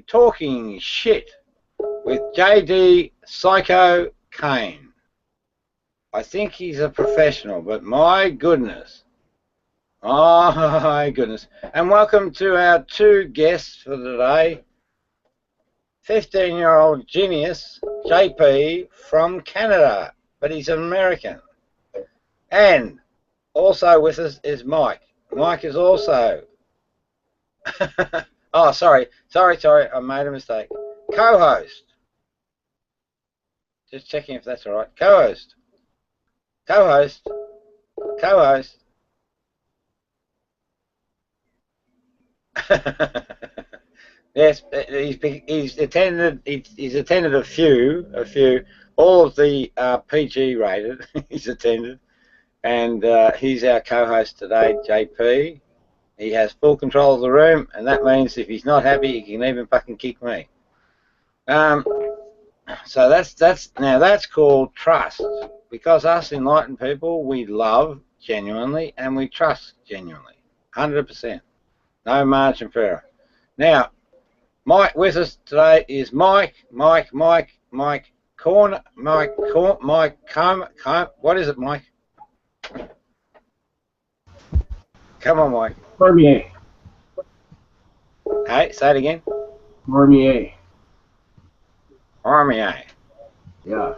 Talking Shit with JD Psycho Cain. I think he's a professional, but my goodness. Oh, my goodness. And welcome to our two guests for today. 15-year-old genius, JP, from Canada, but he's American. And also with us is Mike. Mike is also... oh, sorry, I made a mistake. Co-host. Just checking if that's all right. Co-host. Yes, he's attended a few, all of the PG rated. He's attended, and he's our co-host today, JP. He has full control of the room, and that means if he's not happy, he can even fucking kick me. So that's called trust, because us enlightened people, we love genuinely and we trust genuinely, 100%, no margin for error. Now, Mike with us today is Mike. What is it, Mike? Come on, Mike. Cormier. Hey, say it again. Cormier. Yeah.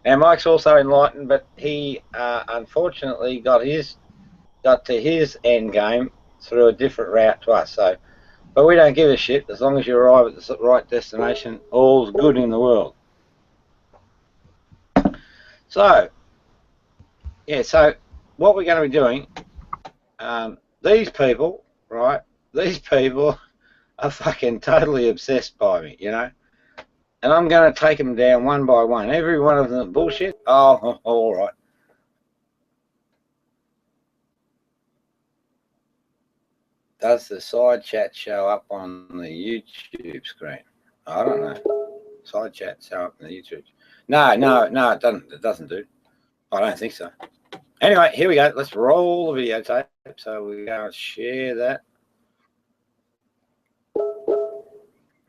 Now, Mike's also enlightened, but he unfortunately got to his end game through a different route to us. So, but we don't give a shit as long as you arrive at the right destination. All's good in the world. So, yeah. So, what we're going to be doing, these people, right? These people are fucking totally obsessed by me, you know. And I'm going to take them down one by one. Every one of them bullshit. Oh, all right. Does the side chat show up on the YouTube screen? I don't know. Side chat show up on the YouTube. No, it doesn't. It doesn't, dude. I don't think so. Anyway, here we go. Let's roll the videotape. So we're going to share that.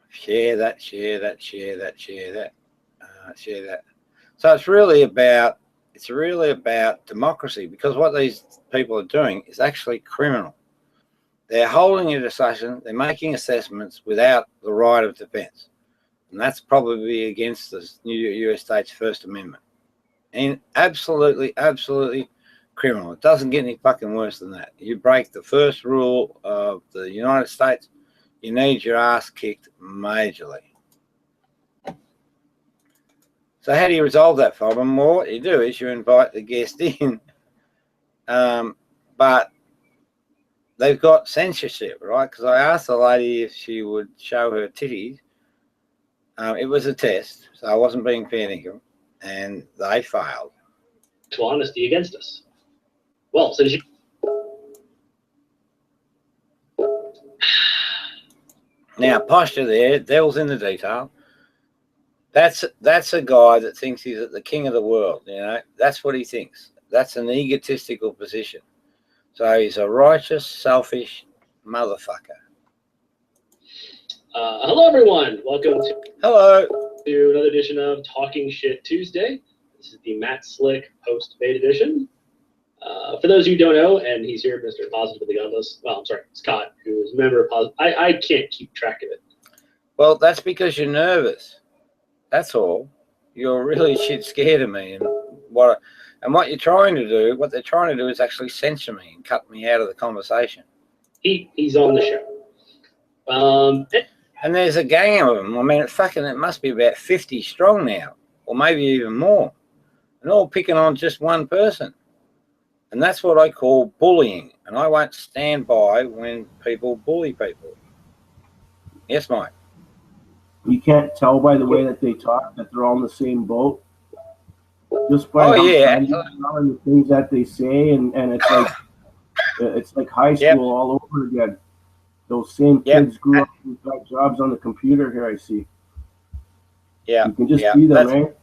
Share that. So it's really about democracy, because what these people are doing is actually criminal. They're holding a discussion, they're making assessments without the right of defense. And that's probably against the new US state's First Amendment. And absolutely criminal. It doesn't get any fucking worse than that. You break the first rule of the United States, you need your ass kicked majorly. So how do you resolve that problem? Well, what you do is you invite the guest in, but they've got censorship, right? Because I asked the lady if she would show her titties. It was a test, so I wasn't being fair to them, and they failed. Honesty against us. Well, since you... Now, posture there, devil's in the detail. That's a guy that thinks he's the king of the world, you know. That's what he thinks. That's an egotistical position. So he's a righteous, selfish motherfucker. Hello, everyone. Welcome to another edition of Talking Shit Tuesday. This is the Matt Slick post-bait edition. For those of you who don't know, and he's here, Mr. Positive Godless. Well, I'm sorry, Scott, who is a member of Positive. I can't keep track of it. Well, that's because you're nervous. That's all. You're really shit scared of me, and what they're trying to do is actually censor me and cut me out of the conversation. He's on the show. And there's a gang of them. I mean, it must be about 50 strong now, or maybe even more, and all picking on just one person. And that's what I call bullying. And I won't stand by when people bully people. Yes, Mike. You can't tell by the way that they talk that they're all in the same boat. Just by the things that they say, and it's like high school all over again. Those same kids grew up and got jobs on the computer here, I see. Yeah. You can just see them, right?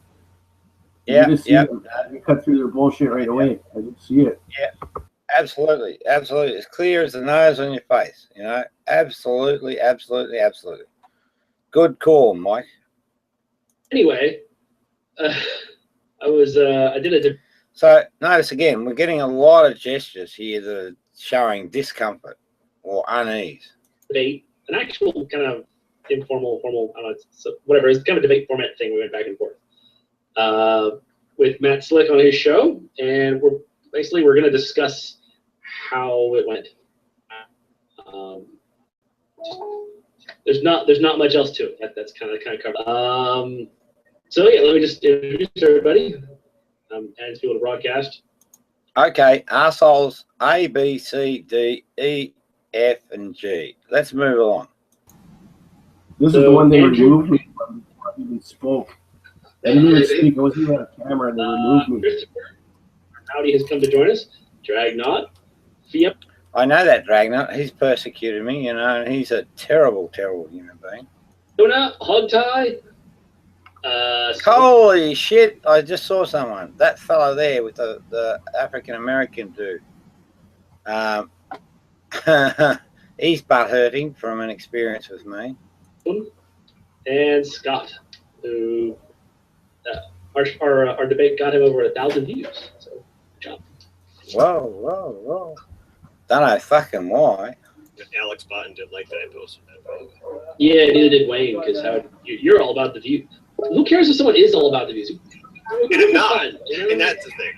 You just see them. You cut through their bullshit right away. I just see it. Yeah. Absolutely, absolutely. As clear as the nose on your face, you know. Absolutely, absolutely, absolutely. Good call, Mike. Anyway, I did a. So notice again, we're getting a lot of gestures here that are showing discomfort or unease. Debate, an actual kind of informal, formal, I don't know, so whatever. It's kind of a debate format thing. We went back and forth with Matt Slick on his show, and we're going to discuss how it went. There's not much else to it. That's kind of covered. So yeah, let me just introduce everybody. And people to broadcast. Okay, arseholes A, B, C, D, E, F, and G. Let's move along. This is the one they removed me from before I even spoke. I didn't even speak. I wasn't even on camera, and they removed me. Christopher Howdy has come to join us. Dragnot. Fia. I know that Dragnot. He's persecuted me, you know, and he's a terrible, terrible human being. Jonah, Hogtie. Holy shit, I just saw someone. That fellow there with the African-American dude. He's butt hurting from an experience with me. And Scott, who our debate got him over 1,000 views. So, good job. Whoa. Don't know fucking why. Alex Button didn't like that I posted that. Yeah, neither did Wayne, because you're all about the view. Who cares if someone is all about the views? And I'm not. And that's the thing.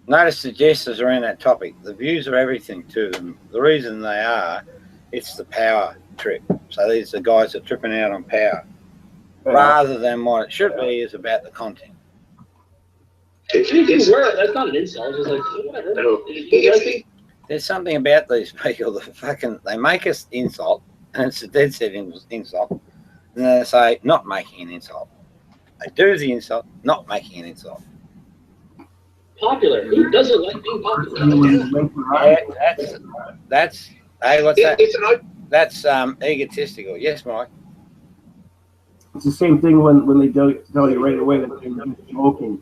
Notice the gestures around that topic. The views are everything to them. The reason they are, it's the power trip. So these are guys that are tripping out on power. Rather than what it should be is about the content. That's not an insult. It's like, whatever. There's something about these people that they make us insult, and it's a dead set insult. And they say, not making an insult. They do the insult, not making an insult. Popular. Who doesn't like being popular? Yeah, that's hey, what's that? That's egotistical. Yes, Mike. It's the same thing when they tell you right away that they're just joking,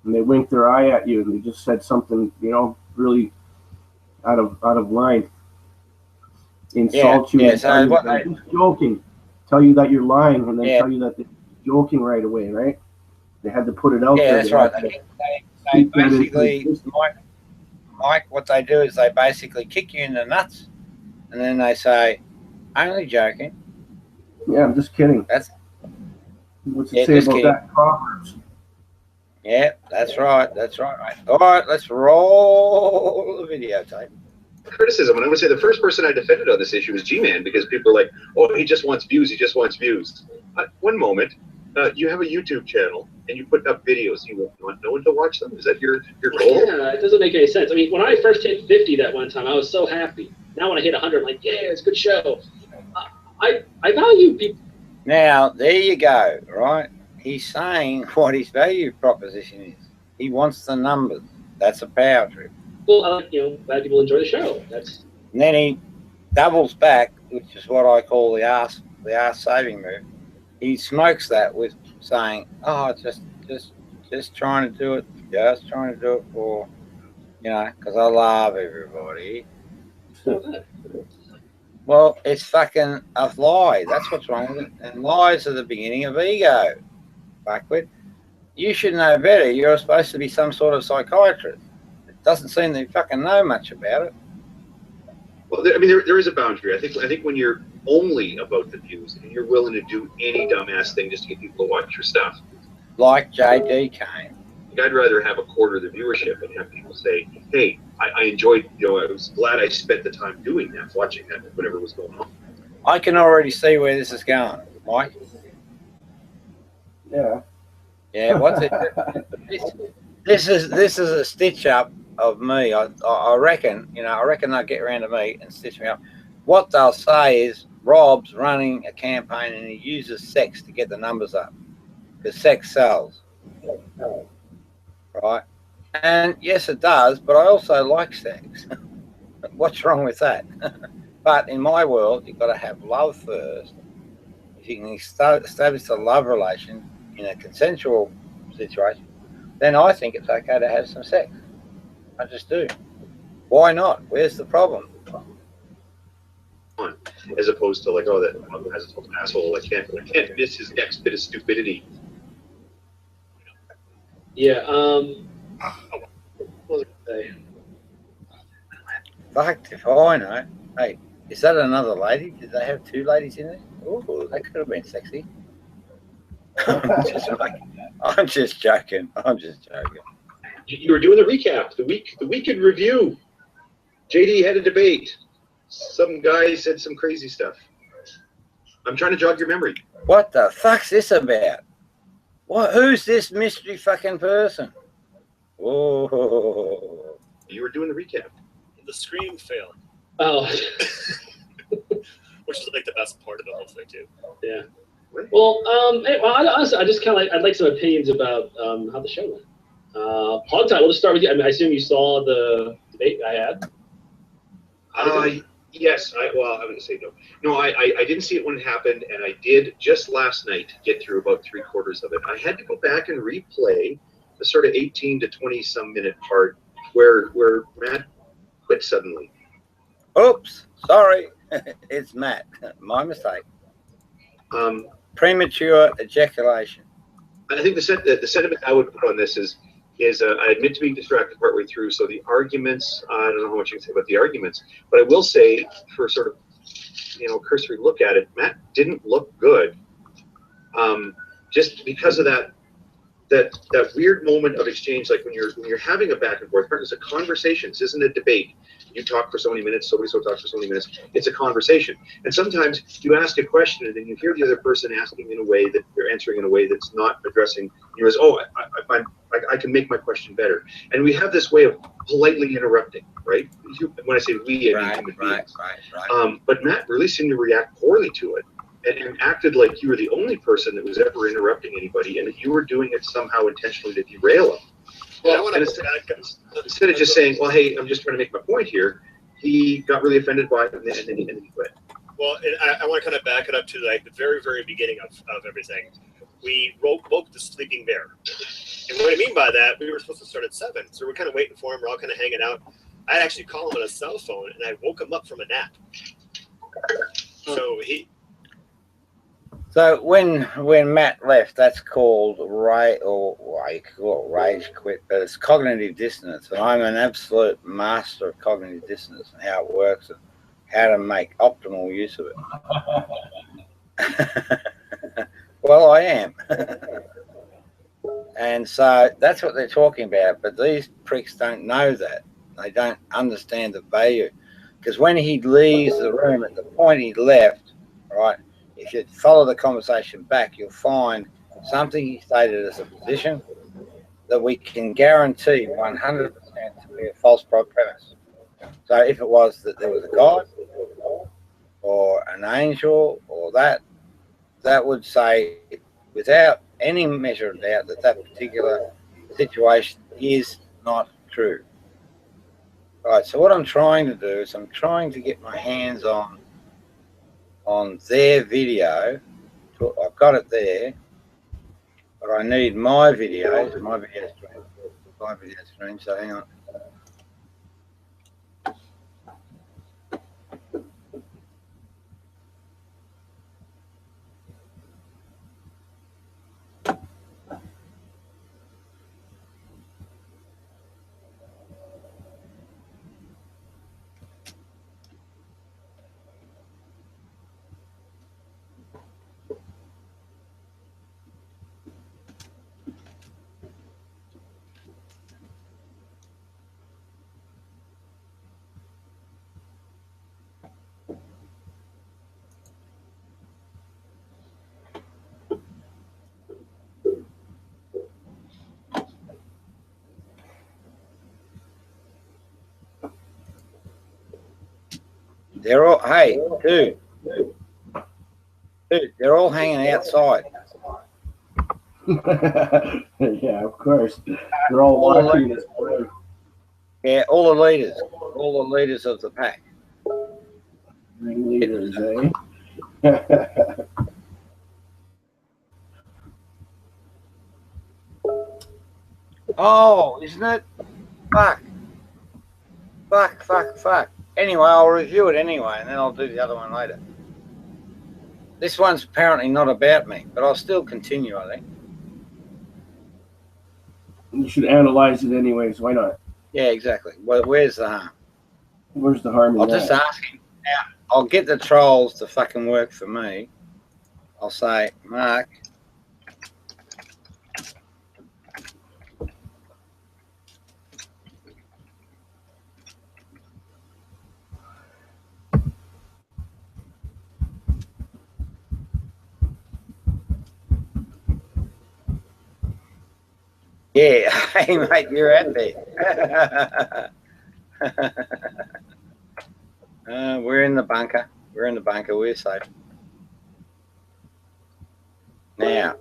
and they wink their eye at you, and they just said something, you know, really out of line. Insult you. Yeah, so what they're just joking. Tell you that you're lying, and then tell you that they're joking right away, right? They had to put it out there. Yeah, that's right. They basically, Mike, what they do is they basically kick you in the nuts, and then they say, only joking. Yeah, I'm just kidding. What's it say about that? Proverbs. Yeah, that's right. That's right. All right, let's roll the videotape. Criticism, and I'm going to say the first person I defended on this issue was G-Man, because people are like, oh, he just wants views. He just wants views. One moment, you have a YouTube channel, and you put up videos. You want no one to watch them? Is that your goal? Yeah, it doesn't make any sense. I mean, when I first hit 50 that one time, I was so happy. Now when I hit 100, I'm like, yeah, it's a good show. I value people. Now, there you go, right? He's saying what his value proposition is. He wants the numbers. That's a power trip. Well, glad people enjoy the show. And then he doubles back, which is what I call the arse saving move. He smokes that with saying, "Oh, just trying to do it, just trying to do it for, because I love everybody." Well, it's fucking a lie. That's what's wrong with it. And lies are the beginning of ego. Backward. You should know better. You're supposed to be some sort of psychiatrist. It doesn't seem that you fucking know much about it. Well, there is a boundary. I think when you're only about the views and you're willing to do any dumbass thing just to get people to watch your stuff. Like J.D. Cain. I'd rather have a quarter of the viewership and have people say, hey, I enjoyed, I was glad I spent the time doing that, watching that, whatever was going on. I can already see where this is going, Mike. Yeah. Yeah, what's it? This is a stitch up of me. I reckon, I reckon they'll get around to me and stitch me up. What they'll say is Rob's running a campaign and he uses sex to get the numbers up. Because sex sells. Right? And yes, it does, but I also like sex. What's wrong with that? But in my world, you've got to have love first. If you can establish a love relation in a consensual situation, then I think it's okay to have some sex. I just do. Why not? Where's the problem? As opposed to like, oh, that asshole, I can't miss his next bit of stupidity. Yeah. What was I gonna say? Fuck if I know. Hey, is that another lady? Did they have two ladies in there? Oh, that could have been sexy. I'm just joking. You were doing the recap, the week in review. JD had a debate. Some guy said some crazy stuff. I'm trying to jog your memory. What the fuck's this about? What? Who's this mystery fucking person? Oh. You were doing the recap. The scream failed. Oh. Which is like the best part of the whole thing too. Yeah. Well, honestly, I just kind of I'd like some opinions about how the show went. Hogtie, we'll just start with you. I mean, I assume you saw the debate I had. Yes. I wouldn't say no. No, I didn't see it when it happened, and I did just last night get through about 3/4 of it. I had to go back and replay the sort of 18 to 20 some minute part where Matt quit suddenly. Oops, sorry. It's Matt. My mistake. Premature ejaculation. I think the sentiment I would put on this is I admit to being distracted partway through. So the arguments, I don't know how much you can say about the arguments, but I will say, for sort of cursory look at it, Matt didn't look good. Just because of that weird moment of exchange, like when you're having a back and forth. It's a conversation. This isn't a debate. You talk for so many minutes, somebody talks for so many minutes. It's a conversation. And sometimes you ask a question and then you hear the other person asking in a way that they're answering in a way that's not addressing you as, I can make my question better. And we have this way of politely interrupting, right? When I say we, I mean human beings. Right. But Matt really seemed to react poorly to it. And acted like you were the only person that was ever interrupting anybody, and that you were doing it somehow intentionally to derail him. Well, and instead of just saying, "Well, hey, I'm just trying to make my point here," he got really offended by it, and then he quit. Well, and I want to kind of back it up to like the very, very beginning of everything. We woke the sleeping bear, and what I mean by that, we were supposed to start at 7, so we're kind of waiting for him. We're all kind of hanging out. I actually called him on a cell phone, and I woke him up from a nap. So when Matt left, that's called rage quit, but it's cognitive dissonance. And I'm an absolute master of cognitive dissonance and how it works and how to make optimal use of it. Well, I am. And so that's what they're talking about. But these pricks don't know that. They don't understand the value. Because when he leaves the room, at the point he left, right, if you follow the conversation back, you'll find something he stated as a position that we can guarantee 100% to be a false premise. So if it was that there was a God or an angel or that would say without any measure of doubt that particular situation is not true. Right, so what I'm trying to do is I'm trying to get my hands on their video. I've got it there, but I need my video stream, so hang on. They're all, hey, dude, they're all hanging outside. Yeah, of course. They're all watching this. Yeah, all the leaders of the pack. Ringleaders, eh? Oh, isn't it? Fuck. Fuck. Anyway, I'll review it anyway, and then I'll do the other one later. This one's apparently not about me, but I'll still continue, I think. You should analyze it anyways. Why not? Yeah, exactly. Well, where's the harm? Where's the harm in that? I'll just ask him. Now, I'll get the trolls to fucking work for me. I'll say, Mark, yeah, hey mate, you're out there. We're in the bunker. We're safe. Now,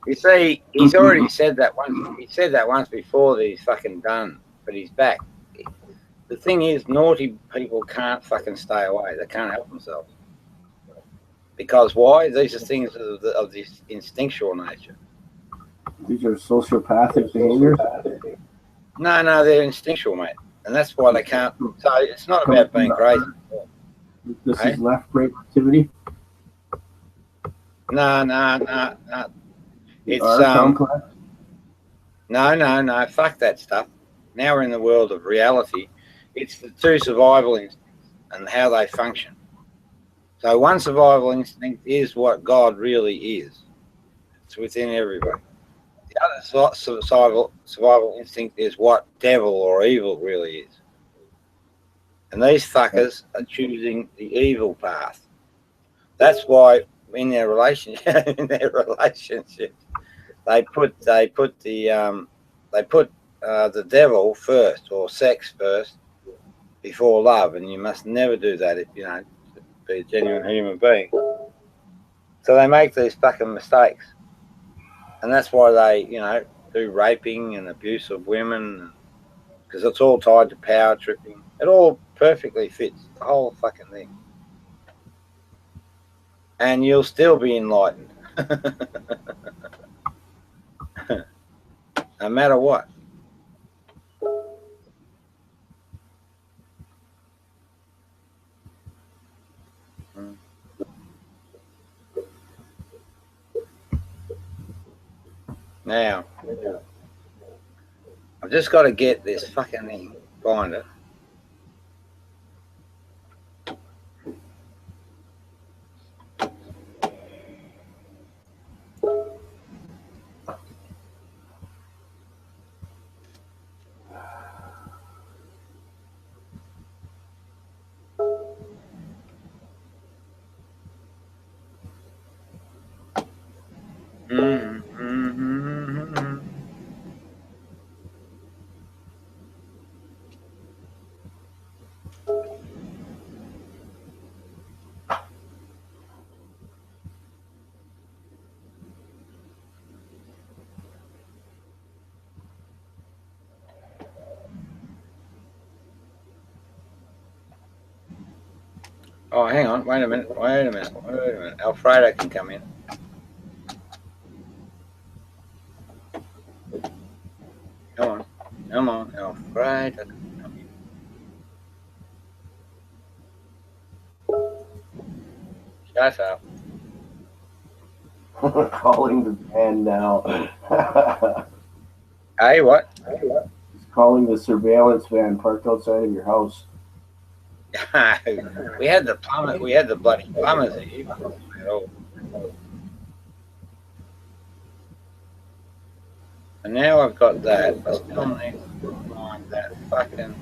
you see, he's already said that once. He said that once before that he's fucking done, but he's back. The thing is, naughty people can't fucking stay away. They can't help themselves. Because why? These are things of this instinctual nature. These are sociopathic behaviors? No, they're instinctual, mate. And that's why they can't. So it's not about being crazy. This is left-brain activity? No. It's no. Fuck that stuff. Now we're in the world of reality. It's the two survival instincts and how they function. So one survival instinct is what God really is. It's within everybody. The other survival instinct is what devil or evil really is. And these fuckers are choosing the evil path. That's why in their relationships, they put the devil first, or sex first, before love, and you must never do that if you know to be a genuine human being. So they make these fucking mistakes, and that's why they, do raping and abuse of women, because it's all tied to power tripping. It all perfectly fits the whole fucking thing, and you'll still be enlightened, no matter what. Now, I've just got to get this fucking thing, find it. Oh, hang on. Wait a minute. Alfredo can come in. Come on. Alfredo can come in. Shut up. Calling the van now. Hey, what? He's calling the surveillance van parked outside of your house. We had the plumber. We had the bloody plumbers here. And now I've got that. I still need to find that fucking.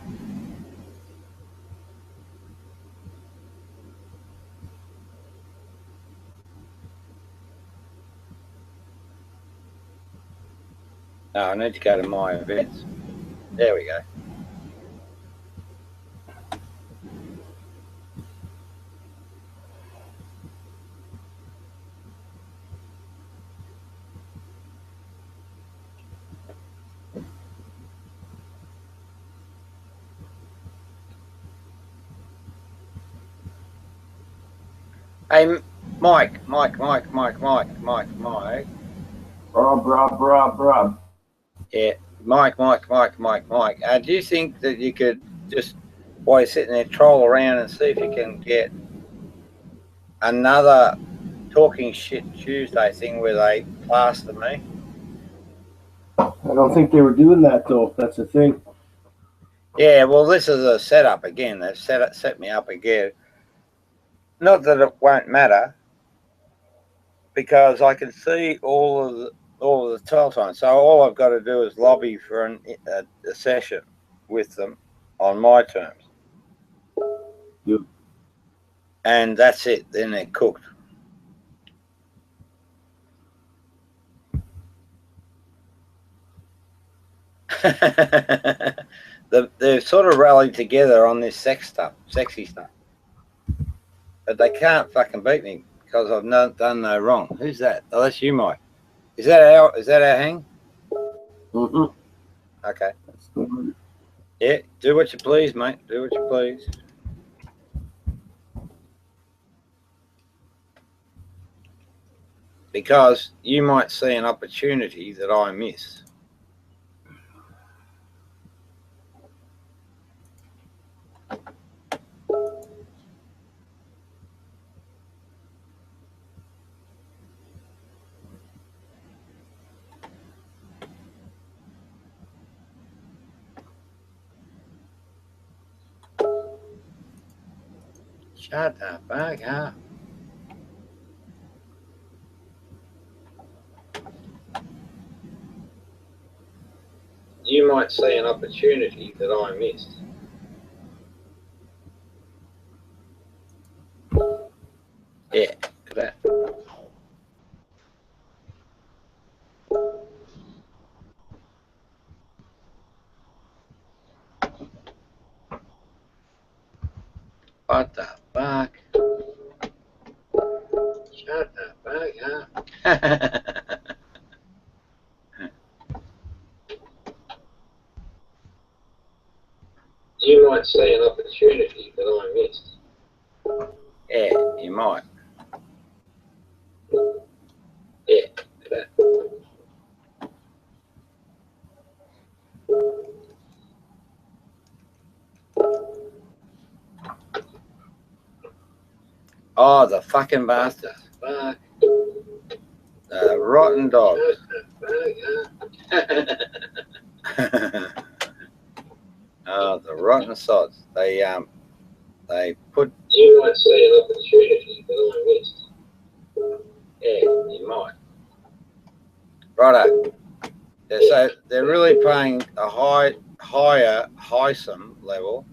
No, I need to go to my events. There we go. Hey, Mike. Bruh. Yeah, Mike. Do you think that you could just, while you're sitting there, troll around and see if you can get another Talking Shit Tuesday thing where they plaster me? I don't think they were doing that though. That's the thing. Yeah, well, this is a setup again. They've set me up again. Not that it won't matter, because I can see all of the teletype. So all I've got to do is lobby for a session with them on my terms. Yep. And that's it. Then they're cooked. They've sort of rallied together on this sexy stuff. But they can't fucking beat me because I've done no wrong. Who's that? Oh, that's you, Mike. Is that our hang? Mm-mm. Okay. Yeah, do what you please, mate. Do what you please. Because you might see an opportunity that I miss. Shut the fuck up. You might see an opportunity that I missed. Yeah, look at that. What the fuck? Shut the fuck up. You might see an opportunity that I missed. Yeah, you might. Yeah, look at that. Oh, the fucking bastard. Fuck. Rotten dogs. Oh, the rotten sods. They put. You might see an opportunity that I missed. Yeah, you might. Righto. Yeah, so they're really playing a higher Heisem level.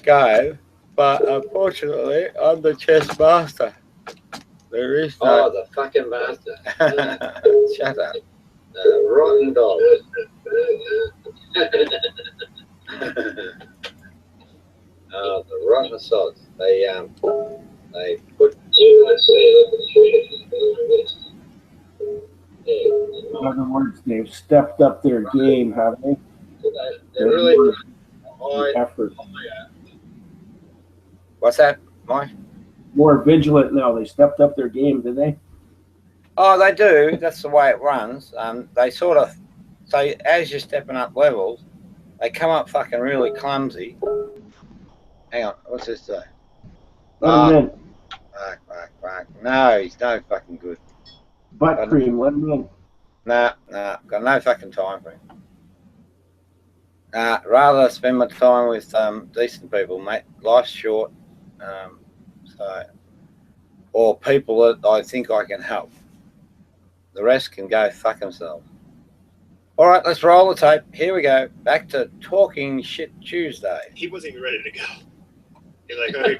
Go, but unfortunately, I'm the chess master. There is no. Oh, the fucking bastard. Shut up. Rotten dog. Oh, the rotten sods. They put. You might see an opportunity that I missed. In other words, they've stepped up their game, haven't they? They're really high effort. What's that, Mike? More vigilant now. They stepped up their game, did they? Oh, they do. That's the way it runs. They sort of, so as you're stepping up levels, they come up fucking really clumsy. Hang on, what's this say? Let him in. Fuck. No, he's no fucking good. Butt cream, let him in. Nah, got no fucking time for him. Rather spend my time with decent people, mate. Life's short. Or people that I think I can help. The rest can go fuck themselves. All right, let's roll the tape. Here we go. Back to Talking Shit Tuesday. He wasn't even ready to go. He's like, oh,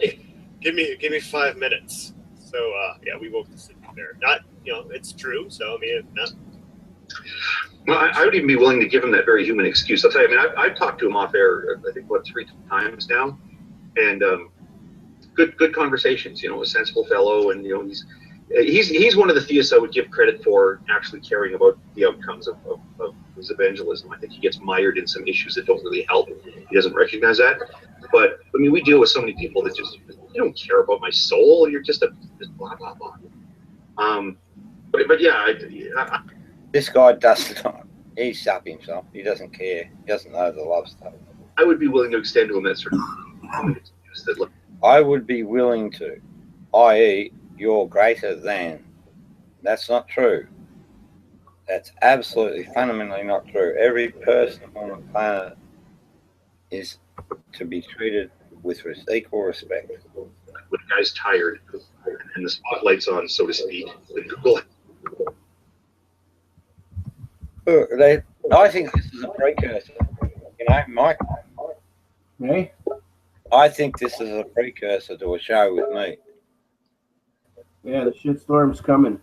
give me 5 minutes. So yeah, we woke the sleeping bear. Not, it's true. So I mean, not. Well, I would even be willing to give him that very human excuse. I'll tell you. I mean, I've talked to him off air. I think 3 times now, and good conversations. A sensible fellow, and he's one of the theists I would give credit for actually caring about the outcomes of his evangelism. I think he gets mired in some issues that don't really help. He doesn't recognize that. But I mean, we deal with so many people that just, you don't care about my soul. You're just blah blah blah. But yeah, this guy does not. He's up himself. He doesn't care. He doesn't know the love stuff. I would be willing to extend to him that sort of excuse that. Look, I would be willing to, i.e., you're greater than. That's not true. That's absolutely fundamentally not true. Every person on the planet is to be treated with equal respect. When a guy's tired and the spotlight's on, so to speak, I think this is a precursor. Mike? Hey? I think this is a precursor to a show with me. Yeah, the shitstorm's coming.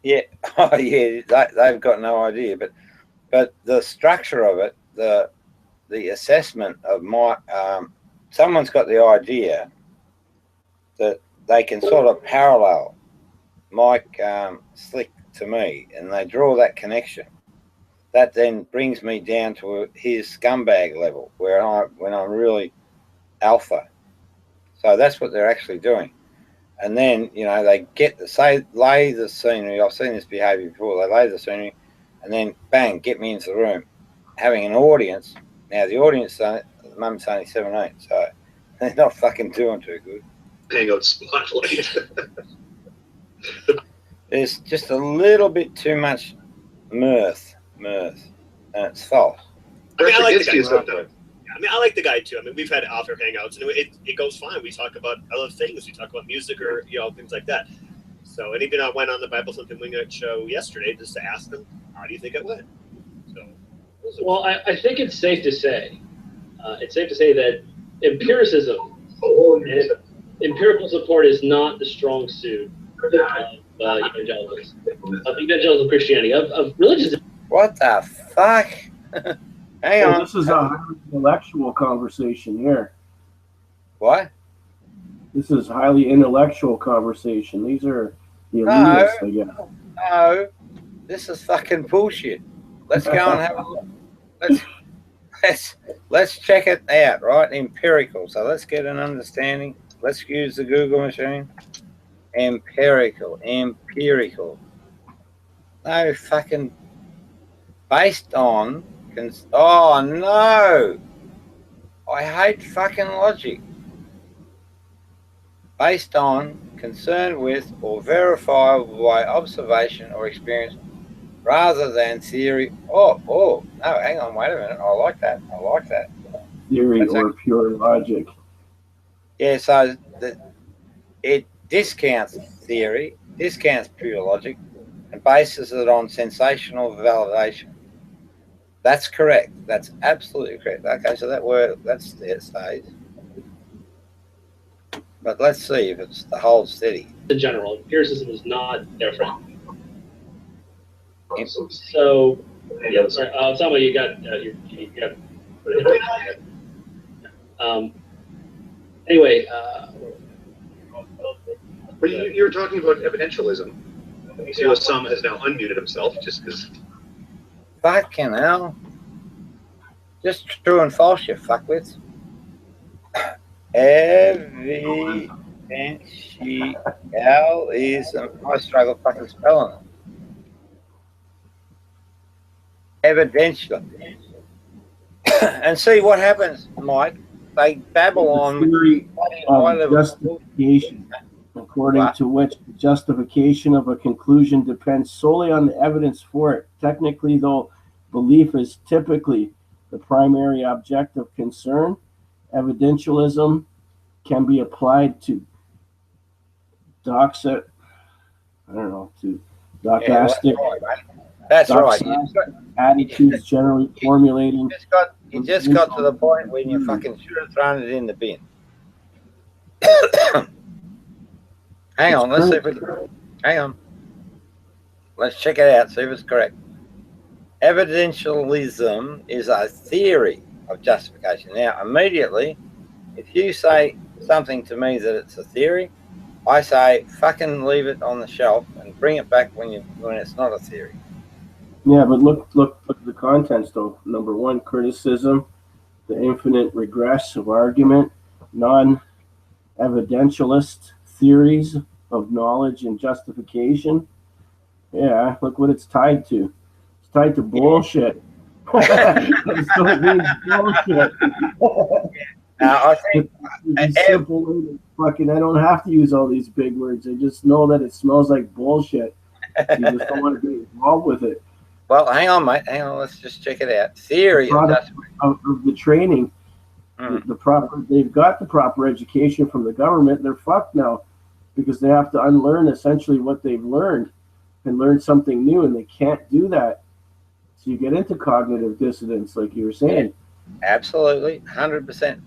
Yeah, oh yeah, they've got no idea. But the structure of it, the assessment of my, someone's got the idea that they can sort of parallel Mike Slick to me, and they draw that connection. That then brings me down to his scumbag level, when I'm really alpha. So that's what they're actually doing. And then, they lay the scenery. I've seen this behavior before. They lay the scenery and then, bang, get me into the room. Having an audience. Now, the audience, at the moment's only 17, so they're not fucking doing too good. Hang out spotlight. There's just a little bit too much mirth, and it's false. I mean, I like the guy sometimes. I mean, I like the guy too. I mean, we've had off-air hangouts, and it goes fine. We talk about other things. We talk about music or things like that. So, and even I went on the Bible Something Winged show yesterday just to ask them, how do you think it went? So, well, I think it's safe to say, that empiricism, empirical support is not the strong suit of evangelicals, of evangelical Christianity, of religions. What the fuck? Hang on. This is a highly intellectual conversation here. What? This is highly intellectual conversation. These are the elitists, I guess. No, this is fucking bullshit. Let's go and have a look. Let's check it out, right? Empirical. So let's get an understanding. Let's use the Google machine. Empirical. No fucking based on. Oh no! I hate fucking logic. Based on, concerned with, or verifiable by observation or experience, rather than theory. Oh, no, hang on, wait a minute. I like that. Theory or pure logic. Yeah, so it discounts theory, discounts pure logic, and bases it on sensational validation. That's correct. That's absolutely correct. Okay, so that's it stays. But let's see if it's the hold steady. In general, empiricism is not their friend. So, yeah, sorry, Salma, you got. Anyway. But you were talking about evidentialism. See how Sam has now unmuted himself just because. Fucking hell. Just true and false, you fuckwits. Evidentialism. I struggle fucking spelling it. Evidential. And see what happens, Mike. They babble on theory of justification, according to which the justification of a conclusion depends solely on the evidence for it. Technically, though, belief is typically the primary object of concern. Evidentialism can be applied to doxastic, that's right. Attitudes generally formulating. You just got to the point when you fucking should have thrown it in the bin. Hang on, let's see if hang on. Let's check it out, see if it's correct. Evidentialism is a theory of justification. Now, immediately, if you say something to me that it's a theory, I say fucking leave it on the shelf and bring it back when it's not a theory. Yeah, but look at the contents though. Number one, criticism, the infinite regress of argument, non-evidentialist theories of knowledge and justification. Yeah, look what it's tied to. It's tied to bullshit. So it means bullshit. I think simple fucking. I don't have to use all these big words. I just know that it smells like bullshit. You just don't want to be involved with it. Well, hang on, mate. Hang on. Let's just check it out. Theory of the training. They've got the proper education from the government. They're fucked now because they have to unlearn essentially what they've learned and learn something new, and they can't do that. So you get into cognitive dissonance, like you were saying. Yeah, absolutely, 100%.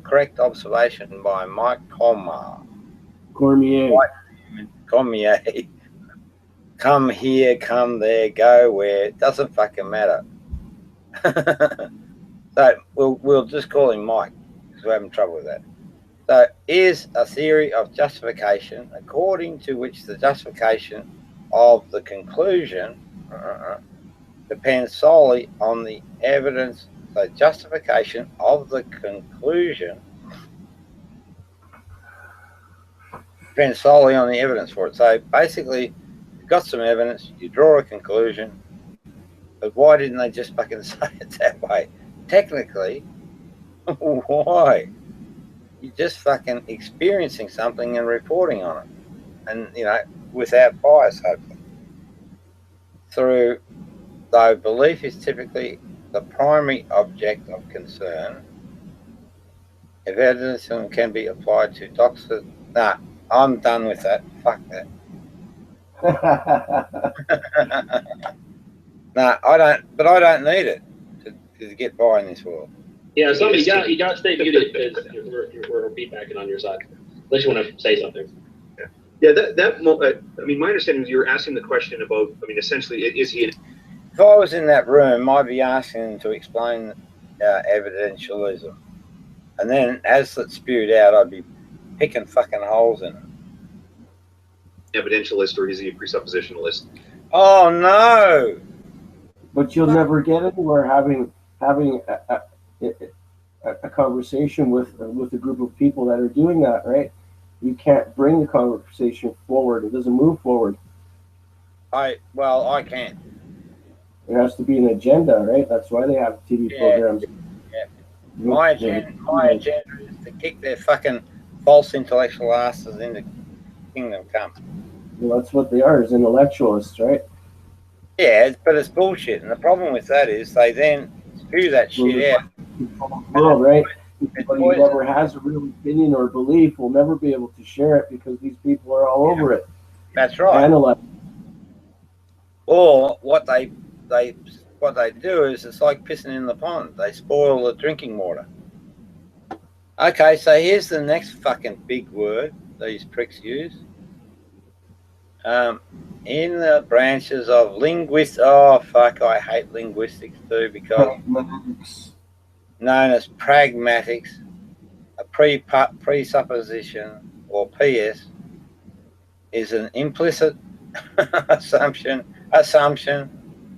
Correct observation by Mike Cormier. Come here, come there, go where. It doesn't fucking matter. So we'll just call him Mike because we're having trouble with that. So is a theory of justification according to which the justification of the conclusion depends solely on the evidence. So justification of the conclusion depends solely on the evidence for it. So basically, you've got some evidence, you draw a conclusion, but why didn't they just fucking say it that way? Technically, why? You're just fucking experiencing something and reporting on it. And, without bias, hopefully. Though belief is typically the primary object of concern, evidence can be applied to doctors. Nah, I'm done with that. Fuck that. No, I don't need it to get by in this world. Yeah, somebody you got to stay muted because we're feedbacking on your side. Unless you want to say something. Yeah. I mean, my understanding is you were asking the question about. I mean, essentially, is he? If I was in that room, I'd be asking him to explain evidentialism, and then as it spewed out, I'd be picking fucking holes in it. Evidentialist, or is he a presuppositionalist? Oh no! But you'll never get anywhere having a conversation with a group of people that are doing that, right? You can't bring the conversation forward. It doesn't move forward. I can't. There has to be an agenda, right? That's why they have TV programs. Yeah. My agenda is to kick their fucking false intellectual asses into kingdom come. Well, that's what they are, is intellectuals, right? Yeah, but it's bullshit. And the problem with that is they then spew that shit out. Well, right? Anybody who never has a real opinion or belief will never be able to share it because these people are all over it. That's right. Analyze. Or what they do is it's like pissing in the pond. They spoil the drinking water. Okay, so here's the next fucking big word these pricks use. In the branches of linguistics, I hate linguistics too because known as pragmatics, a presupposition or PS is an implicit assumption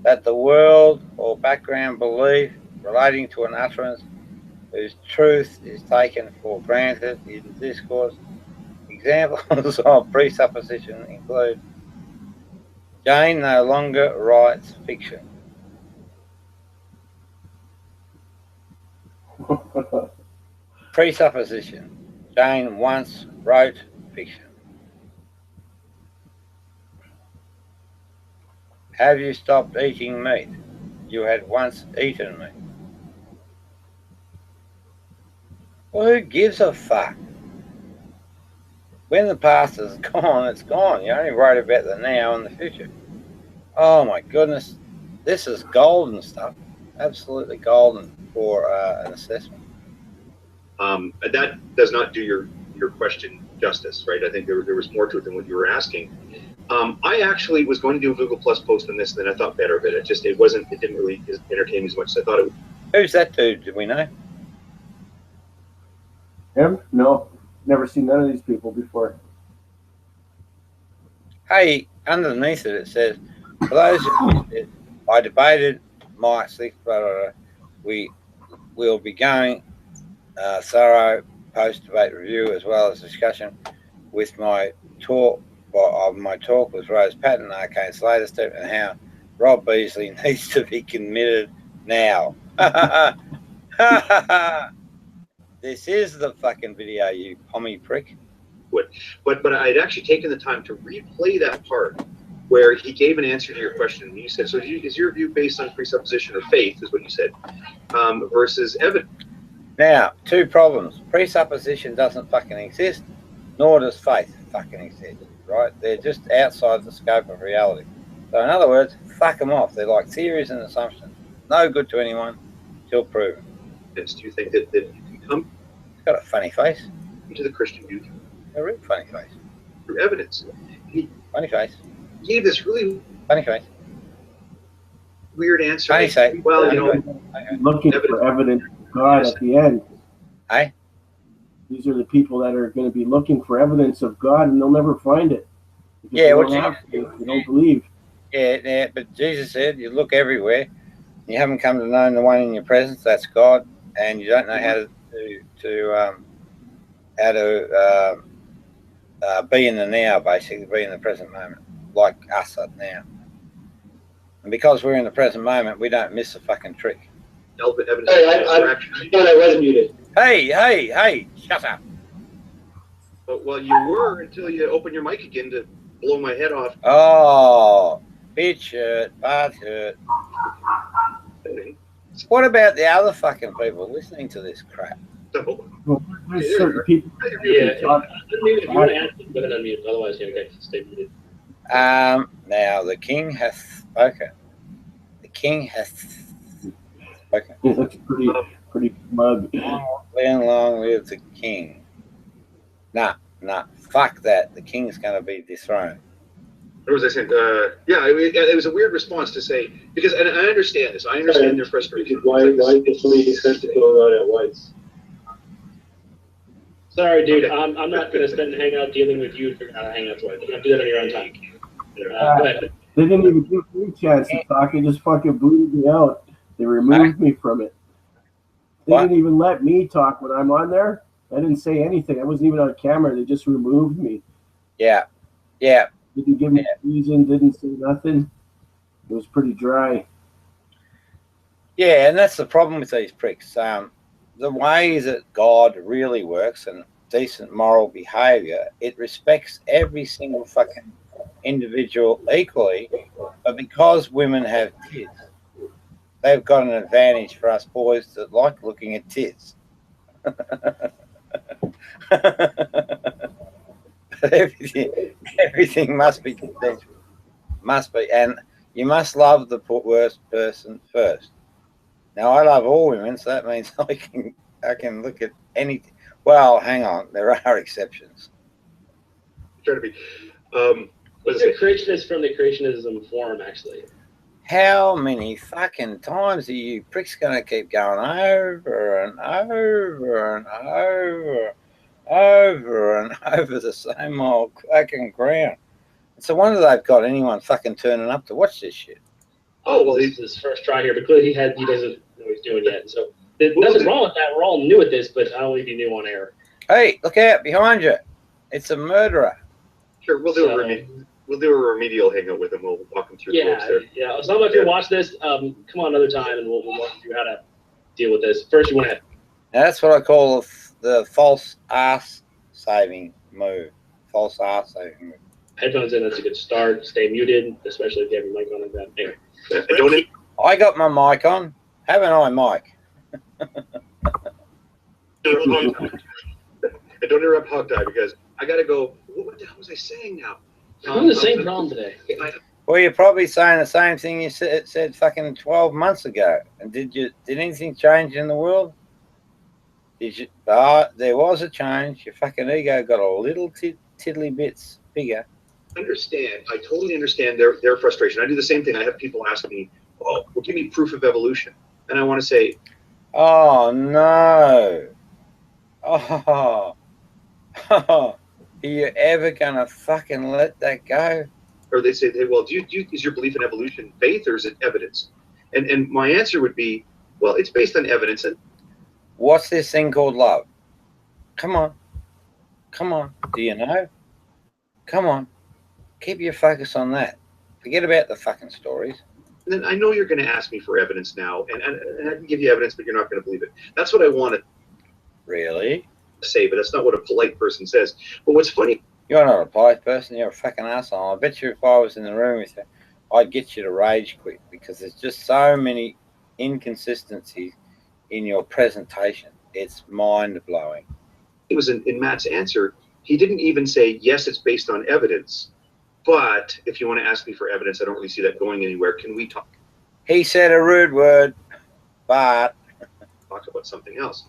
that the world or background belief relating to an utterance whose truth is taken for granted in discourse. Examples of presupposition include Cain no longer writes fiction. Presupposition. Cain once wrote fiction. Have you stopped eating meat? You had once eaten meat. Well, who gives a fuck? When the past is gone, it's gone. You're only worried about the now and the future. Oh my goodness. This is golden stuff. Absolutely golden for an assessment. That does not do your question justice, right? I think there was more to it than what you were asking. I actually was going to do a Google Plus post on this, and then I thought better of it. It didn't really entertain me as much as I thought it would. Who's that dude? Do we know? Him? No, never seen none of these people before. Hey, underneath it says, for those who missed it, I debated Mike Slick, we will be going thorough post-debate review as well as discussion with my talk with Rose Patton, Cain latest step, and how Rob Beasley needs to be committed now. This is the fucking video, you pommy prick. But I'd actually taken the time to replay that part where he gave an answer to your question. You said, so is your view based on presupposition or faith, is what you said, versus evidence? Now, two problems. Presupposition doesn't fucking exist, nor does faith fucking exist, right? They're just outside the scope of reality. So in other words, fuck them off. They're like theories and assumptions. No good to anyone till proven. Do you think that you can come? It's got a funny face. Into the Christian view? A real funny face. Through evidence. Funny face. He gave this really funny face. Weird answer. Funny face. Well, you know, looking for evidence of God at the end. Hey? These are the people that are going to be looking for evidence of God, and they'll never find it. Yeah, you don't believe. Yeah, but Jesus said, you look everywhere. You haven't come to know the one in your presence. That's God, and you don't know how to be in the now, basically, be in the present moment, like us at now. And because we're in the present moment, we don't miss a fucking trick. Hey, I thought I was muted. Hey, shut up. Well, you were until you opened your mic again to blow my head off. Oh, bitch hurt, butt hurt. What about the other fucking people listening to this crap? Well, there's certain people. Yeah, if you want to ask them, go ahead and unmute. Otherwise, okay, stay muted. Now the king hath spoken. The king hath spoken. He looks pretty mug. Long live the king. Nah, fuck that. The king's going to be dethroned. What was I saying? It was a weird response to say, because, and I understand this. I understand their frustration. Why did somebody decide to go out at once? Sorry, dude. Okay. I'm not going to hang out dealing with you for hangouts. I'll do that on your own time. Go ahead. They didn't even give me a chance to talk. They just fucking booted me out. They removed me from it. They didn't even let me talk when I'm on there. I didn't say anything. I wasn't even on camera. They just removed me. Yeah. Didn't give me a reason. Didn't say nothing. It was pretty dry. Yeah, and that's the problem with these pricks. The way that God really works and decent moral behavior, it respects every single fucking individual equally, but because women have tits, they've got an advantage for us boys that like looking at tits. But everything must be consensual. Must be, and you must love the worst person first. Now I love all women, so that means I can look at anything. Well, hang on, there are exceptions. Try to be. What's the creationist from the creationism forum, actually? How many fucking times are you pricks going to keep going over and over and over the same old fucking ground? It's a wonder they've got anyone fucking turning up to watch this shit. Oh, well, this is his first try here, but clearly he doesn't know what he's doing yet. So there's nothing wrong with that. We're all new at this, but I don't believe you knew on air. Hey, look out behind you. It's a murderer. Sure, we'll do a remedial hangout with him. We'll walk him through the ropes there. Yeah. So if you watch this, come on another time, and we'll walk you through how to deal with this. First, you want to. Now, that's what I call the false ass saving move. False ass saving move. Headphones in, that's a good start. Stay muted, especially if you have your mic on like that. Anyway. I got my mic on. Haven't I, Mike? And don't interrupt Hog Tie because I got to go. What the hell was I saying now? I'm having the same problem today. Well, you're probably saying the same thing you said fucking 12 months ago. And did anything change in the world? Did you? There was a change. Your fucking ego got a little tiddly bits bigger. I totally understand their frustration. I do the same thing. I have people ask me, "Oh, well, give me proof of evolution," and I want to say, "Oh no! Oh, are you ever gonna fucking let that go?" Or they say, "Hey, well, is your belief in evolution faith or is it evidence?" And my answer would be, well, it's based on evidence. And what's this thing called love? Come on. Do you know? Come on. Keep your focus on that. Forget about the fucking stories. And then I know you're going to ask me for evidence now, and I can give you evidence, but you're not going to believe it. That's what I want to really say, but that's not what a polite person says. But what's funny... You're not a polite person. You're a fucking asshole. I bet you if I was in the room with you, I'd get you to rage quit because there's just so many inconsistencies in your presentation. It's mind-blowing. It was in Matt's answer. He didn't even say, yes, it's based on evidence. But if you want to ask me for evidence, I don't really see that going anywhere. Can we talk? He said a rude word, but talk about something else.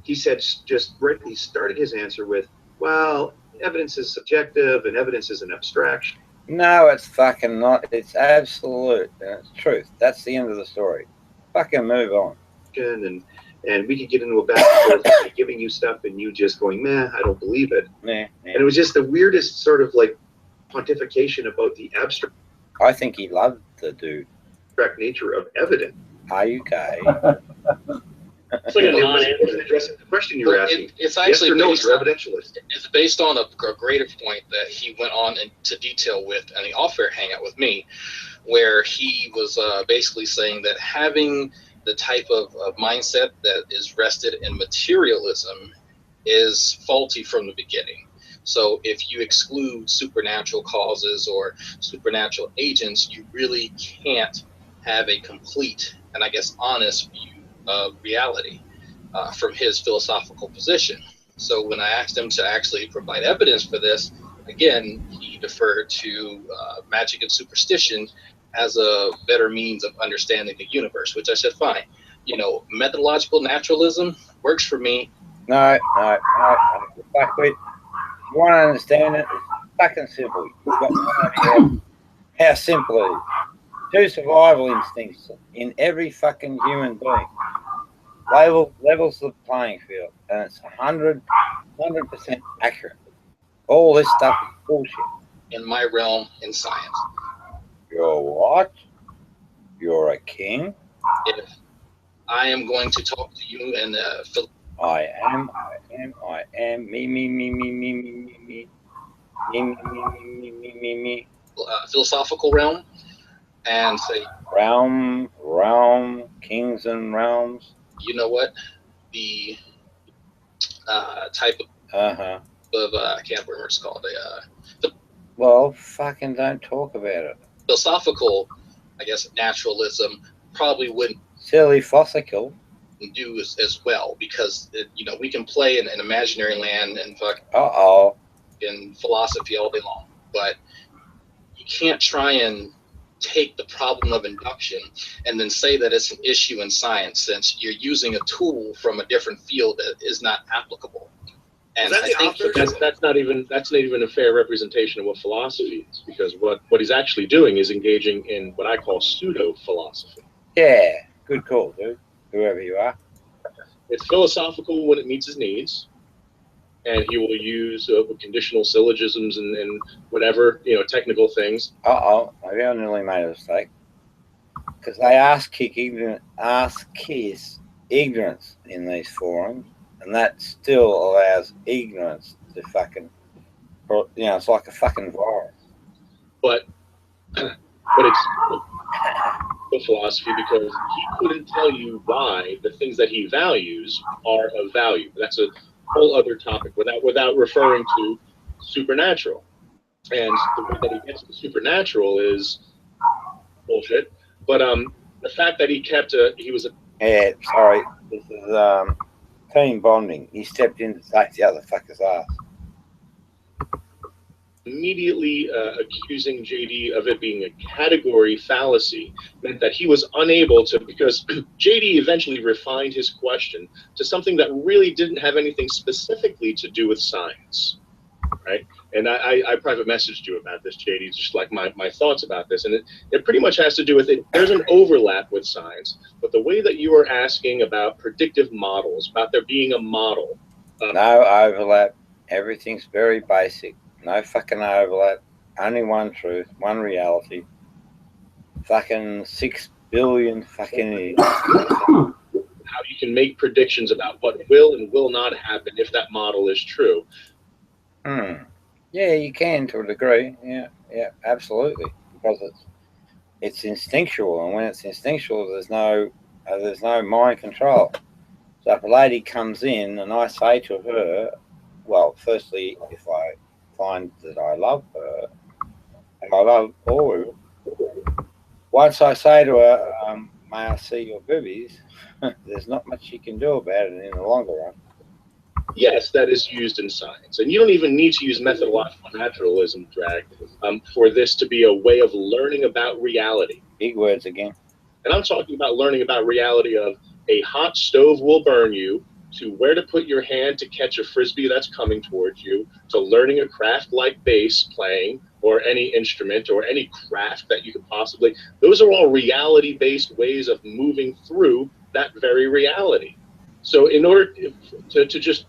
He said, he started his answer with, well, evidence is subjective and evidence is an abstraction. No, it's fucking not. It's absolute and it's truth. That's the end of the story. Fucking move on. And we could get into a back and forth giving you stuff and you just going, meh, I don't believe it. Yeah. And it was just the weirdest sort of like pontification about the abstract. I think he loved the dude. Abstract nature of evidence. Are you gay? It's like a non-answer. Addressing the question you were asking. It's actually yes or no, you're evidentialist. It's based on a greater point that he went on into detail with in the off-air hangout with me, where he was basically saying that having the type of mindset that is rested in materialism is faulty from the beginning. So if you exclude supernatural causes or supernatural agents, you really can't have a complete and I guess honest view of reality from his philosophical position. So when I asked him to actually provide evidence for this, again, he deferred to magic and superstition as a better means of understanding the universe, which I said, fine. You know, methodological naturalism works for me. No. Wait. You want to understand it? It's fucking simple. You've got no idea how simple it is. Two survival instincts in every fucking human being. Levels the playing field, and it's 100% accurate. All this stuff is bullshit. In my realm, in science. You're what? You're a king? If I am going to talk to you in I am. Me. Philosophical realm, and say realm, kings and realms. You know what? The type of I can't remember what it's called. Well, fucking don't talk about it. Philosophical, I guess, naturalism probably wouldn't silly fossicle do as well because we can play in an imaginary land and in philosophy all day long, but you can't try and take the problem of induction and then say that it's an issue in science since you're using a tool from a different field that is not applicable. And I think that's not even a fair representation of what philosophy is, because what he's actually doing is engaging in what I call pseudo philosophy. Yeah, good call, dude. Whoever you are. It's philosophical when it meets his needs, and he will use conditional syllogisms and whatever, technical things. Maybe I nearly made a mistake. Because they ask his ignorance in these forums, and that still allows ignorance to fucking, it's like a fucking virus. But it's the philosophy because he couldn't tell you why the things that he values are of value. That's a whole other topic without referring to supernatural. And the way that he gets to supernatural is bullshit. But the fact that he kept he was a... Yeah, sorry. This is team bonding. He stepped in to take the other fucker's ass. Immediately accusing JD of it being a category fallacy meant that he was unable to, because JD eventually refined his question to something that really didn't have anything specifically to do with science, right? And I private messaged you about this, JD, just like my thoughts about this. And it pretty much has to do with it. There's an overlap with science, but the way that you are asking about predictive models, about there being a model. No overlap. Everything's very basic. No fucking overlap. Only one truth, one reality. Fucking 6 billion fucking idiots. How you can make predictions about what will and will not happen if that model is true. Yeah, you can to a degree. Yeah, absolutely. Because it's instinctual, and when it's instinctual, there's no mind control. So if a lady comes in and I say to her, well, firstly, if I find that I love her, and I love all, once I say to her, may I see your boobies, there's not much you can do about it in the longer run. Yes, that is used in science. And you don't even need to use methodological naturalism, Drag, for this to be a way of learning about reality. Big words again. And I'm talking about learning about reality of a hot stove will burn you, to where to put your hand to catch a frisbee that's coming towards you, to learning a craft like bass playing or any instrument or any craft that you could possibly. Those are all reality-based ways of moving through that very reality. So in order to just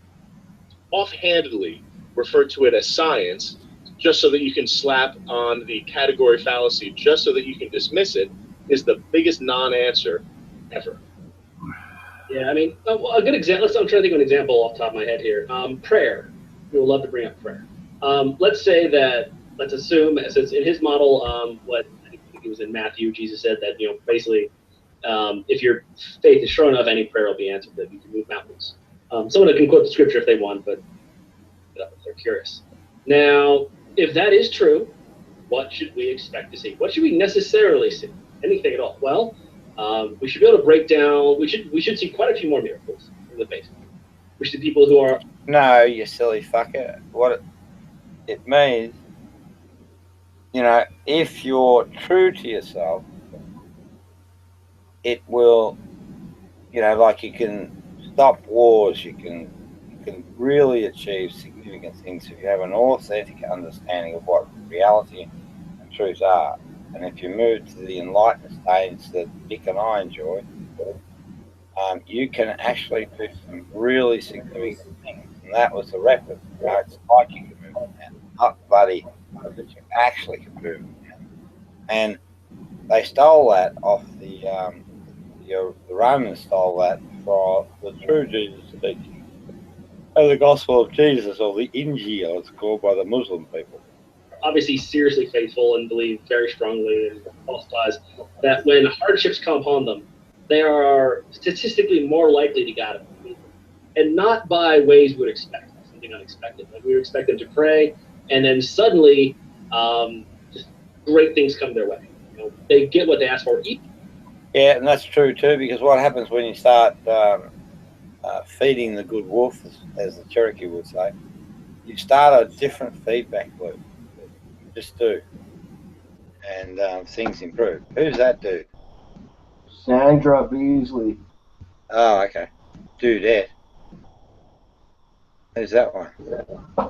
offhandedly refer to it as science, just so that you can slap on the category fallacy, just so that you can dismiss it, is the biggest non-answer ever. Yeah, I mean, a good example. I'm trying to think of an example off the top of my head here. Prayer. We would love to bring up prayer. Let's assume, since in his model, what I think it was in Matthew, Jesus said that, basically, if your faith is strong enough, any prayer will be answered, that you can move mountains. Someone can quote the scripture if they want, but if they're curious. Now, if that is true, what should we expect to see? What should we necessarily see? Anything at all? Well, we should be able to break down. We should see quite a few more miracles in the faith. We should see people who are. No, you silly fucker. What it means, if you're true to yourself, it will, like you can stop wars. You can really achieve significant things if you have an authentic understanding of what reality and truth are. And if you move to the enlightened states that Dick and I enjoy, you can actually do some really significant things. And that was the reference. It's like you can move and not bloody, but you actually can move. And they stole that off the Romans stole that from the true Jesus teaching. And the Gospel of Jesus, or the Injil, it's called by the Muslim people. Obviously seriously faithful and believe very strongly and apostatize that when hardships come upon them, they are statistically more likely to God, and not by ways we would expect, something unexpected. Like we would expect them to pray, and then suddenly, just great things come their way. They get what they ask for. Yeah, and that's true too, because what happens when you start feeding the good wolf, as the Cherokee would say, you start a different feedback loop. You just do, and things improve. Who's that dude? Sandra Beasley. Oh, okay. Dudette. Who's that one?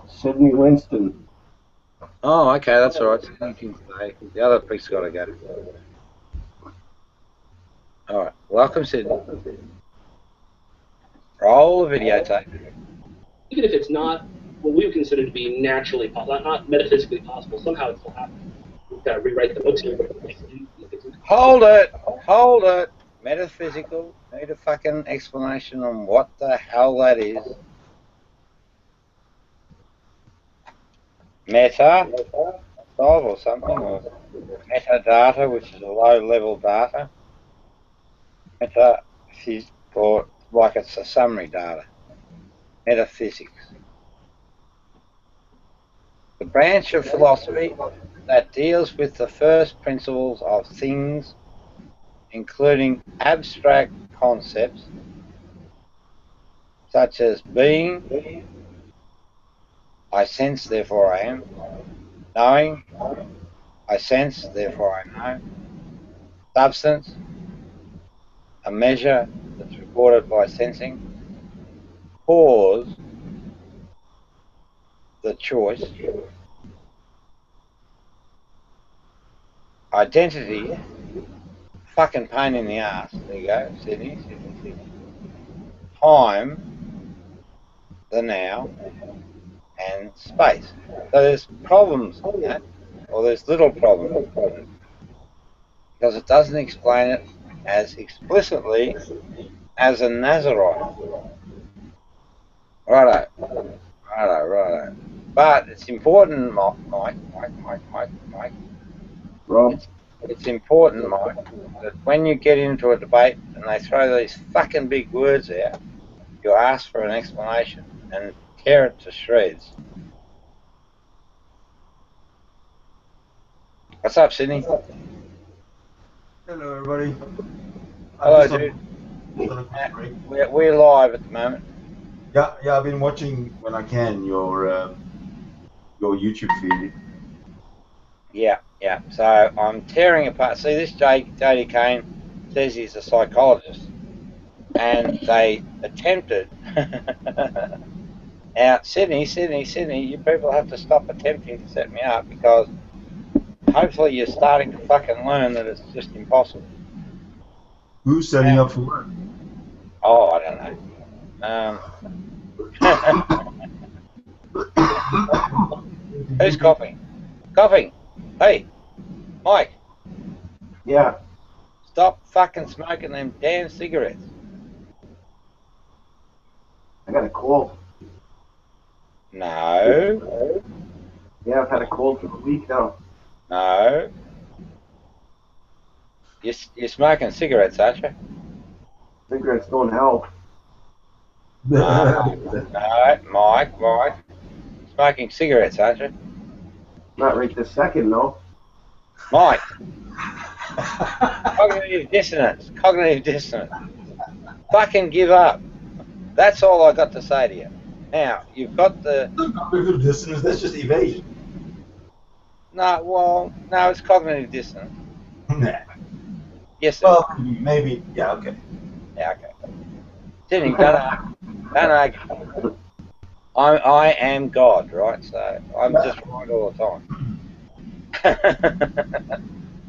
Sydney Winston. Oh, okay, that's all right. The other prick's got to go. All right. Welcome, Sydney. Roll the videotape. Even if it's not what we would consider to be naturally possible, not metaphysically possible, somehow it's still happening. We've got to rewrite the books here. Hold it. Metaphysical. Need a fucking explanation on what the hell that is. Meta, or something, or metadata, which is a low-level data. Or like it's a summary data. Metaphysics. The branch of philosophy that deals with the first principles of things, including abstract concepts, such as being, I sense, therefore I am. Knowing, I sense, therefore I know. Substance, a measure that's recorded by sensing. Cause, the choice. Identity, fucking pain in the ass. There you go, Sydney. Time, the now, and space. So there's problems in that, or there's little problems, because it doesn't explain it as explicitly as a Nazarite. Righto. But it's important, Mike. Rob? It's important, Mike, that when you get into a debate and they throw these fucking big words out, you ask for an explanation and tear it to shreds. What's up, Sydney? Hello, everybody. Hello, dude. We're live at the moment. Yeah, I've been watching when I can your YouTube feed. Yeah. So I'm tearing apart. See, this J.D. Cain says he's a psychologist, and they attempted. Now, Sydney, you people have to stop attempting to set me up, because hopefully you're starting to fucking learn that it's just impossible. Who's setting up for what? Oh, I don't know. Who's coughing? Hey, Mike. Yeah. Stop fucking smoking them damn cigarettes. I got a cold. No. Yeah, I've had a cold for a week now. No. You're smoking cigarettes, aren't you? Cigarettes don't help. No, Mike. Smoking cigarettes, aren't you? Not right this second, no. Mike. Cognitive dissonance. Fucking give up. That's all I got to say to you. Now, you've got the... Cognitive dissonance, that's just evasion. No, it's cognitive dissonance. Nah. Yes, sir. Well, maybe, yeah, okay. Yeah, okay. Sydney, don't argue. I am God, right? So I'm just right all the time.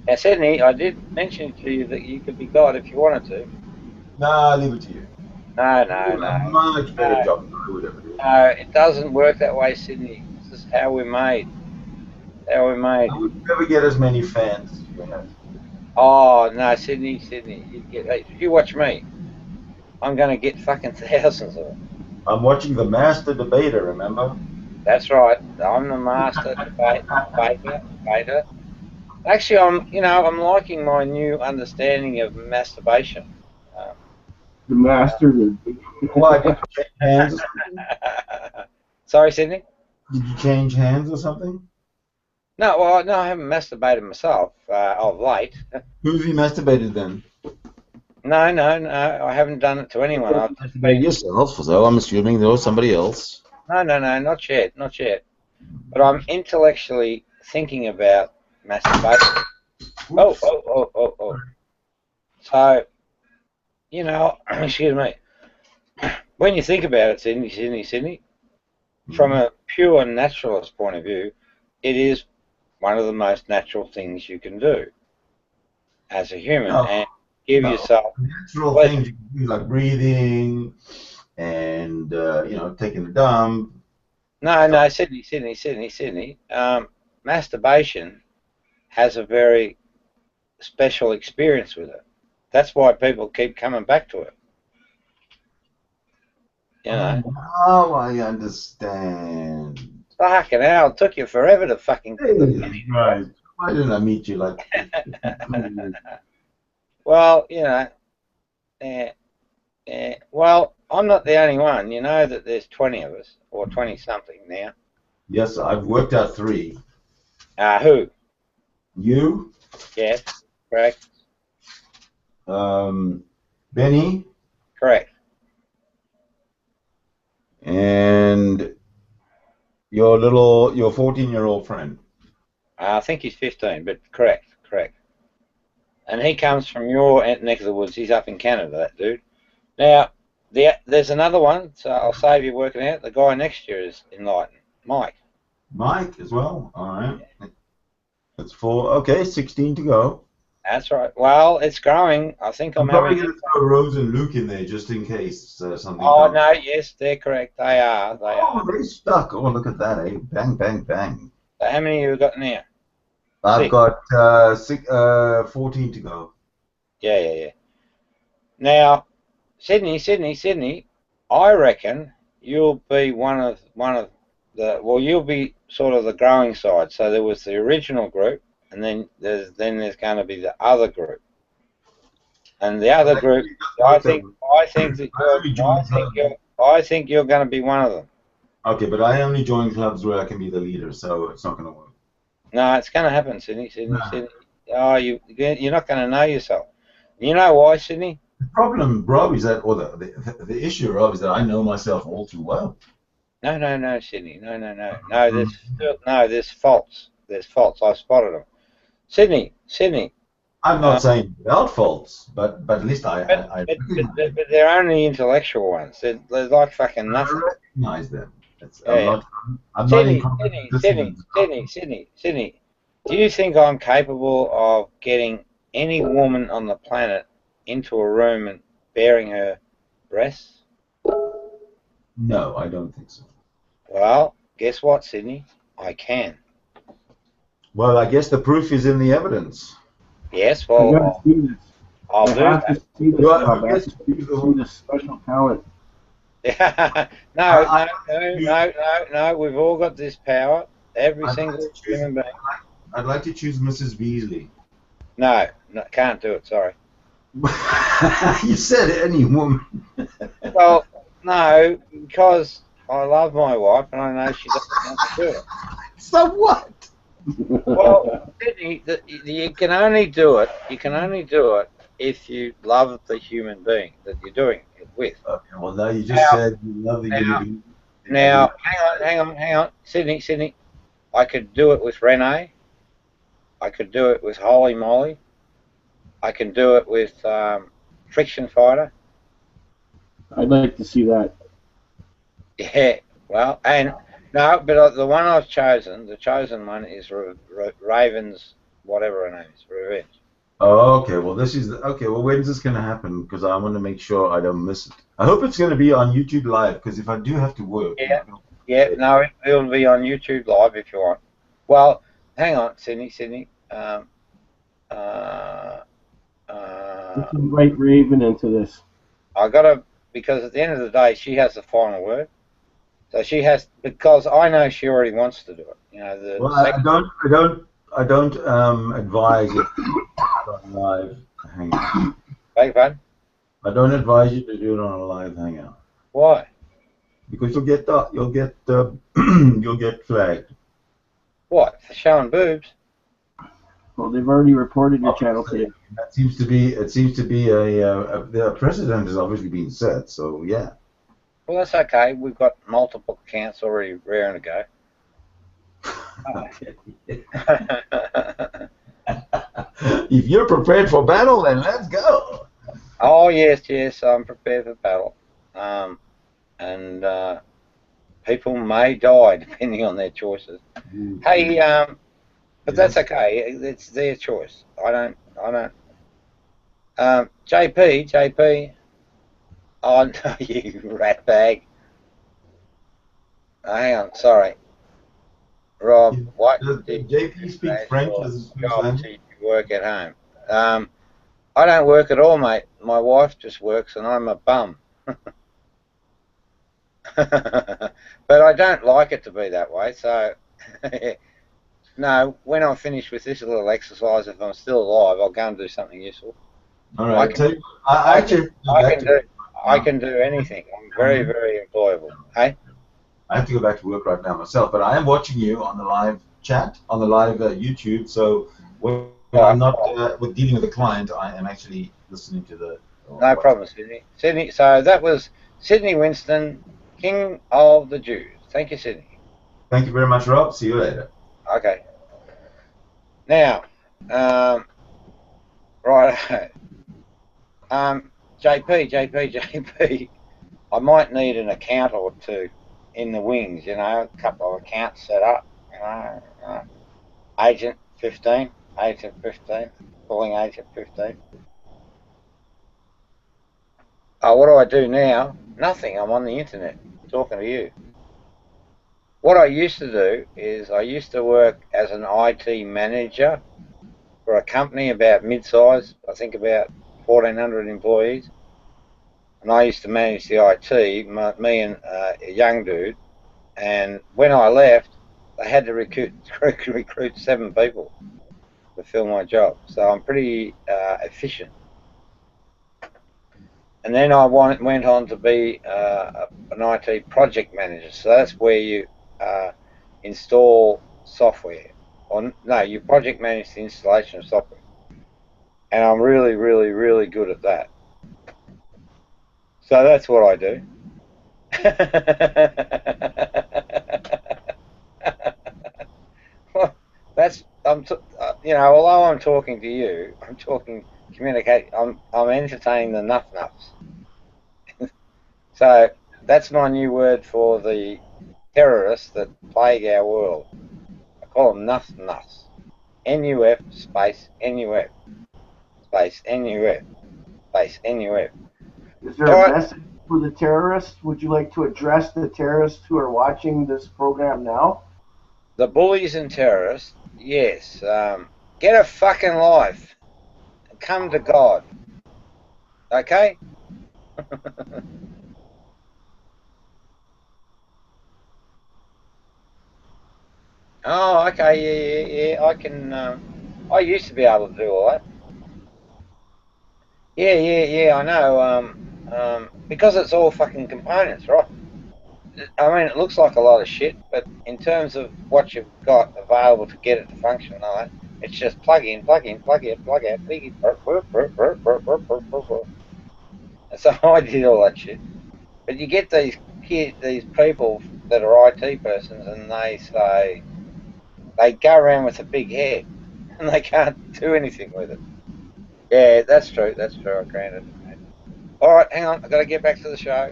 Now, Sydney, I did mention to you that you could be God if you wanted to. Nah, I'll leave it to you. No. Much better job. No, it doesn't work that way, Sydney. This is how we're made. I would never get as many fans as you have. Oh, no, Sydney. You watch me. I'm going to get fucking thousands of them. I'm watching the master debater, remember? That's right. I'm the master debater. Actually, I'm liking my new understanding of masturbation. The master. Why, did you change hands or something? Sorry, Sydney? Did you change hands or something? No, I haven't masturbated myself of late. Who have you masturbated then? No, I haven't done it to anyone. I've just been yourself, so I'm assuming there was somebody else. No, not yet. But I'm intellectually thinking about masturbation. Oops. Oh. So, excuse me. When you think about it, Sydney, from a pure naturalist point of view, it is one of the most natural things you can do as a human, and give yourself natural things you can do, like breathing and taking a dump. No, Sydney. Masturbation has a very special experience with it. That's why people keep coming back to it. Oh, I understand. Fucking hell, it took you forever to fucking... Right. Why didn't I meet you like this? Well, well, I'm not the only one. You know that there's 20 of us, or 20-something now. Yes, I've worked out 3. Who? You? Yes, correct. Benny? Correct. And your 14-year-old friend. I think he's 15, but correct. And he comes from your neck of the woods. He's up in Canada, that dude. Now, there's another one, so I'll save you working out. The guy next year is enlightened. Mike. Mike as well. All right. That's 4. Okay, 16 to go. That's right. Well, it's growing. I think I'm probably going to throw Rose and Luke in there just in case something. Oh, no, yes, they're correct. They are. They stuck. Oh, look at that, eh? Bang, bang, bang. So how many have you got now? I've got 14 to go. Yeah. Now, Sydney, I reckon you'll be one of the, well, you'll be sort of the growing side. So there was the original group, and then there's going to be the other group. And the other group, I think you're going to be one of them. Okay, but I only join clubs where I can be the leader, so it's not going to work. No, it's going to happen, Sydney. Oh, you're not going to know yourself. You know why, Sydney? The problem, Rob, is that, or the issue, Rob, is that I know myself all too well. No, Sydney. No. There's faults. There's faults. I spotted them. Sydney. I'm not saying without faults, but at least but they're only intellectual ones. They're like fucking nothing. I recognize them. Sydney, do you think I'm capable of getting any woman on the planet into a room and baring her breasts? No, I don't think so. Well, guess what, Sydney? I can. Well, I guess the proof is in the evidence. Yes, well, I'll do that. See this special talent. No. We've all got this power. Every single human being. I'd like to choose Mrs. Beasley. No, can't do it. Sorry. You said any woman. Well, no, because I love my wife and I know she doesn't want to do it. So what? Well, Sydney, you can only do it. You can only do it if you love the human being that you're doing it with. Okay, well, now you just said you love the human being. Now, hang on, Sydney. I could do it with Renee. I could do it with Holy Molly. I can do it with Friction Fighter. I'd like to see that. Yeah, well, and no, but the one I've chosen, the chosen one is Raven's, whatever her name is, Revenge. Oh, okay. Well, well, when's this going to happen? Because I want to make sure I don't miss it. I hope it's going to be on YouTube Live, because if I do have to work... Yeah, no, it'll be on YouTube Live if you want. Well, hang on, Sydney. You can write Raven into this. I got to, because at the end of the day, she has the final word. So she has, because I know she already wants to do it. You know, well, I don't advise it on live hangout. Beg your pardon? I don't advise you to do it on a live hangout. Why? Because you'll get flagged. What? For showing boobs? Well, they've already reported your channel today. That seems to be. It seems to be the precedent has obviously been set. So yeah. Well, that's okay. We've got multiple accounts already raring to go. If you're prepared for battle, then let's go. Oh yes, I'm prepared for battle. And people may die depending on their choices. Hey, but that's okay. It's their choice. I don't. JP. Oh no, you rat bag. Hang on, sorry. Rob, what? Does JP speak French? Does he work at home? I don't work at all, mate. My wife just works, and I'm a bum. But I don't like it to be that way. So, no. When I'm finished with this little exercise, if I'm still alive, I'll go and do something useful. All right. I can do anything. I'm very, very employable. Hey? I have to go back to work right now myself, but I am watching you on the live chat, on the live YouTube. So when I'm not dealing with a client, I am actually listening to the... No problem, Sydney. So that was Sydney Winston, King of the Jews. Thank you, Sydney. Thank you very much, Rob. See you later. Okay. Now, right. JP. I might need an account or two in the wings, you know, a couple of accounts set up, you know. Agent 15, calling Agent 15. What do I do now? Nothing. I'm on the internet talking to you. What I used to do is I used to work as an IT manager for a company about mid-size, I think about 1,400 employees. And I used to manage the IT, me and a young dude. And when I left, they had to recruit 7 people to fill my job. So I'm pretty efficient. And then I went on to be an IT project manager. So that's where you install software. Or no, you project manage the installation of software. And I'm really, really, really good at that. So that's what I do. Well, you know, although I'm talking to you, communicate. I'm entertaining the nuffs. So that's my new word for the terrorists that plague our world. I call them nuffs. NUF space NUF space NUF space NUF. Is there a message for the terrorists? Would you like to address the terrorists who are watching this program now? The bullies and terrorists, yes. Get a fucking life and come to God. Okay? Oh, okay, yeah. I can. I used to be able to do all that. Yeah. I know. Because it's all fucking components, right? I mean, it looks like a lot of shit, but in terms of what you've got available to get it to function, all that, it's just plug in, plug out, plug in. And so I did all that shit. But you get these people that are IT persons, and they go around with a big head, and they can't do anything with it. Yeah, that's true. I granted. All right, hang on. I've got to get back to the show.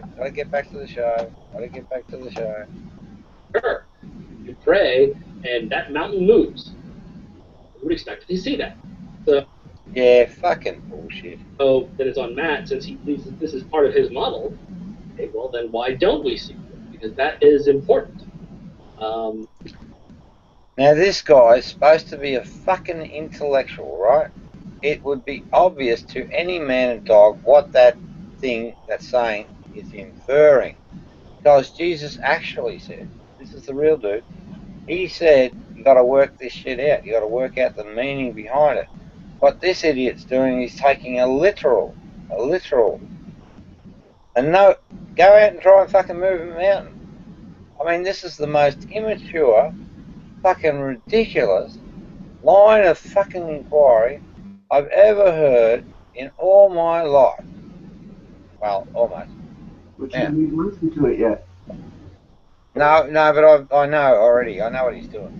Sure. You pray, and that mountain moves. You would expect to see that. So, yeah, fucking bullshit. So then it's on Matt, since he believes that this is part of his model. Okay, well then why don't we see it? Because that is important. Now this guy is supposed to be a fucking intellectual, right? It would be obvious to any man and dog what that saying is inferring. Because Jesus actually said, this is the real dude, he said, you got to work this shit out. You got to work out the meaning behind it. What this idiot's doing is taking a literal, and no, go out and try and fucking move a mountain. I mean, this is the most immature, fucking ridiculous line of fucking inquiry I've ever heard in all my life. Well, almost. But you haven't listened to it yet. No, but I know already. I know what he's doing.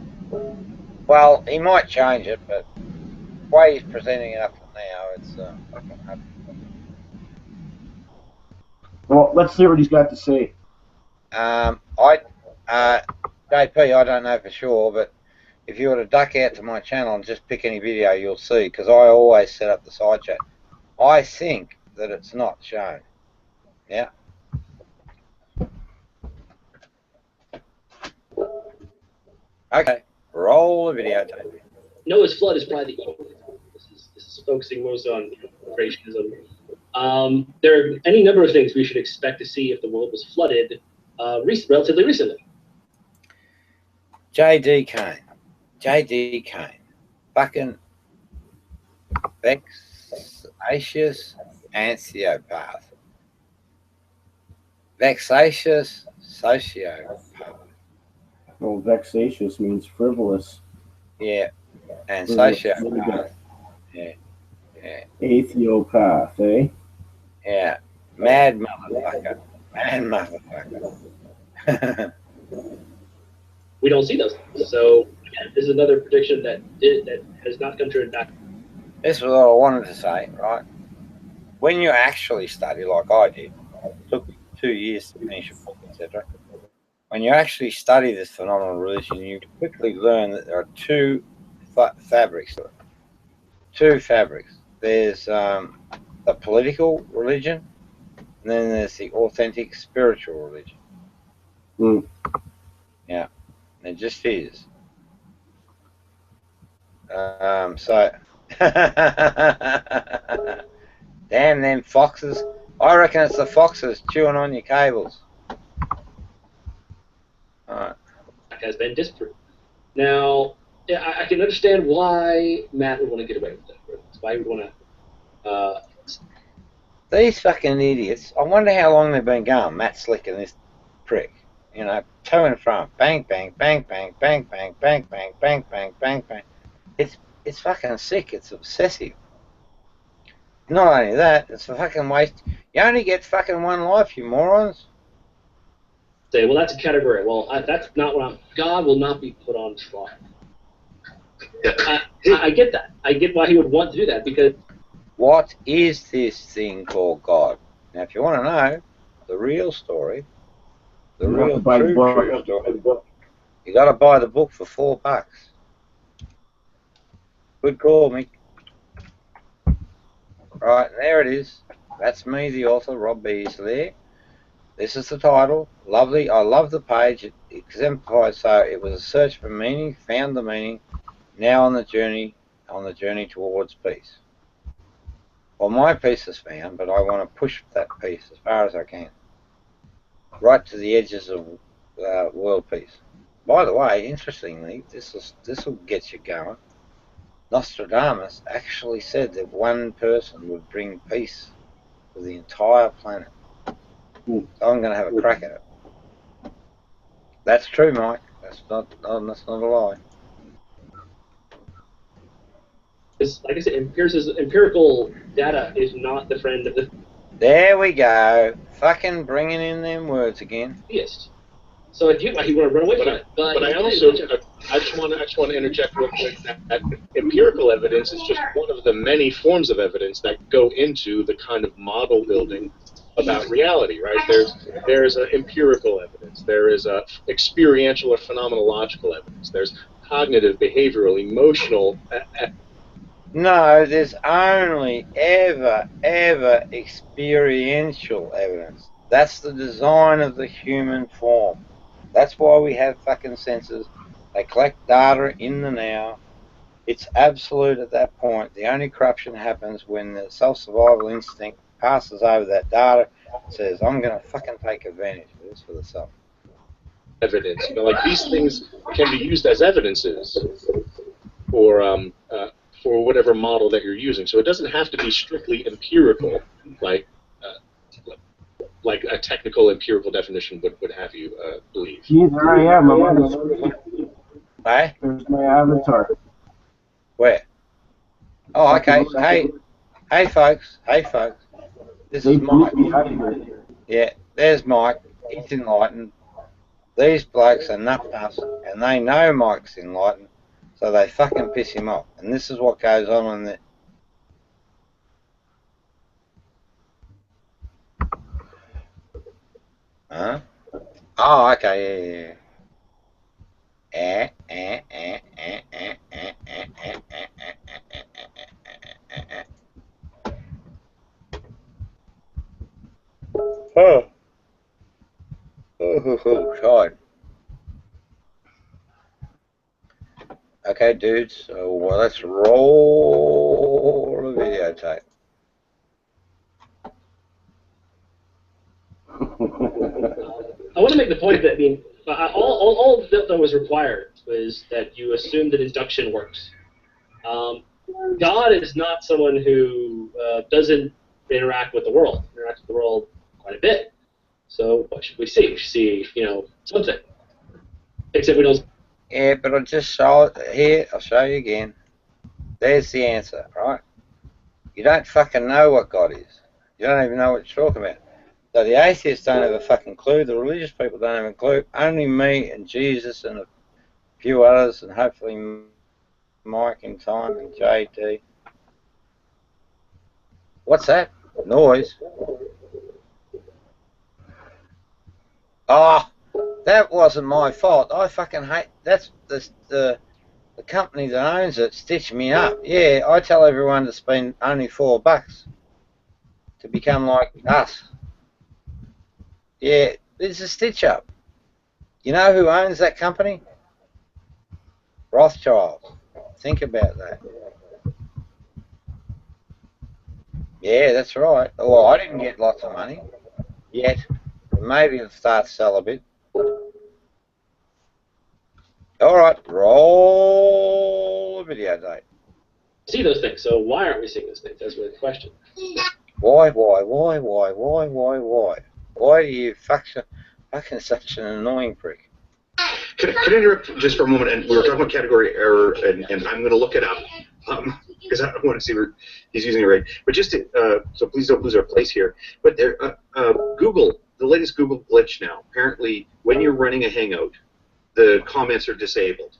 Well, he might change it, but the way he's presenting it up to now, it's fucking hard. Well, let's see what he's got to say. JP, I don't know for sure, but if you were to duck out to my channel and just pick any video, you'll see, because I always set up the side chat. I think that it's not shown. Yeah. Okay. Roll the video, JP. Noah's flood is probably this is focusing most on creationism. There are any number of things we should expect to see if the world was flooded relatively recently. J.D. Cain. Fucking vexatious anthiopath. Vexatious sociopath. Well, vexatious means frivolous. Yeah. And sociopath. Yeah. Athiopath, eh? Yeah. Mad motherfucker. We don't see those things. So again, this is another prediction that has not come true in fact. This was what I wanted to say, right? When you actually study, like I did, it took me 2 years to finish a book, etc. When you actually study this phenomenal religion, you quickly learn that there are two fabrics. Two fabrics. There's the political religion, and then there's the authentic spiritual religion. Mm. Yeah, it just is. So, damn them foxes. I reckon it's the foxes chewing on your cables. Alright. Has been disproved. Now, yeah, I can understand why Matt would want to get away with it. Why he would want to. These fucking idiots. I wonder how long they've been going. Matt Slick and this prick. You know, to and from. Bang, bang, bang, bang, bang, bang, bang, bang, bang, bang, bang, bang. It's fucking sick. It's obsessive. Not only that, it's a fucking waste. You only get fucking one life, you morons. Say, well, that's a category. Well, that's not what I'm. God will not be put on trial. I get that. I get why he would want to do that because. What is this thing called God? Now, if you want to know the real story, the real true story, you got to buy the book for $4. Good call, Mick. Right, there it is. That's me, the author, Rob Beasley. This is the title. Lovely. I love the page. It exemplifies. So it was a search for meaning, found the meaning. Now on the journey towards peace. Well, my peace is found, but I want to push that peace as far as I can, right to the edges of world peace. By the way, interestingly, this will get you going. Nostradamus actually said that one person would bring peace to the entire planet. So I'm going to have a crack at it. That's true, Mike. That's not a lie. Like I said, empirical data is not the friend of the. There we go. Fucking bringing in them words again. Theist. So I get why he would run away from it. But I also, I just want to interject real quick that empirical evidence is just one of the many forms of evidence that go into the kind of model building about reality, right? There's empirical evidence. There is experiential or phenomenological evidence. There's cognitive, behavioral, emotional. No, there's only ever experiential evidence. That's the design of the human form. That's why we have fucking senses. They collect data in the now. It's absolute at that point. The only corruption happens when the self-survival instinct passes over that data and says, I'm going to fucking take advantage of this for the self. Evidence. You know, like these things can be used as evidences for whatever model that you're using. So it doesn't have to be strictly empirical, like a technical empirical definition would have you believe. See, there I am. I'm on the screen. Hey? There's my avatar. Where? Oh, okay. Hey, folks. This is Mike. Yeah, there's Mike. He's enlightened. These blokes are nut-nuts, and they know Mike's enlightened, so they fucking piss him off. And this is what goes on in the... Huh? Oh, okay, yeah. God. Okay, dudes, so let's roll the videotape. I want to make the point that all that was required was that you assume that induction works. God is not someone who doesn't interact with the world. He interacts with the world quite a bit. So what should we see? We should see, something. Except we don't. Yeah, but I'll just show it here. I'll show you again. There's the answer, right? You don't fucking know what God is. You don't even know what you're talking about. So the atheists don't have a fucking clue. The religious people don't have a clue. Only me and Jesus and a few others, and hopefully Mike in time and JT. What's that noise? Oh, that wasn't my fault. I fucking hate. That's the company that owns it stitched me up. Yeah, I tell everyone to spend only $4 to become like us. Yeah, it's a stitch up. You know who owns that company? Rothschild. Think about that. Yeah, that's right. Well, I didn't get lots of money yet. Maybe it'll start to sell a bit. All right, roll the video date. See those things. So why aren't we seeing those things? That's really the question. Why? Why do you fucking such an annoying prick? Can I interrupt just for a moment? And we were talking about category error, and I'm going to look it up because I want to see where he's using it right. But just to, so please don't lose our place here. But there, Google, the latest Google glitch now. Apparently, when you're running a Hangout, the comments are disabled.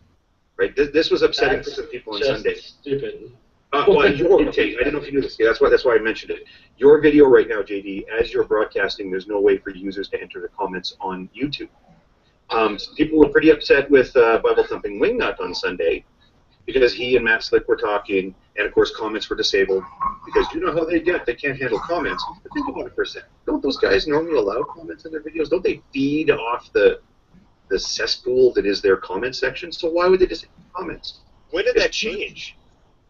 Right? This was upsetting for some people on Sunday. Stupid. Well, your take, I don't know if you knew this. Yeah, that's why I mentioned it. Your video right now, JD, as you're broadcasting, there's no way for users to enter the comments on YouTube. Some people were pretty upset with Bible Thumping Wingnut on Sunday because he and Matt Slick were talking, and of course comments were disabled because you know how they get. They can't handle comments. But think about it for a second. Don't those guys normally allow comments in their videos? Don't they feed off the cesspool that is their comment section? So why would they disable comments? When did that change?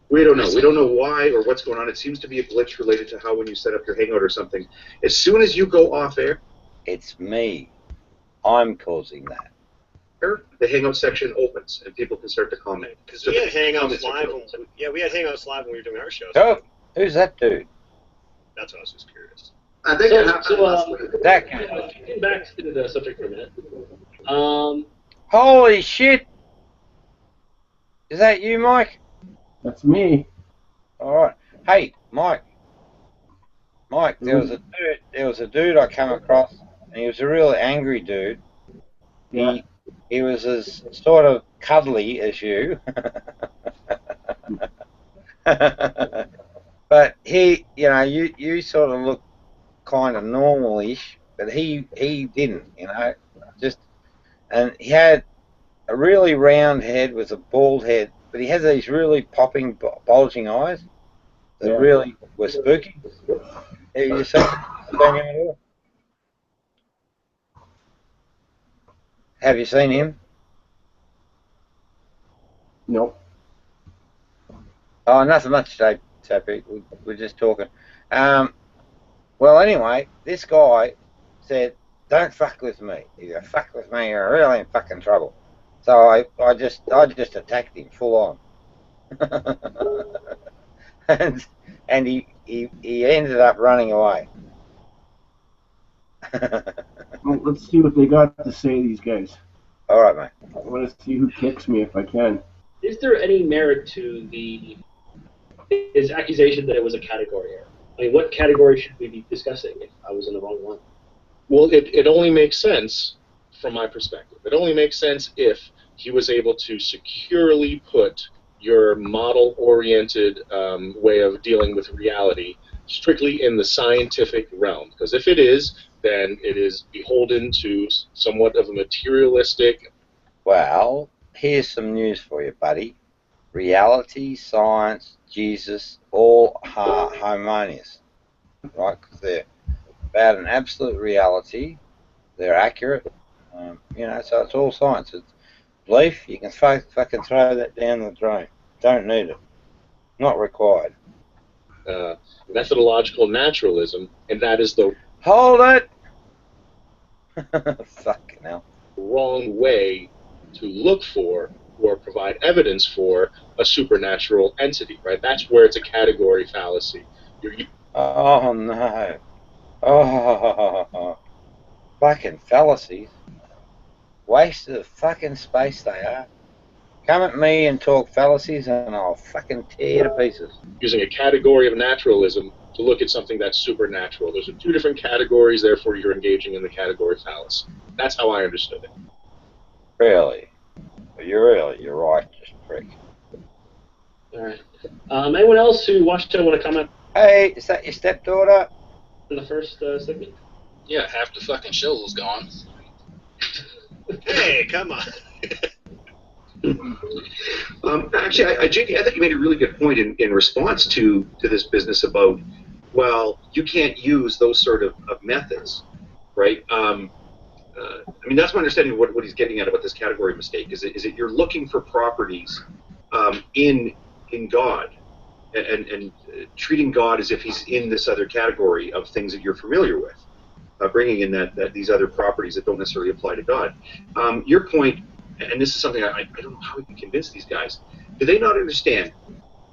We don't know. We don't know why or what's going on. It seems to be a glitch related to how when you set up your Hangout or something, as soon as you go off air, it's me. I'm causing that. The Hangout section opens and people can start to comment. Because we had Hangouts live. We had Hangouts live when we were doing our show. Oh, who's that dude? That's what I was just curious. I think that guy. Getting back to the subject for a minute. Holy shit! Is that you, Mike? That's me. All right. Hey, Mike. Mike, there was a dude I come across, and he was a really angry dude. Yeah. He was as sort of cuddly as you. But he, you know, you sort of look kind of normal-ish, but he didn't, you know, and he had a really round head with a bald head, but he has these really popping, bulging eyes that really were spooky. Have you seen him at all? Have you seen him? Nope. Oh, nothing much, Tappy. We're just talking. Well, anyway, this guy said, "Don't fuck with me. If you fuck with me, you're really in fucking trouble." So I just attacked him full on, and he ended up running away. Well, let's see what they got to say, these guys. All right, mate. I want to see who kicks me if I can. Is there any merit to his accusation that it was a category error? I mean, what category should we be discussing if I was in the wrong one? Well, it only makes sense from my perspective. It only makes sense if he was able to securely put your model-oriented way of dealing with reality strictly in the scientific realm. Because if it is, then it is beholden to somewhat of a materialistic... Well, here's some news for you, buddy. Reality, science, Jesus, all harmonious, right? Because they're about an absolute reality. They're accurate, you know. So it's all science. It's belief. You can fucking throw that down the drain. Don't need it. Not required. Methodological naturalism, and that is the hold it. Fucking hell. Wrong way to look for or provide evidence for a supernatural entity, right? That's where it's a category fallacy. Oh no. Oh, fucking fallacies. Waste of fucking space they are. Come at me and talk fallacies and I'll fucking tear to pieces. Using a category of naturalism to look at something that's supernatural. Those are two different categories, therefore you're engaging in the category fallacy. That's how I understood it. Really? You're right, just prick. All right. Anyone else who watched it want to comment? Hey, is that your stepdaughter? In the first segment? Yeah, half the fucking show was gone. Hey, come on. Actually, JD, I think you made a really good point in response to this business about, well, you can't use those sort of methods, right? I mean, that's my understanding of what he's getting at about this category mistake. Is it you're looking for properties in God and treating God as if he's in this other category of things that you're familiar with, bringing in that these other properties that don't necessarily apply to God. Your point, and this is something I don't know how we can convince these guys, do they not understand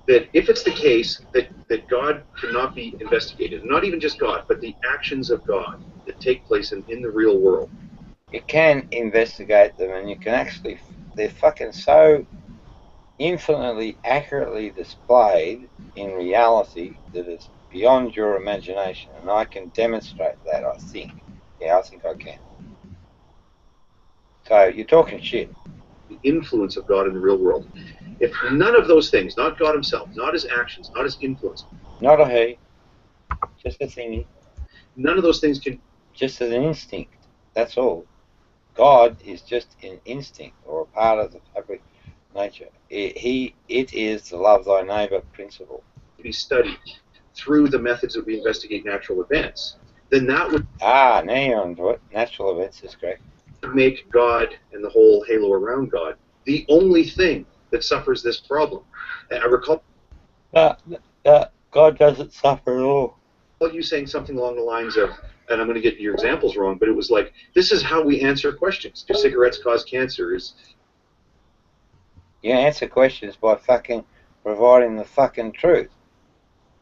that if it's the case that God cannot be investigated, not even just God, but the actions of God that take place in the real world? You can investigate them, and you can actually, they're fucking so infinitely accurately displayed in reality that it's beyond your imagination, and I can demonstrate that, I think. Yeah, I think I can. So, you're talking shit. The influence of God in the real world. If none of those things, not God himself, not his actions, not his influence, Not a he, just a thingy. none of those things can... Just as an instinct, that's all. God is just an instinct, or a part of the fabric of nature. It is the love thy neighbour principle. be studied through the methods that we investigate natural events, then that would... Ah, now you're onto it. Natural events is correct. Make God and the whole halo around God the only thing that suffers this problem. I recall... God doesn't suffer at all. You saying something along the lines of, and I'm going to get your examples wrong, but it was like, this is how we answer questions. Do cigarettes cause cancer? You answer questions by fucking providing the fucking truth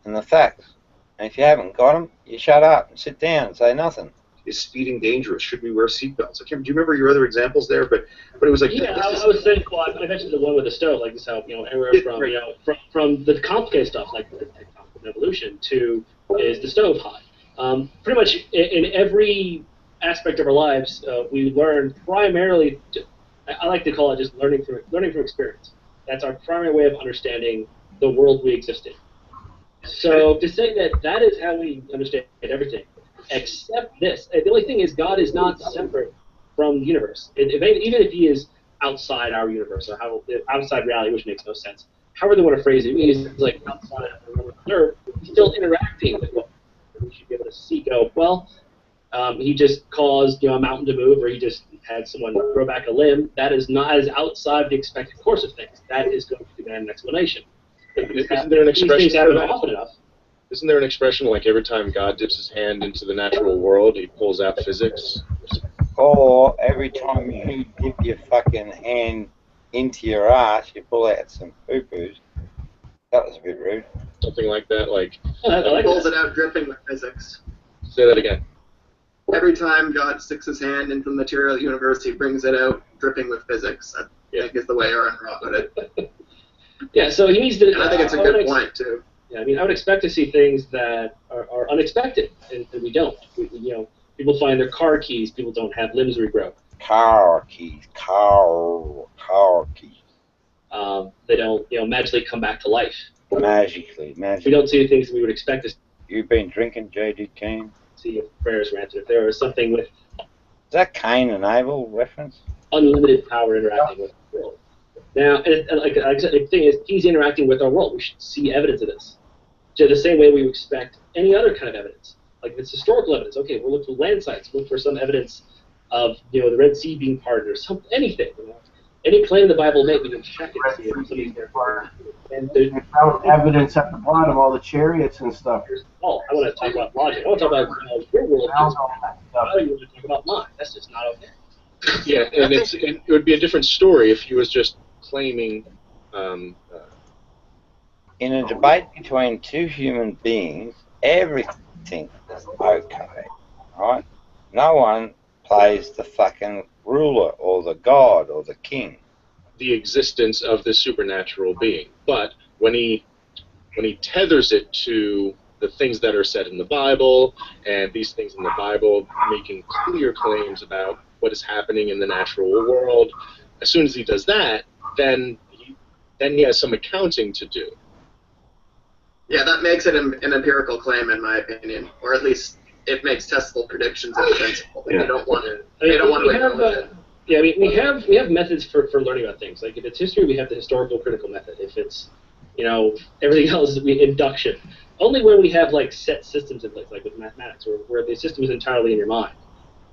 and the facts. And if you haven't got them, you shut up and sit down and say nothing. Is speeding dangerous? Should we wear seatbelts? Do you remember your other examples there? But it was like... Yeah, I was saying, well, I mentioned the one with the stove, like this, how, anywhere from, right. From the complicated stuff, like the evolution, to is the stove hot? Pretty much in every aspect of our lives, we learn primarily, I like to call it just learning from experience. That's our primary way of understanding the world we exist in. So to say that is how we understand everything, except this. The only thing is God is not separate from the universe. Even if he is outside our universe, or outside reality, which makes no sense. However they want to phrase it, he's like outside of the earth, he's still interacting with what we should be able to see. He just caused a mountain to move, or he just had someone grow back a limb. That is outside the expected course of things. That is going to demand an explanation. Isn't there an expression for that? Often enough. Isn't there an expression like every time God dips his hand into the natural world, he pulls out physics? Or every time you dip your fucking hand into your ass, you pull out some poo-poos. That was a bit rude. Something like that, like... He pulls it out dripping with physics. Say that again. Every time God sticks his hand into the material universe, he brings it out dripping with physics. I think is the way Aaron Roth put it. Yeah, so he needs to... And I think it's a good point, too. Yeah, I mean, I would expect to see things that are unexpected, and we don't. People find their car keys. People don't have limbs regrow. Car keys. They don't, magically come back to life. Magically. We don't see things we would expect to see. You've been drinking, J.D. Cain? See if prayers were answered. If there was something with... Is that Cain and Abel reference? Unlimited power interacting with the world. Now, like I said, the thing is, he's interacting with our world. We should see evidence of this. So the same way we would expect any other kind of evidence. Like if it's historical evidence, okay, we'll look for land sites, look for some evidence of the Red Sea being parted or anything. Any claim the Bible made, we can check it to see if somebody's there. And they found evidence at the bottom, all the chariots and stuff. Oh, I want to talk about logic. I want to talk about your world. How do you want to talk about mine? That's just not okay. Yeah, and it would be a different story if he was just claiming... In a debate between two human beings, everything is okay, right? No one plays the fucking ruler or the god or the king. The existence of this supernatural being. But when he tethers it to the things that are said in the Bible, and these things in the Bible making clear claims about what is happening in the natural world. As soon as he does that, then he has some accounting to do. Yeah, that makes it an empirical claim, in my opinion, or at least it makes testable predictions in principle. But you don't want to. They don't want to acknowledge it. Yeah, I mean, we have methods for learning about things. Like if it's history, we have the historical critical method. If it's, you know, everything else, induction. Only when we have like set systems in place, like with mathematics, where the system is entirely in your mind.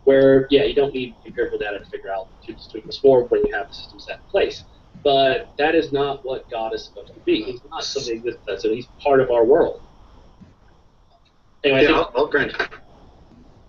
Where, yeah, you don't need empirical data to figure out 2 + 4 when you have the system set in place. But that is not what God is supposed to be. He's not something that so he's part of our world. Anyway, yeah, I'll grant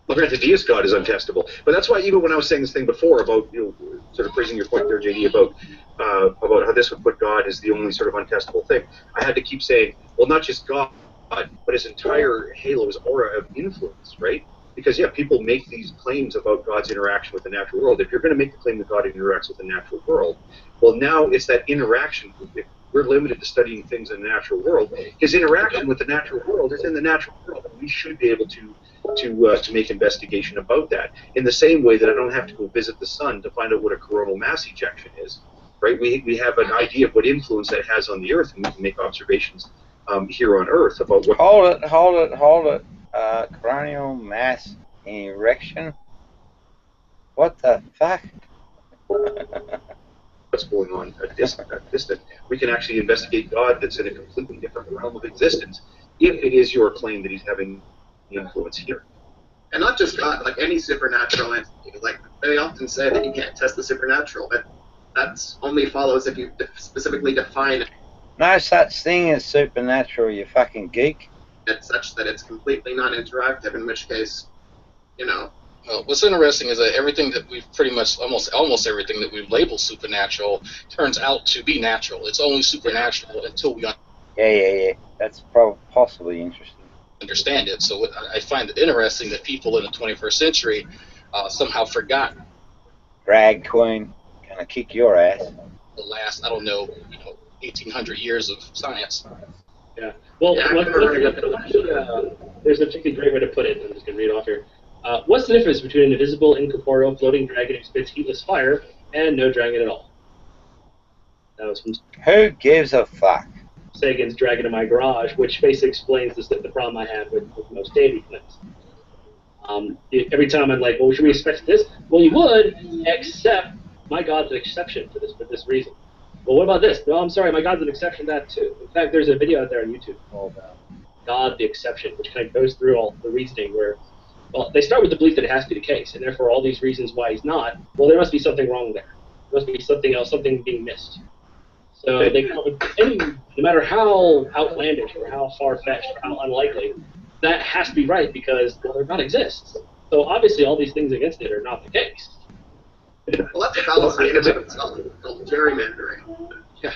the deist God is untestable. But that's why even when I was saying this thing before about, you know, sort of praising your point there, JD, about how this would put God as the only sort of untestable thing, I had to keep saying, well, not just God, but his entire halo, his aura of influence, right? Because, yeah, people make these claims about God's interaction with the natural world. If you're going to make the claim that God interacts with the natural world, well, now it's that interaction. If we're limited to studying things in the natural world, his interaction with the natural world is in the natural world, and we should be able to make investigation about that. In the same way that I don't have to go visit the sun to find out what a coronal mass ejection is, right? We have an idea of what influence that has on the Earth, and we can make observations here on Earth about what... Hold it. Coronal mass erection? What the fuck? What's going on at distance. We can actually investigate God that's in a completely different realm of existence, if it is your claim that he's having influence here. And not just God, like any supernatural entity. Like they often say that you can't test the supernatural, but that only follows if you specifically define it. No such thing as supernatural, you fucking geek. It's such that it's completely non-interactive, in which case, you know. Well, what's interesting is that everything that we've pretty much, almost everything that we've labeled supernatural turns out to be natural. It's only supernatural until we Yeah. That's possibly interesting. Understand it. So I find it interesting that people in the 21st century somehow forgot Drag queen, gonna kick your ass. the last, I don't know, 1,800 years of science. Yeah. Well, Yeah, there's a particularly great way to put it. I'm just going to read it off here. What's the difference between an invisible, incorporeal, floating dragon who spits heatless fire and no dragon at all? That was from Who gives a fuck? Sagan's Dragon in My Garage, which basically explains the problem I have with most Davey claims. Every time I'm like, well, should we expect this? Well, you would, except my God's an exception for this reason. Well, what about this? No, I'm sorry, my God's an exception to that too. In fact, there's a video out there on YouTube called God the Exception, which kind of goes through all the reasoning where, well, they start with the belief that it has to be the case, and therefore all these reasons why he's not, well, there must be something wrong there. There must be something else, something being missed. So they come up with no matter how outlandish or how far-fetched or how unlikely, that has to be right because, well, God exists. So obviously all these things against it are not the case. Well, that's a fallacy in itself. It's called gerrymandering. Yeah.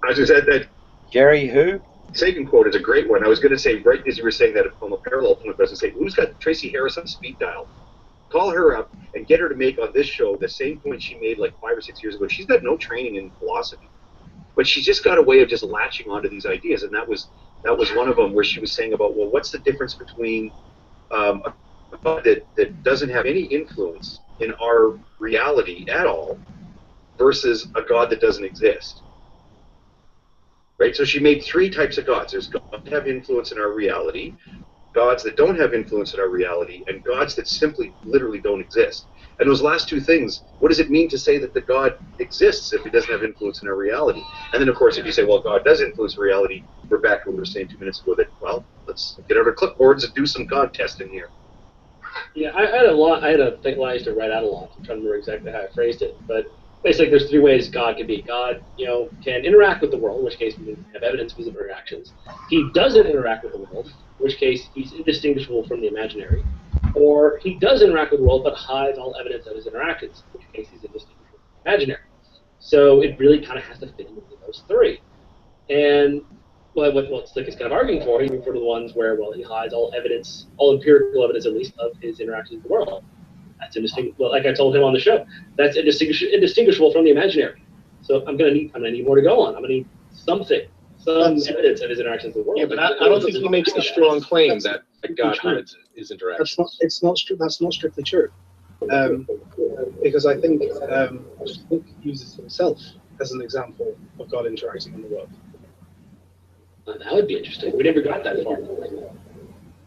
I just said that Jerry who? Sagan quote is a great one. I was going to say, right as you were saying that on the parallel point, I was going to say, who's got Tracy Harris on speed dial? Call her up and get her to make on this show the same point she made like 5 or 6 years ago. She's got no training in philosophy, but she's just got a way of just latching onto these ideas, and that was one of them where she was saying about, well, what's the difference between a God that doesn't have any influence in our reality at all versus a God that doesn't exist, right? So she made 3 types of gods. There's gods that have influence in our reality, gods that don't have influence in our reality, and gods that simply literally don't exist. And those last 2 things, what does it mean to say that the God exists if he doesn't have influence in our reality? And then, of course, if you say, well, God does influence reality, we're back to what we were saying 2 minutes ago that, well, let's get out our clipboards and do some God testing here. Yeah, I had a thing I used to write out a lot. I'm trying to remember exactly how I phrased it, but basically there's 3 ways God can be. God, can interact with the world, in which case we have evidence of his interactions. He doesn't interact with the world, in which case he's indistinguishable from the imaginary. Or he does interact with the world but hides all evidence of his interactions, in which case he's indistinguishable from the imaginary. So it really kind of has to fit into those 3. And what Slick is kind of arguing for, he's for the ones where, well, he hides all evidence, all empirical evidence at least, of his interactions with the world. That's indistinguishable. Like I told him on the show, that's indistinguishable from the imaginary. So I'm gonna need more to go on. I'm gonna need something some evidence of his interactions with the world. Yeah, but I don't think he makes the strong claim that God hides his interactions. That's not strictly true. Because I think Luke uses himself as an example of God interacting in the world. That would be interesting. We never got that far.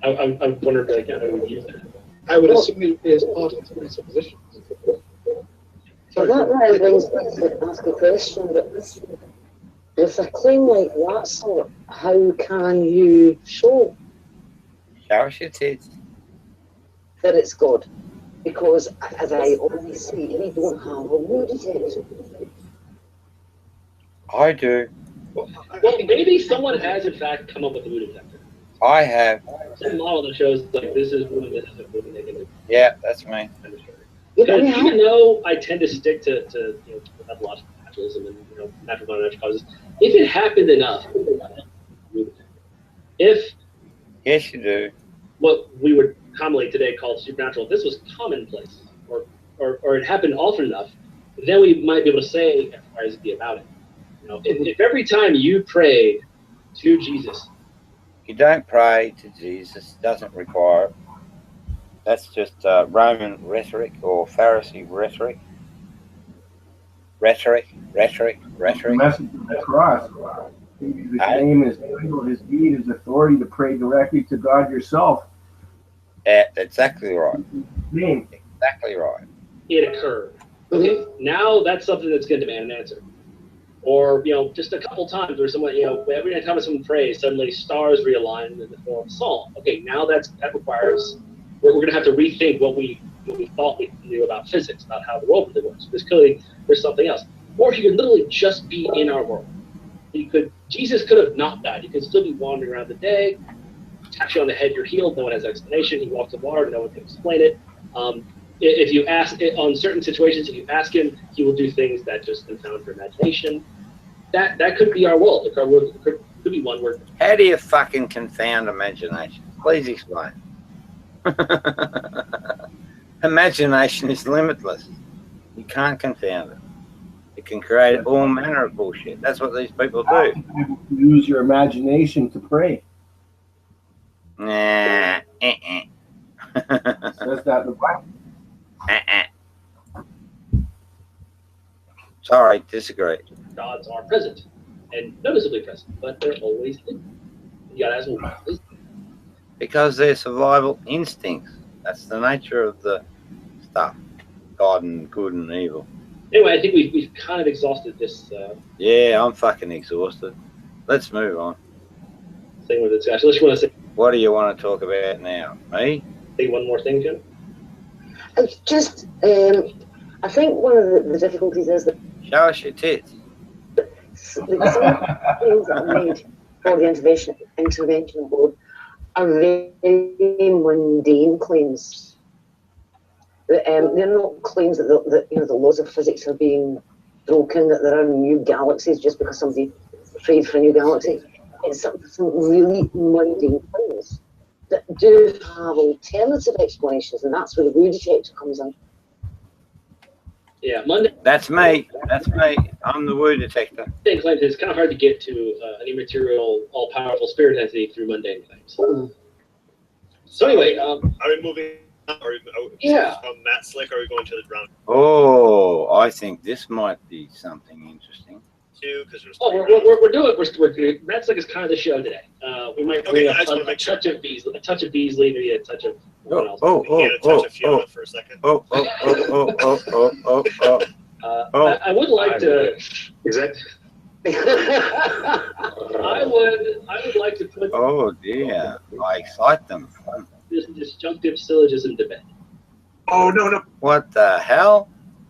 I wondered like how we would use that. I would assume it is part of the presupposition. Well, that now brings me to ask a question, but with a claim like that sort, how can you show Show us your tits. that it's God? Because, as I always say, we don't have a word detector. I do. Well, maybe someone has in fact come up with a mood detector. I have. Some model that shows like this is moon, this is moon, they can. Yeah, that's me. Even though I tend to stick to methodological naturalism and natural non-natural causes, if it happened enough, if Yes, you do. what we would commonly today call supernatural, if this was commonplace, or it happened often enough, then we might be able to say be about it. If every time you pray to Jesus, You don't pray to Jesus. Doesn't require it. That's just Roman rhetoric or Pharisee rhetoric. Rhetoric. The message of the cross. His name is title, his deed, his authority to pray directly to God yourself. Exactly right. Name. Exactly right. it occurred. Okay, now that's something that's going to demand an answer. Or, just a couple times where someone, every time someone prays, suddenly stars realign in the form of song. Okay, now that requires, we're going to have to rethink what we thought we knew about physics, about how the world really works. Because clearly there's something else. Or he could literally just be in our world. Jesus could have not died. He could still be wandering around the day, taps you on the head, you're healed, no one has an explanation. He walks in water, no one can explain it. If you ask on certain situations, if you ask him, he will do things that just confound your imagination. That could be our world. Our world could be one word. How do you fucking confound imagination? Please explain. Imagination is limitless. You can't confound it. It can create all manner of bullshit. That's what these people do. Use your imagination to pray. Nah. Says that in the Bible. Sorry, disagree. Gods are present, and noticeably present, but they're always in. You gotta ask them. Because they're survival instincts. That's the nature of the stuff. God and good and evil. Anyway, I think we've kind of exhausted this. Yeah, I'm fucking exhausted. Let's move on. Thing with this, unless you want to say. What do you want to talk about now? Me? Say one more thing, Jim. It's just, I think one of the difficulties is that show us your tits. Some of the things that are made for the intervention board are very mundane claims. They're not claims that the laws of physics are being broken, that there are new galaxies just because somebody prayed for a new galaxy. It's some really mundane claims that do have alternative explanations, and that's where the word detector comes in. Yeah, Monday. That's me. That's me. I'm the word detector. Mundane claims. It's kind of hard to get to an immaterial, all-powerful spirit entity through mundane claims. So anyway, are we moving? Yeah. From Matt Slick, are we going to the round? Oh, I think this might be something interesting. We're doing. Matt Slick is kind of the show today. We might bring a touch of Beasley, maybe a touch of. For a second. I would like to. Is that? I would like to put. Oh dear! I excite them. This disjunctive syllogism to bed. Oh no! What the hell?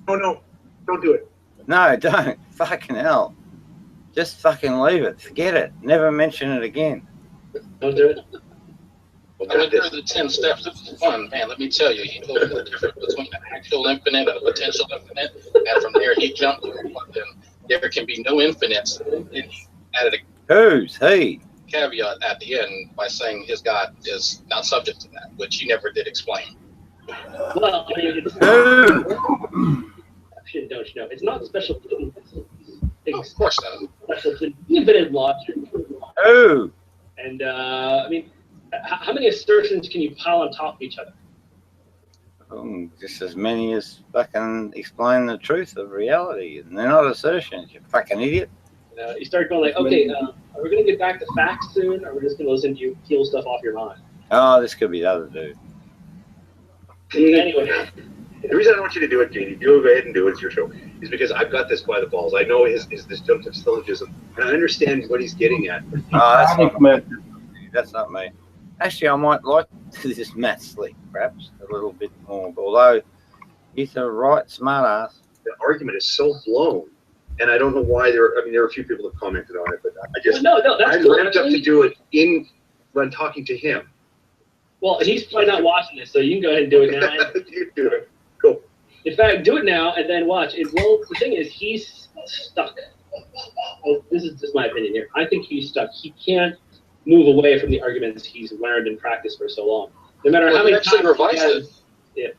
Oh no! Don't do it. No, don't. Fucking hell. Just fucking leave it. Forget it. Never mention it again. Don't do it. I went through the 10 steps. It was fun, man. Let me tell you, he told the difference between an actual infinite and a potential infinite, and from there he jumped to then there can be no infinites. And he added a Who's he? caveat at the end by saying his God is not subject to that, which he never did explain. Well, I mean, it's don't you know? It's not special. Oh, of course not. That's a limited logic. Oh. And I mean, how many assertions can you pile on top of each other? Just as many as fucking explain the truth of reality, and they're not assertions. You fucking idiot. You start going like, okay, are we gonna get back to facts soon, or we're just gonna listen to you peel stuff off your mind? Oh, this could be the other dude. Anyway, the reason I don't want you to do it, Katie, go ahead and do it. It's your show. Is because I've got this by the balls. I know his disjunctive syllogism, and I understand what he's getting at. That's not me. Actually, I might like this Matt Slick, perhaps a little bit more. Although he's a right smart ass. The argument is so blown, and I don't know why there are a few people that commented on it, but I just I ramped up to do it when talking to him. Well, he's probably not watching this, so you can go ahead and do it now. You do it. Cool. In fact, do it now and then watch. The thing is, he's stuck. Well, this is just my opinion here. I think he's stuck. He can't move away from the arguments he's learned and practiced for so long. No matter how many times he can't revise it.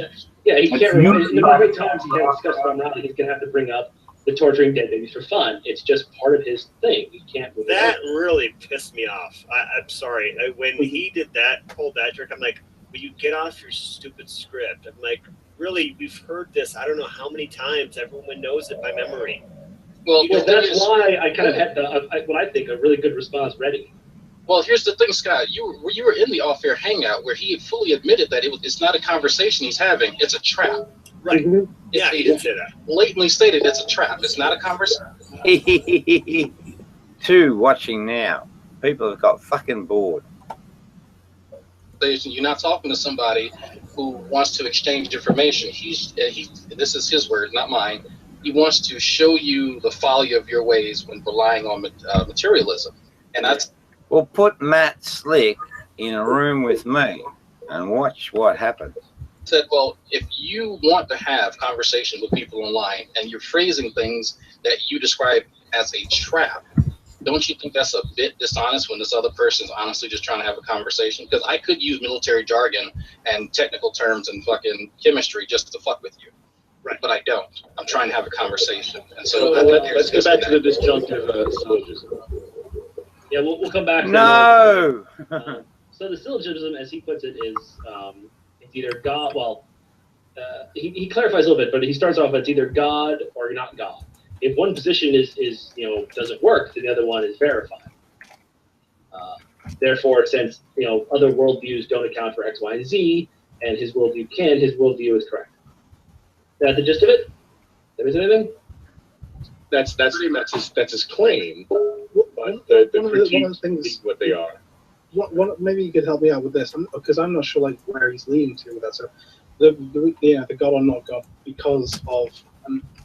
No matter how many times he has discussed it now, he's going to have to bring up the torturing dead babies for fun. It's just part of his thing. He can't move that really pissed me off. I'm sorry. When he did that, pulled that trick, I'm like, will you get off your stupid script? I'm like, really, we've heard this I don't know how many times. Everyone knows it by memory. Well, that's why I kind of had what I think a really good response ready. Well, here's the thing, Scott. You were in the off-air hangout where he fully admitted that it's not a conversation he's having. It's a trap. Right. Yeah, he did say that. Blatantly stated it's a trap. It's not a conversation. Two watching now. People have got fucking bored. You're not talking to somebody who wants to exchange information. This is his word, not mine. He wants to show you the folly of your ways when relying on materialism. And that's... Well, put Matt Slick in a room with me and watch what happens. Said, well, if you want to have conversation with people online and you're phrasing things that you describe as a trap, don't you think that's a bit dishonest when this other person's honestly just trying to have a conversation? Because I could use military jargon and technical terms and fucking chemistry just to fuck with you. Right. But I don't. I'm trying to have a conversation. And so let's go back to the disjunctive syllogism. Yeah, we'll come back to No! So the syllogism, as he puts it, is it's either God, he clarifies a little bit, but he starts off, it's either God or not God. If one position is doesn't work, then the other one is verified. Therefore, since other worldviews don't account for X, Y, and Z, and his worldview can, his worldview is correct. Is that the gist of it? Did I miss anything? That's his claim, but the critiques is what they are. Maybe you could help me out with this, because I'm not sure where he's leading to with that. So, the God or not God, because of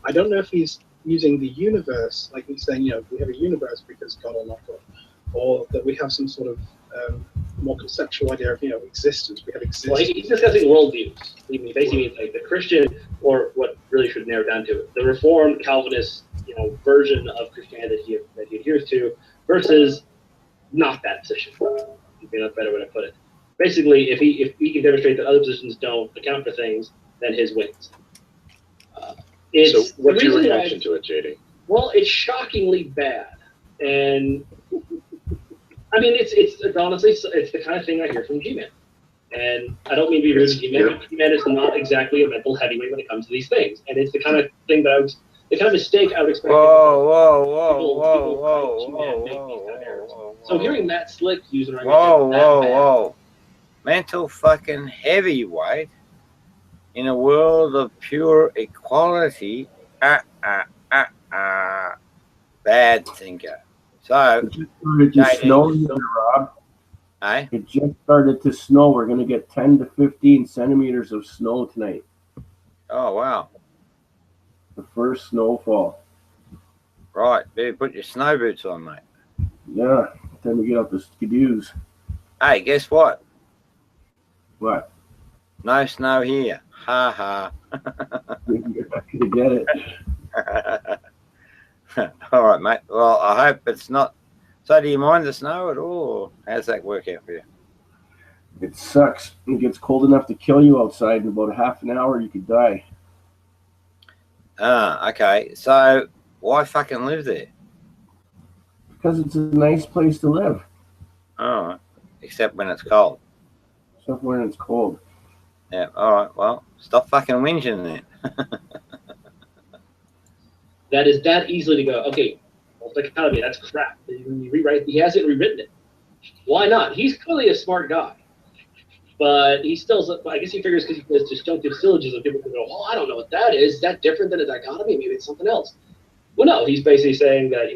I don't know if he's using the universe, like he's saying, we have a universe because God or not God, or that we have some sort of more conceptual idea of existence. We have existence. Well, he's discussing worldviews. He basically means like the Christian, or what really should narrow down to it, the Reformed Calvinist, version of Christianity that he adheres to, versus not that position. Would be a better way to put it. Basically, if he can demonstrate that other positions don't account for things, then his wins. So what's your reaction to it, JD? Well, it's shockingly bad, and I mean, it's honestly, it's the kind of thing I hear from G-Man, and I don't mean to be rude to G-Man, but G-Man is not exactly a mental heavyweight when it comes to these things, and it's the kind of thing that the kind of mistake I would expect. Whoa. So hearing Matt Slick use an argument mental fucking heavyweight in a world of pure equality, bad thinker. So it just started to snow here, Rob. It just started to snow. We're going to get 10 to 15 centimeters of snow tonight. Oh, wow. The first snowfall. Right. Better put your snow boots on, mate. Yeah. Then we get out the skidoos. Hey, guess what? What? No snow here. Ha ha. You're not going to get it. All right, mate. Well, I hope it's not. So do you mind the snow at all? Or how does that work out for you? It sucks. It gets cold enough to kill you outside. In about half an hour, you could die. Okay. So Why fucking live there? Because it's a nice place to live. All right. Except when it's cold. Except when it's cold. Yeah, all right. Well, stop fucking whinging then. That is that easily to go, okay, multi-economy, that's crap. You rewrite, he hasn't rewritten it. Why not? He's clearly a smart guy. But he still, I guess he figures because he does disjunctive syllogism, people can go, oh, I don't know what that is. Is that different than a dichotomy? Maybe it's something else. Well, no, he's basically saying that,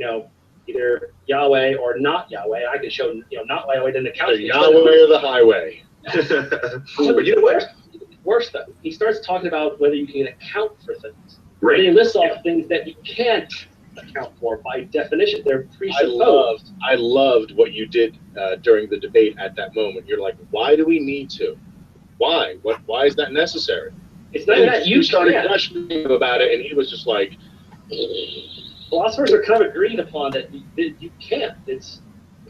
either Yahweh or not Yahweh. I can show, not Yahweh, then the counter. Yahweh or the highway. But you know what? Worse though, he starts talking about whether you can account for things. Right. And he lists off things that you can't account for by definition. They're presupposed. I loved what you did during the debate at that moment. You're like, why do we need to? Why? Why is that necessary? It's not that you started questioning him about it, and he was just like. Philosophers are kind of agreed upon that you can't.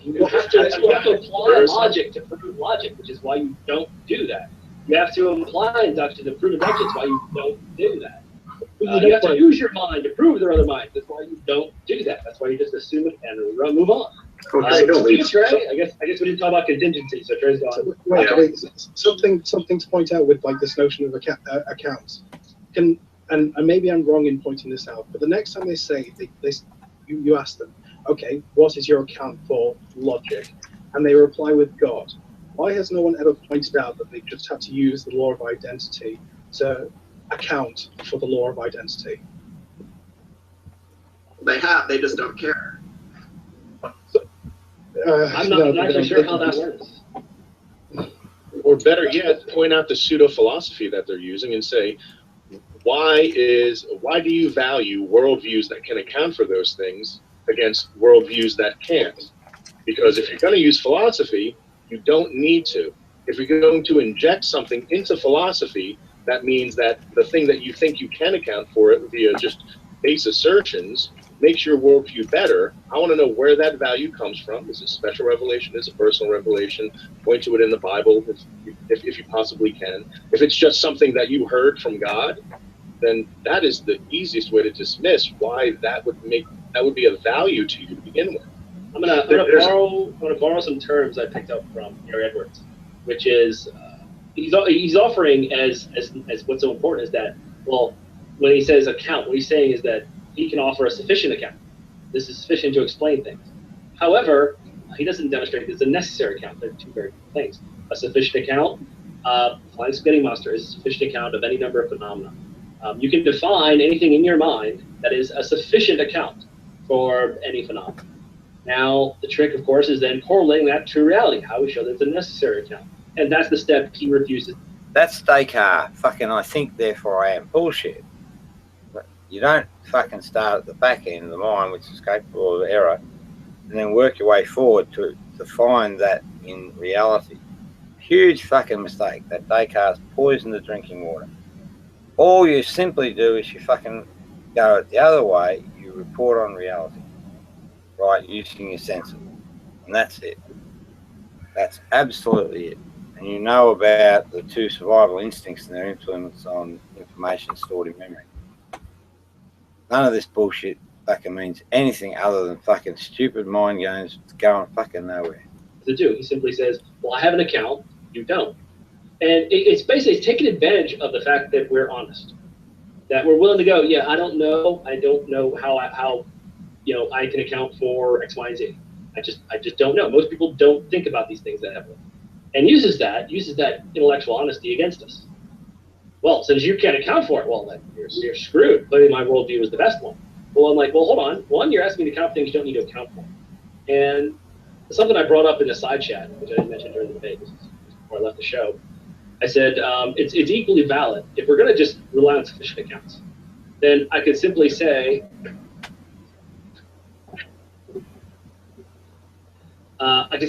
You have to apply logic to prove logic, which is why you don't do that. You have to apply induction to prove induction, that's why you don't do that. You have to use your mind to prove there are other minds. That's why you don't do that. That's why you just assume it and move on. Okay, Trey, I guess we didn't talk about contingency, so Trey's gone. Wait, something to point out with like this notion of accounts. And maybe I'm wrong in pointing this out, but the next time they say you ask them, okay, what is your account for logic? And they reply with God. Why has no one ever pointed out that they just have to use the law of identity to account for the law of identity? They have, they just don't care. I'm not actually sure how that works. Or better yet, point out the pseudo-philosophy that they're using and say, why do you value worldviews that can account for those things against worldviews that can't? Because if you're going to use philosophy, you don't need to. If you're going to inject something into philosophy, that means that the thing that you think you can account for it via just base assertions makes your worldview better. I want to know where that value comes from. Is it special revelation? Is it personal revelation? Point to it in the Bible if you possibly can. If it's just something that you heard from God, then that is the easiest way to dismiss why that would be of value to you to begin with. I'm gonna borrow some terms I picked up from Gary Edwards, which is he's offering as what's so important is that, well, when he says account, what he's saying is that he can offer a sufficient account. This is sufficient to explain things. However, he doesn't demonstrate it's a necessary account. They're two very different things. A sufficient account, flying spinning monster is a sufficient account of any number of phenomena. You can define anything in your mind that is a sufficient account for any phenomenon. Now, the trick, of course, is then correlating that to reality. How we show that it's a necessary account. And that's the step he refuses. That's Descartes. Fucking I think, therefore I am. Bullshit. But you don't fucking start at the back end of the mind, which is capable of error, and then work your way forward to find that in reality. Huge fucking mistake that Descartes poisoned the drinking water. All you simply do is you fucking go the other way, you report on reality, right, using your senses. And that's it. That's absolutely it. And you know about the two survival instincts and their influence on information stored in memory. None of this bullshit fucking means anything other than fucking stupid mind games going fucking nowhere. To do, he simply says, well, I have an account, you don't. And it's basically taking advantage of the fact that we're honest, that we're willing to go, yeah, I don't know how I can account for X, Y, and Z. I just don't know. Most people don't think about these things that heavily, and uses that intellectual honesty against us. Well, since you can't account for it, well, then you're screwed. Clearly, my worldview is the best one. Well, I'm like, well, hold on. One, you're asking me to account for things you don't need to account for, and something I brought up in the side chat, which I didn't mention during the debate, before I left the show. I said, it's equally valid. If we're going to just rely on sufficient accounts, then I could simply say, okay,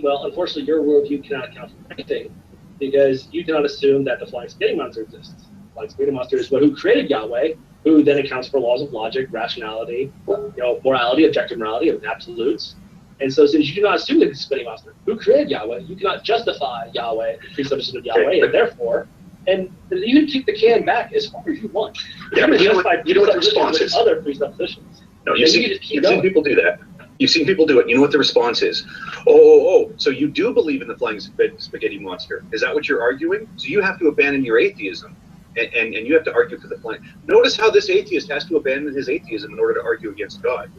well, unfortunately, your worldview cannot account for anything because you cannot assume that the flying spinning monster exists. The flying spinning monster is who created Yahweh, who then accounts for laws of logic, rationality, morality, objective morality, of absolutes. And so since you do not assume that the spinning monster who created Yahweh, you cannot justify Yahweh, the presupposition of Yahweh, and therefore And you can kick the can back as far as you want. Yeah, but you know what the response is? Other presuppositions. No, you've seen people do that. You've seen people do it. You know what the response is? Oh, so you do believe in the flying spaghetti monster. Is that what you're arguing? So you have to abandon your atheism, and you have to argue for the flying. Notice how this atheist has to abandon his atheism in order to argue against God.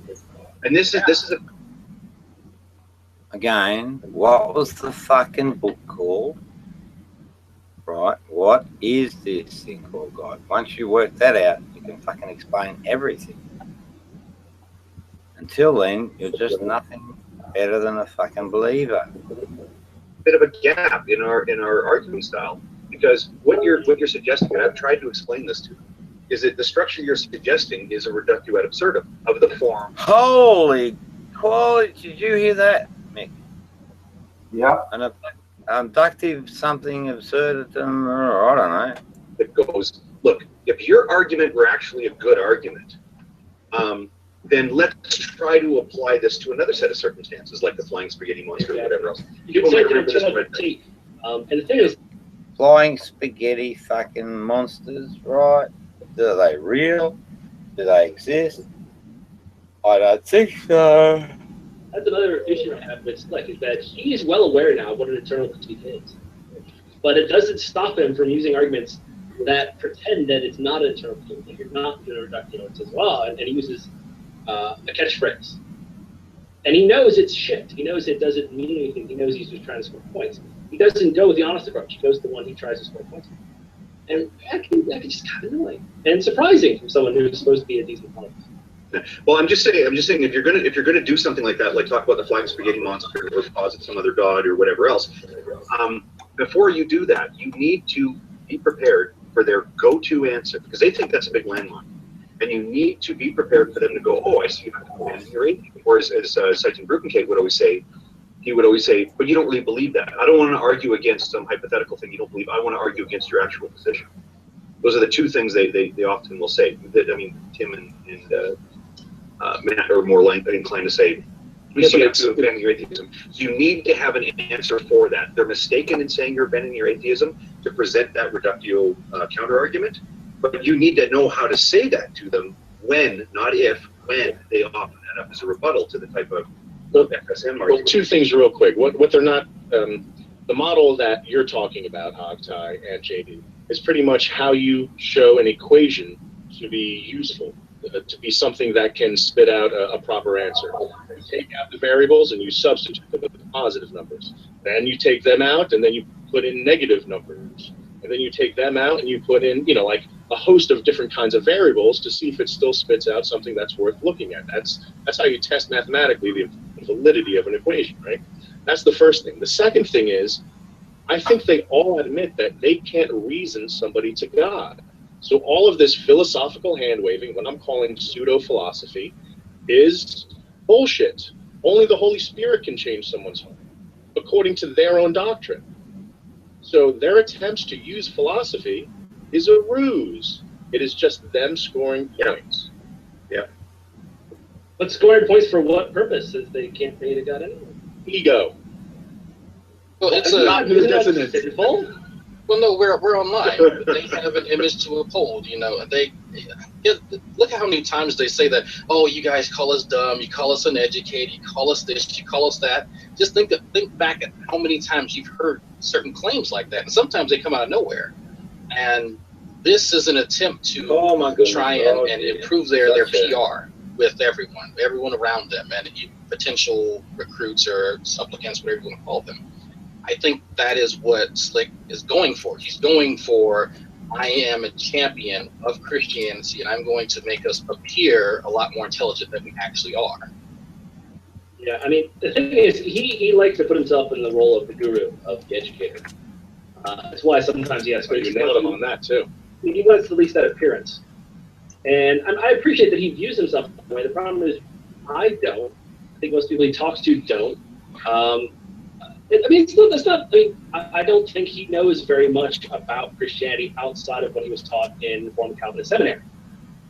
And this is a... Again, what was the fucking book called? Right? What is this thing called God? Once you work that out, you can fucking explain everything. Until then, you're just nothing better than a fucking believer. Bit of a gap in our arguing style, because what you're suggesting, and I've tried to explain this to you, is that the structure you're suggesting is a reductio ad absurdum of the form. Holy quality! Did you hear that, Mick? Yeah. An abductive something absurdum, or I don't know. That goes, look, if your argument were actually a good argument, then let's try to apply this to another set of circumstances, like the flying spaghetti monster or whatever else. You can remember this right. And the thing is, flying spaghetti fucking monsters, right? Are they real? Do they exist? I don't think so. That's another issue I have with Slick, is that he is well aware now of what an eternal critique is. But it doesn't stop him from using arguments that pretend that it's not an eternal critique. You're not going to reduct, it says, well, and he uses a catchphrase. And he knows it's shit. He knows it doesn't mean anything. He knows he's just trying to score points. He doesn't go with the honest approach. He goes the one he tries to score points with. And that can just kind of annoying and surprising from someone who's supposed to be a decent player. Well, I'm just saying, if you're gonna do something like that, like talk about the flying spaghetti monster or posit some other god or whatever else, before you do that, you need to be prepared for their go-to answer, because they think that's a big landmine, and you need to be prepared for them to go, oh, I see you have to abandon your atheism. Or as Seitan Brukenkate would always say, he would always say, but you don't really believe that. I don't want to argue against some hypothetical thing you don't believe. I want to argue against your actual position. Those are the two things they often will say. I mean, Tim and Matt are more inclined to say, you have to abandon your atheism. You need to have an answer for that. They're mistaken in saying you're abandoning your atheism to present that reductio counter-argument, but you need to know how to say that to them when, not if, when they offer that up as a rebuttal to the type of FSM argument. Well, two things real quick. What they're not, the model that you're talking about, Hogtie and JD, is pretty much how you show an equation to be useful, to be something that can spit out a proper answer. You take out the variables and you substitute them with positive numbers. Then you take them out and then you put in negative numbers. And then you take them out and you put in, like a host of different kinds of variables to see if it still spits out something that's worth looking at. That's how you test mathematically the validity of an equation, right? That's the first thing. The second thing is, I think they all admit that they can't reason somebody to God. So all of this philosophical hand-waving, what I'm calling pseudo-philosophy, is bullshit. Only the Holy Spirit can change someone's heart, according to their own doctrine. So their attempts to use philosophy is a ruse. It is just them scoring points. Yeah. But scoring points for what purpose, since they can't pay to God anyway? Ego. Well, it's sinful. Well, no, we're online. They have an image to uphold. They look at how many times they say that. Oh, you guys call us dumb. You call us uneducated. You call us this. You call us that. Just think back at how many times you've heard certain claims like that, and sometimes they come out of nowhere. And this is an attempt to try and improve their PR with everyone around them, and potential recruits or supplicants, whatever you want to call them. I think that is what Slick is going for. He's going for, I am a champion of Christianity, and I'm going to make us appear a lot more intelligent than we actually are. Yeah, I mean, the thing is, he likes to put himself in the role of the guru, of the educator. That's why sometimes he asks questions. You nailed him on that, too. He wants at least that appearance. And I appreciate that he views himself that way. The problem is, I don't. I think most people he talks to don't. I don't think he knows very much about Christianity outside of what he was taught in Reformed Calvinist seminary.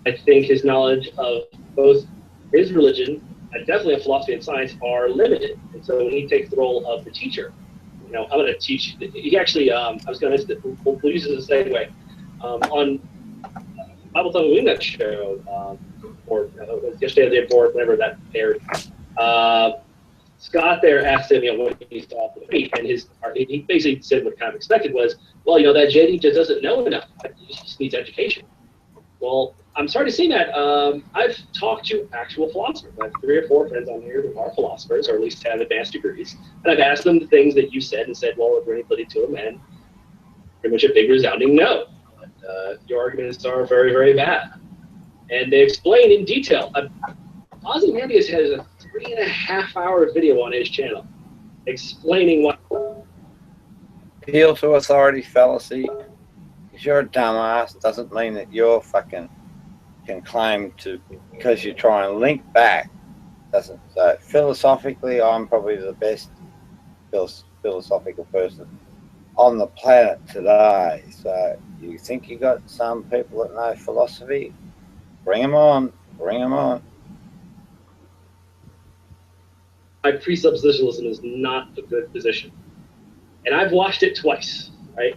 I think his knowledge of both his religion and definitely of philosophy and science are limited. And so when he takes the role of the teacher, I'm going to teach. He actually, I was going to we'll use it as a segue. On Bible Thumbing Wingnut show, or yesterday or the day before, whenever that aired, Scott there asked him, what he thought of the week, and he basically said what kind of expected was, well, that JD just doesn't know enough. He just needs education. Well, I'm sorry to see that. I've talked to actual philosophers. I have 3 or 4 friends on here who are philosophers, or at least have advanced degrees, and I've asked them the things that you said and said, well, is there any validity to them? And pretty much a big resounding no. Your arguments are very, very bad. And they explain in detail. Ozymandias has a 3.5-hour video on his channel explaining what. Appeal to authority fallacy. Because you're a dumbass doesn't mean that you're fucking can claim to, because you try and link back. Doesn't. So philosophically, I'm probably the best philosophical person on the planet today. So you think you got some people that know philosophy? Bring them on. Bring them on. My presuppositionalism is not a good position, and I've watched it twice. Right,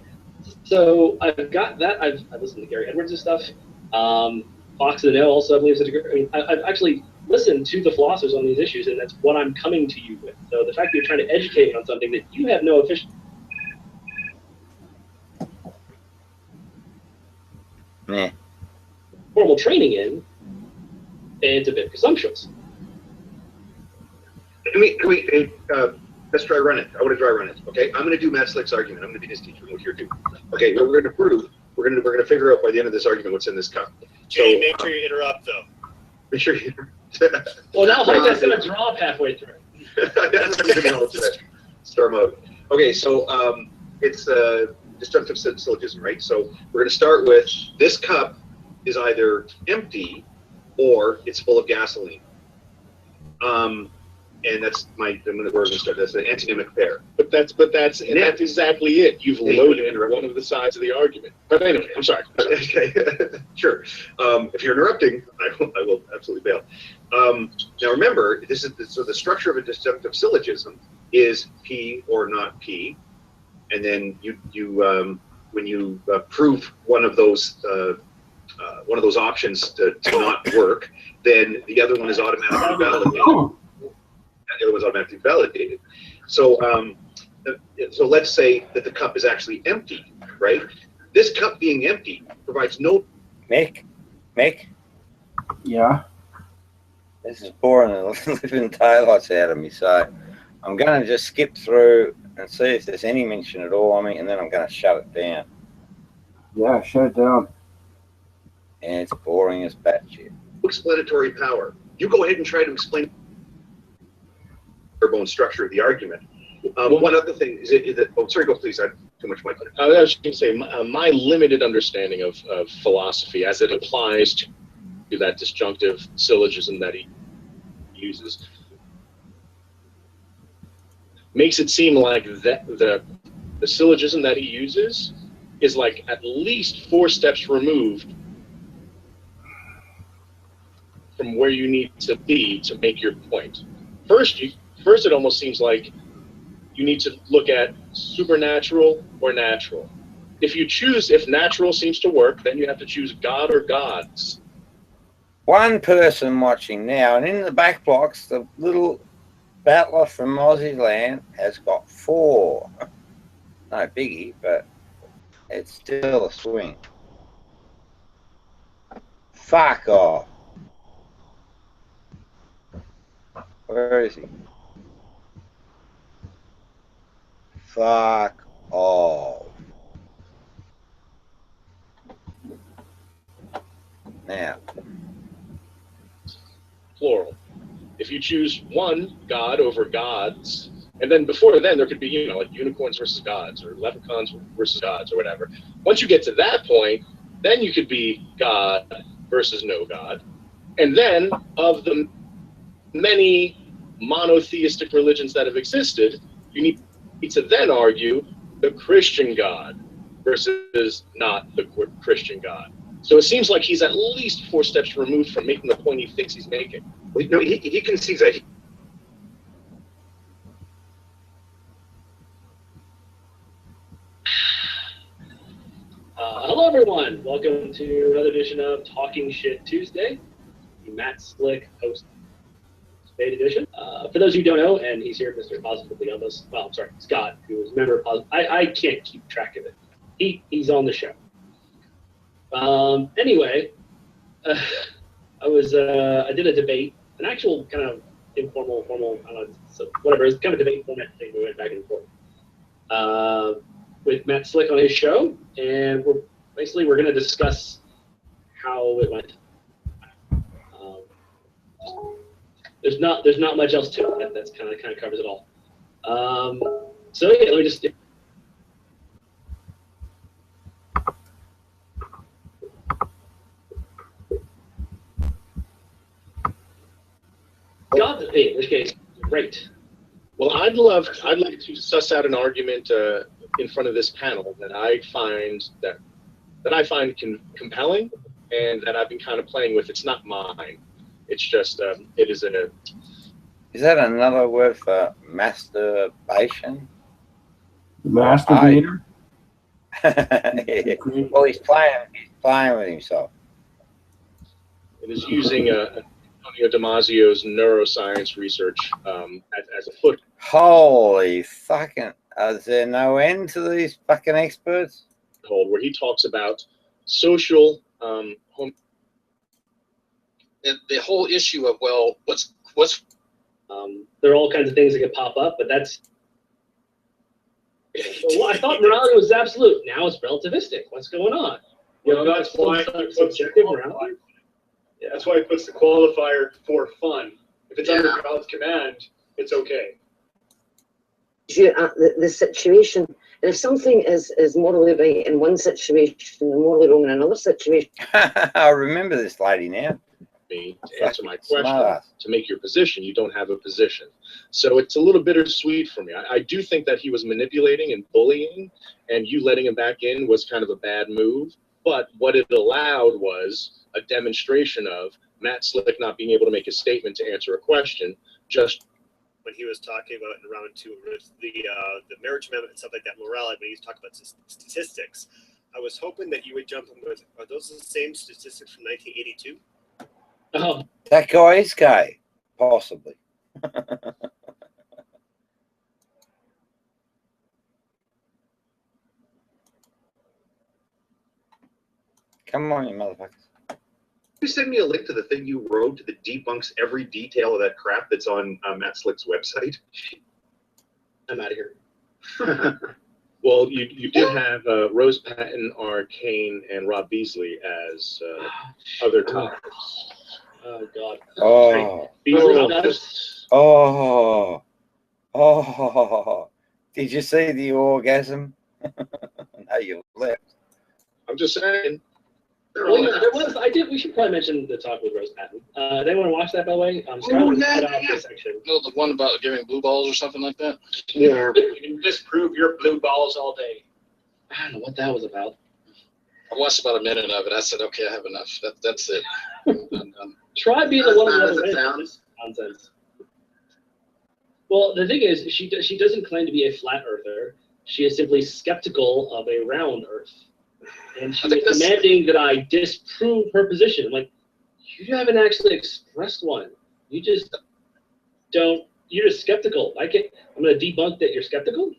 so I've got that. I've listened to Gary Edwards and stuff. Fox and the No also, I believe, is a degree. I mean, I've actually listened to the philosophers on these issues, and that's what I'm coming to you with. So the fact that you're trying to educate me on something that you have no official formal training in, it's a bit presumptuous. Let's dry run it. I want to dry run it. Okay, I'm going to do Matt Slick's argument. I'm going to be his teacher. We'll hear too. Okay, what we're going to prove, we're going to figure out by the end of this argument what's in this cup. Jay, make sure you interrupt though. Make sure you. Well, now that's going to drop halfway through. That's going to be all storm mode. Okay, so it's disjunctive syllogism, right? So we're going to start with this cup is either empty or it's full of gasoline. And that's we're going to start. That's an antonymic pair. But that's exactly it. You've loaded one of the sides of the argument. But anyway, I'm sorry. Okay, sure. If you're interrupting, I will absolutely bail. Now remember, so the structure of a disjunctive syllogism is P or not P, and then when you prove one of those options to not work, then the other one is automatically validated. The other one's automatically validated. So, so let's say that the cup is actually empty, right? This cup being empty provides no. Mick? Yeah. This is boring the living daylights out of me, so I'm going to just skip through and see if there's any mention at all on me, and then I'm going to shut it down. Yeah, shut it down. And it's boring as batshit. Explanatory power. You go ahead and try to explain the bone structure of the argument. One other thing is that. Oh, sorry. Go please. I have too much mic. I was going to say my limited understanding of philosophy as it applies to that disjunctive syllogism that he uses makes it seem like that the syllogism that he uses is like at least 4 steps removed from where you need to be to make your point. First, it almost seems like you need to look at supernatural or natural. If natural seems to work, then you have to choose God or gods. One person watching now, and in the back blocks, the little battler from Aussie land has got 4. No biggie, but it's still a swing. Fuck off. Where is he? Fuck off. Now. Plural. If you choose one god over gods, and then before then there could be, like unicorns versus gods or leprechauns versus gods or whatever. Once you get to that point, then you could be God versus no God. And then of the many monotheistic religions that have existed, you need to then argue the Christian God versus not the Christian God. So it seems like he's at least 4 steps removed from making the point he thinks he's making. Well, no, he concedes that. everyone. Welcome to another edition of Talking Shit Tuesday, the Matt Slick host Spade edition. For those who don't know, and he's here, Mr. Positively Elvis. Well, I'm sorry, Scott, who is a member of Positive. I can't keep track of it. He's on the show. Anyway, I did a debate, an actual kind of informal, formal, I don't know, so whatever. It's kind of a debate format thing. We went back and forth with Matt Slick on his show, and we're going to discuss how it went. There's not much else to it. That's kind of covers it all. So yeah, let me just. God, in this case, great. Well, I'd like to suss out an argument in front of this panel that I find compelling, and that I've been kind of playing with. It's not mine. It's just it is a. Is that another word for masturbation? Masturbator. Yeah. Well, he's playing with himself. It is using Antonio Damasio's neuroscience research as a foot. Holy fucking! Is there no end to these fucking experts? Where he talks about social the whole issue of, well, what's there are all kinds of things that could pop up, but that's. Well, I thought morality was absolute. Now it's relativistic. What's going on? That's why subjective morality. Yeah, that's why he puts the qualifier for fun. If it's under God's command, it's okay. The situation, and if something is morally right in one situation and morally wrong in another situation. I remember this lady now. To answer my question, to make your position, you don't have a position. So it's a little bittersweet for me. I do think that he was manipulating and bullying, and you letting him back in was kind of a bad move. But what it allowed was a demonstration of Matt Slick not being able to make a statement to answer a question. Just when he was talking about in round two, the marriage amendment and stuff like that, morality, when he was talking about statistics, I was hoping that you would jump in with, are those the same statistics from 1982? Oh. That guy is gay, possibly. Come on, you motherfuckers. You send me a link to the thing you wrote that debunks every detail of that crap that's on Matt Slick's website. I'm out of here. Well, you did have Rose Patton, R. Cain, and Rob Beasley as other topics. Oh God. Oh. Oh. Did you see the orgasm? No, you left. I'm just saying. Well, yeah, there was. We should probably mention the talk with Rose Patton. They want to watch that, by the way. The one about giving blue balls or something like that. Yeah. You can disprove your blue balls all day. I don't know what that was about. I watched about a minute of it. I said, okay, I have enough. That's it. Try being the one of the other nonsense. Well, the thing is, she doesn't claim to be a flat earther. She is simply skeptical of a round Earth, and she is demanding that I disprove her position. I'm like, you haven't actually expressed one. You just don't. You're just skeptical. I'm going to debunk that you're skeptical.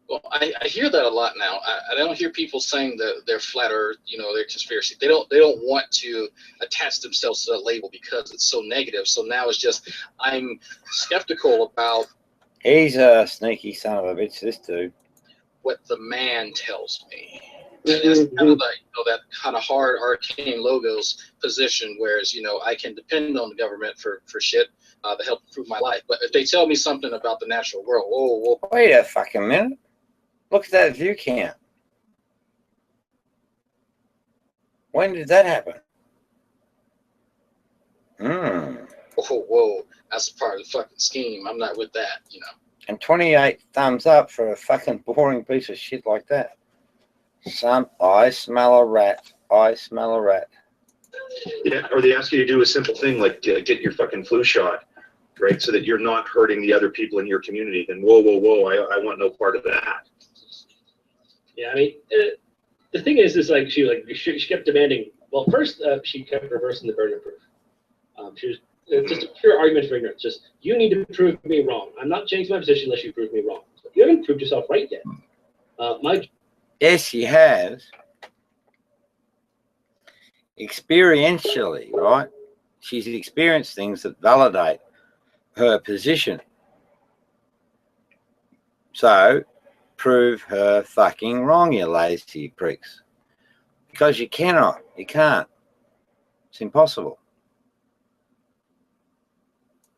Well, I hear that a lot now. I don't hear people saying that they're flat Earth, they're conspiracy. They don't want to attach themselves to that label because it's so negative. So now it's just, I'm skeptical about. He's a sneaky son of a bitch, this dude. What the man tells me. And it's kind of like, that kind of hard arcane logos position, whereas, I can depend on the government for shit to help improve my life. But if they tell me something about the natural world, whoa. Wait a fucking minute. Look at that view count. When did that happen? Whoa. That's a part of the fucking scheme. I'm not with that, And 28 thumbs up for a fucking boring piece of shit like that. I smell a rat. Yeah, or they ask you to do a simple thing like get your fucking flu shot, right? So that you're not hurting the other people in your community. Then whoa, I want no part of that. Yeah, I mean, the thing is like she kept demanding. Well, first she kept reversing the burden of proof. She was just a pure argument for ignorance. Just, you need to prove me wrong. I'm not changing my position unless you prove me wrong. So you haven't proved yourself right yet. Yes, she has. Experientially, right? She's experienced things that validate her position. So, prove her fucking wrong, you lazy pricks. Because you cannot. You can't. It's impossible.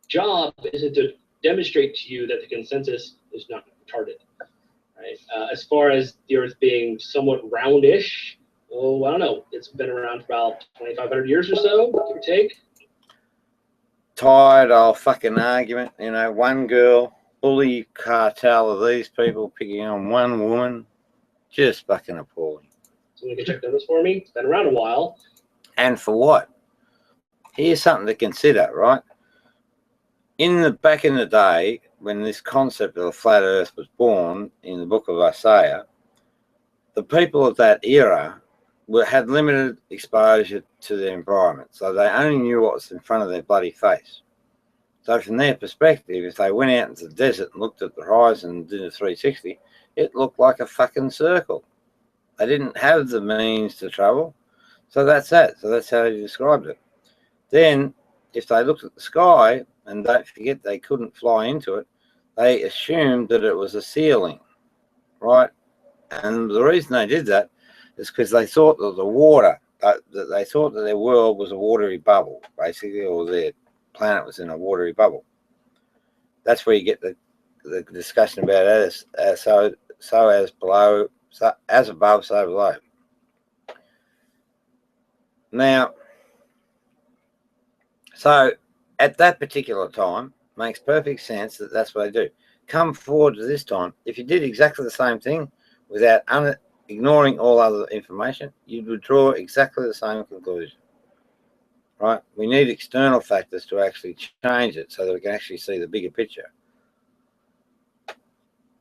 Job isn't to demonstrate to you that the consensus is not retarded. Right? As far as the Earth being somewhat roundish, I don't know. It's been around for about 2,500 years or so, give or take. Tired old fucking argument. You know, one girl, bully cartel of these people picking on one woman. Just fucking appalling. Someone can check this for me. It's been around a while. And for what? Here's something to consider, right? Back in the day, when this concept of a flat Earth was born in the book of Isaiah, the people of that era had limited exposure to the environment, so they only knew what was in front of their bloody face. So from their perspective, if they went out into the desert and looked at the horizon and did a 360, it looked like a fucking circle. They didn't have the means to travel, so that's that. So that's how he described it. Then, if they looked at the sky, and don't forget they couldn't fly into it, they assumed that it was a ceiling, right? And the reason they did that is because they thought that the water, that they thought that their world was a watery bubble, basically, or their planet was in a watery bubble. That's where you get the discussion about so as below, so as above, so below. Now, so at that particular time, makes perfect sense that that's what they do. Come forward to this time, if you did exactly the same thing without ignoring all other information, you would draw exactly the same conclusion. Right? We need external factors to actually change it so that we can actually see the bigger picture.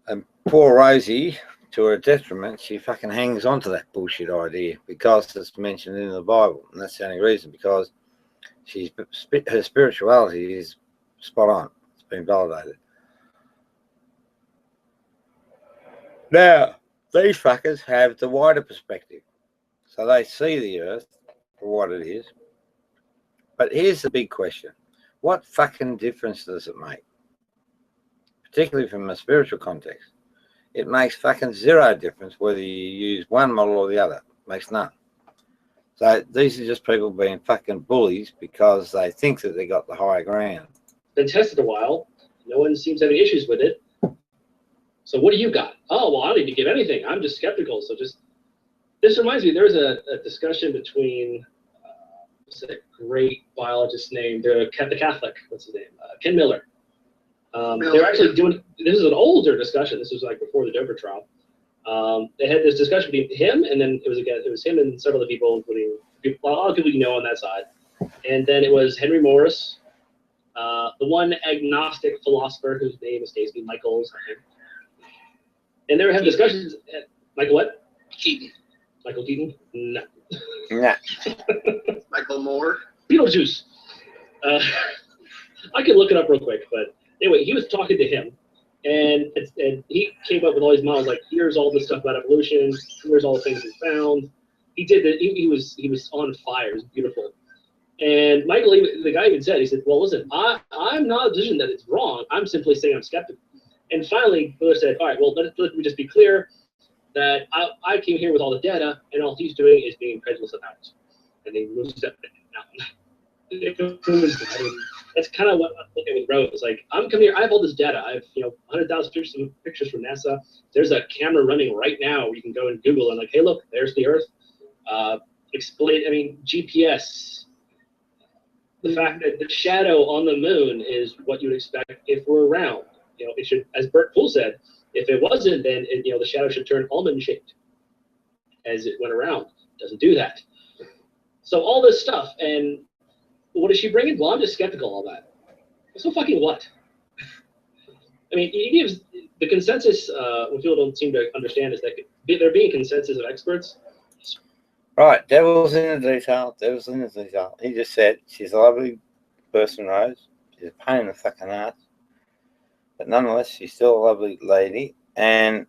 And poor Rosie, to her detriment, she fucking hangs on to that bullshit idea because it's mentioned in the Bible. And that's the only reason, because her spirituality is spot on. It's been validated. Now, these fuckers have the wider perspective. So they see the Earth for what it is. But here's the big question. What fucking difference does it make? Particularly from a spiritual context. It makes fucking zero difference whether you use one model or the other. It makes none. So these are just people being fucking bullies because they think that they got the higher ground. Been tested a while. No one seems to have any issues with it. So what do you got? Oh, well, I don't need to give anything. I'm just skeptical. So just, this reminds me, there was a discussion between, what's that great biologist name? The Catholic, what's his name? Ken Miller. They're actually doing, this is an older discussion. This was like before the Dover trial. They had this discussion between him, and then it was him and several of the people, including a lot of people you know on that side. And then it was Henry Morris, the one agnostic philosopher whose name escapes me, Michael something. And they were having discussions. Michael what? Keaton. Michael Keaton? No. Nah. Michael Moore. Beetlejuice. I can look it up real quick, but anyway, he was talking to him, and he came up with all these models like, here's all this stuff about evolution, here's all the things we found. He did that. He was on fire. It was beautiful. And Michael, the guy even said, he said, well, listen, I'm not in a position that it's wrong. I'm simply saying I'm skeptical. And finally, Miller said, all right, well, let me just be clear that I came here with all the data, and all he's doing is being incredulous about it. And they moved it now. That's kind of what I'm looking with Rose. Like, I'm coming here, I have all this data. I have 100,000 pictures from NASA. There's a camera running right now where you can go and Google and like, hey, look, there's the Earth. GPS. The fact that the shadow on the moon is what you would expect if we're around. It should, as Bert Poole said, if it wasn't, then the shadow should turn almond-shaped as it went around. It doesn't do that. So all this stuff, and what is she bringing? Well, I'm just skeptical of all that. So fucking what? I mean, he gives the consensus. What people don't seem to understand is that there being consensus of experts Right, devil's in the detail. Devil's in the detail. He just said she's a lovely person, Rose. She's a pain in the fucking ass, but nonetheless, she's still a lovely lady. And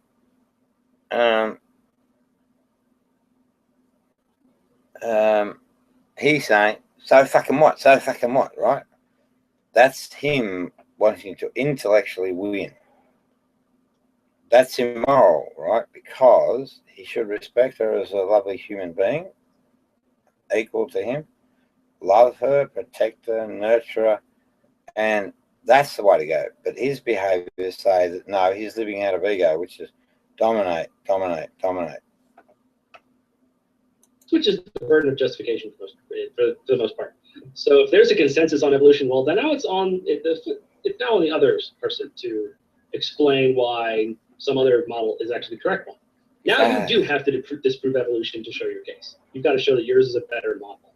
he's saying, so fucking what? So fucking what? Right? That's him wanting to intellectually win. That's immoral, right? Because he should respect her as a lovely human being, equal to him, love her, protect her, nurture her, and that's the way to go. But his behaviours say that no, he's living out of ego, which is dominate, dominate, dominate. Which is the burden of justification for the most part. So if there's a consensus on evolution, well, then now it's now on the other person to explain why some other model is actually the correct one. Now you do have to disprove evolution to show your case. You've got to show that yours is a better model.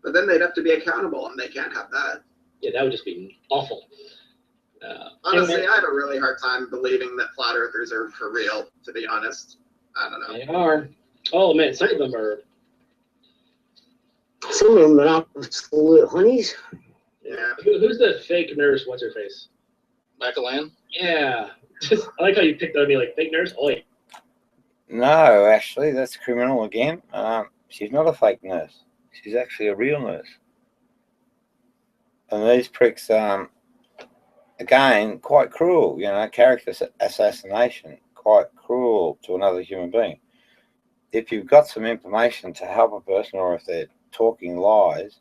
But then they'd have to be accountable, and they can't have that. Yeah, that would just be awful. Honestly, I have a really hard time believing that flat earthers are for real, to be honest. I don't know. They are. Oh, man, some of them are. Some of them are absolute honeys. Yeah. Who's the fake nurse? What's her face? Macalan? Yeah. I like how you picked on me like fake nurse. Oh, wait. No, actually, that's criminal again. She's not a fake nurse. She's actually a real nurse. And these pricks, again, quite cruel, character assassination, quite cruel to another human being. If you've got some information to help a person, or if they're talking lies,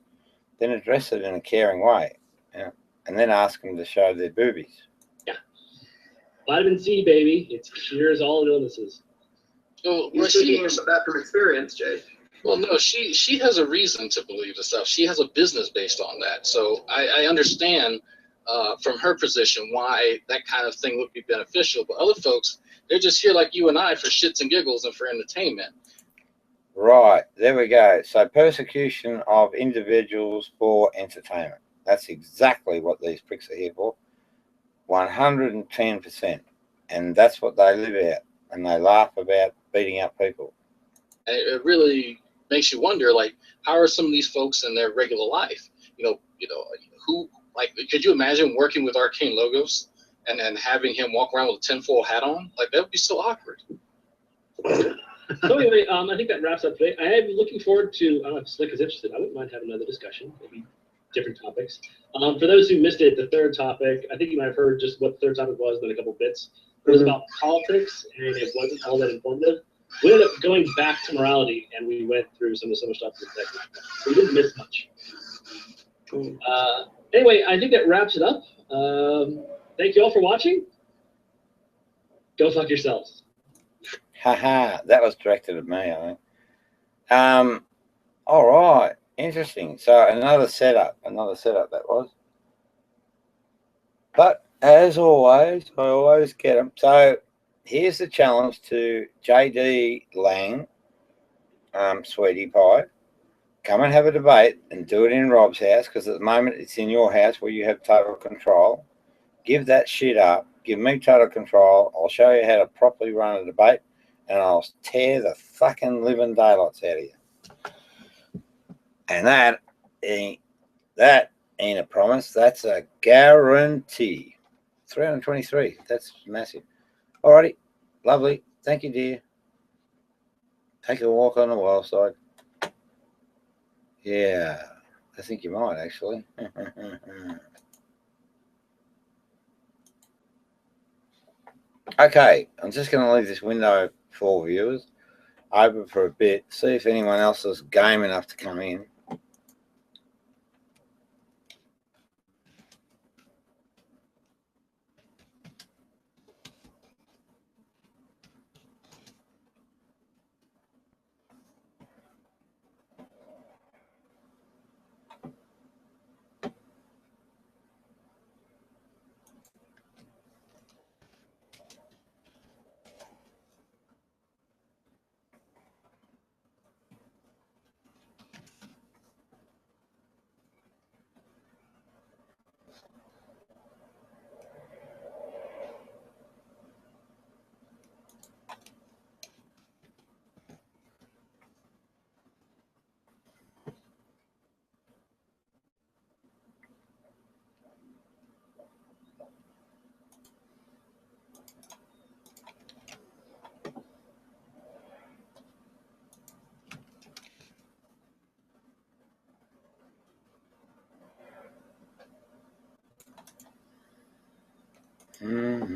then address it in a caring way, and then ask them to show their boobies. Yeah. Vitamin C, baby. It cures all illnesses. Well, You're speaking of that from experience, Jay. Well, no, she has a reason to believe the stuff. She has a business based on that. So I understand from her position why that kind of thing would be beneficial. But other folks, they're just here like you and I for shits and giggles and for entertainment. Right, there we go. So persecution of individuals for entertainment. That's exactly what these pricks are here for. 110%. And that's what they live out. And they laugh about beating up people. And it really makes you wonder, like, how are some of these folks in their regular life? Who, like, could you imagine working with Arcane Logos and then having him walk around with a tinfoil hat on? Like, that would be so awkward. So anyway, I think that wraps up today. I am looking forward to, I don't know if Slick is interested, I wouldn't mind having another discussion, maybe different topics. For those who missed it, the third topic, I think you might have heard just what the third topic was, then a couple bits. It was about politics, and it wasn't all that informative. We ended up going back to morality, and we went through some of the similar stuff. We didn't miss much. Anyway, I think that wraps it up. Thank you all for watching. Go fuck yourselves. Haha, that was directed at me, I think. All right, interesting. So another setup that was. But as always, I always get them. So here's the challenge to JD Lang, Sweetie Pie. Come and have a debate and do it in Rob's house, because at the moment it's in your house where you have total control. Give that shit up. Give me total control. I'll show you how to properly run a debate, and I'll tear the fucking living daylights out of you. And that ain't a promise. That's a guarantee. 323. That's massive. Alrighty. Lovely. Thank you, dear. Take a walk on the wild side. Yeah. I think you might, actually. Okay. I'm just going to leave this window for viewers open for a bit. See if anyone else is game enough to come in. I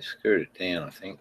screwed it down, I think.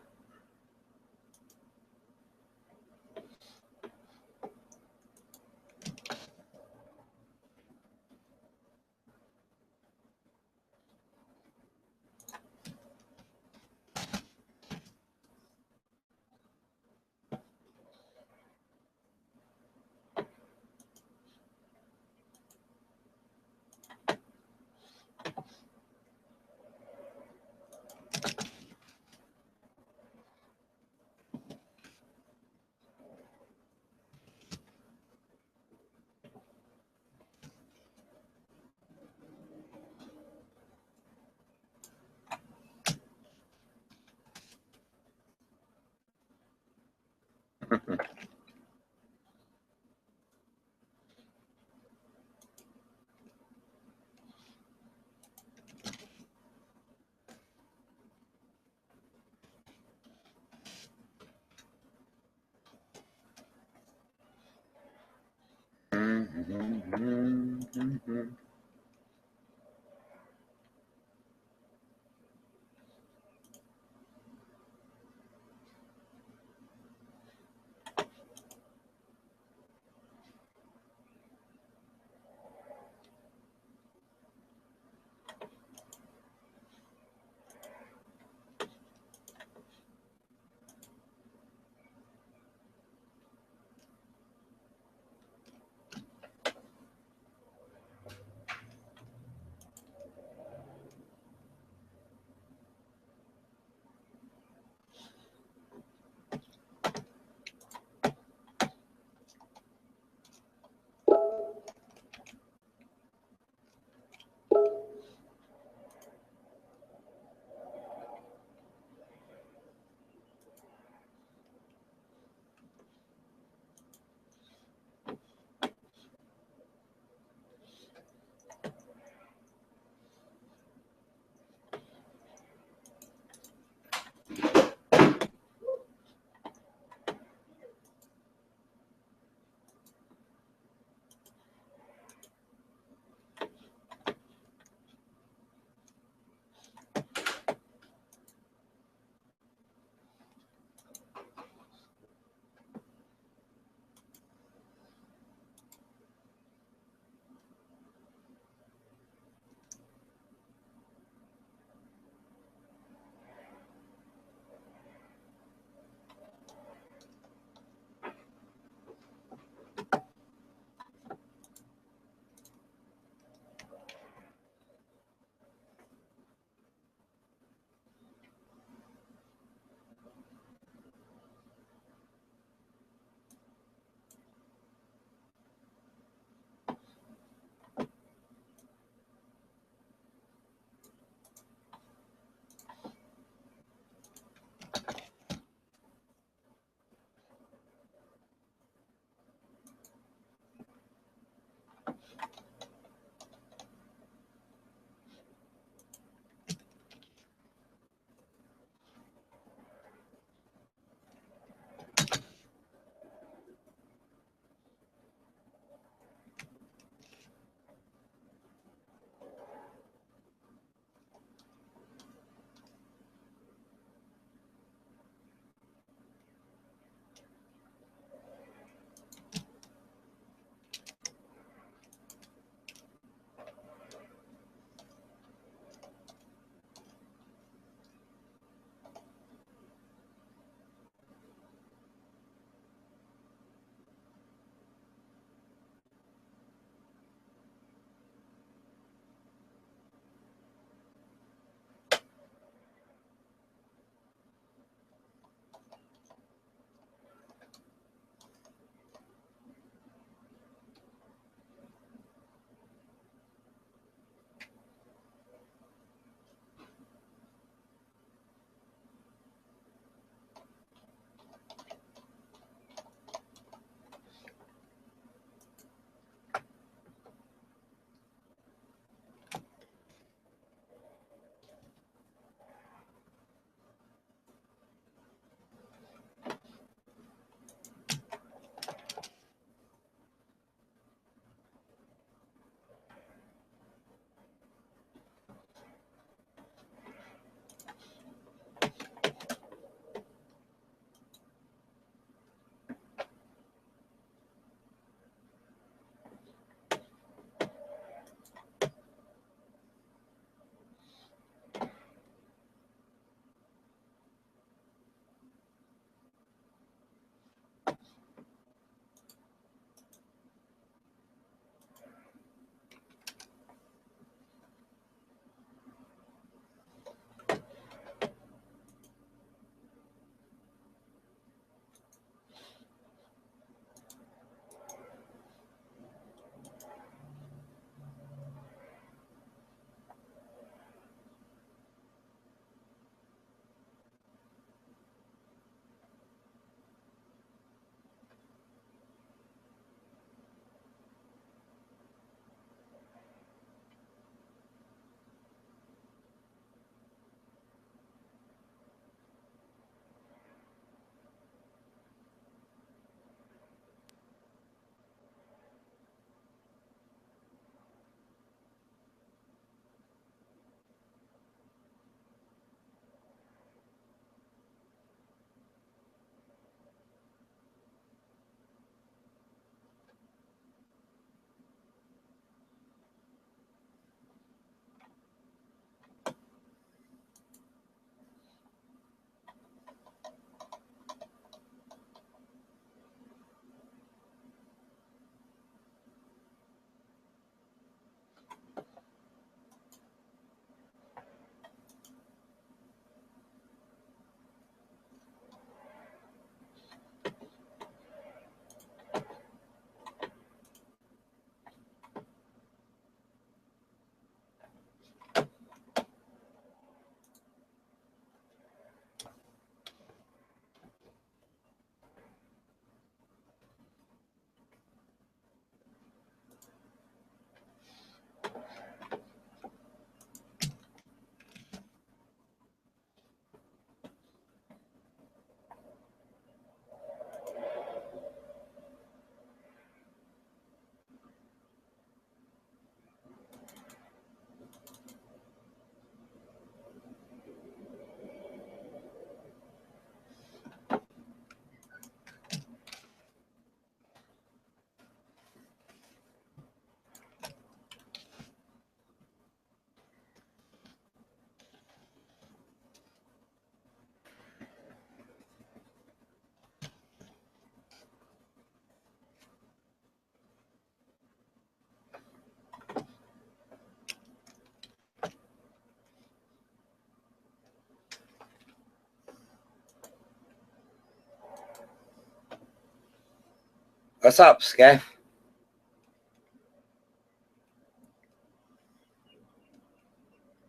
What's up, Scaff?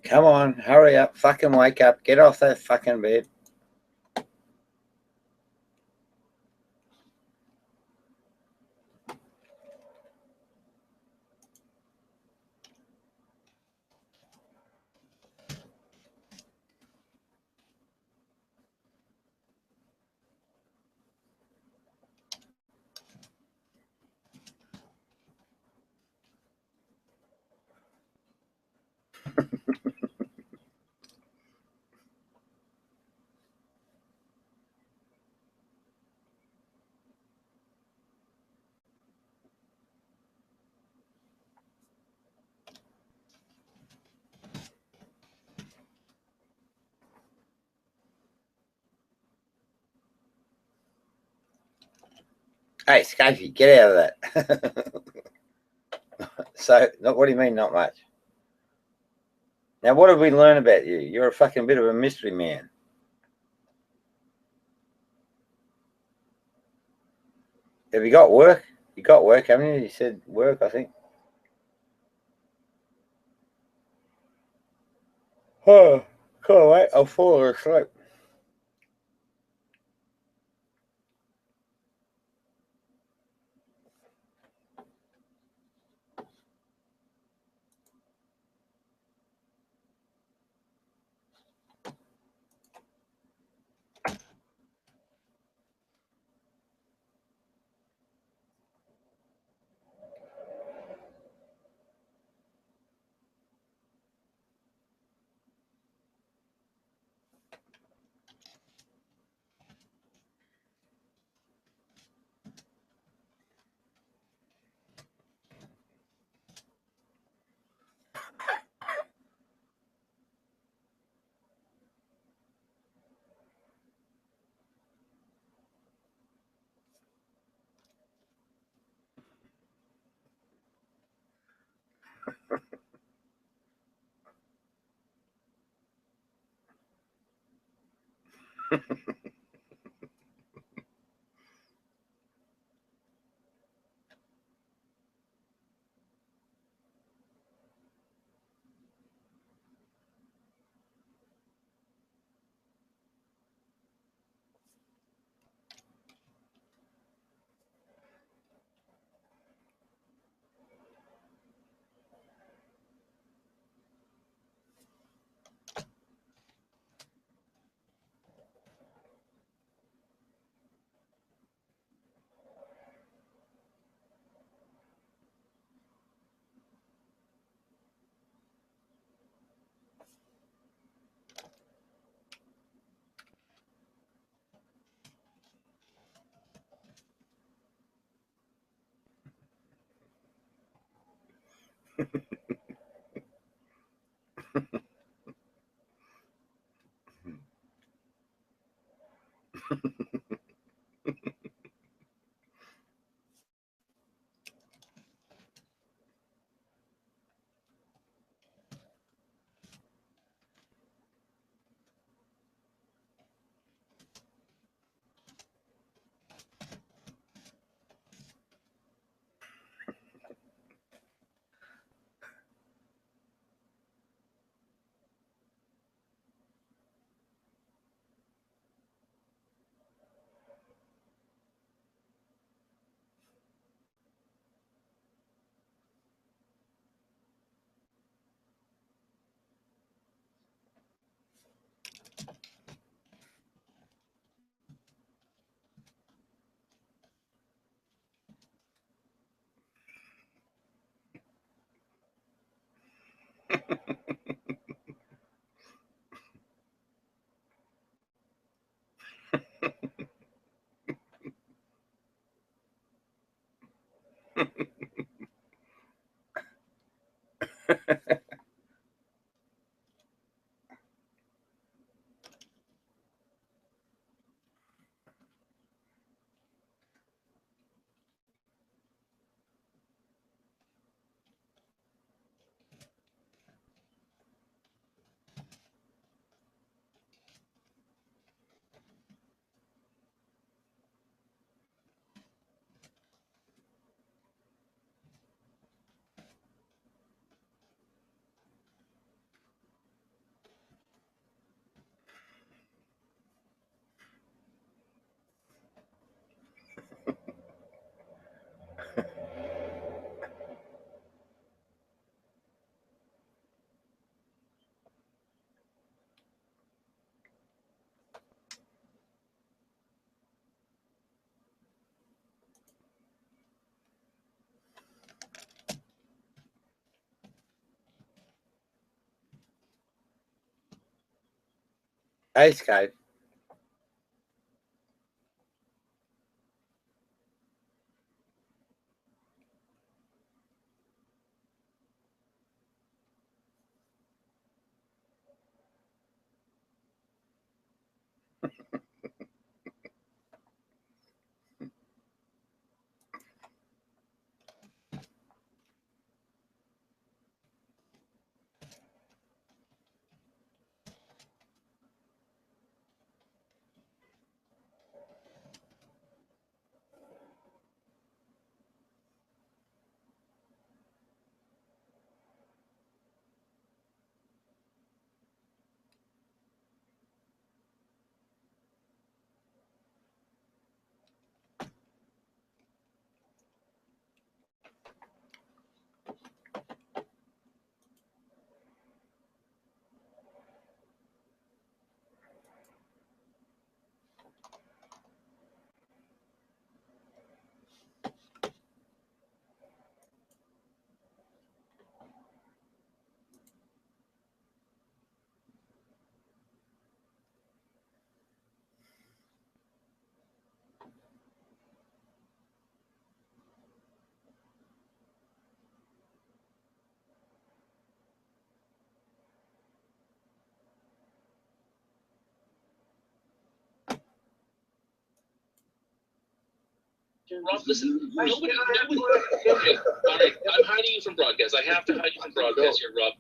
Come on, hurry up, fucking wake up, get off that fucking bed. Hey, Scafey, get out of that. So, what do you mean, not much? Now, what did we learn about you? You're a fucking bit of a mystery man. Have you got work? You got work, haven't you? You said work, I think. Oh, can't wait. I'll fall asleep. Escape. Rob, listen, nobody. Okay, all right, I'm hiding you from broadcast. I have to hide you from broadcast here, Rob.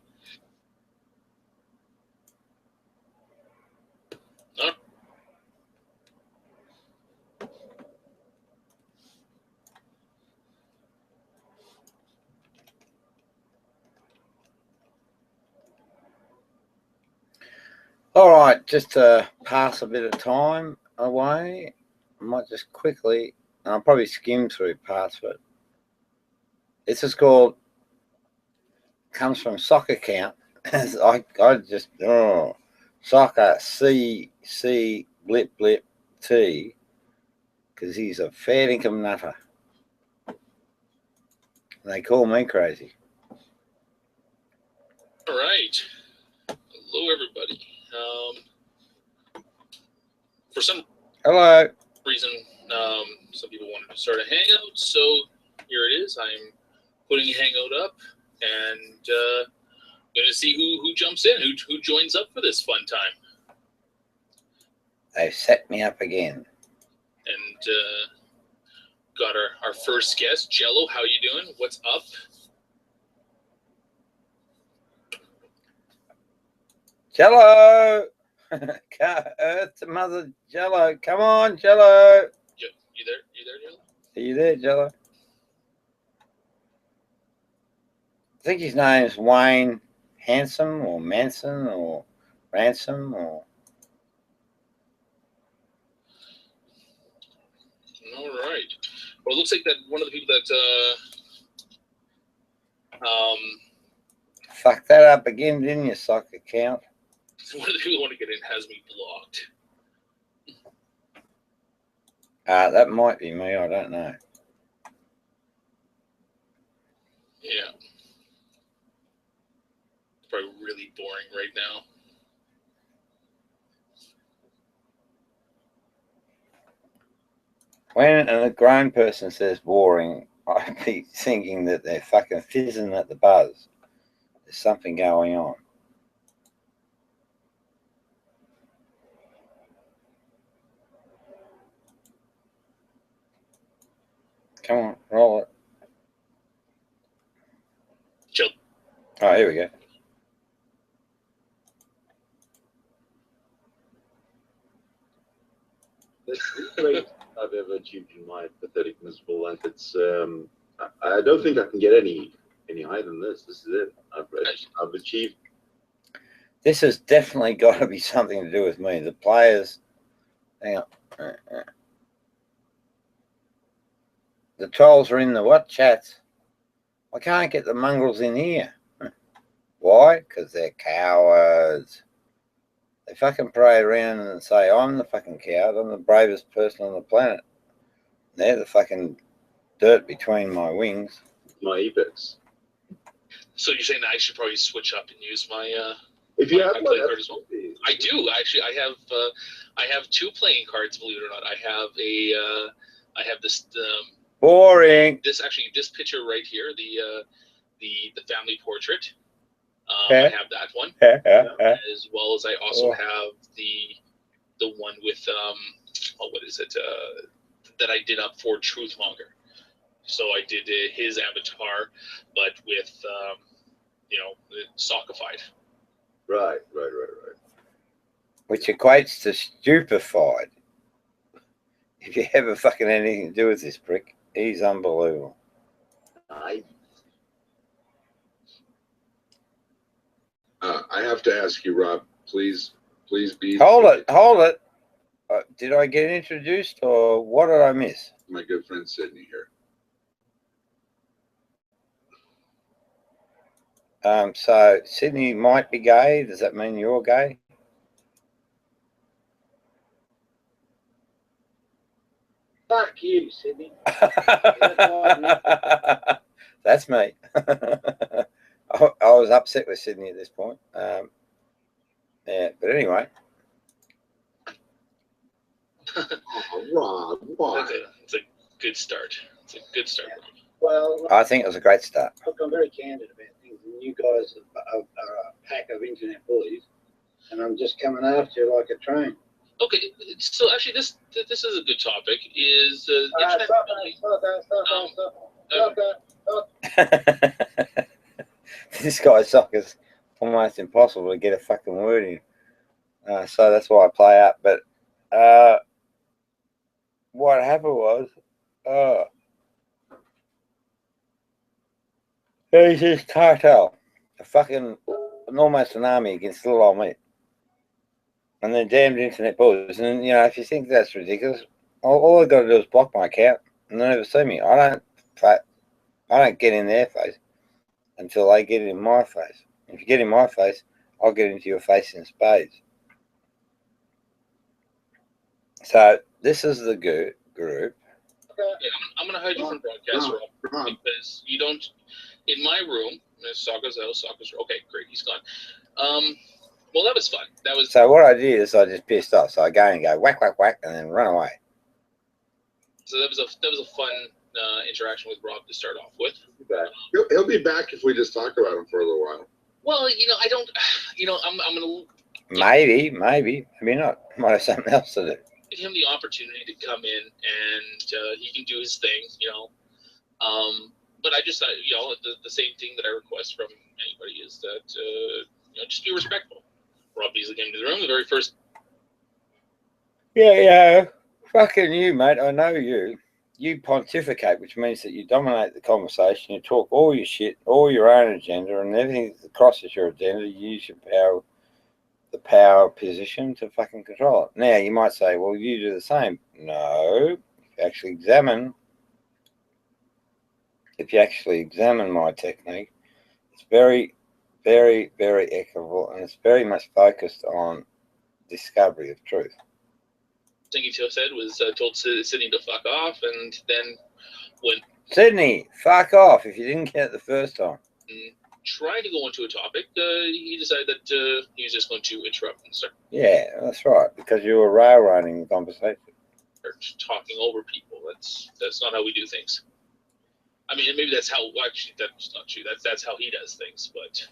All right, just to pass a bit of time away, I might just quickly, I'll probably skim through parts of it. This is called, comes from Soccer Count. I just, Soccer C blip blip T, because he's a fair income nutter. They call me crazy. All right. Hello, everybody. For some reason, some people wanted to start a hangout, so here it is. I'm putting a hangout up, and going to see who jumps in, who joins up for this fun time. They've set me up again. And got our first guest, Jello. How you doing? What's up? Jello! Earth to Mother Jello. Come on, Jello. You there? You there, Jello? Are you there, Jello? I think his name's Wayne Handsome or Manson or Ransom or... All right. Well, it looks like that one of the people that fucked that up again, didn't you, Soccer Count? one of the people who want to get in has me blocked. That might be me. I don't know. Yeah. It's probably really boring right now. When a grown person says boring, I'd be thinking that they're fucking fizzing at the buzz. There's something going on. Come on, roll it. Chill. Oh, here we go. That's the greatest I've ever achieved in my pathetic, miserable life. It's I don't think I can get any higher than this. This is it. I've achieved. This has definitely got to be something to do with me. The players, hang on. The trolls are in the what chats? I can't get the mongrels in here. Why? Because they're cowards. They fucking parade around and say, I'm the fucking coward. I'm the bravest person on the planet. They're the fucking dirt between my wings. My apex. So you're saying that I should probably switch up and use my If you have one, playing card as well. I do actually. I have 2 playing cards. Believe it or not, I have this. Boring. This picture right here, the family portrait. I have that one, as well as I also have the one with what is it that I did up for Truthmonger. So I did his avatar, but with sockified. Right. Which equates to stupefied. If you ever fucking had anything to do with this prick, he's unbelievable. I have to ask you, Rob, please be... Hold it. Did I get introduced or what did I miss? My good friend Sydney here. So Sydney might be gay. Does that mean you're gay? Fuck you, Sydney. That's me. I was upset with Sydney at this point. Yeah, but anyway. Rob, why? It's a good start. It's a good start. Well, I think it was a great start. Look, I'm very candid about things, and you guys are a pack of internet bullies, and I'm just coming after you like a train. Okay, so actually, this is a good topic. Is internet Stop. This guy's sucker's almost impossible to get a fucking word in. So that's why I play up. But what happened was, there's this cartel, almost an army against little old me. And they're damned internet bullies. And, if you think that's ridiculous, all I've got to do is block my account and they'll never see me. I don't get in their face until they get in my face. If you get in my face, I'll get into your face in spades. So this is the group. Yeah, I'm going to hide you from broadcast, Rob, because you don't. In my room, Sokka's house. Okay, great, he's gone. Well, that was fun. So what I did is I just pissed off. So I go and go whack, whack, whack, and then run away. So that was a fun interaction with Rob to start off with. He'll be back if we just talk about him for a little while. Well, I don't. I'm gonna. Maybe not. Might have something else to do. Give him the opportunity to come in and he can do his thing. But I just thought, the same thing that I request from anybody is that just be respectful. Rob Beasley came to the room the very first. Yeah. Fucking you, mate. I know you. You pontificate, which means that you dominate the conversation. You talk all your shit, all your own agenda, and everything that crosses your agenda. You use your power, the power position to fucking control it. Now, you might say, well, you do the same. No. If you actually examine my technique, it's very, very, very equitable, and it's very much focused on discovery of truth. Thing he said was told Sydney to fuck off, and then when Sydney, fuck off if you didn't get it the first time. Trying to go into a topic, he decided that he was just going to interrupt and start. Yeah, that's right, because you were railroading the conversation. Talking over people. That's not how we do things. I mean, maybe that's how. Actually, that's not true. That's how he does things. But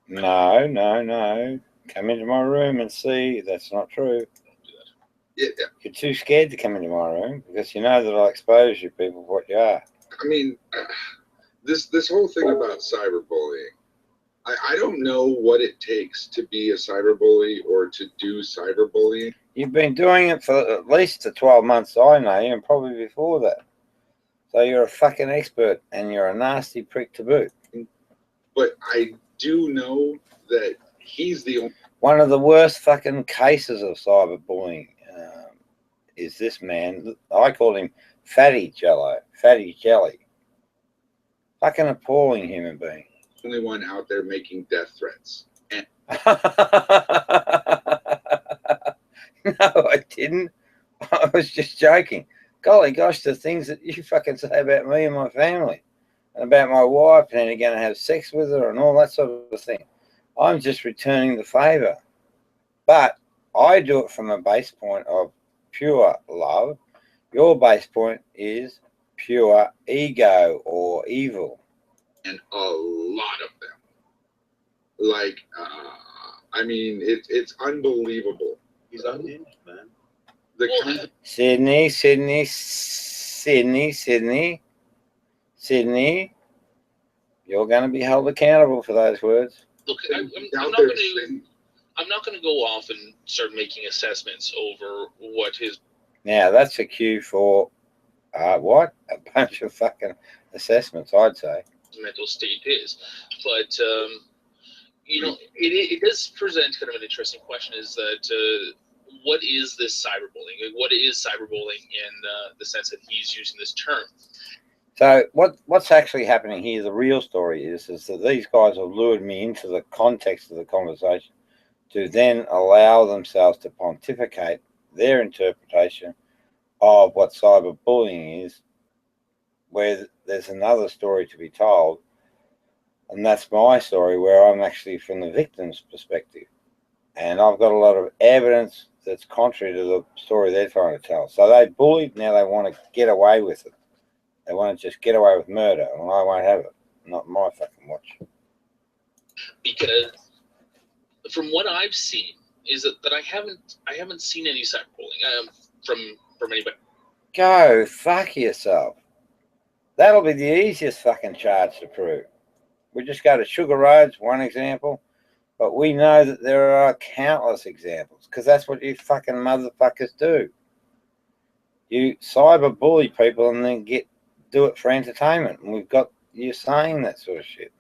No. Come into my room and see. That's not true. Yeah. You're too scared to come into my room because you know that I'll expose you people for what you are. I mean, this whole thing about cyberbullying, I don't know what it takes to be a cyberbully or to do cyberbullying. You've been doing it for at least the 12 months I know you, and probably before that. So you're a fucking expert, and you're a nasty prick to boot. But I do know that he's the only... One of the worst fucking cases of cyberbullying is this man. I call him Fatty Jelly. Fucking appalling human being. Only one out there making death threats. No, I didn't. I was just joking. Golly gosh, the things that you fucking say about me and my family and about my wife, and then you're going to have sex with her and all that sort of thing. I'm just returning the favor. But I do it from a base point of pure love. Your base point is pure ego or evil. And a lot of them. Like, I mean, it's unbelievable. He's unhinged, man. Sydney. You're going to be held accountable for those words. Look, I'm not going to go off and start making assessments over what his... Now, that's a cue for, what? A bunch of fucking assessments, I'd say. Mental state is. But, you know, it does present kind of an interesting question, is that what is this cyberbullying? What is cyberbullying in the sense that he's using this term? So what's actually happening here, the real story is that these guys have lured me into the context of the conversation to then allow themselves to pontificate their interpretation of what cyberbullying is, where there's another story to be told, and that's my story, where I'm actually from the victim's perspective. And I've got a lot of evidence that's contrary to the story they're trying to tell. So they bullied, now they want to get away with it. They want to just get away with murder, and I won't have it. Not my fucking watch. Because from what I've seen, is that I haven't seen any cyberbullying from anybody. Go fuck yourself. That'll be the easiest fucking charge to prove. We just go to Sugar Roads, one example, but we know that there are countless examples, because that's what you fucking motherfuckers do. You cyberbully people and then do it for entertainment, and we've got you saying that sort of shit.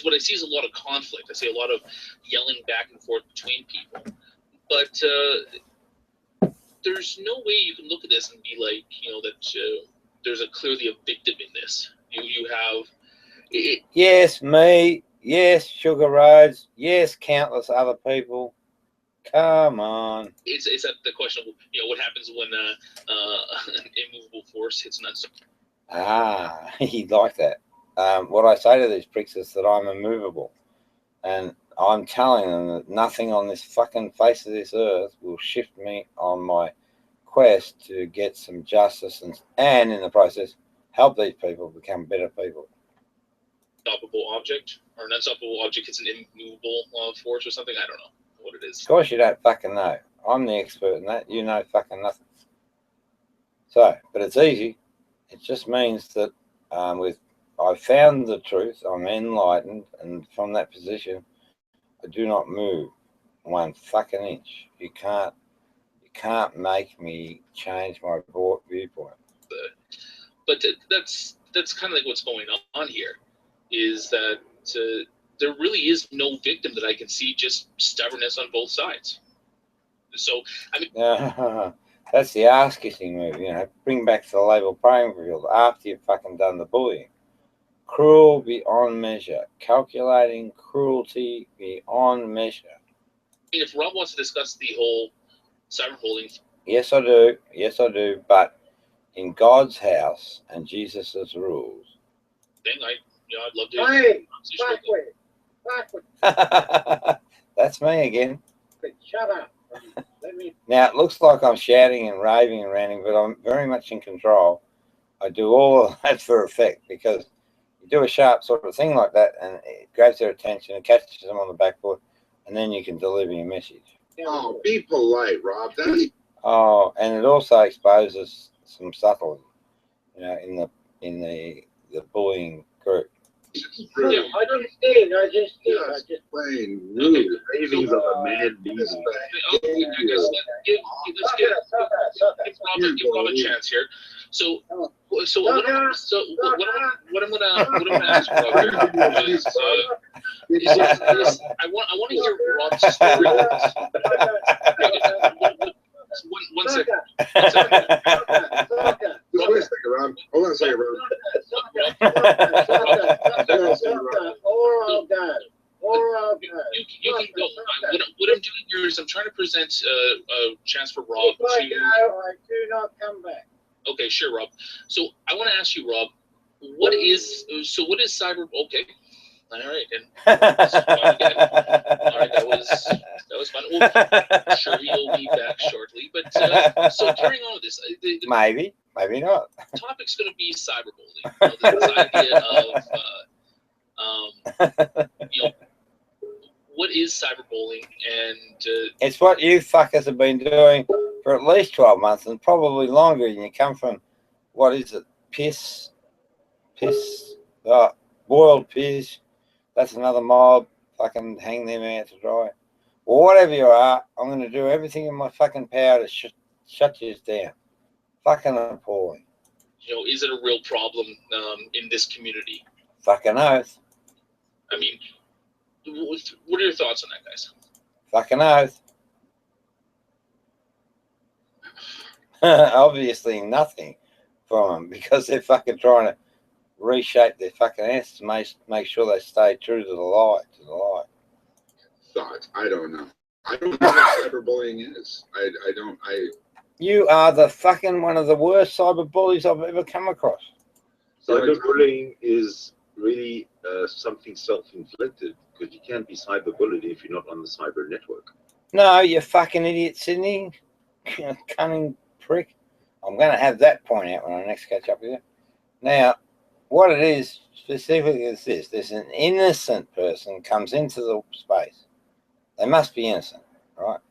What I see is a lot of conflict. I see a lot of yelling back and forth between people, but there's no way you can look at this and be like, you know, that there's clearly a victim in this. You have yes, me, yes, Sugar Roads, yes, countless other people. Come on. It's that the question of, you know, what happens when an immovable force hits an unstoppable. Ah, he'd like that. What I say to these pricks is that I'm immovable, and I'm telling them that nothing on this fucking face of this earth will shift me on my quest to get some justice and in the process help these people become better people. Unstoppable object, or an unstoppable object is an immovable force or something. I don't know what it is. Of course you don't fucking know. I'm the expert in that. You know fucking nothing. So, but it's easy. It just means that I've found the truth, I'm enlightened, and from that position, I do not move one fucking inch. You can't make me change my viewpoint. But that's kind of like what's going on here, is that there really is no victim that I can see, just stubbornness on both sides. So, I mean... That's the ass kissing move, you know. Bring back to the level playing field after you've fucking done the bullying. Cruel beyond measure. Calculating cruelty beyond measure. I mean, if Rob wants to discuss the whole cyberbullying... Yes, I do. Yes, I do. But in God's house and Jesus' rules. I'd love to... Backward. That's me again. Shut up. Now, it looks like I'm shouting and raving and ranting, but I'm very much in control. I do all of that for effect, because you do a sharp sort of thing like that and it grabs their attention and catches them on the back foot, and then you can deliver your message. Oh, be polite, Rob. Oh, and it also exposes some subtlety, you know, in the bullying group. I just plain rude ravings of a mad beast. Let's give Rob a chance here. So what I'm gonna ask Rob here is I want to hear Rob's story. One second. Hold on a second, Rob. Hold on a second, Rob. You can go. What I'm doing here is I'm trying to present a chance for Rob to... I do not come back. Okay, sure, Rob. So I want to ask you, Rob, what is cyber... Okay. All right, and this is fun again. All right, that was fun. Well, I'm sure you'll be back shortly. But so carrying on with this, the maybe not. Topic's going to be cyberbullying. You know, this idea of you know, what is cyberbullying, and it's what you fuckers have been doing for at least 12 months and probably longer. And you come from, what is it, piss, boiled piss. That's another mob. Fucking hang them out to dry. Or whatever you are, I'm going to do everything in my fucking power to shut you down. Fucking appalling. You know, is it a real problem in this community? Fucking oath. I mean, what are your thoughts on that, guys? Fucking oath. Obviously nothing from them because they're fucking trying to reshape their fucking answers to make sure they stay true to the lie. Thought. I don't know. I don't know what cyberbullying is. You are the fucking one of the worst cyberbullies I've ever come across. Cyberbullying is really something self-inflicted because you can't be cyberbullied if you're not on the cyber network. No, you fucking idiot, Sydney. Cunning prick. I'm going to have that point out when I next catch up with you. Now, what it is specifically is this. There's an innocent person comes into the space. They must be innocent, right?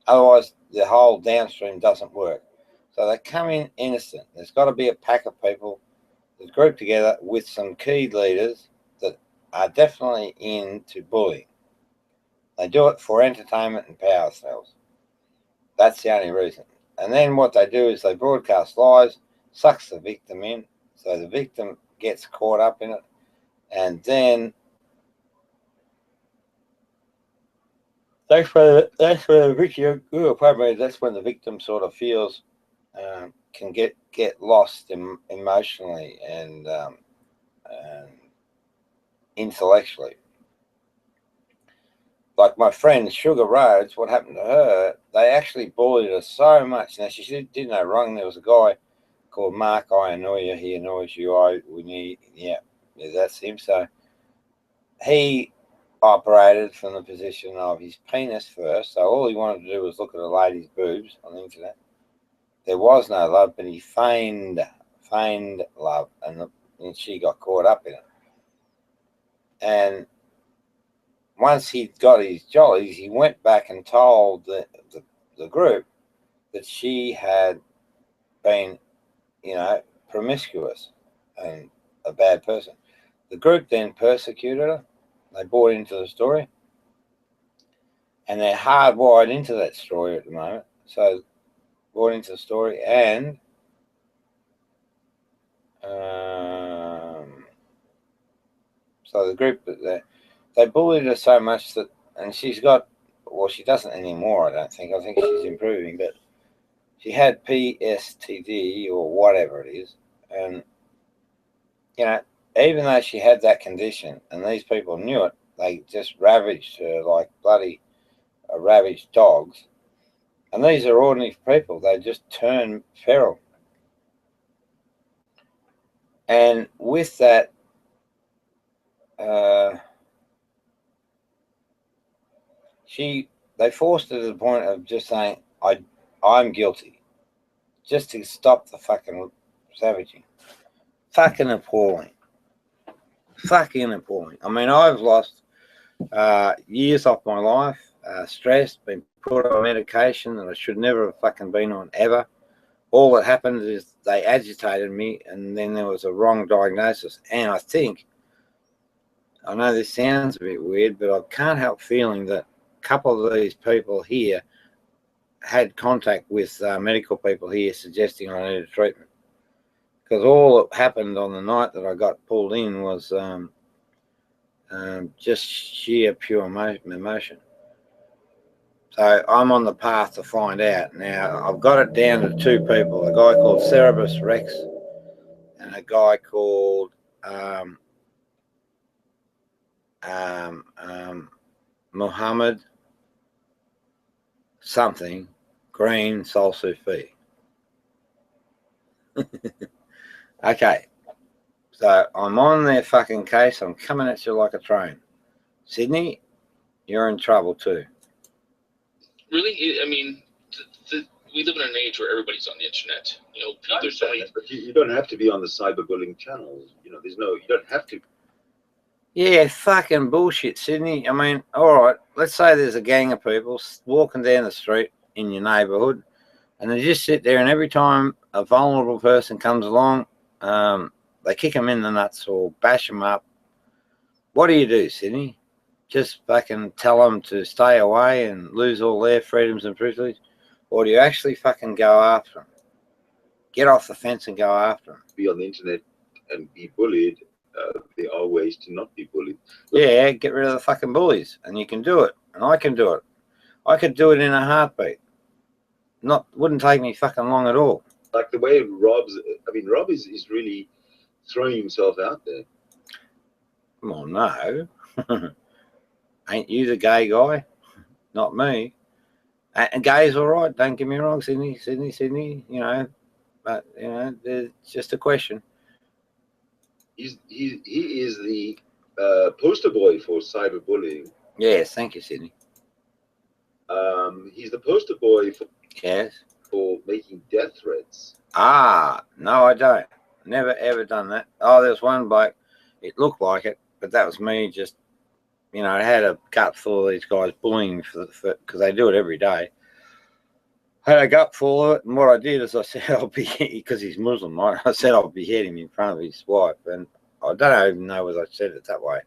Otherwise, the whole downstream doesn't work. So they come in innocent. There's got to be a pack of people that group together with some key leaders that are definitely into bullying. They do it for entertainment and power themselves. That's the only reason. And then what they do is they broadcast lies, sucks the victim in, so the victim gets caught up in it, and then that's when the victim. That's when the victim sort of feels can get lost emotionally and intellectually. Like my friend Sugar Rhodes, what happened to her? They actually bullied her so much. Now she did no wrong. There was a guy called Mark. I annoy you. He annoys you. Yeah, that's him. So he operated from the position of his penis first. So all he wanted to do was look at a lady's boobs on the internet. There was no love, but he feigned love, and she got caught up in it. And once he got his jollies, he went back and told the group that she had been, promiscuous and a bad person. The group then persecuted her. They bought into the story. And they're hardwired into that story at the moment. So bought into the story and so the group, they bullied her so much that, and she's got, well, she doesn't anymore, I don't think. I think she's improving, but she had PSTD or whatever it is. And, even though she had that condition and these people knew it, they just ravaged her like bloody ravaged dogs. And these are ordinary people. They just turn feral. And with that, they forced her to the point of just saying, I'm guilty. Just to stop the fucking savaging. Fucking appalling. Fucking appalling. I mean, I've lost years off my life, stressed, been put on medication that I should never have fucking been on ever. All that happened is they agitated me, and then there was a wrong diagnosis. And I think, I know this sounds a bit weird, but I can't help feeling that a couple of these people here had contact with medical people here suggesting I needed treatment. Because all that happened on the night that I got pulled in was just sheer pure emotion. So I'm on the path to find out. Now, I've got it down to two people, a guy called Cerebus Rex and a guy called Muhammad something Green Sol Sufi. Okay. So I'm on their fucking case. I'm coming at you like a train. Sydney, you're in trouble too. Really? I mean, we live in an age where everybody's on the internet. You know, there's so many. But you don't have to be on the cyberbullying channel. You know, you don't have to. Yeah, fucking bullshit, Sydney. I mean, all right, let's say there's a gang of people walking down the street in your neighbourhood, and they just sit there, and every time a vulnerable person comes along, they kick them in the nuts or bash them up. What do, Sydney? Just fucking tell them to stay away and lose all their freedoms and privileges? Or do you actually fucking go after them? Get off the fence and go after them. Be on the internet and be bullied. There are ways to not be bullied. Yeah, get rid of the fucking bullies, and you can do it, and I can do it. I could do it in a heartbeat. Wouldn't take me fucking long at all. Like the way Rob is really throwing himself out there. Well, no. Ain't you the gay guy? Not me. And gay's all right, don't get me wrong, Sydney, you know, but, you know, it's just a question. He is the poster boy for cyberbullying. Yes, thank you, Sydney. He's the poster boy for making death threats. Ah, no, I don't. Never, ever done that. Oh, there's one bloke, it looked like it, but that was me just, you know, I had a gut full of these guys bullying because they do it every day. I had a gut full of it, and what I did is I said I'll be, because he's Muslim, right? I said I'll behead him in front of his wife, and I don't even know whether I said it that way.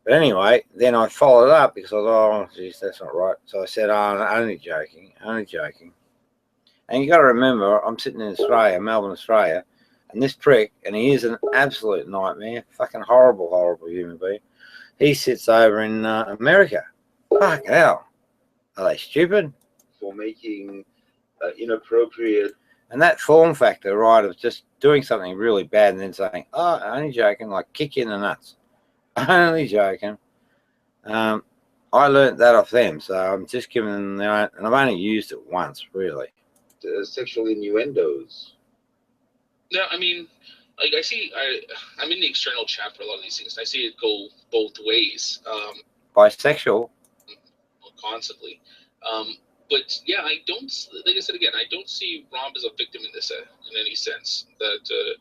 But anyway, then I followed up because I thought, oh, geez, that's not right. So I said, oh, only joking. And you got to remember, I'm sitting in Australia, Melbourne, Australia, and this prick, and he is an absolute nightmare, fucking horrible, horrible human being. He sits over in America. Fucking hell. Are they stupid? For making inappropriate. And that form factor, right, of just doing something really bad and then saying, oh, only joking, like kick you in the nuts. Only joking. I learnt that off them, so I'm just giving them their own, and I've only used it once, really. Sexual innuendos. Yeah, I mean, like I'm in the external chat for a lot of these things. And I see it go both ways. Bisexual. Constantly. But yeah, I don't, like I said again, I don't see Rob as a victim in this in any sense. That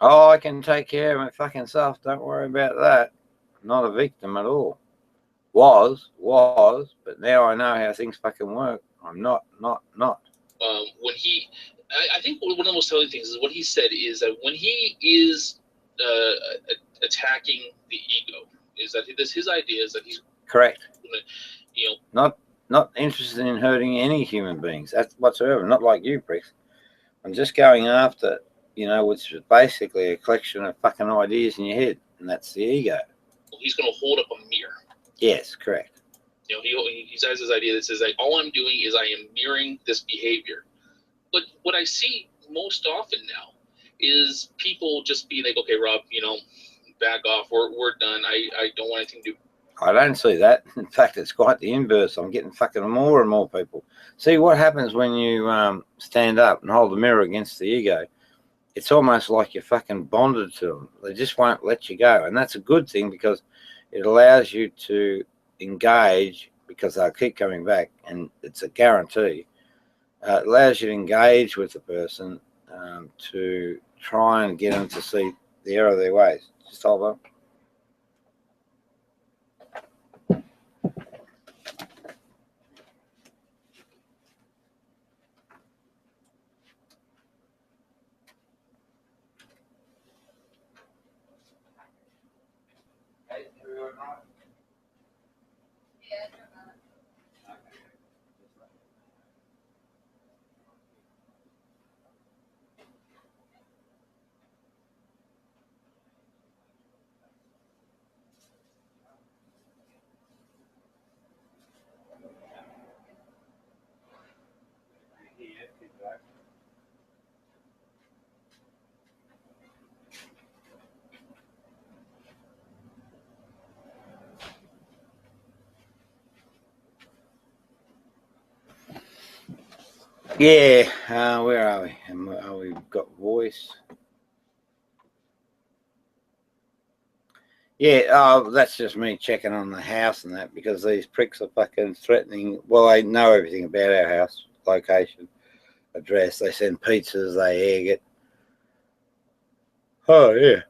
oh, I can take care of my fucking self. Don't worry about that. Not a victim at all. Was, but now I know how things fucking work. I'm not. When I think one of the most telling things is what he said is that when he is attacking the ego, is that his idea is that he's correct. You know, not interested in hurting any human beings. That's whatsoever. Not like you, pricks. I'm just going after, you know, which is basically a collection of fucking ideas in your head, and that's the ego. He's going to hold up a mirror. Yes, correct. You know, he has this idea that says like, all I'm doing is I am mirroring this behavior. But what I see most often now is people just be like, okay, Rob, you know, back off. We're done. I don't want anything to do. I don't see that. In fact, it's quite the inverse. I'm getting fucking more and more people. See what happens when you stand up and hold the mirror against the ego. It's almost like you're fucking bonded to them. They just won't let you go. And that's a good thing because it allows you to engage, because they'll keep coming back, and it's a guarantee. It allows you to engage with the person to try and get them to see the error of their ways. Just hold on. Yeah, where are we? We've got voice. Yeah, that's just me checking on the house and that, because these pricks are fucking threatening. Well, they know everything about our house, location, address. They send pizzas, they egg it. Oh, yeah.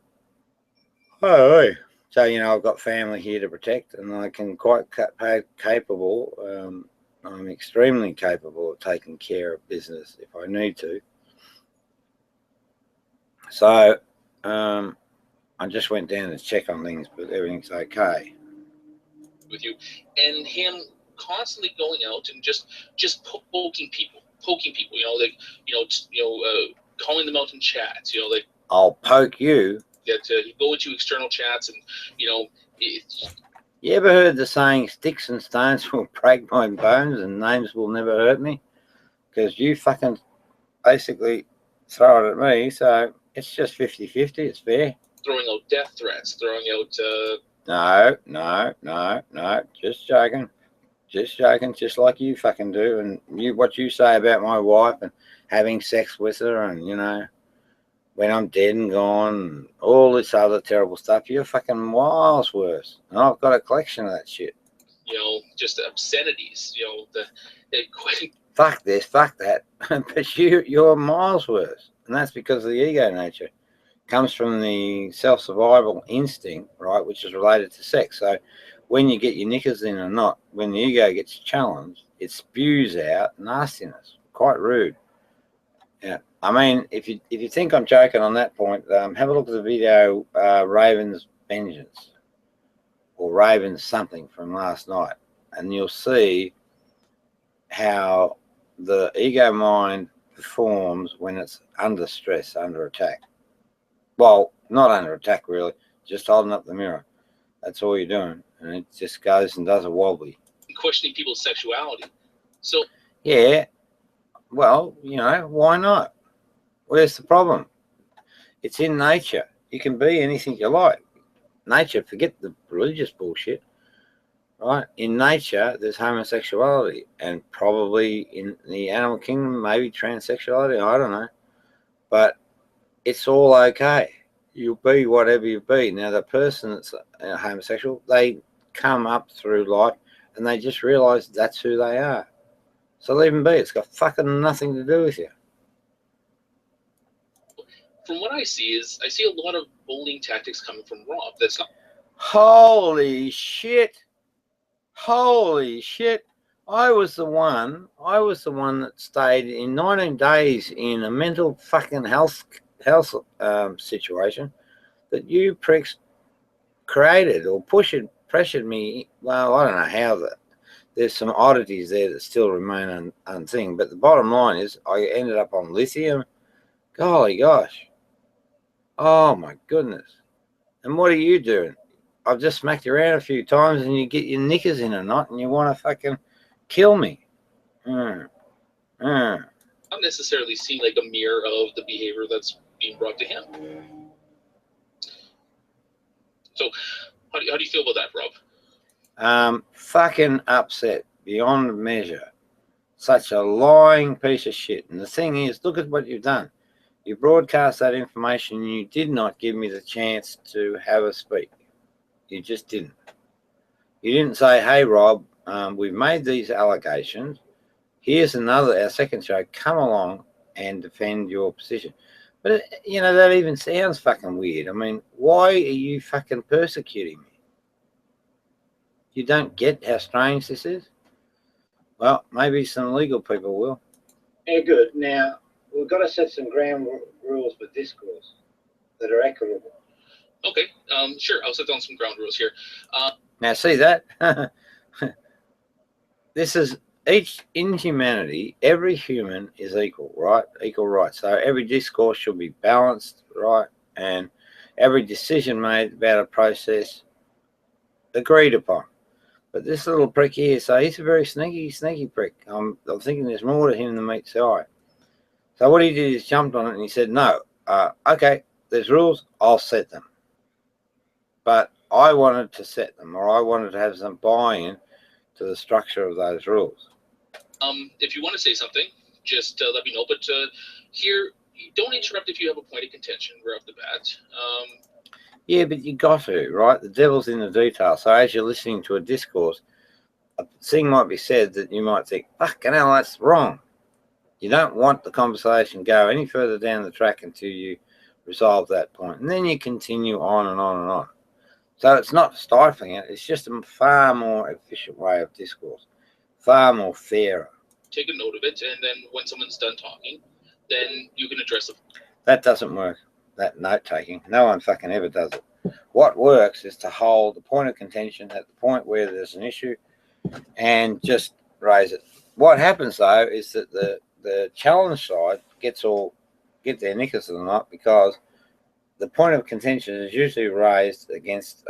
Oh, yeah. So, you know, I've got family here to protect, and I can quite capable. I'm extremely capable of taking care of business if I need to. So, I just went down to check on things, but everything's okay. With you, and him constantly going out and just poking people. You know, like calling them out in chats. You know, like I'll poke you. That you go into external chats, and you know. You ever heard the saying, "Sticks and stones will break my bones, and names will never hurt me"? Because you fucking basically throw it at me, so it's just 50-50. It's fair. Throwing out death threats, throwing out. No. Just joking. Just like you fucking do. And what you say about my wife and having sex with her, and, you know, when I'm dead and gone, and all this other terrible stuff, you're fucking miles worse. And I've got a collection of that shit. You know, just obscenities. You know, fuck this, fuck that. But you're miles worse. And that's because of the ego nature. It comes from the self-survival instinct, right, which is related to sex. So when you get your knickers in or not, when the ego gets challenged, it spews out nastiness. Quite rude. Yeah. I mean, if you think I'm joking on that point, have a look at the video Raven's Vengeance, or Raven's something from last night, and you'll see how the ego mind performs when it's under stress, under attack. Well, not under attack, really, just holding up the mirror. That's all you're doing, and it just goes and does a wobbly. Questioning people's sexuality. So yeah, well, you know, why not? Where's the problem? It's in nature. You can be anything you like. Nature, forget the religious bullshit. Right? In nature, there's homosexuality, and probably in the animal kingdom, maybe transsexuality. I don't know. But it's all okay. You'll be whatever you be. Now, the person that's homosexual, they come up through life and they just realize that's who they are. So leave them be. It's got fucking nothing to do with you. From what I see I see a lot of bullying tactics coming from Rob. That's not. Holy shit. Holy shit. I was the one that stayed in 19 days in a mental fucking health situation that you pricks created or pressured me. Well, I don't know how that. There's some oddities there that still remain unseen, but the bottom line is I ended up on lithium. Golly gosh. Oh my goodness. And what are you doing? I've just smacked you around a few times and you get your knickers in a knot and you want to fucking kill me. Not necessarily seem like a mirror of the behavior that's being brought to him. So how do you feel about that, Rob? Fucking upset beyond measure. Such a lying piece of shit. And the thing is, look at what you've done. You broadcast that information and you did not give me the chance to have a speak. You just didn't. You didn't say, hey, Rob, we've made these allegations. Here's our second show. Come along and defend your position. But, you know, that even sounds fucking weird. I mean, why are you fucking persecuting me? You don't get how strange this is? Well, maybe some legal people will. Yeah, good. Now, we've got to set some ground rules for discourse that are equitable. Okay, sure. I'll set down some ground rules here. Now, see that? This is in humanity, every human is equal, right? Equal rights. So every discourse should be balanced, right? And every decision made about a process agreed upon. But this little prick here, so he's a very sneaky prick. I'm thinking there's more to him than meets the eye. So what he did is jumped on it and he said, no, okay, there's rules, I'll set them. But I wanted to set them, or I wanted to have some buy-in to the structure of those rules. If you want to say something, just let me know. But here, don't interrupt if you have a point of contention right off the bat. Yeah, but you got to, right? The devil's in the detail. So as you're listening to a discourse, a thing might be said that you might think, fucking hell, that's wrong. You don't want the conversation go any further down the track until you resolve that point. And then you continue on and on and on. So it's not stifling it. It's just a far more efficient way of discourse, far more fairer. Take a note of it, and then when someone's done talking, then you can address it. That doesn't work, that note-taking. No one fucking ever does it. What works is to hold the point of contention at the point where there's an issue and just raise it. What happens, though, is that the challenge side get their knickers in the knot because the point of contention is usually raised against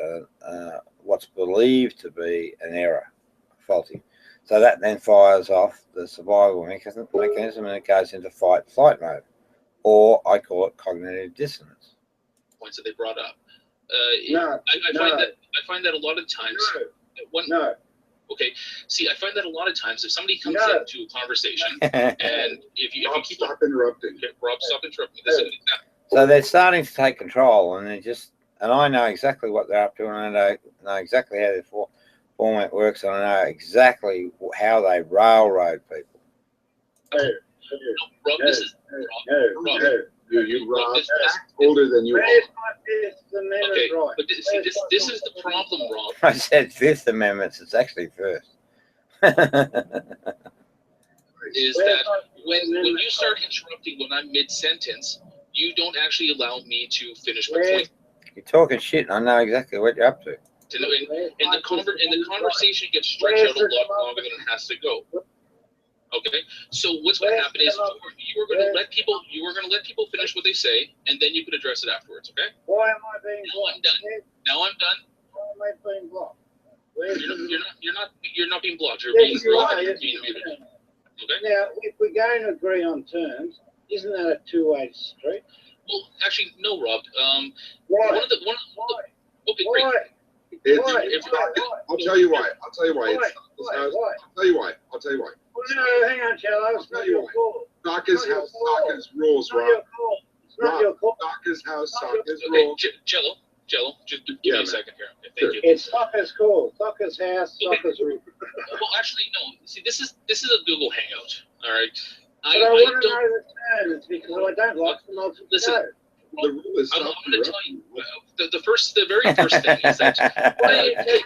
what's believed to be an error, faulty. So that then fires off the survival mechanism and it goes into fight-flight mode, or I call it cognitive dissonance. Points that they brought up. I find that a lot of times. Okay. See, I find that a lot of times if somebody comes into a conversation and if you keep interrupting, Rob, stop interrupting. This is an example. So they're starting to take control, and I know exactly what they're up to, and I know exactly how their format works, and I know exactly how they railroad people. Rob, this is Rob, older than you are. Okay, but see, this is the problem, Rob. I said Fifth Amendment. It's actually first. Is that when you start interrupting when I'm mid-sentence, you don't actually allow me to finish my point. You're talking shit, and I know exactly what you're up to. And the conversation gets stretched out a lot longer than it has to go. Okay, so what's going to happen is you are going to let people finish what they say, and then you can address it afterwards. Okay? Why am I being blocked? Now I'm done. Why am I being blocked? You're not being blocked. You're being muted. Okay. Now, if we're going to agree on terms, isn't that a two-way street? Well, actually, no, Rob. Why? Okay, great. I'll tell you why. I'll tell you why. Well, no, hang on, Cello. It's not your call. Soccer's house, Soccer's rules, Rob. It's not your call. Soccer's house, Soccer's Okay, rules. Cello, just give me a second here. Okay, thank you. It's Soccer's call. Soccer's house, Soccer's rules. Well, actually, no. See, this is a Google Hangout. All right. I want to know the terms because I don't like the multiple. Listen. The rule is I'm going to tell you. The very first thing is that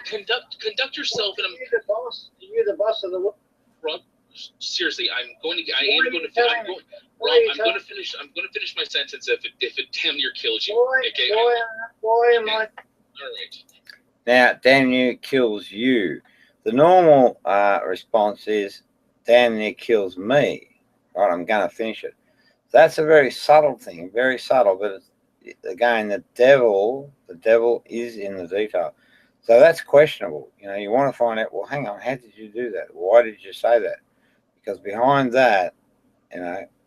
conduct yourself in a. You're the boss of the world. Rob, seriously, I'm going to finish my sentence if it damn near kills you. Okay. Why am I? All right. Now, damn near kills you. The normal response is, damn near kills me. Right, I'm going to finish it. That's a very subtle thing, very subtle. But again, the devil is in the detail. So that's questionable. You want to find out, well, hang on, how did you do that? Why did you say that? Because behind that,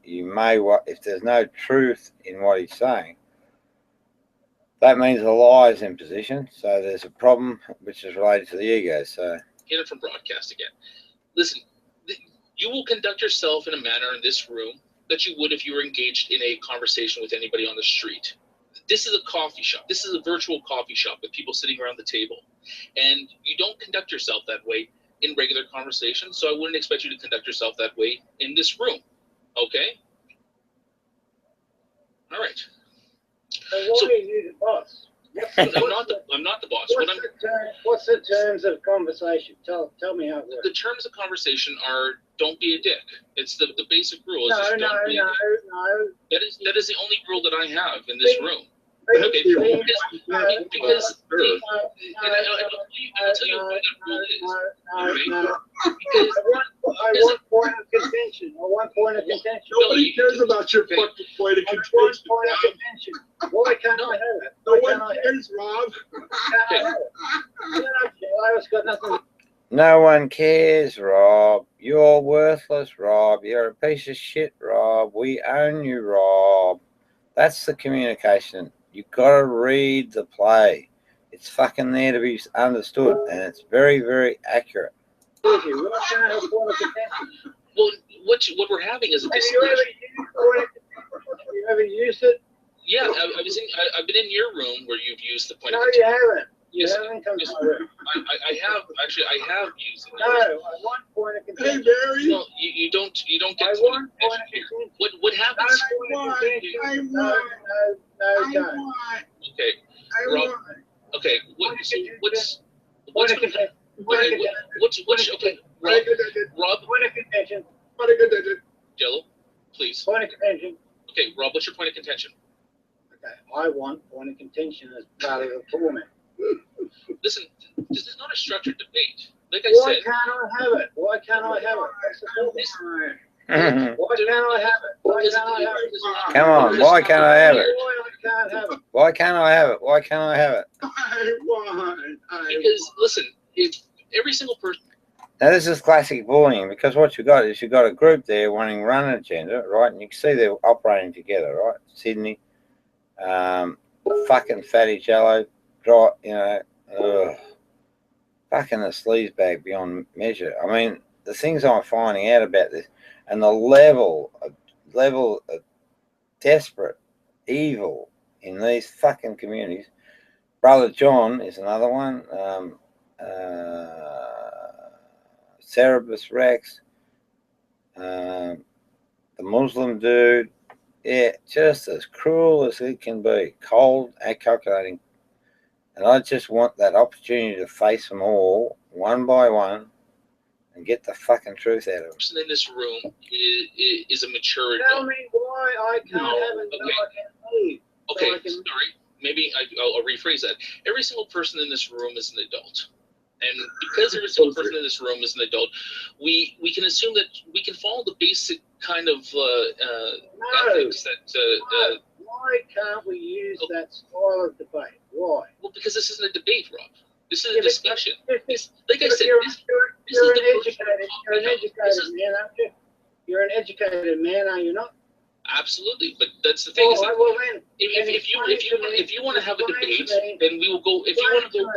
you may, if there's no truth in what he's saying, that means a lie is in position. So there's a problem which is related to the ego. So get it from broadcast again. Listen, you will conduct yourself in a manner in this room that you would if you were engaged in a conversation with anybody on the street. This is a coffee shop. This is a virtual coffee shop with people sitting around the table. And you don't conduct yourself that way in regular conversations, so I wouldn't expect you to conduct yourself that way in this room. Okay? All right. So why are you the boss? I'm not the boss. What's the terms of conversation? Tell me how it works. The terms of conversation are don't be a dick. It's the basic rule. No. That is the only rule that I have in this room. Okay, because I'll tell you what that rule is. I want point of contention. Nobody cares about your fucking point of contention. Why can't I have it? No one cares, Rob. I've got nothing. no one cares, Rob. You're worthless, Rob. You're a piece of shit, Rob. We own you, Rob. That's the communication. You've got to read the play. It's fucking there to be understood, and it's very, very accurate. Well, what we're having is a discussion. You ever used it? Yeah, I've been in your room where you've used the point of No, contention. you haven't. Yes, You haven't come to my room. I have actually. I have used it. No, I want point of contention. Hey, Barry. No, you don't get. I want point of contention. What happens? No, Okay. Rob, okay. What's okay? Rob. Point of contention. Jello, please. Point of contention. Okay, Rob. What's your point of contention? Okay, I want point of contention as part of the format. Listen, this is not a structured debate. Like I Why said. can't I have it? Why can't I have it? That's the point. Why can't I have it? Why can't I have it? Come on, why can't I have it? Why I can't have it? Why can't I have it? Why can't I have it? Because listen, if every single person. Now this is classic bullying, because what you got is you got a group there wanting to run an agenda, right? And you can see they're operating together, right? Sydney, fucking Fatty Jello, fucking a sleaze bag beyond measure. I mean, the things I'm finding out about this, and the level of desperate evil in these fucking communities. Brother John is another one. Cerebus Rex, the Muslim dude, yeah, just as cruel as it can be, cold and calculating. And I just want that opportunity to face them all, one by one, and get the fucking truth out of them. The person in this room is a mature adult. Tell me why I can't have it. Okay. I can leave. Okay, So I can... sorry. Maybe I'll rephrase that. Every single person in this room is an adult. And because every single person in this room is an adult, we can assume that we can follow the basic kind of ethics that... Why can't we use that style of debate? Why? Well, because this isn't a debate, Rob. This is a discussion. Like I said, you're an educated man, aren't you? You're an educated man, are you not? Absolutely, but that's the thing. Well, then, if you want to have a debate, then we will go. If you want to go,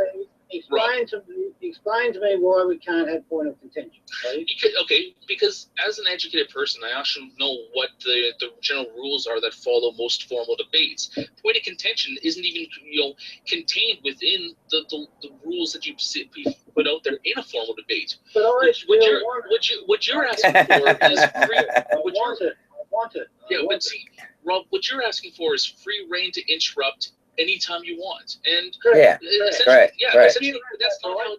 explain to me why we can't have point of contention. Because as an educated person, I actually know what the general rules are that follow most formal debates. Point of contention isn't even contained within the rules that you put out there in a formal debate. But what you're asking for is free. I want it. Yeah, but see, Rob, what you're asking for is free reign to interrupt anytime you want, and essentially that's not how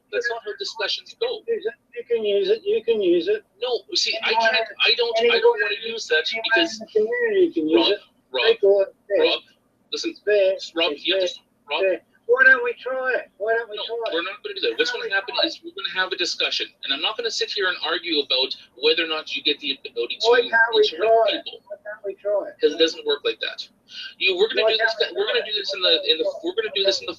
discussions go. You can use it. You can use it. No, see, I can't. I don't want to use that because community can use it. Rob, listen, Rob, why don't we try it? Why don't we try it? We're not going to do that. What's going to happen is we're going to have a discussion, and I'm not going to sit here and argue about whether or not you get the ability to interrupt people. Why can't we try it? Because it doesn't work like that. We're going to do this. We're going to do this in the.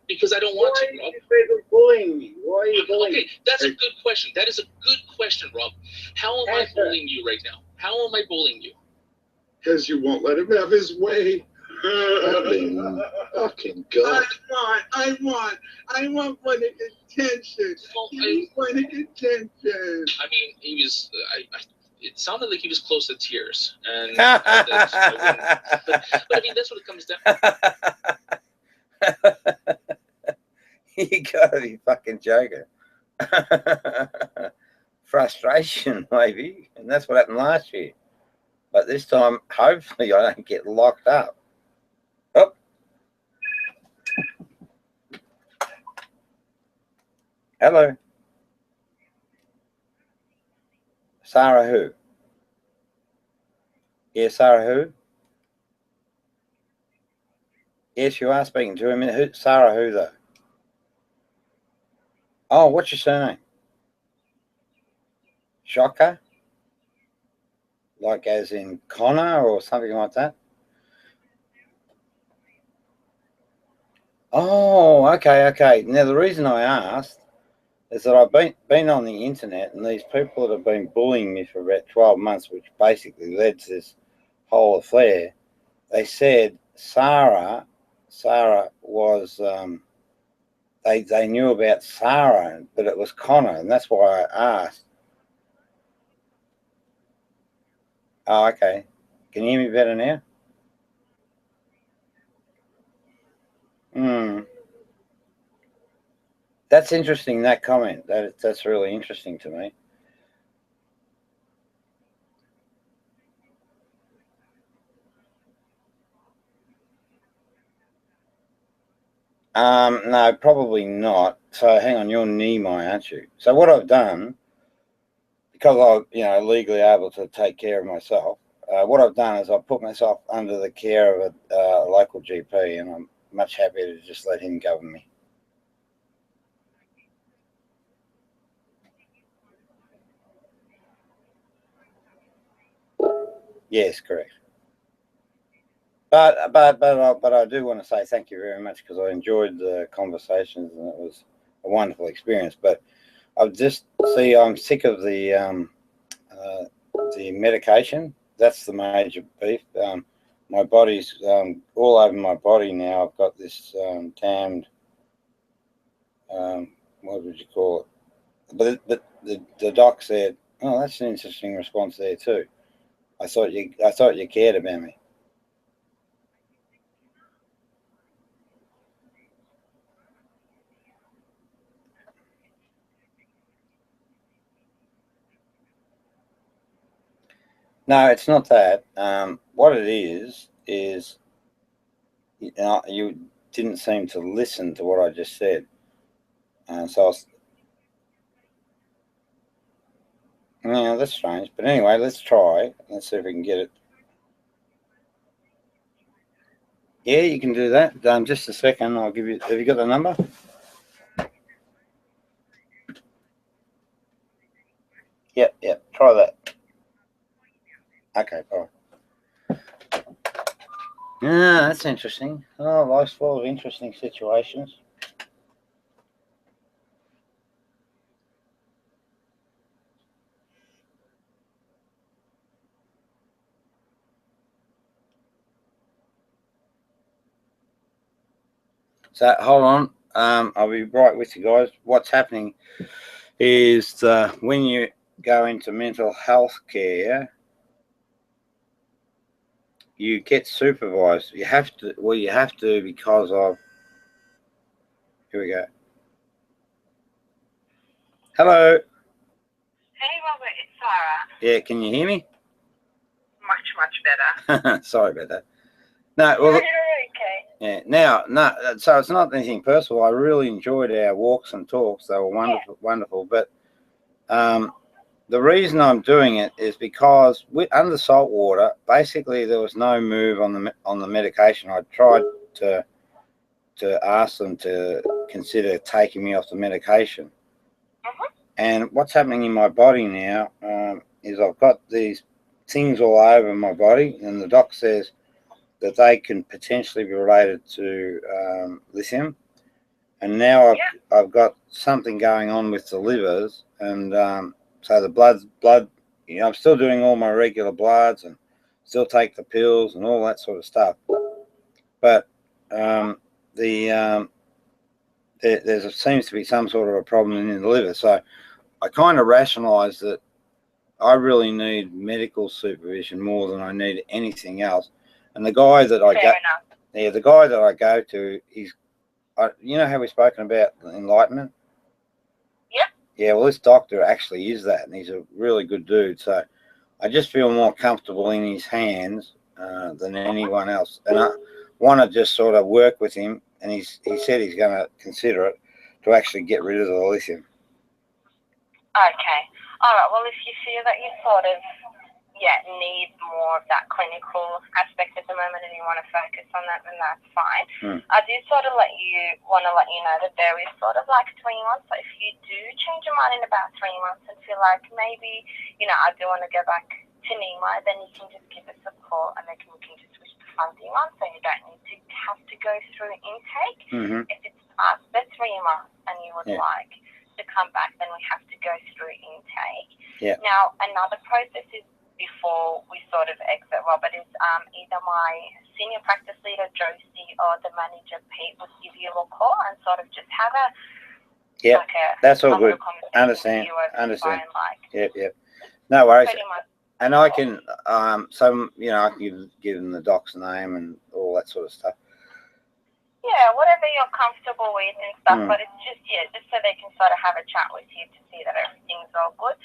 Because I don't want to, Rob. Why are you people bullying me? Why are you bullying me? Okay, that's a good question. That is a good question, Rob. How am I bullying you right now? How am I bullying you? Because you won't let him have his way. Fucking God. I want point of contention. Point of contention. I mean, he was. It sounded like he was close to tears, and but I mean, that's what it comes down to. You gotta be fucking joking. Frustration, maybe, and that's what happened last year. But this time, hopefully, I don't get locked up. Oh. Hello. Sarah who? Yes, Sarah who? Yes, you are speaking to him. Sarah who, though? Oh, what's your surname? Shocker? Like as in Connor or something like that? Oh, okay. Now, the reason I asked is that I've been on the internet, and these people that have been bullying me for about 12 months, which basically led to this whole affair, they said Sarah was, they knew about Sarah, but it was Connor, and that's why I asked. Oh, okay. Can you hear me better now? That's interesting, that comment. That's really interesting to me. No, probably not. So hang on, you're Nimoy, aren't you? So what I've done, because I'm, legally able to take care of myself, what I've done is I've put myself under the care of a local GP, and I'm much happier to just let him govern me. Yes, correct. But I do want to say thank you very much, because I enjoyed the conversations and it was a wonderful experience. But I'm sick of the medication. That's the major beef. My body's all over my body now. I've got this tammed. What would you call it? But the doc said, "Oh, that's an interesting response there too. I thought you cared about me." No, it's not that. What it is you didn't seem to listen to what I just said. Yeah, that's strange. But anyway, let's try. Let's see if we can get it. Yeah, you can do that. Just a second. I'll give you. Have you got the number? Yep. Try that. Okay, bye. Yeah, that's interesting. Oh, life's full of interesting situations. So hold on. I'll be right with you guys. What's happening is when you go into mental health care, you get supervised. You have to. Well, you have to because of. Here we go. Hello. Hey, Robert, it's Sarah. Yeah, can you hear me? Much better. Sorry about that. No, well, You're okay. yeah. Now, no. So it's not anything personal. I really enjoyed our walks and talks. They were wonderful. But the reason I'm doing it is because under salt water, basically there was no move on the medication. I tried to ask them to consider taking me off the medication. And what's happening in my body now is I've got these things all over my body, and the doc says that they can potentially be related to lithium. And now I've got something going on with the livers, and so the blood. I'm still doing all my regular bloods and still take the pills and all that sort of stuff. But there seems to be some sort of a problem in the liver. So I kind of rationalised that I really need medical supervision more than I need anything else. And the guy that the guy that I go to, you know how we've spoken about enlightenment? Yep. Yeah, well, this doctor actually is that, and he's a really good dude. So I just feel more comfortable in his hands than anyone else. And I want to just sort of work with him, and he said he's going to consider it to actually get rid of the lithium. Okay. All right. Well, if you feel that you sort of need more of that clinical aspect at the moment and you want to focus on that, then that's fine. I do want to let you know that there is sort of like 3 months. So if you do change your mind in about 3 months and feel like maybe, I do want to go back to Nima, then you can just give us a call and then we can just switch the funding on, so you don't need to have to go through intake. If it's past the 3 months and you would like to come back, then we have to go through intake. Now, another process is before we sort of exit, Robert, is either my senior practice leader, Josie, or the manager, Pete, will give you a call and sort of just have that's all good. Understand. Yep. No worries. And I can, I can give them the doc's name and all that sort of stuff. Yeah, whatever you're comfortable with and stuff, but it's just so they can sort of have a chat with you to see that everything's all good.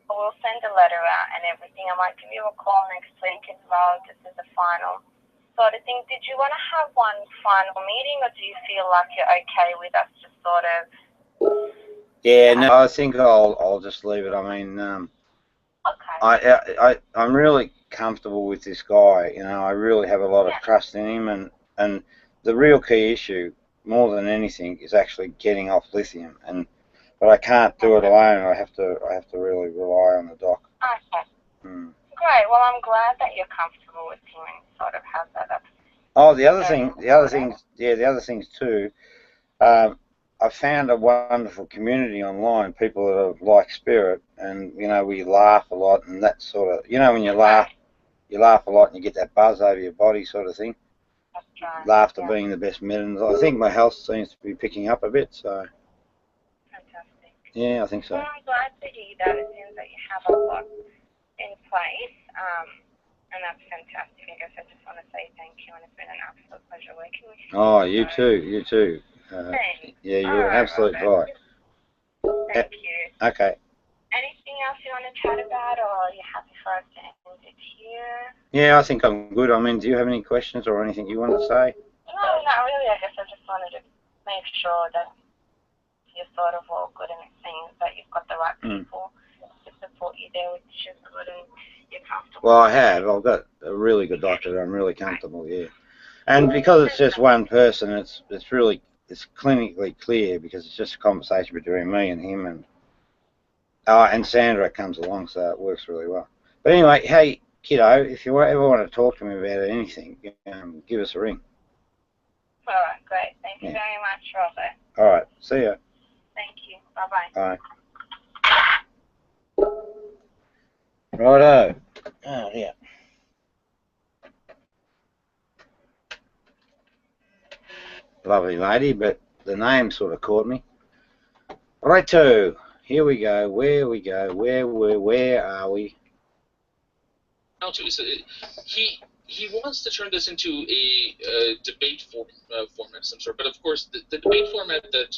We'll send a letter out and everything. I might give you a call next week as well, just as a final sort of thing. Did you want to have one final meeting, or do you feel like you're okay with us just sort of? Yeah, no, I think I'll just leave it. I mean, okay. I'm really comfortable with this guy. You know, I really have a lot of trust in him, and the real key issue, more than anything, is actually getting off lithium. But I can't do it alone. I have to really rely on the doc. Okay. Great. Well, I'm glad that you're comfortable with him and sort of have that up. Oh, the other things too. I found a wonderful community online. People that are like spirit, and you know, we laugh a lot, and that sort of, you know, when you laugh a lot, and you get that buzz over your body, sort of thing. That's right. Laughter being the best medicine. I think my health seems to be picking up a bit, so. Fantastic. Yeah, I think so. Well, I'm glad to hear that. It seems that you have a lot in place, and that's fantastic. I guess I just want to say thank you, and it's been an absolute pleasure working with you. Oh, you too. Yeah, you're absolutely right. Thank you. Okay. Anything else you want to chat about, or are you happy for us to end it here? Yeah, I think I'm good. I mean, do you have any questions or anything you want to say? No, not really. I guess I just wanted to make sure that you're sort of all good, and it seems that you've got the right people to support you there, which is good, and you're comfortable. Well, I have. I've got a really good doctor. I'm really comfortable, yeah. And because it's just one person, it's clinically clear, because it's just a conversation between me and him, and Sandra comes along, so it works really well. But anyway, hey, kiddo, if you ever want to talk to me about anything, give us a ring. All right, great. Thank you very much, Robert. All right, see ya. Thank you. Bye-bye. Bye. Righto. Oh, yeah. Lovely lady, but the name sort of caught me. Righto. Here we go. Where are we? He wants to turn this into a debate format of some sort, but of course the debate format that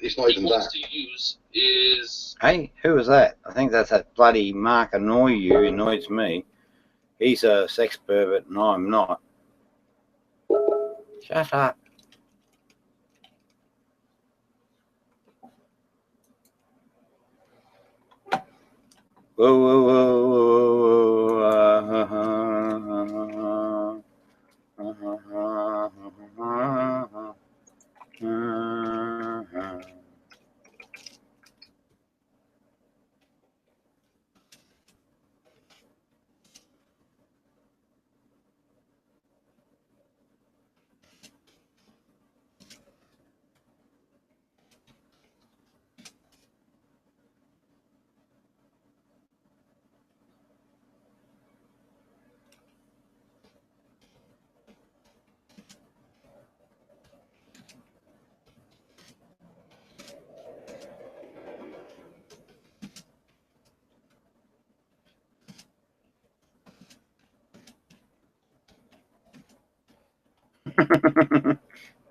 he wants to use is. Hey, who was that? I think that's that bloody Mark annoys me. He's a sex pervert and I'm not. Shut up. Whoa, whoa, whoa,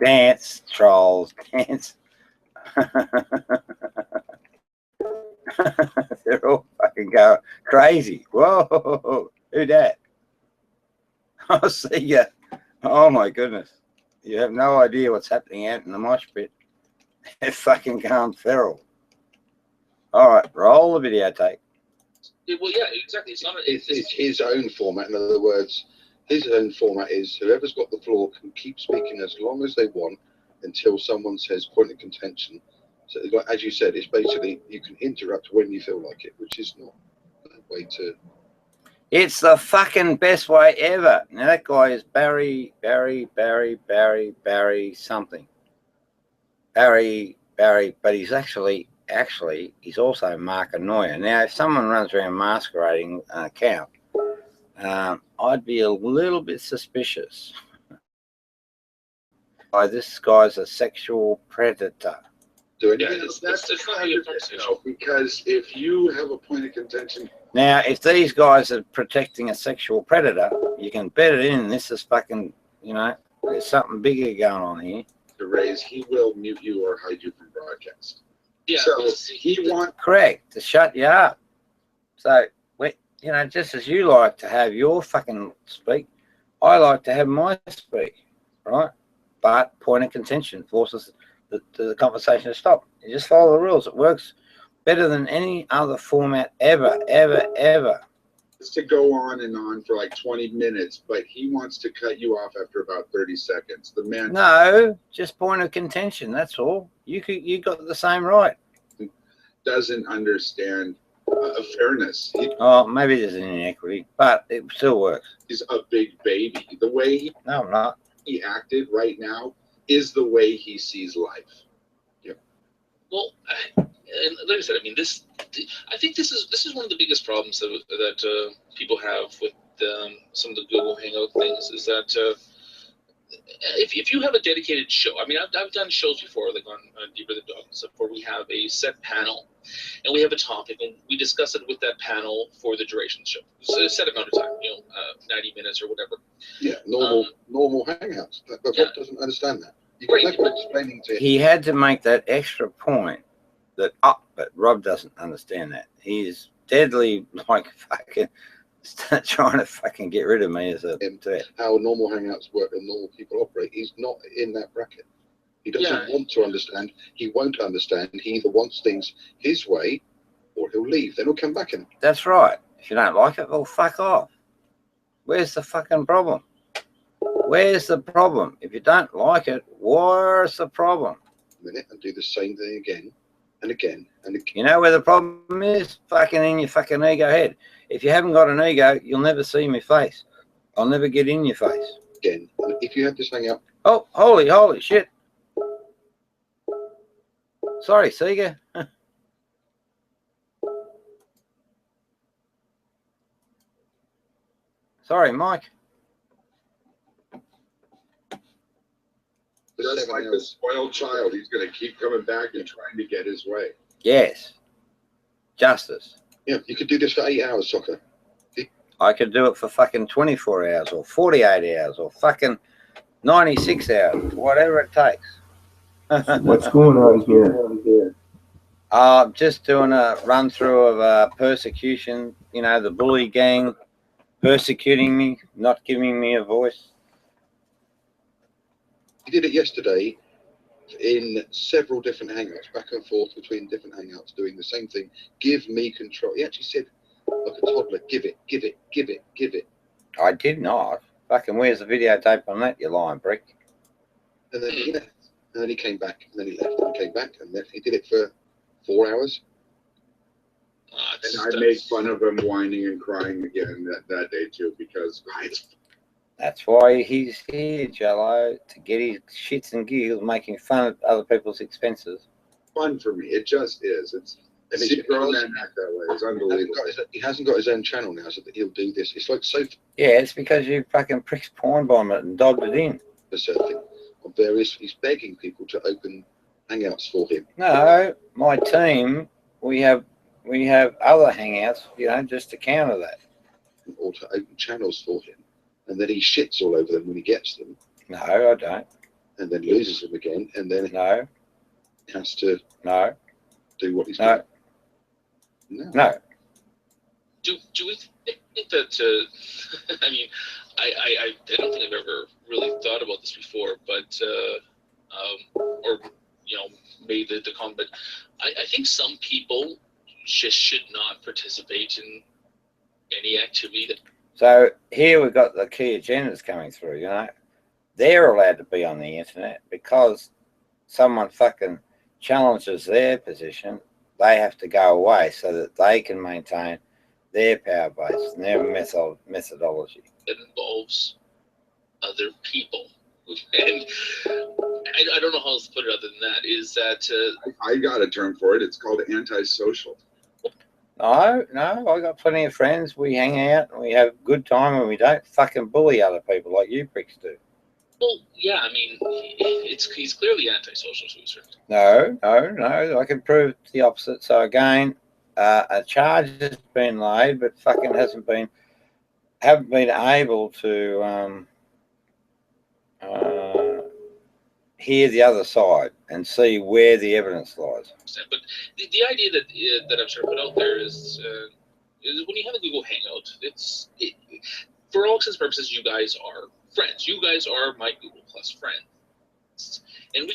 Dance, trolls, dance. They're all fucking going crazy. Whoa, who dat? I see ya. Oh my goodness. You have no idea what's happening out in the mosh pit. They're fucking going feral. All right, roll the videotape. Well, yeah, exactly. It's his own format. In other words, his own format is whoever's got the floor can keep speaking as long as they want until someone says point of contention. So, as you said, it's basically you can interrupt when you feel like it, which is not a way to. It's the fucking best way ever. Now that guy is Barry something. Barry, but he's actually he's also Mark Annoyer. Now, if someone runs around masquerading an account, I'd be a little bit suspicious. This guy's a sexual predator. Do anything else? That's because if you have a point of contention. Now, if these guys are protecting a sexual predator, you can bet it in. This is fucking, you know, There's something bigger going on here. To raise, he will mute you or hide you from broadcast. Yeah. So he wants correct to shut you up. So you know, just as you like to have your fucking speak, I like to have my speak, right? But point of contention forces the conversation to stop. You just follow the rules. It works better than any other format ever. to go on for like 20 minutes, but he wants to cut you off after about 30 seconds. The man No, just point of contention. That's all. You got the same right. doesn't understand fairness. Maybe there's an inequity, but it still works. He's a big baby. The way no, I'm not. He acted right now is the way he sees life. Yep. Well, and like I said, I mean, I think this is one of the biggest problems that people have with some of the Google Hangout things is that if you have a dedicated show, I mean, I've done shows before, like on Deeper Than Dog and stuff, where we have a set panel and we have a topic and we discuss it with that panel for the duration of the show. So a set amount of time, 90 minutes or whatever. Yeah, normal Hangouts. But Rob doesn't understand that. Explaining to him. He had to make that extra point but Rob doesn't understand that. He's deadly like fucking trying to fucking get rid of me as a how normal Hangouts work and normal people operate. He's not in that bracket. He doesn't want to understand. He won't understand. He either wants things his way or he'll leave. Then he'll come back in. That's right. If you don't like it, well, fuck off. Where's the fucking problem? Where's the problem? If you don't like it, where's the problem? A minute and do the same thing again and again and again. You know where the problem is? Fucking in your fucking ego head. If you haven't got an ego, you'll never see my face. I'll never get in your face. Again, and if you have this Hangout. Oh, holy shit. Sorry, Sega. Sorry, Mike. Just like the spoiled child, he's going to keep coming back and trying to get his way. Yes. Justice. Yeah, you could do this for 8 hours, Soccer. I could do it for fucking 24 hours or 48 hours or fucking 96 hours, whatever it takes. What's going on here? Just doing a run through of persecution, the bully gang persecuting me, not giving me a voice. He did it yesterday in several different Hangouts, back and forth between different Hangouts, doing the same thing. Give me control. He actually said, like a toddler, give it. I did not. Fucking where's the videotape on that, you lying brick? And then he left. And then he came back. And then he left. And he came back. And left. He did it for 4 hours. And I made fun of him whining and crying again that day too, because that's why he's here, Jello, to get his shits and giggles, making fun of other people's expenses. Fun for me. It just is. And he's grown man act that way. It's unbelievable. He hasn't got his own channel now, so that he'll do this. It's like so. Yeah, it's because you fucking pricks porn bomb it and dogged it in. On various, he's begging people to open Hangouts for him. No, my team, we have other Hangouts, just to counter that. Or to open channels for him. And then he shits all over them when he gets them. No, I don't. And then loses them again. And then has to do what he's doing. No. Do we think that? I mean, I don't think I've ever really thought about this before, but or made the comment. But I think some people just should not participate in any activity that. So here we've got the key agendas coming through, They're allowed to be on the internet because someone fucking challenges their position. They have to go away so that they can maintain their power base and their methodology. It involves other people. And I don't know how else to put it other than that, is that... I got a term for it. It's called antisocial. No, I got plenty of friends. We hang out and we have a good time and we don't fucking bully other people like you pricks do. Well, yeah, I mean, he's clearly antisocial. No, I can prove the opposite. So again, a charge has been laid, but fucking haven't been able to hear the other side and see where the evidence lies. But the idea that I'm trying to put out there is when you have a Google Hangout, for all intents and purposes, you guys are friends. You guys are my Google Plus friends, and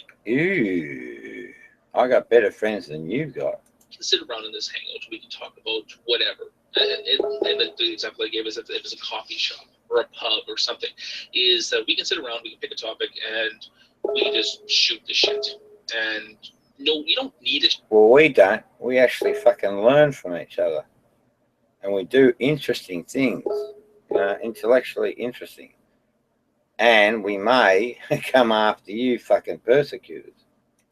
I got better friends than you've got. We can sit around in this Hangout. We can talk about whatever. And the example I gave is if it's a coffee shop or a pub or something, is that we can sit around, we can pick a topic, and we can just shoot the shit. And no, you don't need it. Well, we don't. We actually fucking learn from each other. And we do interesting things, intellectually interesting. And we may come after you fucking persecutors.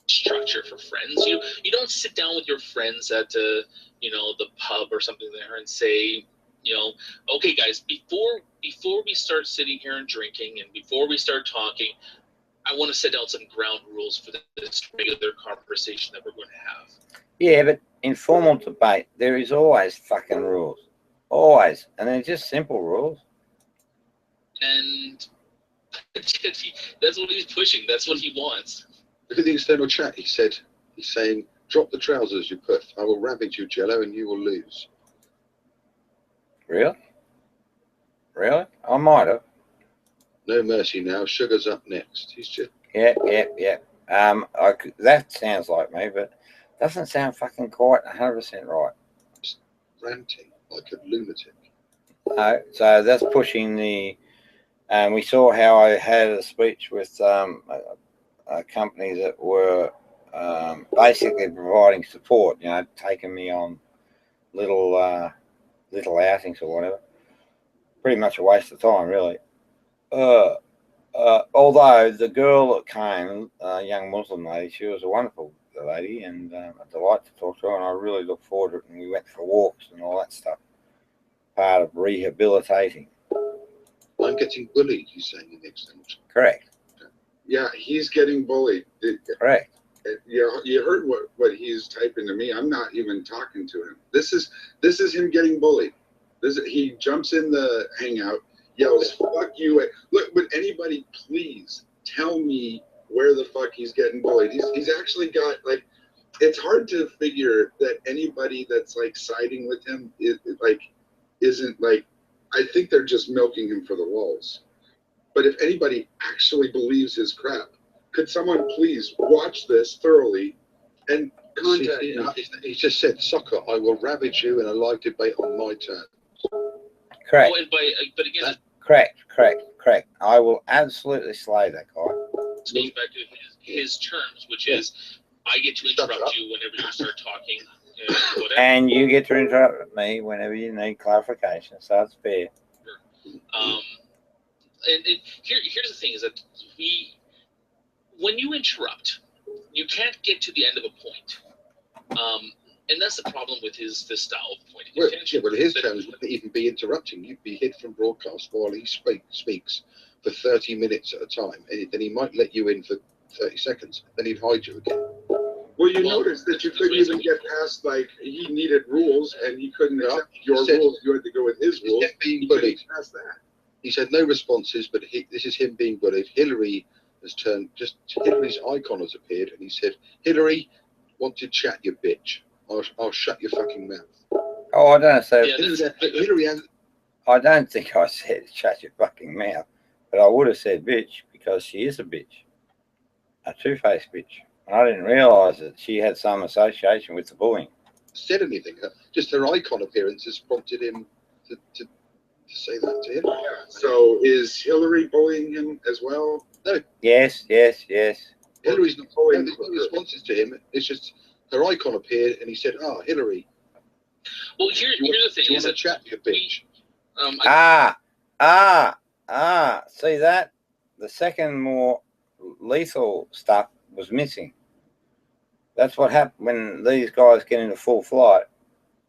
Structure for friends. You don't sit down with your friends at the pub or something there and say, okay guys, before we start sitting here and drinking and before we start talking, I want to set out some ground rules for this regular conversation that we're going to have. Yeah, but informal debate, there is always fucking rules. Always. And they're just simple rules. And that's what he's pushing. That's what he wants. Look at the external chat. He's saying, drop the trousers, you puff. I will ravage you, Jello, and you will lose. Really? Really? I might have. No mercy now. Sugar's up next. He's just... Yeah. That sounds like me, but doesn't sound fucking quite 100% right. Just ranting like a lunatic. So that's pushing the... we saw how I had a speech with a company that were basically providing support, taking me on little outings or whatever. Pretty much a waste of time, really. Although the girl that came, a young Muslim lady, she was a wonderful lady and a delight to talk to her, and I really look forward to it. And we went for walks and all that stuff. Part of rehabilitating. I'm getting bullied, you saying in the external chat. Correct. Yeah, he's getting bullied. Correct. You heard what he's typing to me. I'm not even talking to him. This is him getting bullied. He jumps in the hangout, yells, fuck you. Look, would anybody please tell me where the fuck he's getting bullied? He's actually got, like, it's hard to figure that anybody that's, like, siding with him isn't, like, I think they're just milking him for the walls. But if anybody actually believes his crap, could someone please watch this thoroughly and contact him? He just said, soccer, I will ravage you in a live debate on my terms. Correct. But again, correct. I will absolutely slay that guy. It goes back to his terms, which is I get to interrupt you whenever you start talking. And you get to interrupt me whenever you need clarification, so it's fair. And here's the thing: is that when you interrupt, you can't get to the end of a point. And that's the problem with this style of pointing. Well, his terms wouldn't even be interrupting. You'd be hid from broadcast while he speaks for 30 minutes at a time, and then he might let you in for 30 seconds. Then he'd hide you again. Well, you noticed that you couldn't even get past, like, he needed rules, and he couldn't accept your rules. You had to go with his rules. Being bullied. Past that. He said no responses, but this is him being bullied. Hillary has turned, Hillary's icon has appeared, and he said, Hillary, want to chat, you bitch. I'll shut your fucking mouth. Oh, I don't say. Hillary has. I don't think I said shut your fucking mouth, but I would have said bitch because she is a bitch, a two-faced bitch. And I didn't realise that she had some association with the bullying. Said anything? Just her icon appearance has prompted him to say that to him. So is Hillary bullying him as well? No. Yes. Hillary's not bullying. There's no responses to him. It's just her icon appeared, and he said, Hillary. Well, here's the thing: is that chat, you bitch. See that? The second more lethal stuff was missing. That's what happened when these guys get into full flight.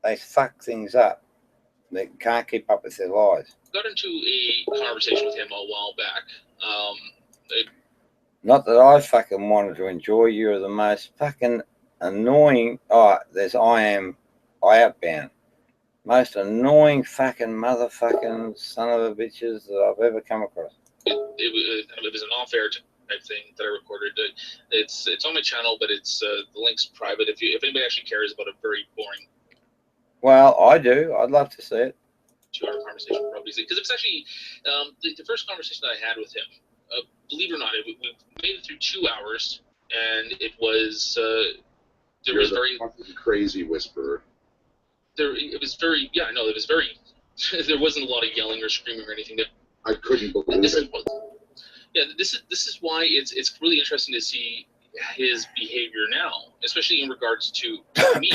They fuck things up. They can't keep up with their lies. Got into a conversation with him a while back. Not that I fucking wanted to enjoy. You're the most fucking annoying. There's I outbound. Most annoying fucking motherfucking son of a bitches that I've ever come across. it was an off-air type thing that I recorded. It's on my channel, but it's the link's private. If anybody actually cares about a very boring. Well, I do. I'd love to see it. 2-hour conversation, probably, because it's actually the first conversation that I had with him. Believe it or not, we made it through 2 hours, and it was there was very crazy whisperer. It was very it was very. There wasn't a lot of yelling or screaming or anything. I couldn't believe it. This is why it's really interesting to see his behavior now, especially in regards to me,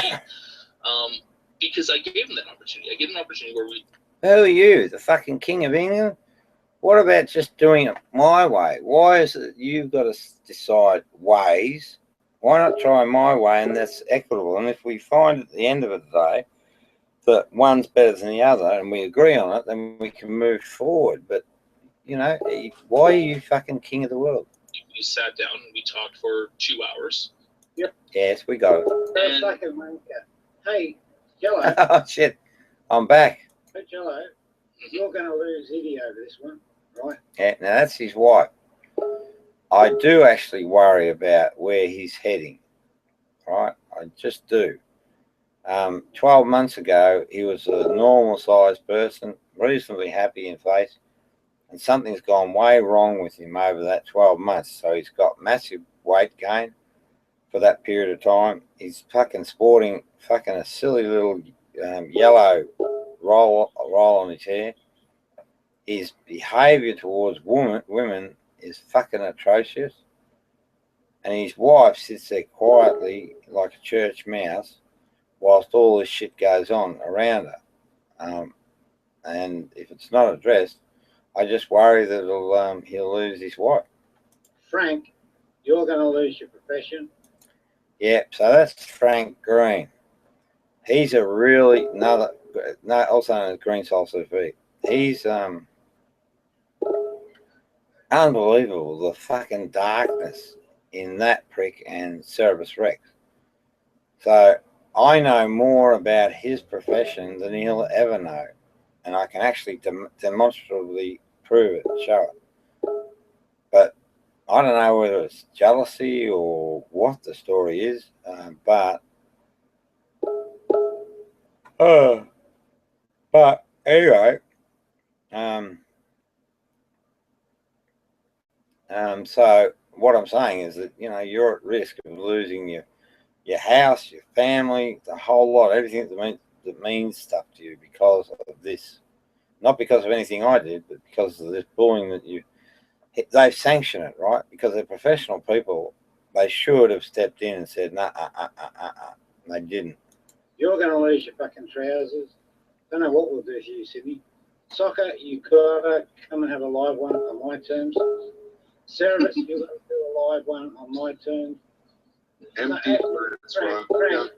because I gave him that opportunity. I gave him an opportunity where we. Who are you, the fucking King of England? What about just doing it my way? Why is it you've got to decide ways? Why not try my way, and that's equitable? And if we find at the end of the day that one's better than the other, and we agree on it, then we can move forward. But why are you fucking king of the world? We sat down and we talked for 2 hours. Yep. Yes, we got it. For a second, mate. Hey, Jello. Oh shit, I'm back. Hey, Jello. You're going to lose Iggy over this one, right? Yeah, now that's his wife. I do actually worry about where he's heading, right? I just do. 12 months ago, he was a normal-sized person, reasonably happy in face, and something's gone way wrong with him over that 12 months. So he's got massive weight gain for that period of time. He's fucking sporting fucking a silly little yellow roll on his hair. His behaviour towards women is fucking atrocious. And his wife sits there quietly like a church mouse whilst all this shit goes on around her. And if it's not addressed, I just worry that he'll lose his wife. Frank, you're going to lose your profession. Yep, so that's Frank Green. He's a really also known as Green Salsa. He's unbelievable, the fucking darkness in that prick and Cerebus Rex. So I know more about his profession than he'll ever know, and I can actually demonstrably prove it, show it. But I don't know whether it's jealousy or what the story is, but anyway, so what I'm saying is that you're at risk of losing your house, your family, the whole lot, everything that means stuff to you because of this. Not because of anything I did, but because of this bullying that they've sanctioned it, right? Because they're professional people. They should have stepped in and said, nah, they didn't. You're going to lose your fucking trousers. Don't know what we'll do to you, Sydney. Soccer, you gotta come and have a live one on my terms. Cerebus, you're going to do a live one on my terms. Empty words, Rob. Well,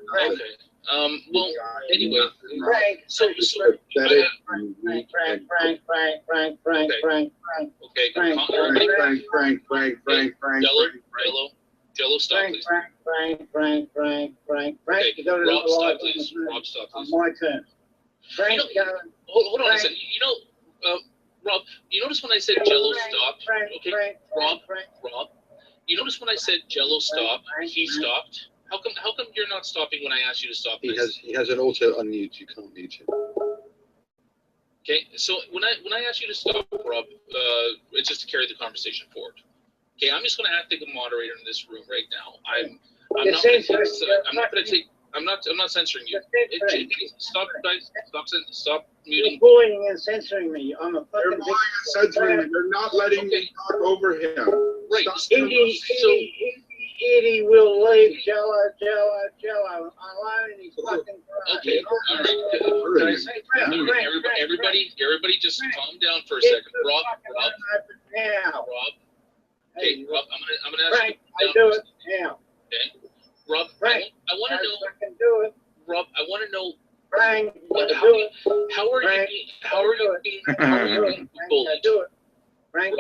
anyway, Frank, so Frank. Okay, Jello, stop, please. Frank. Okay, You gotta Rob, do a stop, live please. one Rob, stop, on please. my terms. Frank, hold on a second. Rob, you notice when I said Jello stopped? Okay, Rob. You notice when I said Jello stopped, he stopped? How come you're not stopping when I asked you to stop? He has an auto unmute. You can't mute him. Okay, so when I asked you to stop, Rob, it's just to carry the conversation forward. Okay, I'm just going to act like a moderator in this room right now. I'm not censoring you. Stop, guys. Stop muting. You're bullying and censoring me. I'm a fucking. They're bullying and censoring me. They're not letting me talk over him. Right. Eddie will leave Jello alone in his fucking garage. Okay, all right. Everybody just calm down for a second. Rob. Okay, Rob, I'm gonna ask Frank, you. I do it now. Okay, Rob. Frank, I want to know. I can do it. Rob, I want to know. Frank, how are you being bullied? Frank,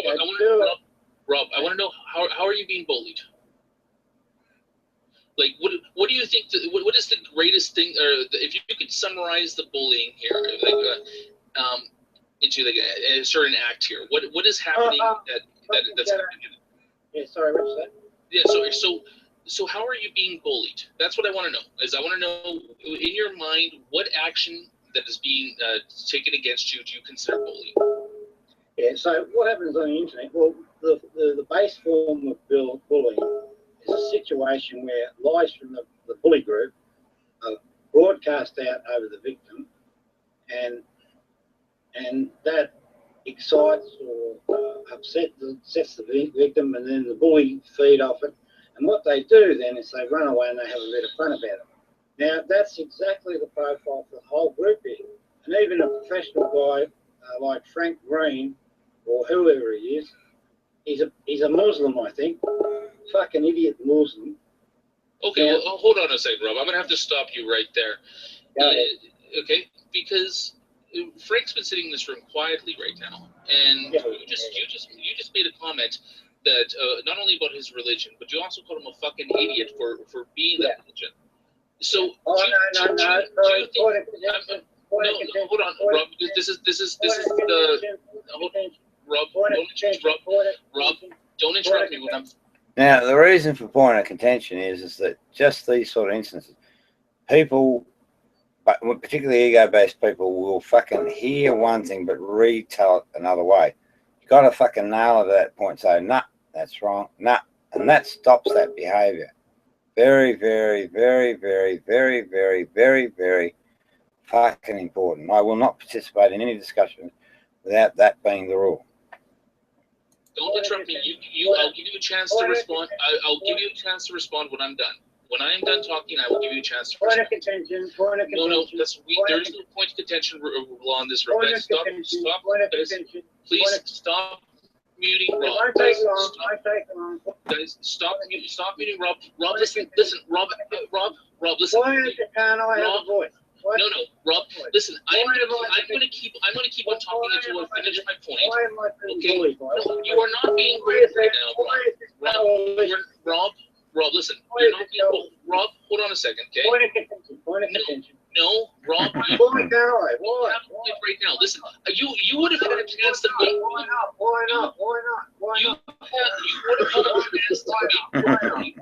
Rob, I want to know how are you being bullied? Like, what do you think? What is the greatest thing? Or if you could summarize the bullying here, like, into like a certain act here. What is happening that's happening? Yeah, sorry, what you said? Yeah, so how are you being bullied? That's what I want to know. I want to know, in your mind, what action that is being taken against you do you consider bullying? Yeah, so what happens on the internet? Well, the base form of bullying is a situation where lies from the bully group are broadcast out over the victim, and that excites or sets the victim, and then the bully feed off it. And what they do then is they run away and they have a bit of fun about it. Now, that's exactly the profile for the whole group here. And even a professional guy like Frank Green, or whoever he is, he's a Muslim, I think. Fucking idiot Muslim. Okay, well, hold on a second, Rob. I'm going to have to stop you right there. Okay, because Frank's been sitting in this room quietly right now, and you just made a comment that not only about his religion, but you also called him a fucking idiot for being that religion. So hold on, Rob. This is the Rob. Don't interrupt me when I'm. Now, the reason for point of contention is that just these sort of instances, people, but particularly ego-based people, will fucking hear one thing but retell it another way. You got to fucking nail it at that point. Say, nah, that's wrong. Nah, and that stops that behaviour. Very, very, very, very, very, very, very, very fucking important. I will not participate in any discussion without that being the rule. Don't interrupt me. I'll give you a chance to respond. I'll give you a chance to respond when I'm done. When I am done talking, I will give you a chance to respond. Point of contention. No, there is no point of contention law in this room. Guys, stop. Please stop muting Rob. Guys, stop muting Rob. Rob, listen. Rob, listen. Why can't I have a voice? No, Rob. Listen, I'm gonna keep on talking until I finish my point. Okay? No, you are not being rude right now, Rob. Rob, listen. You're not being rude. Rob, hold on a second, okay? Point of contention. No, Rob. Why can't I? Why? Right now, listen. You would have had a chance to make. Why not? You would have had a chance to make. Why not? You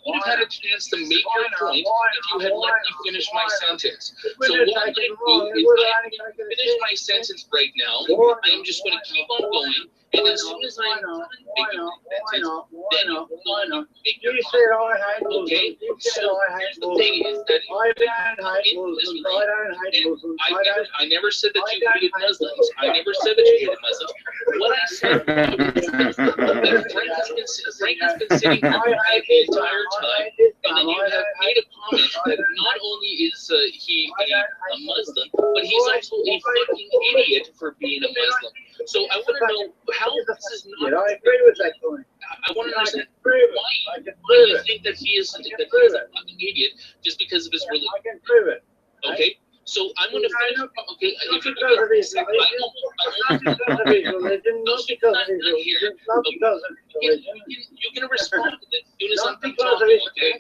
would have had a chance to make your point if you had let me finish my sentence. So what I'm going to do is finish my sentence right now. I'm just going to keep on going. And as soon as I'm done making my sentence, then you make your point. said I hate Muslims. Okay? You said I hate The thing is that I don't hate Muslims. I don't hate Muslims. I never said that you hated Muslims. I never said that you hated Muslims. What I said was that Frank has been sitting quiet the entire time, and then you have made a comment that not only is he a Muslim, but he's also a fucking idiot for being a Muslim. So I want to know how this is not. I agree with that point. I want to understand why you think that he is a fucking idiot just because of his religion. I can prove it. Okay, so I'm going to finish. Okay, if you because of his religion, not because of his religion, not because of his religion, not because of his religion. You can respond to this as soon as I'm talking. Okay.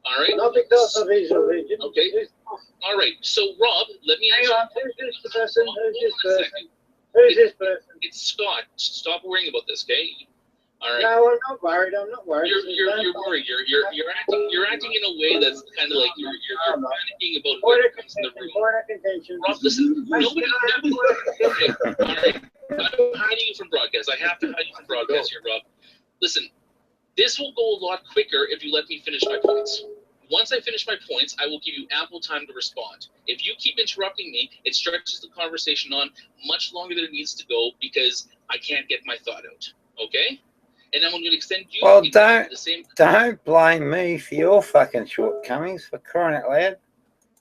All right. Not because of his religion. Okay. All right. So Rob, let me. Hang on. Who's this person? Who's this person? Who's this person? It's Scott. Stop worrying about this, okay? All right. No, I'm not worried. I'm not worried. You're worried. You're acting in a way that's kind of like you're panicking about what comes in the room. Point of contention. Rob, listen. Nobody. Okay. All right. I'm hiding you from broadcast. I have to hide you from broadcast here, Rob. Listen. This will go a lot quicker if you let me finish my points. Once I finish my points, I will give you ample time to respond. If you keep interrupting me, it stretches the conversation on much longer than it needs to go because I can't get my thought out. Okay? And I'm going to extend you. Well, don't blame me for your fucking shortcomings, for crying out loud.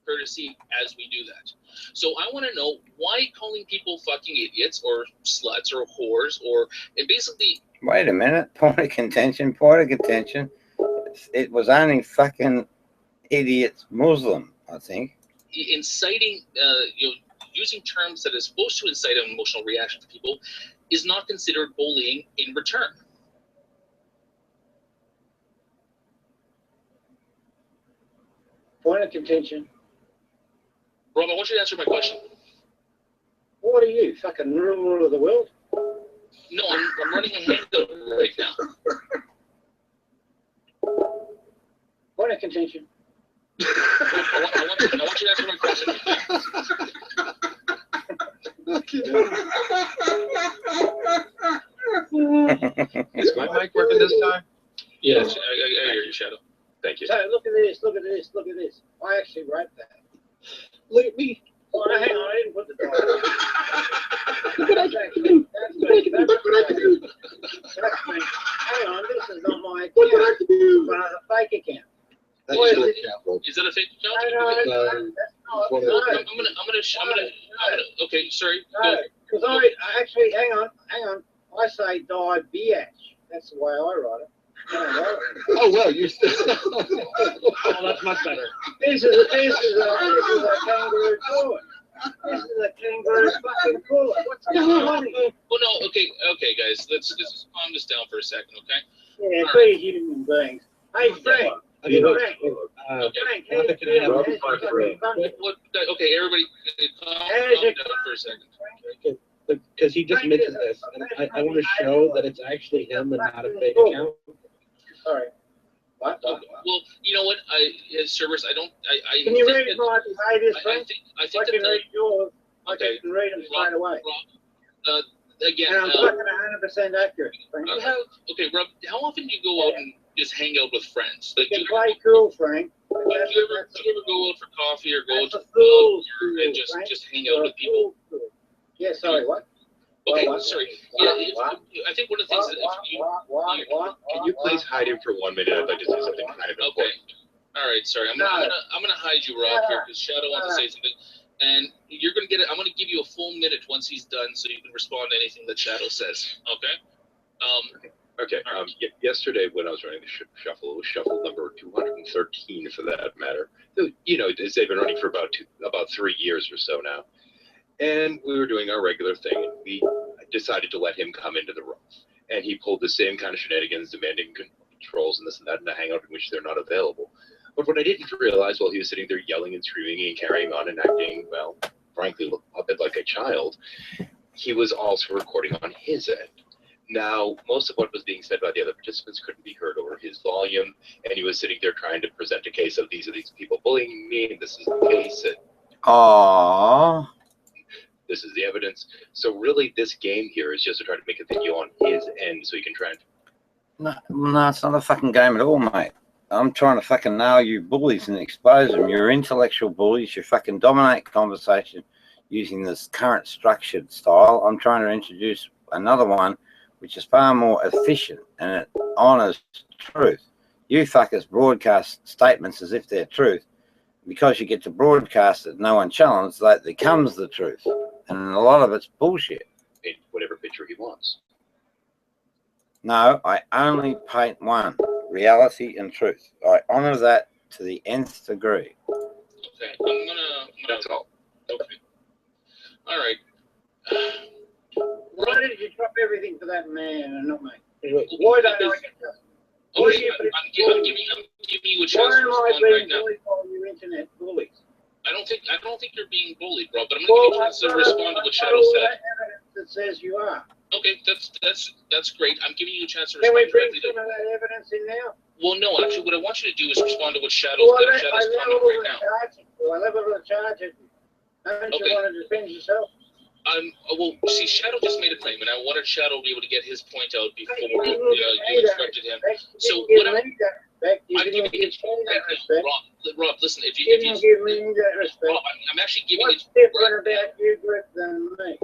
Courtesy as we do that. So I want to know why calling people fucking idiots or sluts or whores or and basically. Wait a minute. Point of contention. It was only fucking idiots Muslim, I think. Inciting, using terms that is supposed to incite an emotional reaction to people is not considered bullying in return. Point of contention. Rob, I want you to answer my question. What are you, fucking ruler of the world? No, I'm running a handout right now. Point of contention. I want you to answer my question. Is my mic working this time? Yes, I hear you, Shadow. Thank you. So look at this, look at this, look at this. I actually wrote that. Look at me. Oh, no, hang on, I didn't put the dialogue. Look what I can do. Look what I can do. That's me. Hang on, this is not my account. Look what I can do. But a fake account. That's What is your it? account, Rob. Is that a fake account? No, that's not. I'm No, gonna. Okay, sorry. no, because I actually, hang on. I say die biatch. That's the way I write it. Oh well, you still. Oh, that's much better. This is a kangaroo cooler. This is a kangaroo fucking cooler. What's going on? Well, no, okay, guys. Let's just calm this down for a second, okay? Yeah, All be right. human beings. Hey, Frank. Okay. Frank, Okay. how you feeling? Okay, everybody, calm How's your down for a second. Because he just mentioned this, and I want to show that it's actually him and not a fake account. Sorry. What? Okay. Well, you know what? Cerberus, I Can you think read that- my behaviors, Frank? I think I can that read yours. I Okay. can read them straight away. again. And I'm fucking 100% accurate. Frank. Okay, Rob, how often do you go out and just hang out with friends? Like, do you Play cool, Frank. do you ever go out for coffee or go out to and just hang out with people? Yeah, sorry, what? Okay, What? sorry. Yeah, I think one of the things that Can you please hide him for 1 minute? I'd like to say something kind of important. All right, sorry. I'm gonna hide you, Rob, here because Shadow wants to say something, and you're gonna get it. I'm gonna give you a full minute once he's done, so you can respond to anything that Shadow says. Okay. Okay. Yesterday when I was running the shuffle, it was shuffle number 213 for that matter. You know, they've been running for about 3 years or so now. And we were doing our regular thing, and we decided to let him come into the room. And he pulled the same kind of shenanigans, demanding controls and this and that in a hangout in which they're not available. But what I didn't realize while he was sitting there yelling and screaming and carrying on and acting, well, frankly, a bit like a child, he was also recording on his end. Now, most of what was being said by the other participants couldn't be heard over his volume, and he was sitting there trying to present a case of these are these people bullying me, and this is the case, and aww, this is the evidence. So really, this game here is just to try to make a video on his end so he can try and... No, it's not a fucking game at all, mate. I'm trying to fucking nail you bullies and expose them. You're intellectual bullies. You fucking dominate conversation using this current structured style. I'm trying to introduce another one which is far more efficient and it honors truth. You fuckers broadcast statements as if they're truth. Because you get to broadcast it, no one challenges, that becomes the truth. And a lot of it's bullshit. Paint whatever picture he wants. No, I only paint one, reality and truth. I honor that to the nth degree. Okay, I'm gonna That's all. Okay. All right. Why did you drop everything for that man and not me? Why don't I get that? I'm giving you a chance Why to am I respond being right now. bullied by your internet bullies? I don't think you're being bullied, Rob, but I'm gonna give you a chance to respond to what Shadow said. That says you are. Okay, that's great. I'm giving you a chance to Can we respond bring directly some of that evidence in now? Well, no, actually, what I want you to do is respond to what Shadow's Well, I comment level right the now. charge. I level the charge. Don't you Okay. want to defend yourself? Well, see, Shadow just made a claim, and I wanted Shadow to be able to get his point out before You didn't you give me that instructed him. respect. So You what didn't give me that respect. You I'm didn't giving give me that respect. Rob, listen, if You you didn't give me that respect. Rob, I'm actually giving What's it. different about you, Greg, than me?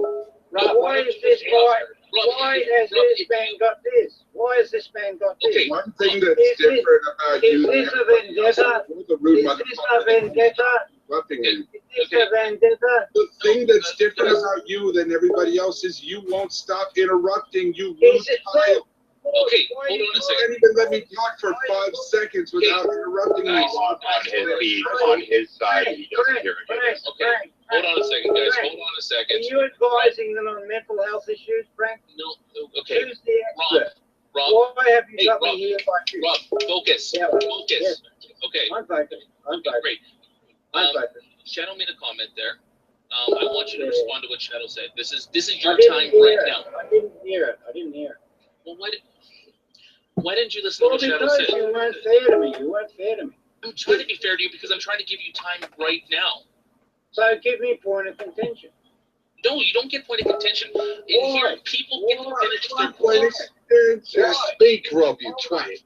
Rob, Why is this guy? Why has this man got this? Why has this man got this? Okay. One thing that's different about Is you... this a vendetta? The rude Is this a vendetta? Interrupting you. Is this a vendetta? The thing that's different about you than everybody else is you won't stop interrupting. You Is lose it time. Okay, hold on a You second. can't even let me talk for 5 seconds without interrupting me. On his side, he doesn't hear it. Okay, hold on a second, guys. Hold on a Are second. you advising them on mental health issues, Frank? No, okay. Who's the expert? Rob, Why have you hey, got Rob, me here like you? Rob, focus. Yeah, Focus. yes. Okay. I'm focused. I'm focused. Great. I'm focused. Shadow made a comment there. I want you to respond to what Shadow said. This is your time right now. I didn't hear it. Well, why didn't you listen to what Shadow said? Because you weren't fair to me. I'm trying to be fair to you because I'm trying to give you time right now. So give me point of contention. No, you don't get point of contention. In here, people get to finish their point. Just speak, Rob, you twat.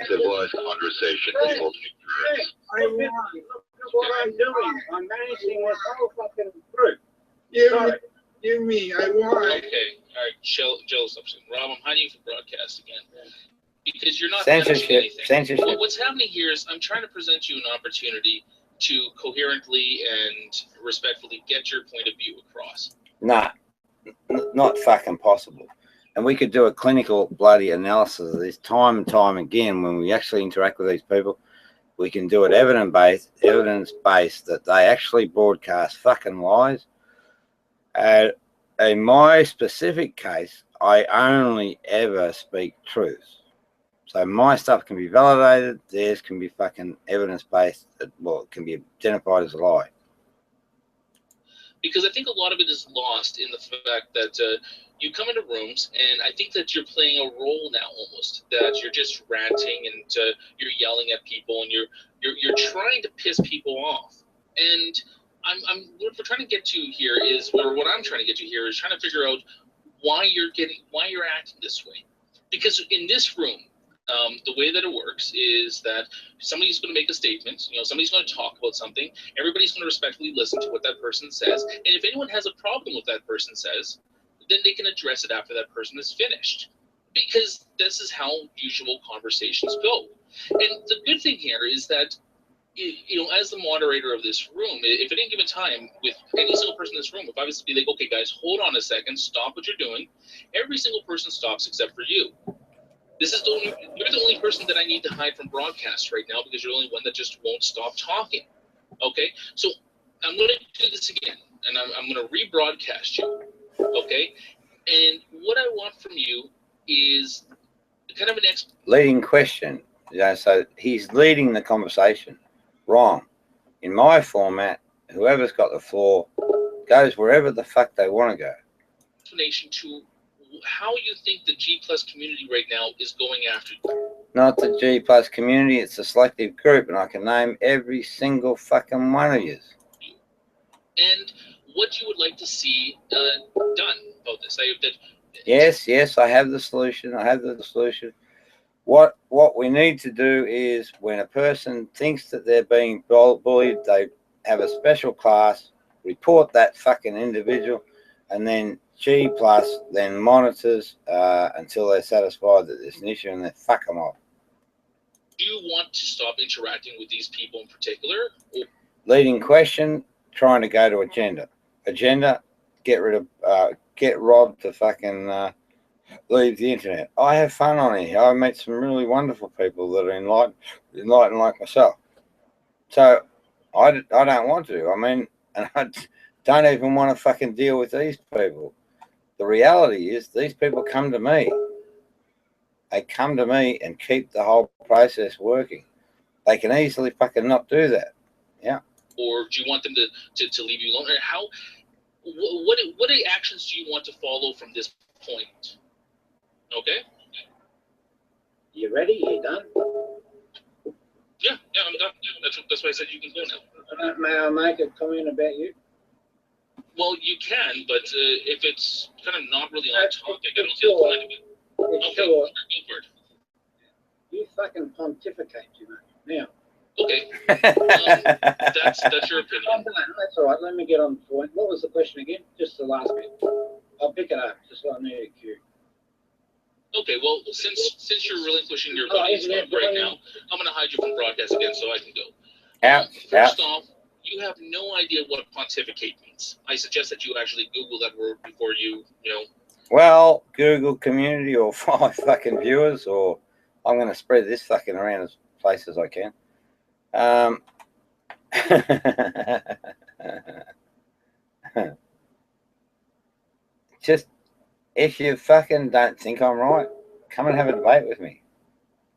Civilized conversation. People Look what I'm doing. I'm managing this whole fucking group. You me, I won. Okay, all right, chill, something. Rob, I'm hiding you from broadcast again because you're not Censorship. finishing anything. Censorship. Well, what's happening here is I'm trying to present you an opportunity to coherently and respectfully get your point of view across. Nah, not fucking possible. And we could do a clinical bloody analysis of this time and time again when we actually interact with these people. We can do it evidence-based that they actually broadcast fucking lies. In my specific case, I only ever speak truth. So my stuff can be validated, theirs can be fucking evidence-based, well, it can be identified as a lie. Because I think a lot of it is lost in the fact that you come into rooms, and I think that you're playing a role now almost, that you're just ranting and you're yelling at people, and you're trying to piss people off. And what we're trying to get to here is, or what I'm trying to get to here is trying to figure out why you're acting this way. Because in this room, the way that it works is that somebody's going to make a statement, somebody's going to talk about something, everybody's going to respectfully listen to what that person says, and if anyone has a problem with that person says, then they can address it after that person is finished. Because this is how usual conversations go. And the good thing here is that, as the moderator of this room, if at any given time, with any single person in this room, if I was to be like, okay, guys, hold on a second, stop what you're doing, every single person stops except for you. You're the only person that I need to hide from broadcast right now because you're the only one that just won't stop talking. Okay? So I'm going to do this again, and I'm going to rebroadcast you. Okay? And what I want from you is kind of an leading question. So he's leading the conversation. Wrong. In my format, whoever's got the floor goes wherever the fuck they want to go. Explanation to how you think the G+ community right now is going after you. Not the G+ community, it's a selective group, and I can name every single fucking one of you. And what you would like to see done about this. Yes, I have the solution. What we need to do is, when a person thinks that they're being bullied, they have a special class, report that fucking individual, and then G+ then monitors until they're satisfied that there's an issue, and then fuck them off. Do you want to stop interacting with these people in particular? Leading question, trying to go to agenda. Agenda, get Rob to fucking leave the internet. I have fun on here. I meet some really wonderful people that are enlightened like myself. So I don't want to. I mean, and I don't even want to fucking deal with these people. The reality is these people come to me. They come to me and keep the whole process working. They can easily fucking not do that. Yeah. Or do you want them to leave you alone? Or what actions do you want to follow from this point? Okay. You ready? You done? Yeah, I'm done. That's why I said you can go now. May I make a comment about you? Well, you can, but if it's kind of not really on topic, I don't see the point of it. Okay, go for it. You fucking pontificate too much. Now. Okay. That's your opinion. I'm done. That's all right. Let me get on the point. What was the question again? Just the last bit. I'll pick it up. Just let me cue. Okay, well, since you're relinquishing your buddy stuff right now, I'm going to hide you from broadcast again so I can go. First off, you have no idea what pontificate means. I suggest that you actually Google that word before you Well, Google community or 5 fucking viewers, or I'm going to spread this fucking around as places as I can. Just, if you fucking don't think I'm right, come and have a debate with me.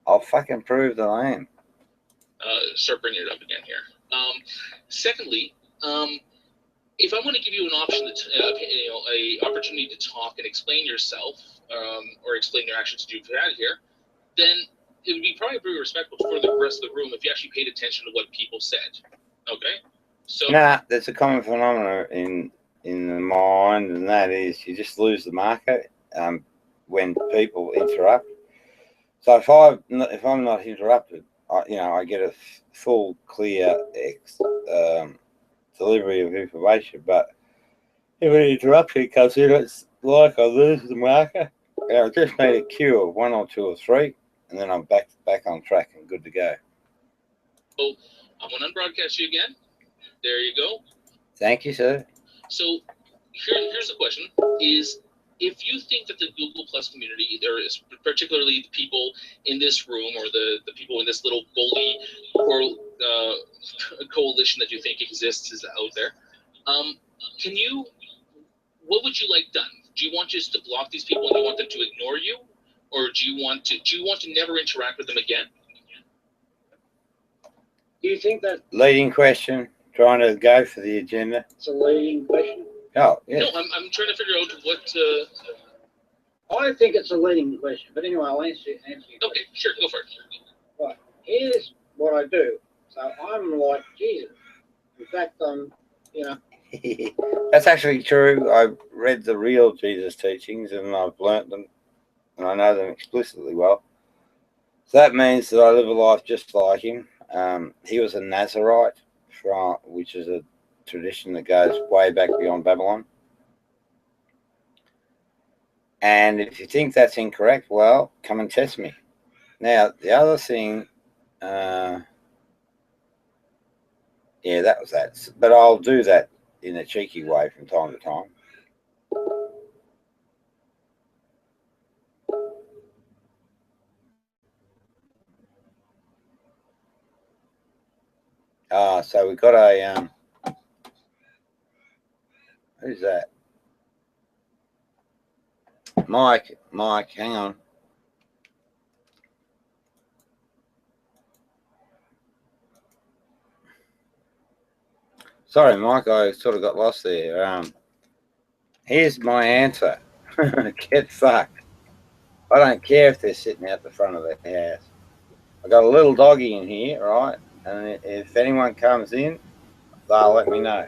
I'll fucking prove that I am. Start bringing it up again here. Secondly, if I want to give you an option, a opportunity to talk and explain yourself, or explain your actions that you've had here, then it would be probably very respectful for the rest of the room if you actually paid attention to what people said. Okay? So there's a common phenomenon in the mind, and that is you just lose the marker when people interrupt. So if I'm not interrupted, I get a full, clear delivery of information. But if an interruption comes in, it's like I lose the marker. I just made a queue of 1 or 2 or 3, and then I'm back on track and good to go. So I'm going to broadcast you again. There you go. Thank you, sir. So here's the question: is if you think that the Google Plus community, there is particularly the people in this room or the people in this little bully coalition that you think exists is out there, what would you like done? Do you want just to block these people and you want them to ignore you, or do you want to never interact with them again? Do you think that leading question? Trying to go for the agenda. It's a leading question. Oh, yes. No, I'm trying to figure out what. I think it's a leading question, but anyway, I'll answer you. Okay, sure, go for it. Right, here's what I do. So I'm like Jesus. In fact, That's actually true. I read the real Jesus teachings and I've learnt them, and I know them explicitly well. So that means that I live a life just like him. He was a Nazarite, which is a tradition that goes way back beyond Babylon. And if you think that's incorrect, well, come and test me. Now, the other thing, yeah, that was that. But I'll do that in a cheeky way from time to time. So we've got a, who's that? Mike, hang on. Sorry, Mike, I sort of got lost there. Here's my answer. Get fucked. I don't care if they're sitting out the front of the house. I got a little doggy in here, right? And if anyone comes in, they'll let me know.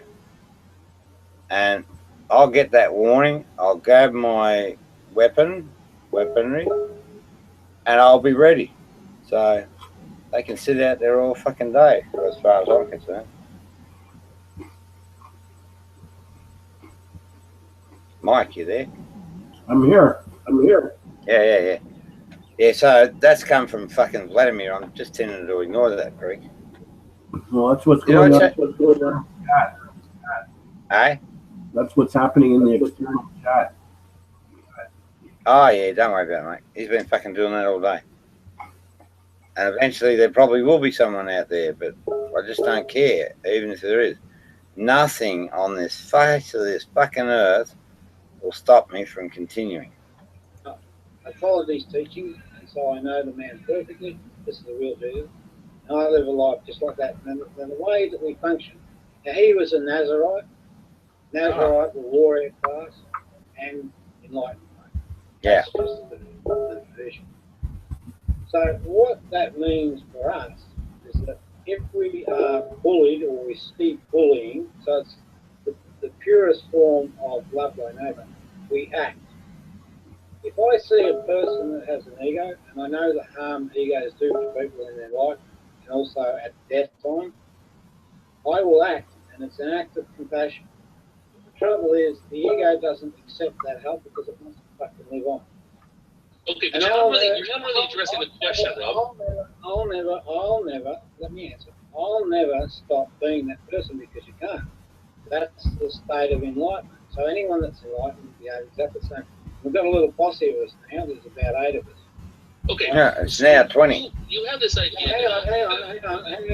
And I'll get that warning. I'll grab my weaponry, and I'll be ready. So they can sit out there all fucking day, as far as I'm concerned. Mike, you there? I'm here. Yeah, so that's come from fucking Vladimir. I'm just tending to ignore that, Greg. Well, that's what's going on. Hey? That's what's happening in the external chat. Oh, yeah, don't worry about it, mate. He's been fucking doing that all day. And eventually there probably will be someone out there, but I just don't care, even if there is. Nothing on this face of this fucking earth will stop me from continuing. I follow these teachings, and so I know the man perfectly. This is the real Jesus. And I live a life just like that. And the way that we function. Now, he was a Nazarite. Nazarite, the warrior class, and enlightened. Yeah. That's just the tradition. So what that means for us is that if we are bullied or we see bullying, so it's the purest form of love thy neighbour, we act. If I see a person that has an ego, and I know the harm egos do to people in their life, and also at death time, I will act, and it's an act of compassion. The trouble is, the ego doesn't accept that help because it wants to fucking live on. Okay, but you're not really addressing the question, Rob. I'll never, let me answer. I'll never stop being that person because you can't. That's the state of enlightenment. So anyone that's enlightened will behave exactly the same. We've got a little posse of us now. There's about 8 of us. Okay. Yeah, it's now 20. You have this idea. Hang on. I'm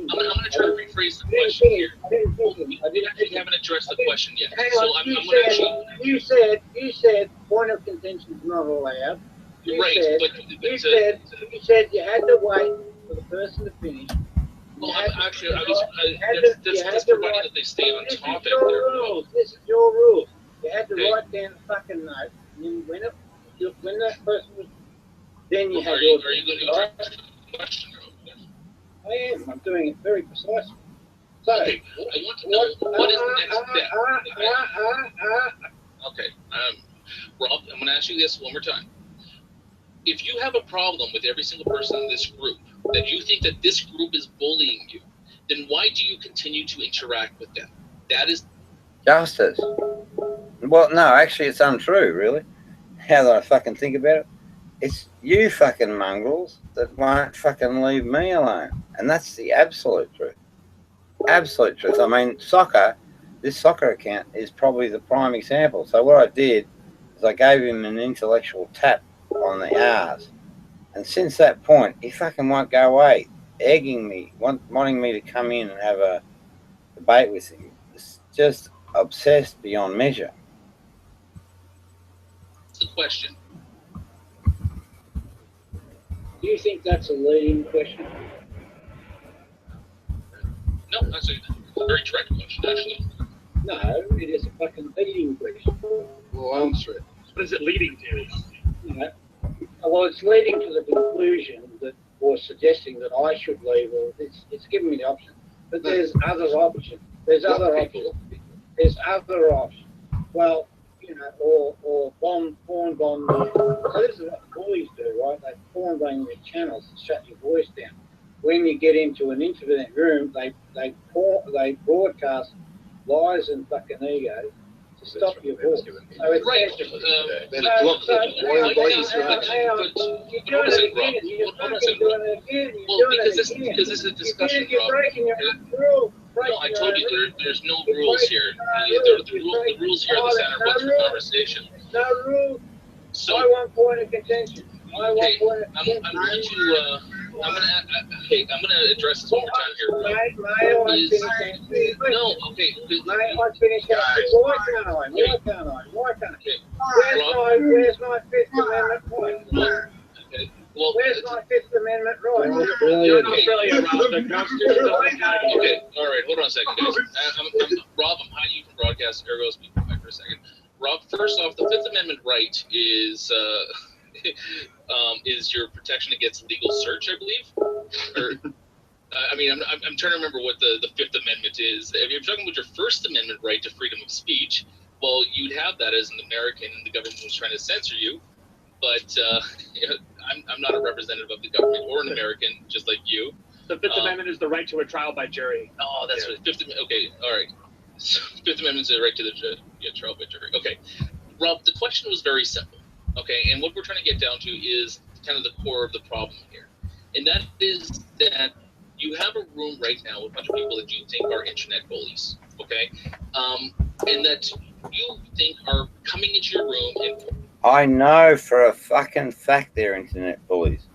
going to try to rephrase the question here. You haven't addressed the question yet. So I'm going to actually... You said point of contention is not allowed. You right, said, but you said you had to wait for the person to finish, Well, actually, that's providing that they stay on topic. This is your rules. This is your rules. You had to write down the fucking note. And when that person was, then you had to. Are you going to ask the question? I am. I'm doing it very precisely. So, okay, I want to know what is the next step. Okay, Rob, I'm going to ask you this one more time. If you have a problem with every single person in this group, that you think that this group is bullying you, then why do you continue to interact with them? That is justice. Well, no, actually, it's untrue, really. How do I fucking think about it? It's you fucking mongrels that won't fucking leave me alone. And that's the absolute truth. Absolute truth. I mean, this soccer account is probably the prime example. So what I did is I gave him an intellectual tap on the R's. And since that point, he fucking won't go away, egging me, wanting me to come in and have a debate with him. It's just obsessed beyond measure. That's the question. Do you think that's a leading question? No, that's a very direct question, actually. No, it is a fucking leading question. Well, answer it. What is it leading to? Well, it's leading to the conclusion that, or suggesting that I should leave, or it's giving me the option. But there's other options. There's other options. There's other options. Well, or porn bomb. So this is what bullies do, right? They porn bomb your channels to shut your voice down. When you get into an internet room, they broadcast lies and fucking ego to stop your voice. So it's right. Because this is a discussion, Rob. No, I told you there's no rules here. The rules here are the center point for conversation. No rules. So, I want point of contention. I'm going to address this one more time here. May I finish? No, okay. May I finish? Why can't I? Where's my Fifth Amendment point? Okay. Well, where's my Fifth Amendment right? You're in Australia, Rob. The Constitution doesn't okay, all right. Hold on a second, guys. Rob, I'm hiding you from broadcast. Ergo, speak back for a second. Rob, first off, the Fifth Amendment right is your protection against legal search, I believe. Or, I mean, I'm trying to remember what the Fifth Amendment is. If you're talking about your First Amendment right to freedom of speech, well, you'd have that as an American, and the government was trying to censor you. But I'm not a representative of the government or an American, just like you. The Fifth Amendment is the right to a trial by jury. Oh, that's right. Fifth Amendment. Okay, all right. So, Fifth Amendment is the right to the trial by jury. Okay, Rob, the question was very simple. Okay, and what we're trying to get down to is kind of the core of the problem here, and that is that you have a room right now with a bunch of people that you think are internet bullies. Okay, and that you think are coming into your room and. I know for a fucking fact they're internet bullies.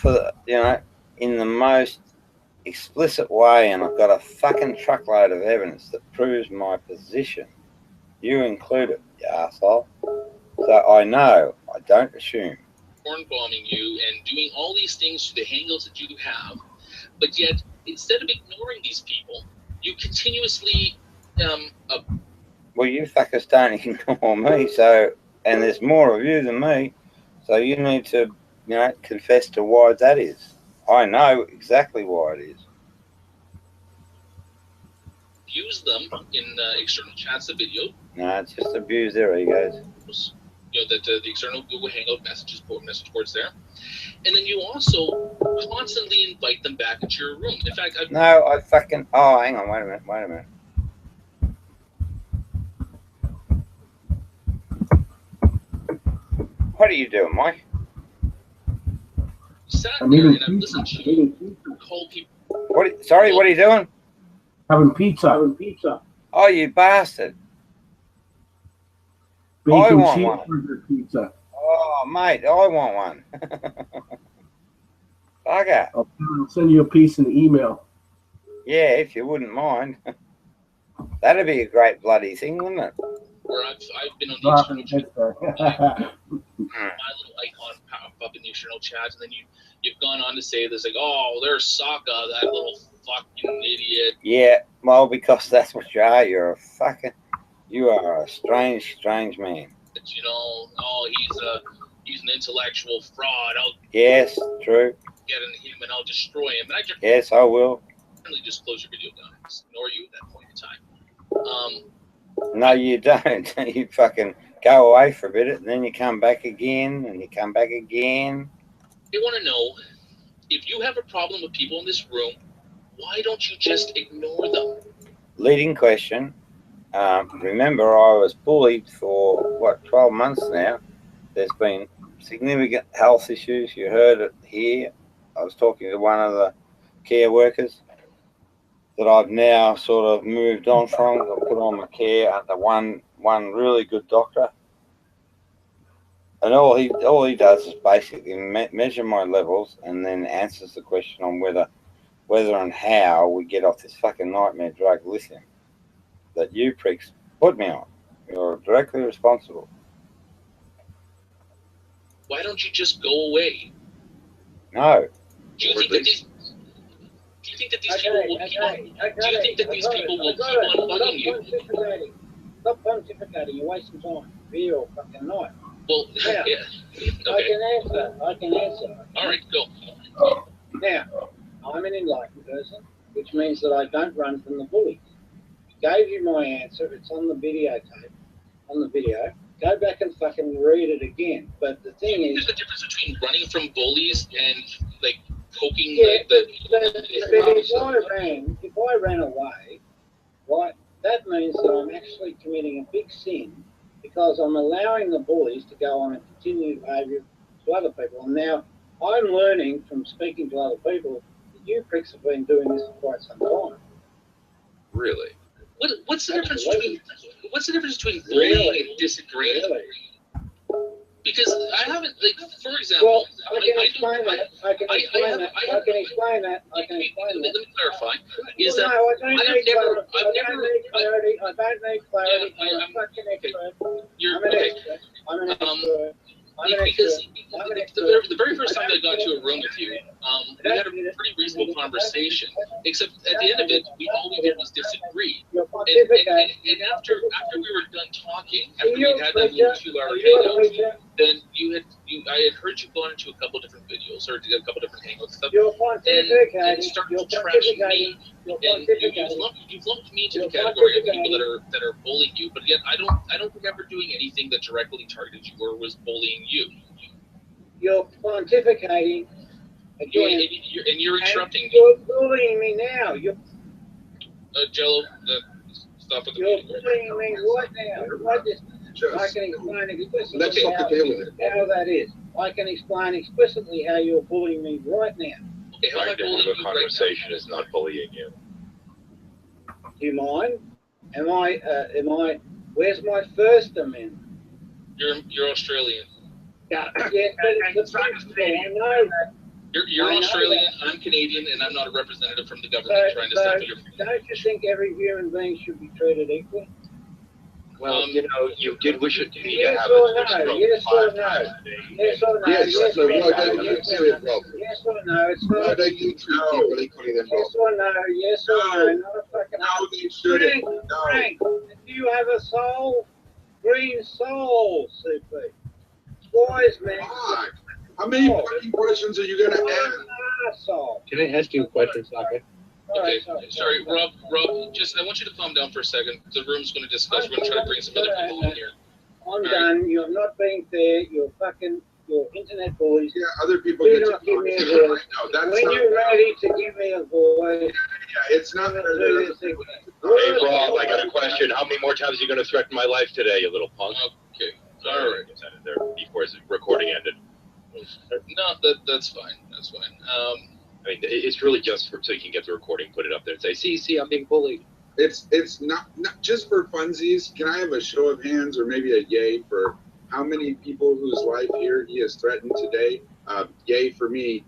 In the most explicit way, and I've got a fucking truckload of evidence that proves my position. You included, you arsehole. So I know, I don't assume. Porn bombing you and doing all these things to the hangouts that you have, but yet instead of ignoring these people, you continuously. Well, you fuckers don't ignore me, so. And there's more of you than me, so you need to, confess to why that is. I know exactly why it is. Use them in external chats, the video. No, it's just abuse their egos. The external Google Hangout message boards there, and then you also constantly invite them back into your room. In fact, hang on, wait a minute. What are you doing, Mike? Sat there and I've listened to you call people. What are you doing? Having pizza. Oh, you bastard. Bacon cheeseburger pizza. Oh, mate, I want one. Okay. I'll send you a piece in the email. Yeah, if you wouldn't mind. That'd be a great bloody thing, wouldn't it? Where I've been on the external chat. My little icon pop up in the external chat, and then you you've gone on to say this, like, oh, there's Sokka, that little fucking idiot. Yeah, well, because that's what you are. You are a strange man. You know, oh, he's an intellectual fraud. I'll Yes, true. get into him and I'll destroy him. And I just Yes, I will. finally just close your video down and just ignore you at that point in time. No, you don't. You fucking go away for a bit, and then you come back again, and you come back again. I want to know, if you have a problem with people in this room, why don't you just ignore them? Leading question. Remember, I was bullied for, 12 months now. There's been significant health issues. You heard it here. I was talking to one of the care workers that I've now sort of moved on from. I put on my care under one really good doctor. And all he does is basically measure my levels and then answers the question on whether and how we get off this fucking nightmare drug lithium that you pricks put me on. You're directly responsible. Why don't you just go away? No. Do you think that these people will keep on? Do you think that these people will keep on bugging you? Stop pontificating. You're wasting time. Real fucking night. Well, now, yeah. Okay. I can answer. All right, go. Now, I'm an enlightened person, which means that I don't run from the bullies. I gave you my answer. It's on the videotape. On the video. Go back and fucking read it again. But the thing is, there's a difference between running from bullies and like poking if I ran away, right, that means that I'm actually committing a big sin because I'm allowing the bullies to go on and continue behaviour to other people. And now I'm learning from speaking to other people that you pricks have been doing this for quite some time. Really? What's the difference between bullying and disagreeing? Really? Because I haven't, like, for example, I can explain that. I can explain that. Let me clarify. Is no, that I don't need clarity. I don't need clarity. I'm a fucking expert. You're I'm an okay. expert. I'm an expert. Because the very first time I got into a room with you, we had a pretty reasonable conversation. Except at the end of it, all we did was disagree. And after we were done talking, after we had that little 2-hour hangout, then I had heard you go into a couple different videos or a couple different hangouts stuff, and started to trash me. And you've lumped me into the category of people that are bullying you, but yet I don't remember doing anything that directly targeted you or was bullying you. You're pontificating again, and you're interrupting me. You're bullying me now. Jello, stop with the You're bullying me right now. I can explain explicitly how that is. I can explain explicitly how you're bullying me right now. Okay, how am I bullying you? Conversation is not bullying you. Do you mind? Am I? Where's my First Amendment? You're Australian. Yeah, but I know that. You're Australian, I'm Canadian, and I'm not a representative from the government trying to settle your... Don't you think every human being should be treated equally? Well, you did wish it to me to have Yes or no? Yes or no? Yes or no? Yes or no? It's not. They do treat people equally then. Yes or no? Yes or no? Not a fucking. No, they shouldn't. Frank, do you have a soul? Green soul, CP. Wise man. How many fucking questions are you going to ask? Can I ask you a question, Sokka? Okay, sorry, Rob, I want you to calm down for a second. The room's going to discuss. We're going to try to bring some other people in here. I'm done. You're not being fair. You're internet bullies. Yeah, other people do not give me a voice. When you're ready to give me a voice, it's not fair. Hey, Rob, I got a question. How many more times are you going to threaten my life today, you little punk? Okay, all right. There before the recording ended. No, that's fine. That's fine. I mean, it's really just so you can get the recording, put it up there, and say, "See, I'm being bullied." It's not just for funsies. Can I have a show of hands or maybe a yay for how many people whose life here he has threatened today? Yay for me.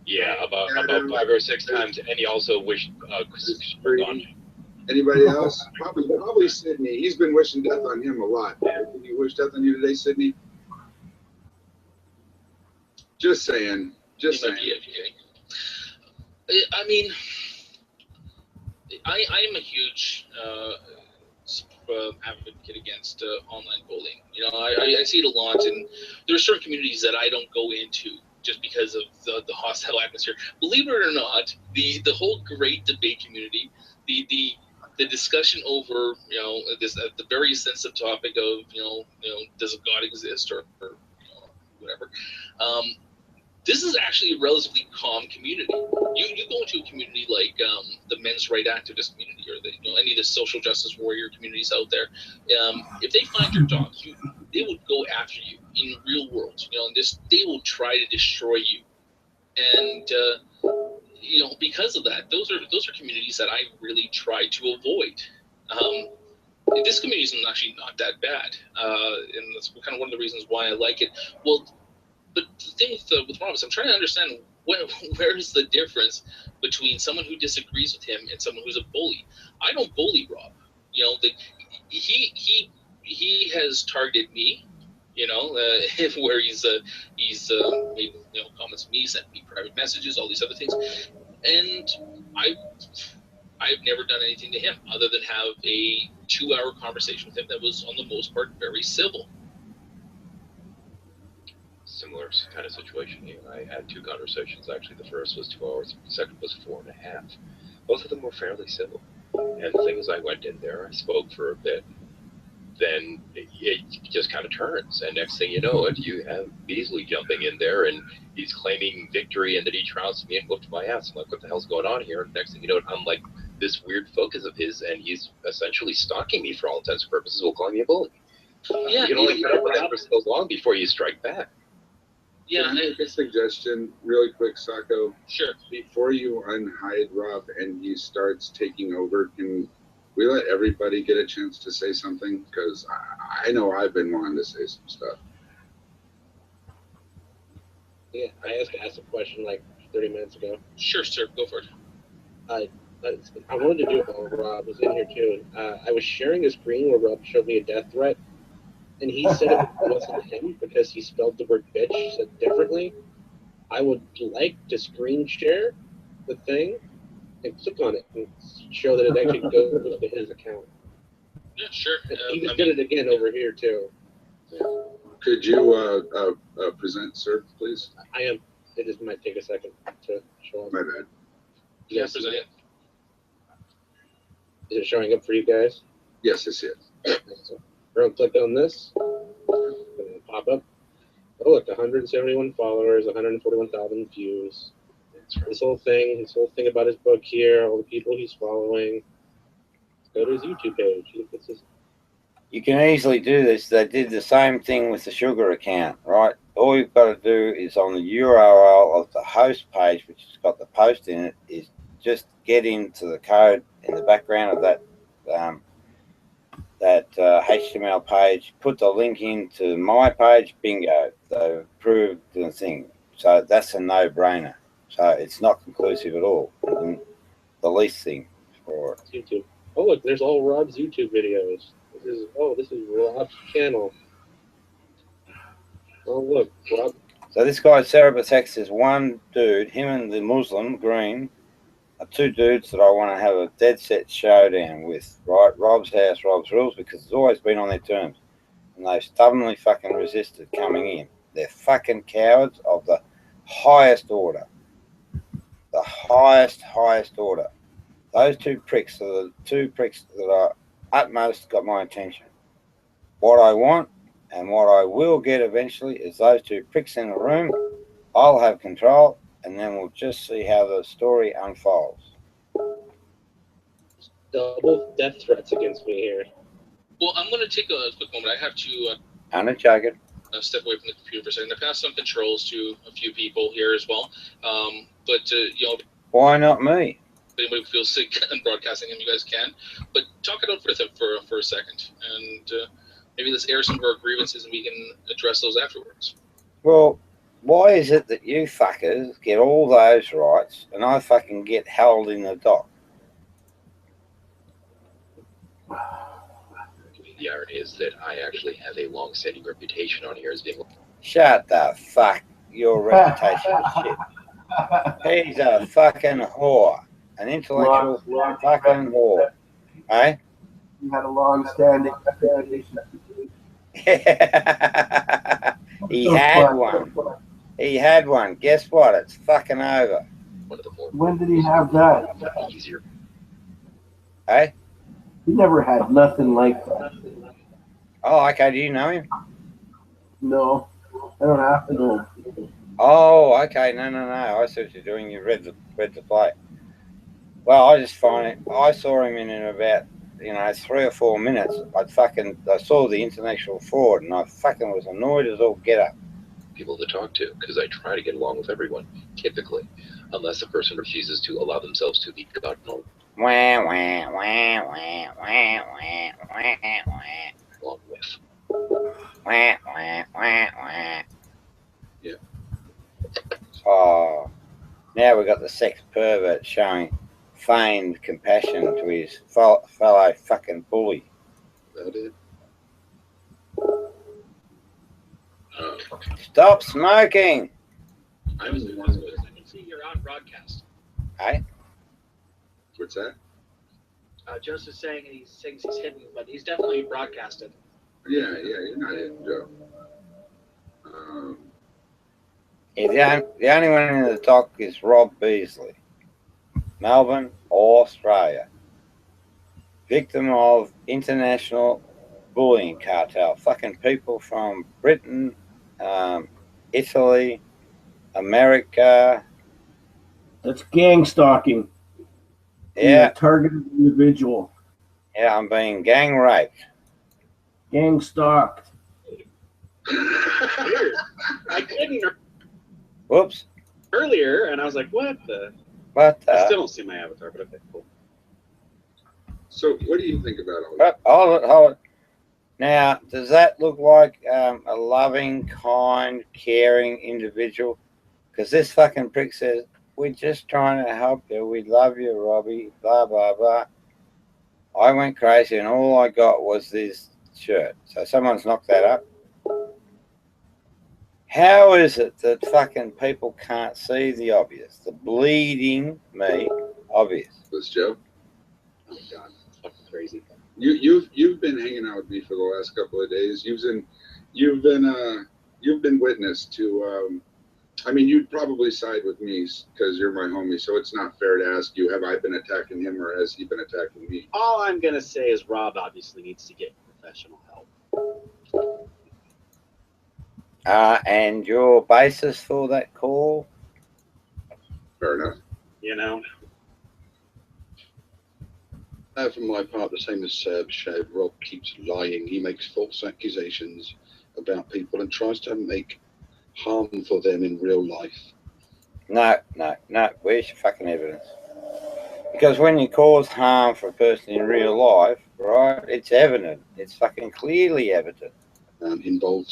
Yeah, about 5 or 6 times, and he also wished gone. Anybody else? Probably Sydney. He's been wishing death on him a lot. Did he wish death on you today, Sydney? Just saying. Just saying. I mean, I am a huge advocate against online bullying. You know, I see it a lot, and there are certain communities that I don't go into just because of the hostile atmosphere. Believe it or not, the whole great debate community, the discussion over this the very sensitive topic of does a God exist or whatever. This is actually a relatively calm community. You go into a community like the men's right activist community or any of the social justice warrior communities out there. If they find your dog, they would go after you in real world. And they will try to destroy you. And because of that, those are communities that I really try to avoid. This community is actually not that bad, and that's kind of one of the reasons why I like it. Well. But the thing with Rob is I'm trying to understand where is the difference between someone who disagrees with him and someone who's a bully. I don't bully Rob. He has targeted me. Where he's made comments to me, sent me private messages, all these other things, and I've never done anything to him other than have a 2-hour conversation with him that was on the most part very civil. Similar kind of situation here. I had 2 conversations. Actually, the first was 2 hours. The second was 4.5. Both of them were fairly civil. And the thing is, I went in there, I spoke for a bit. Then it just kind of turns. And next thing you know it, you have Beasley jumping in there, and he's claiming victory, and then he trounced me and whooped my ass. I'm like, what the hell's going on here? And next thing you know it, I'm like this weird focus of his, and he's essentially stalking me for all intents and purposes while calling me a bully. Yeah, you can only put up with that for so long before you strike back. Yeah, can I make a suggestion really quick, Sacco? Sure. Before you unhide Rob and he starts taking over, can we let everybody get a chance to say something? Because I know I've been wanting to say some stuff. Yeah, I asked a question like 30 minutes ago. Sure, sir. Go for it. I wanted to do it while Rob was in here too. I was sharing a screen where Rob showed me a death threat. And he said it wasn't him because he spelled the word bitch said differently. I would like to screen share the thing and click on it and show that it actually goes to his account. Yeah, sure. He just did it again over here too. Yeah. Could you present, sir, please? I am. It just might take a second to show up. My bad. Yes, present it. Is it showing up for you guys? Yes, I see it. So, everyone click on this. It'll pop up. Oh, look, 171 followers, 141,000 views. This whole thing about his book here, all the people he's following. Go to his YouTube page. You can easily do this. They did the same thing with the Sugar account, right? All you've got to do is on the URL of the host page, which has got the post in it, is just get into the code in the background of that HTML page, put the link into my page, bingo, they've approved the thing. So that's a no-brainer. So it's not conclusive at all. The least thing for it. YouTube. Oh, look, there's all Rob's YouTube videos. This is Rob's channel. Oh, look, Rob. So this guy, Cerebratex, is one dude, him and the Muslim, Green, are 2 dudes that I want to have a dead set showdown with, right? Rob's house, Rob's rules, because it's always been on their terms. And they've stubbornly fucking resisted coming in. They're fucking cowards of the highest order. The highest order. Those 2 pricks are the 2 pricks that are utmost got my attention. What I want and what I will get eventually is those 2 pricks in the room. I'll have control, and then we'll just see how the story unfolds. Double death threats against me here. Well, I'm going to take a quick moment. I have to Unadjusted. Step away from the computer for a second. I passed some controls to a few people here as well. Why not me? If anybody feels sick and broadcasting them, you guys can. But talk it out for a second, and maybe let's air some of our grievances, and we can address those afterwards. Well, why is it that you fuckers get all those rights and I fucking get held in the dock? The irony is that I actually have a long-standing reputation on here as being... Shut the fuck your reputation is shit. He's a fucking whore. An intellectual fucking whore. Eh? You had a long-standing reputation. He had one. He had one. Guess what? It's fucking over. When did he have that? Eh? He never had nothing like that. Oh, okay. Do you know him? No, I don't have to know. Oh, okay. No. I see what you're doing. You read the play. Well, I just find it. I saw him in about 3 or 4 minutes. I saw the international fraud, and I fucking was annoyed as all get up. People to talk to, because I try to get along with everyone, typically, unless a person refuses to allow themselves to be gotten Wah, wah, wah, wah, wah, wah, wah, wah. along with. Wah, wah, wah, wah. Yeah. Oh, now we got the sex pervert showing feigned compassion to his fellow fucking bully. That it. Stop smoking. I can see you're on broadcast. Hey? What's that? Joseph's saying he thinks he's hidden, but he's definitely broadcasted. Yeah, you're not hidden, Joe. Yeah, the only one in the talk is Rob Beasley, Melbourne, Australia. Victim of international bullying cartel. Fucking people from Britain, Italy, America. That's gang stalking. Yeah. You're a targeted individual. Yeah, I'm being gang raped. Gang stalked. I didn't. Whoops. Earlier, and I was like, what the? What I still don't see my avatar, but okay, cool. So, what do you think about all that? Hold it. Now, does that look like a loving, kind, caring individual? Because this fucking prick says, we're just trying to help you. We love you, Robbie, blah, blah, blah. I went crazy and all I got was this shirt. So someone's knocked that up. How is it that fucking people can't see the obvious? The bleeding me obvious. Was Joe? Oh God, fucking crazy. You've been hanging out with me for the last couple of days. You've been witness to. I mean, you'd probably side with me because you're my homie. So it's not fair to ask you, have I been attacking him or has he been attacking me? All I'm gonna say is Rob obviously needs to get professional help. And your basis for that call? Fair enough. You know. For my part, the same as Seb said, Rob keeps lying. He makes false accusations about people and tries to make harm for them in real life. No. Where's your fucking evidence? Because when you cause harm for a person in real life, right, it's evident. It's fucking clearly evident.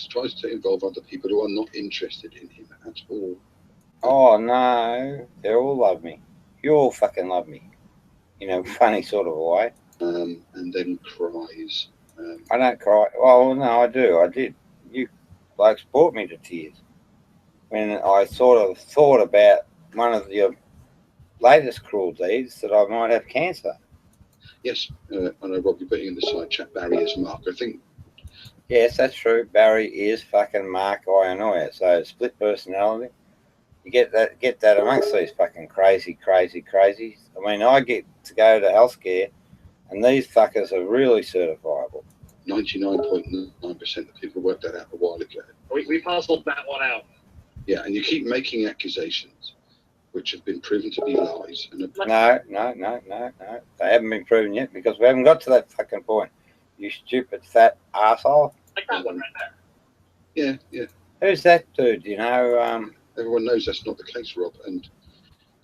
Tries to involve other people who are not interested in him at all. Oh, no. They all love me. You all fucking love me. In a funny sort of a way. And then cries. I don't cry. Well, no, I do. I did. You blokes brought me to tears when I sort of thought about one of your latest cruel deeds, that I might have cancer. Yes, I know, Rob, you're putting in the side chat Barry is Mark. I think. Yes, that's true. Barry is fucking Mark Ianoia. So split personality. You get that amongst these fucking crazies. I mean, I get to go to healthcare, and these fuckers are really certifiable. 99.9% of people worked that out a while ago. We puzzled that one out. Yeah, and you keep making accusations, which have been proven to be lies. And No. They haven't been proven yet because we haven't got to that fucking point. You stupid fat asshole. I got one right there. Yeah. Who's that dude? You know. Everyone knows that's not the case, Rob, and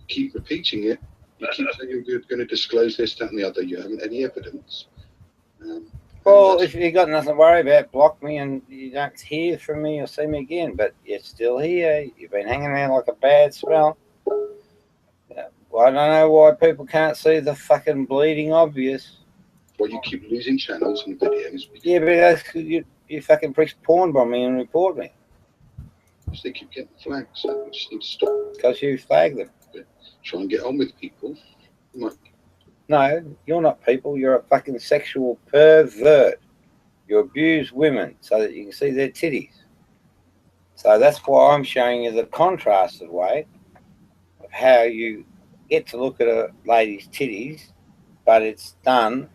keep repeating it. You keep saying you're going to disclose this, that, and the other. You haven't any evidence. Well, if you got nothing to worry about, block me and you don't hear from me or see me again. But you're still here. You've been hanging around like a bad smell. Well, I don't know why people can't see the fucking bleeding obvious. Well, you keep losing channels and videos. Yeah, but that's you fucking pricks porn bomb me and report me. Because they keep getting flagged, so we just need to stop. Because you flag them. Try and get on with people. No, you're not people. You're a fucking sexual pervert. You abuse women so that you can see their titties. So that's why I'm showing you the contrasted way of how you get to look at a lady's titties, but it's done.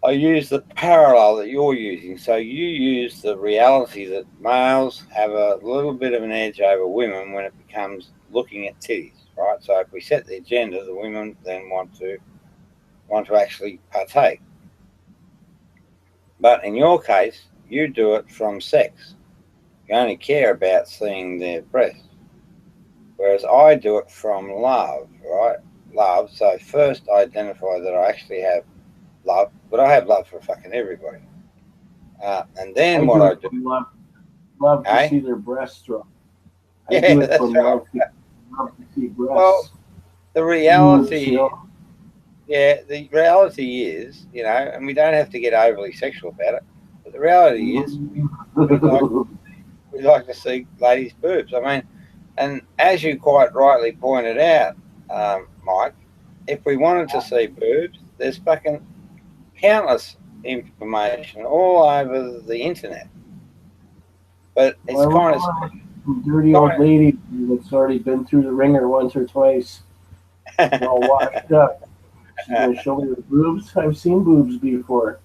I use the parallel that you're using. So you use the reality that males have a little bit of an edge over women when it becomes looking at titties, right? So if we set the agenda, the women then want to actually partake. But in your case, you do it from sex. You only care about seeing their breasts. Whereas I do it from love, right? Love. So first I identify that I actually have love, but I have love for fucking everybody. And then what I do... Love to see their breasts drop. I Yeah, do it that's from right. love to see breasts. Well, the reality... Boobs, you know? Yeah, the reality is, you know, and we don't have to get overly sexual about it, but the reality is we like to see ladies' boobs. I mean, and as you quite rightly pointed out, Mike, if we wanted to see boobs, there's fucking countless information all over the internet. But it's kind of... Some dirty old lady that's already been through the ringer once or twice. All washed up. She's going to show me the boobs. I've seen boobs before.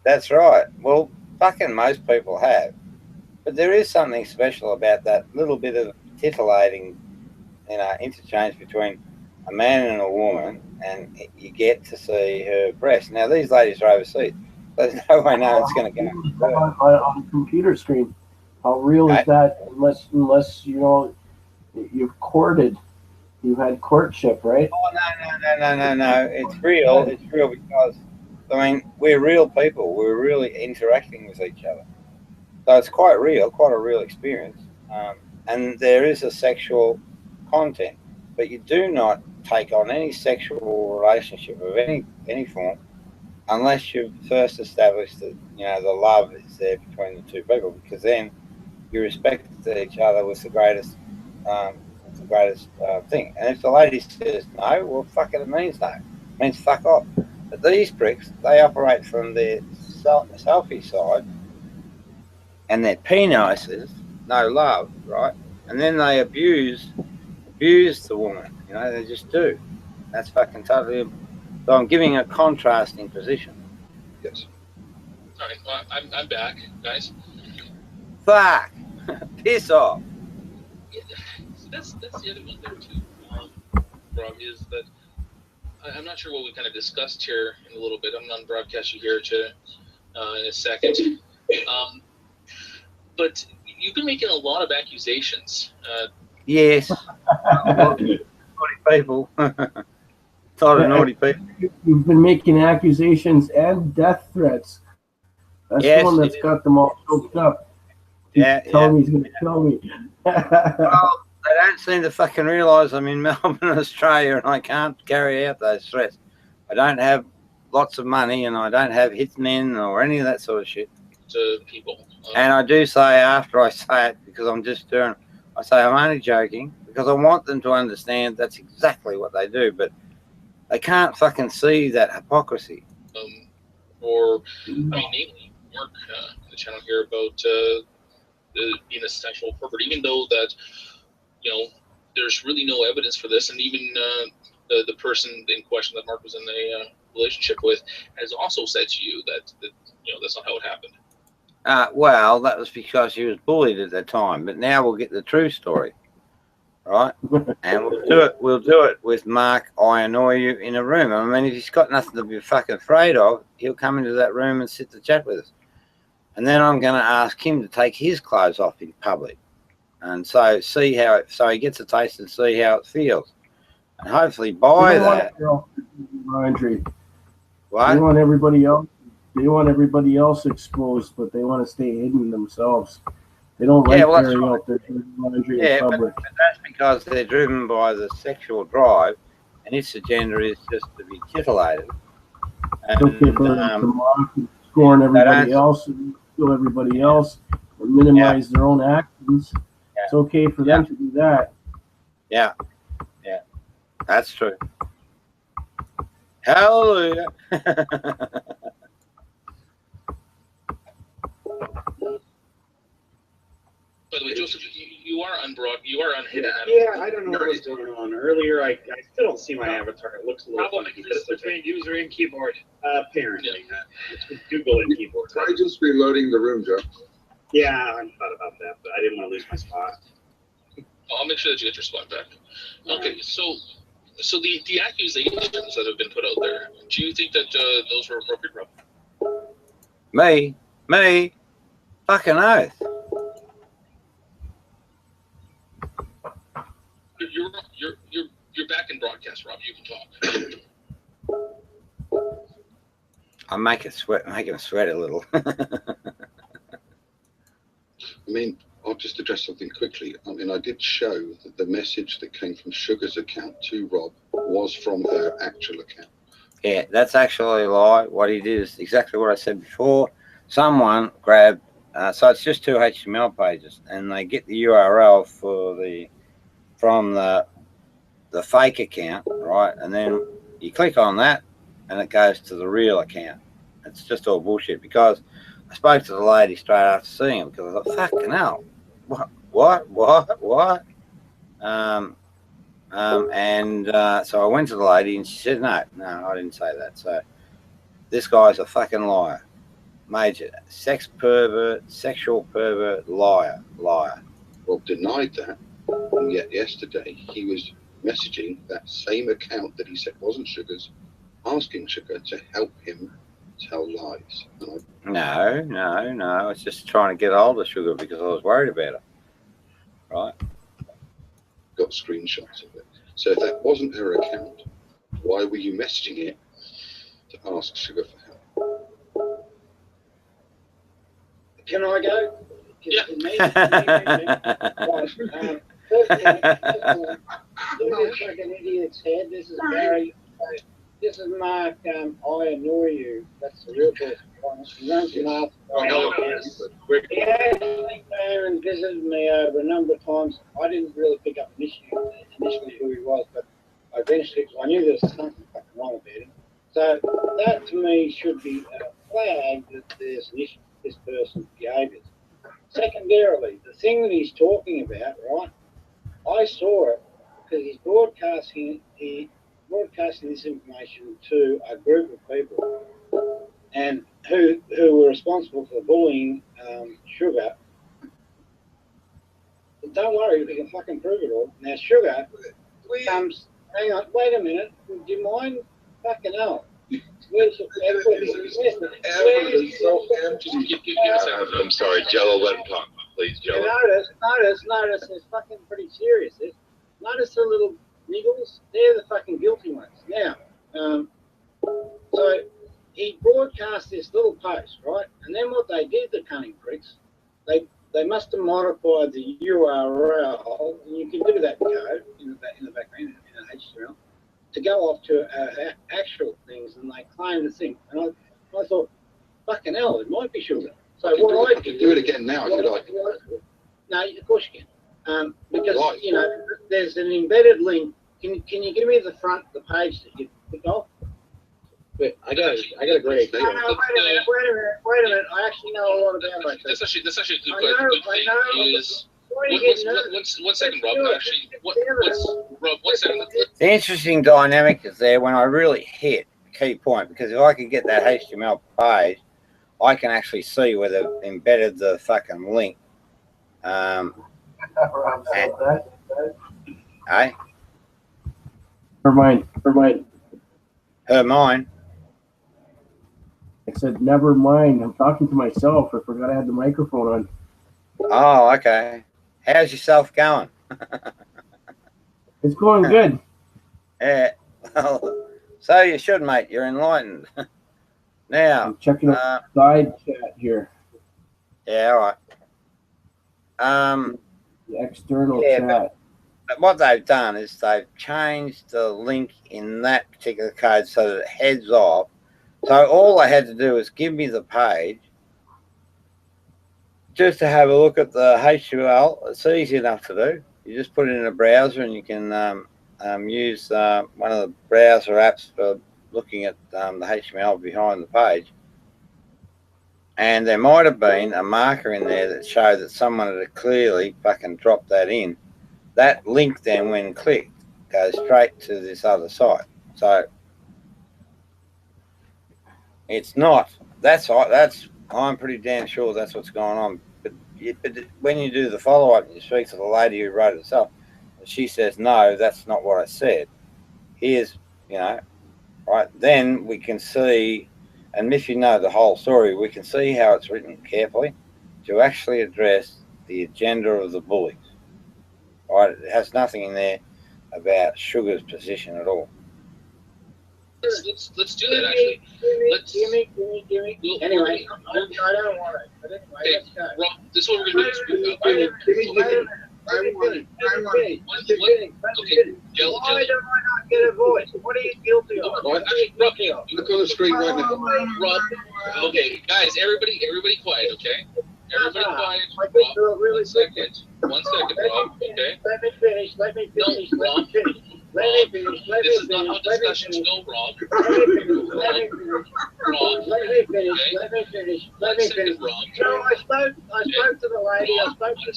That's right. Well, fucking most people have. But there is something special about that little bit of titillating, you know, interchange between a man and a woman, and you get to see her breast. Now, these ladies are overseas. There's no way no one's going to go on a computer screen. How real is that? Unless you know you've courted. You've had courtship, right? Oh, no. It's real. It's real because, I mean, we're real people. We're really interacting with each other. So it's quite real, quite a real experience. And there is a sexual content. But you do not take on any sexual relationship of any form unless you've first established that, you know, the love is there between the two people, because then you respect each other with the greatest thing. And if the lady says no, well, fuck it, it means no. It means fuck off. But these pricks, they operate from their selfish side, and their penises, no love, right? And then they abuse the woman. You know, they just do. That's fucking totally... So I'm giving a contrasting position. Yes. All right, well, I'm back, guys. Fuck! Piss off! Yeah, that's the other one there too, Rob, is that I'm not sure what we kind of discussed here in a little bit. I'm on broadcast you here in a second. But you've been making a lot of accusations. Yes. Naughty people. Naughty people. You've been making accusations and death threats. That's the one that's got them all choked up. Telling me he's going to kill me. Well, they don't seem to fucking realise I'm in Melbourne, Australia, and I can't carry out those threats. I don't have lots of money, and I don't have hitmen or any of that sort of shit. To people. And I do say, after I say it, because I'm just doing, I say I'm only joking, because I want them to understand that's exactly what they do, but they can't fucking see that hypocrisy. Namely, Mark in the channel here about being a sexual pervert, even though that, you know, there's really no evidence for this, and even the person in question that Mark was in a relationship with has also said to you that you know, that's not how it happened. Well, that was because she was bullied at the time, but now we'll get the true story, right? And we'll do it with Mark I annoy you in a room. I mean, if he's got nothing to be fucking afraid of, he'll come into that room and sit to chat with us. And then I'm going to ask him to take his clothes off in public, and so see how it, so he gets a taste and see how it feels, and hopefully by that. What? They want everybody else. They want everybody else exposed, but they want to stay hidden themselves. They don't like carrying out their laundry in public. But that's because they're driven by the sexual drive, and its agenda is just to be titillated. And, scorn everybody else, and kill everybody else, and minimize their own actions. It's okay for them to do that. Yeah. Yeah. That's true. Hallelujah. By the way, Joseph, you are unbroad. You are unhidden. Yeah, I don't know what was going on earlier. I still don't see my avatar. It looks a little Probably funky. because it's between user and keyboard. Apparently. It's with Google and keyboard. Try just reloading the room, Joe. Yeah, I thought about that, but I didn't want to lose my spot. I'll make sure that you get your spot back. Okay, so the accusations that have been put out there, do you think that those were appropriate, Rob? Me? Fucking oath. You're back in broadcast, Rob. You can talk. I'm making him sweat a little. I mean, I'll just address something quickly. I mean, I did show that the message that came from Sugar's account to Rob was from her actual account. Yeah, that's actually a lie. What he did is exactly what I said before. Someone grabbed, so it's just 2 HTML pages, and they get the URL from the fake account, right? And then you click on that, and it goes to the real account. It's just all bullshit, because I spoke to the lady straight after seeing it, because I thought, fucking hell, what? So I went to the lady, and she said, no, I didn't say that. So this guy's a fucking liar. Major sex pervert, sexual pervert, liar. Rob denied that, and yet yesterday he was messaging that same account that he said wasn't Sugar's, asking Sugar to help him tell lies. No. I was just trying to get hold of Sugar because I was worried about her. Right. Got screenshots of it. So if that wasn't her account, why were you messaging it to ask Sugar for help? Can I go? Yeah. This like an idiot's head. This is Barry. This is Mark. I annoy you. That's the real person. He runs him off. He actually came and visited me over a number of times. I didn't really pick up initially who he was, but eventually, because I knew there was something fucking wrong about him. So that to me should be a flag that there's an issue with this person's behaviours. Secondarily, the thing that he's talking about, right? I saw it because he's broadcasting this information to a group of people, and who were responsible for bullying Sugar. But don't worry, we can fucking prove it all. Now Sugar comes. Hang on, wait a minute. Do you mind? Fucking hell. I'm sorry, Jello, let him talk, please, Jello. Notice, it's fucking pretty serious. Notice the little niggles? They're the fucking guilty ones. Now, so he broadcast this little post, right? And then what they did, the cunning pricks, they must have modified the URL, and you can do that code in the background in HTML, to go off to actual things, and they claim the thing. And I thought, fucking hell, it might be Sugar. So you can do it again now if you like. No, of course you can. Because, you know, there's an embedded link. Can you give me the page that you clicked off? Wait, I got a great idea. No, wait a minute. I actually know a lot about it. That's actually a good thing. One second, Rob. Actually, Rob? One second. The interesting dynamic is there when I really hit a key point, because if I could get that HTML page, I can actually see where they've embedded the fucking link. Hey? Her mind. Her mind? I said, never mind. I'm talking to myself. I forgot I had the microphone on. Oh, okay. How's yourself going? It's going good. Yeah. Well, so you should, mate. You're enlightened. Now, I'm checking out side chat here. Yeah, all right. The external chat. But what they've done is they've changed the link in that particular code so that it heads off. So all they had to do was give me the page, just to have a look at the HTML. It's easy enough to do. You just put it in a browser, and you can use one of the browser apps for looking at the HTML behind the page. And there might have been a marker in there that showed that someone had clearly fucking dropped that in. That link then, when clicked, goes straight to this other site. So it's not. I'm pretty damn sure that's what's going on. But when you do the follow-up, you speak to the lady who wrote it herself, and she says, no, that's not what I said. Here's, right, then we can see, and if you know the whole story, we can see how it's written carefully to actually address the agenda of the bullies. Right, it has nothing in there about Sugar's position at all. Let's do that, actually. Gimme. Anyway, I don't want it. But anyway, let's go. Rob, this is what we're going to do. Wait a minute. Okay. Why don't I not get a voice? What are you guilty of? Rob, look on the screen right now. Rob, okay, guys, everybody quiet, okay? Everybody quiet. I can do it really One second, Rob, okay? Let me finish. Let me finish. This is not how discussions go, Rob. Let me finish. No, I spoke to the lady. I spoke to the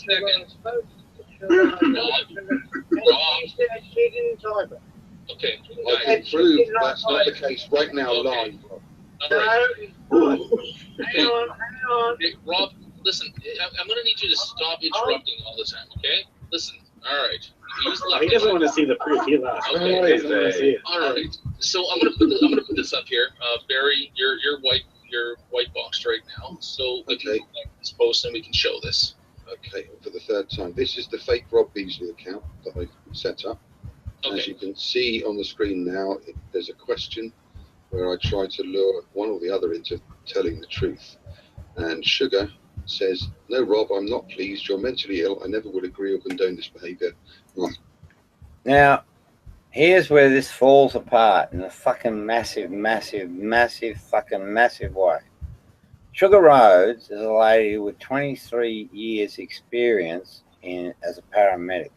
she said she didn't type it. Okay. I can prove that's not the case right now, live. Right. Hang on. Okay, Rob, listen, I'm going to need you to stop interrupting all the time, okay? Listen, all right. He doesn't want to see the proof. He left. Okay. He doesn't want to see it. All right. So I'm going to put this up here. Barry, you're white boxed right now. So we can connect this post and we can show this. Okay, for the third time. This is the fake Rob Beasley account that I've set up. Okay. As you can see on the screen now, there's a question where I try to lure one or the other into telling the truth. And Sugar says, no, Rob, I'm not pleased. You're mentally ill. I never would agree or condone this behaviour. Now, here's where this falls apart in a fucking massive fucking massive way. Sugar Rhodes is a lady with 23 years experience as a paramedic.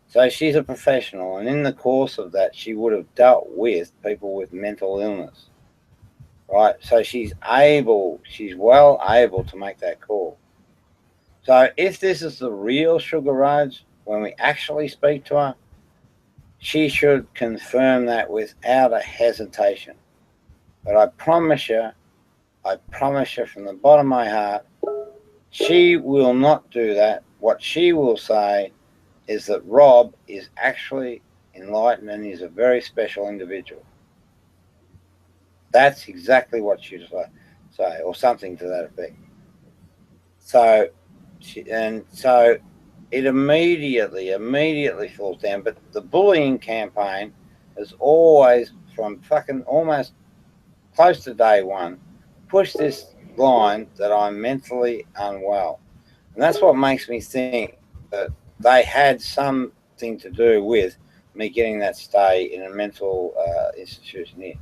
So she's a professional, and in the course of that, she would have dealt with people with mental illness. Right? So she's well able to make that call. So if this is the real Sugar Rhodes, when we actually speak to her, she should confirm that without a hesitation. But I promise you from the bottom of my heart, she will not do that. What she will say is that Rob is actually enlightened and he's a very special individual. That's exactly what she'll say, or something to that effect. So it immediately falls down. But the bullying campaign has always, from fucking almost close to day one, pushed this line that I'm mentally unwell. And that's what makes me think that they had something to do with me getting that stay in a mental institution here.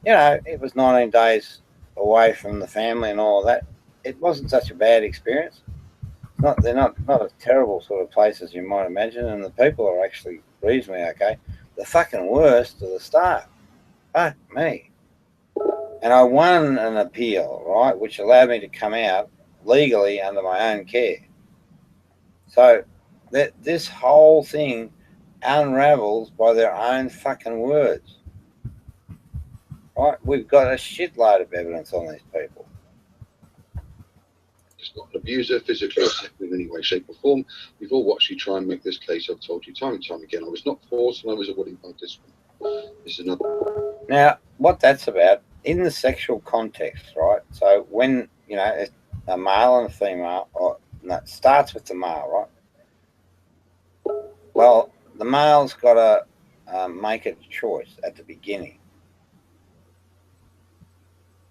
It was 19 days away from the family and all of that. It wasn't such a bad experience. They're not a terrible sort of place as you might imagine, and the people are actually reasonably okay. The fucking worst are the staff. Fuck me. And I won an appeal, right, which allowed me to come out legally under my own care. So this whole thing unravels by their own fucking words. Right? We've got a shitload of evidence on these people. It's not an abuser, physically or in any way, shape or form. We've all watched you try and make this case. I've told you time and time again, I was not forced and I was a willing participant. This is another. Now, what that's about, in the sexual context, right? So when, a male and a female, it starts with the male, right? Well, the male's got to make a choice at the beginning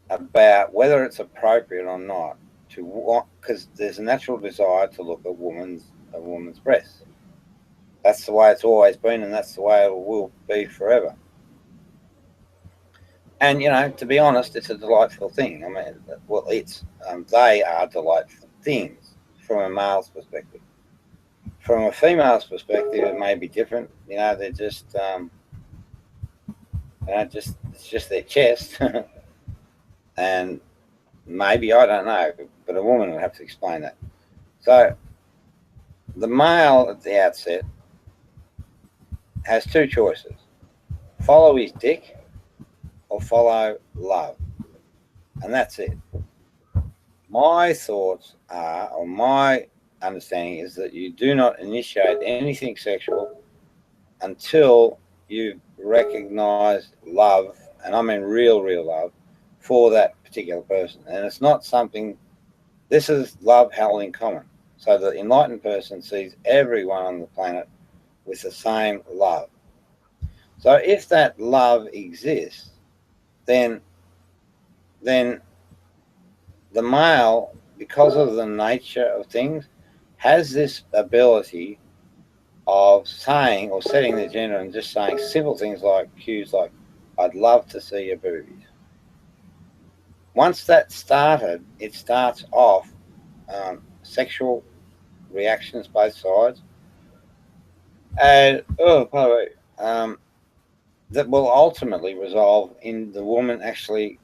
about whether it's appropriate or not to want, because there's a natural desire to look at a woman's breasts. That's the way it's always been, and that's the way it will be forever. And to be honest, it's a delightful thing. I mean, well, they are delightful. things from a male's perspective. From a female's perspective, it may be different. You know, they're just, it's just their chest, and maybe, I don't know, but a woman would have to explain that. So the male at the outset has two choices: follow his dick or follow love, and that's it. My thoughts are, or my understanding is, that you do not initiate anything sexual until you recognize love, and I mean real love, for that particular person. And it's not something, this is love held in common. So the enlightened person sees everyone on the planet with the same love. So if that love exists, then the male, because of the nature of things, has this ability of saying, or setting the gender and just saying simple things like cues like, I'd love to see your boobies. Once that's started, it starts off sexual reactions both sides, and by the way, that will ultimately resolve in the woman actually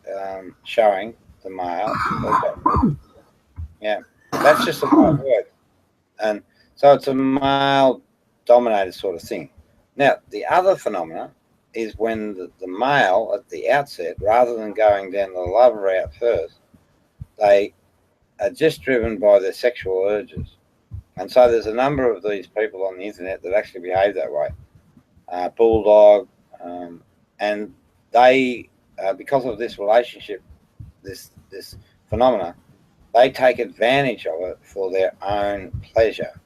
showing the male. Yeah, that's just the way it works. And so it's a male dominated sort of thing. Now, the other phenomena is when the male at the outset, rather than going down the love route first, they are just driven by their sexual urges. And so there's a number of these people on the internet that actually behave that way. Bulldog, and they, because of this relationship, this phenomena, they take advantage of it for their own pleasure.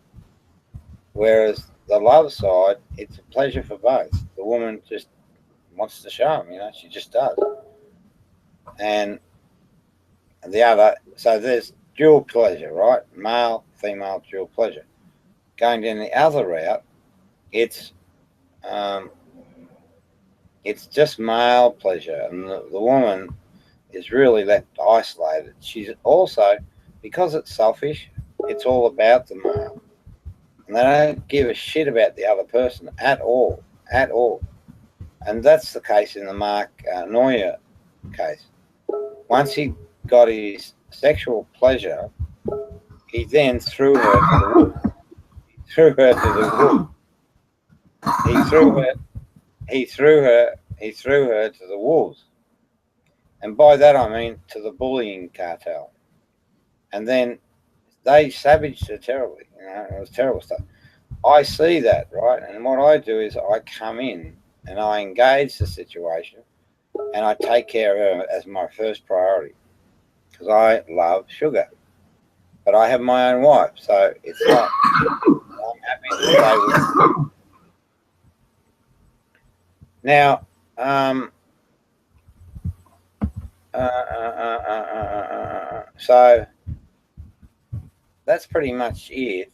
Whereas the love side, it's a pleasure for both. The woman just wants to show them, you know, she just does. And the other, so there's dual pleasure, right? Male, female, dual pleasure. Going down the other route, it's just male pleasure, and the woman is really left isolated. She's also, because it's selfish, it's all about the male. And they don't give a shit about the other person at all, at all. And that's the case in the Mark Neuer case. Once he got his sexual pleasure, he then threw her to the wolves. He threw her to the wolves. He threw her to the wolves. And by that I mean to the bullying cartel. And then they savaged her terribly. You know, it was terrible stuff. I see that, right? And what I do is I come in and I engage the situation and I take care of her as my first priority, because I love sugar. But I have my own wife, so it's not, I'm happy to stay with her. Now, so that's pretty much it.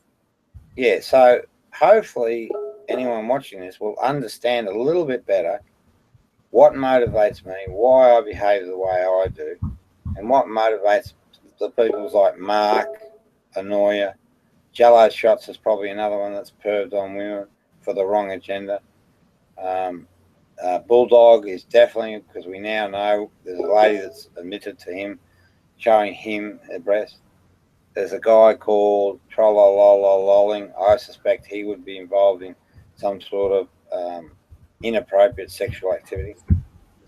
Yeah, so hopefully anyone watching this will understand a little bit better what motivates me, why I behave the way I do, and what motivates the people like Mark, Anoia. Jello Shots is probably another one that's perved on women for the wrong agenda. Bulldog is definitely, because we now know there's a lady that's admitted to him, showing him her breast. There's a guy called Trollolololing. I suspect he would be involved in some sort of inappropriate sexual activity.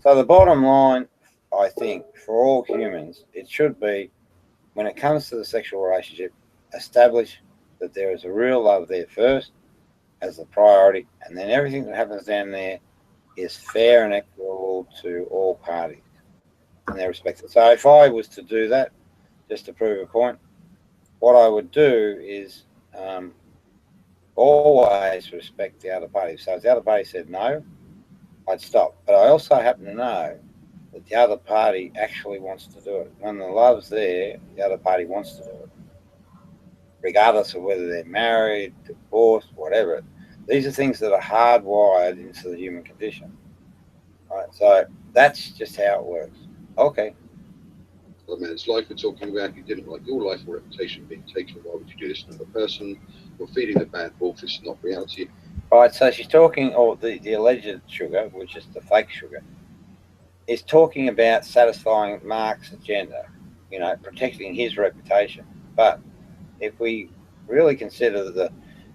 So the bottom line, I think, for all humans, it should be, when it comes to the sexual relationship, establish that there is a real love there first as the priority, and then everything that happens down there is fair and equitable to all parties in their respective. So if I was to do that, just to prove a point, what I would do is always respect the other party. So if the other party said no, I'd stop. But I also happen to know that the other party actually wants to do it. When the love's there, the other party wants to do it, regardless of whether they're married, divorced, whatever. These are things that are hardwired into the human condition. Right? So that's just how it works. Okay. a man's life we're talking about. You didn't like your life or reputation being taken. Why would you do this to another person? You're feeding the bad wolf. This is not reality. Right, so she's talking, or the alleged sugar, which is the fake sugar, is talking about satisfying Mark's agenda, you know, protecting his reputation. But if we really consider the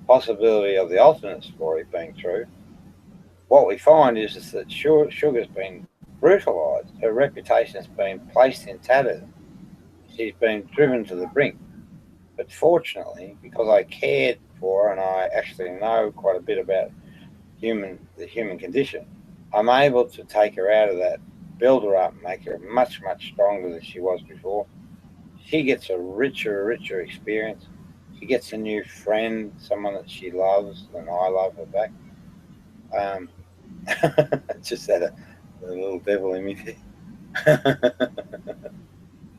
possibility of the alternate story being true, what we find is that Sugar's been brutalised. Her reputation has been placed in tatters. She's been driven to the brink. But fortunately, because I cared for her and I actually know quite a bit about the human condition, I'm able to take her out of that, build her up, make her much, much stronger than she was before. She gets a richer experience. She gets a new friend, someone that she loves, and I love her back. Just had a little devil in me there.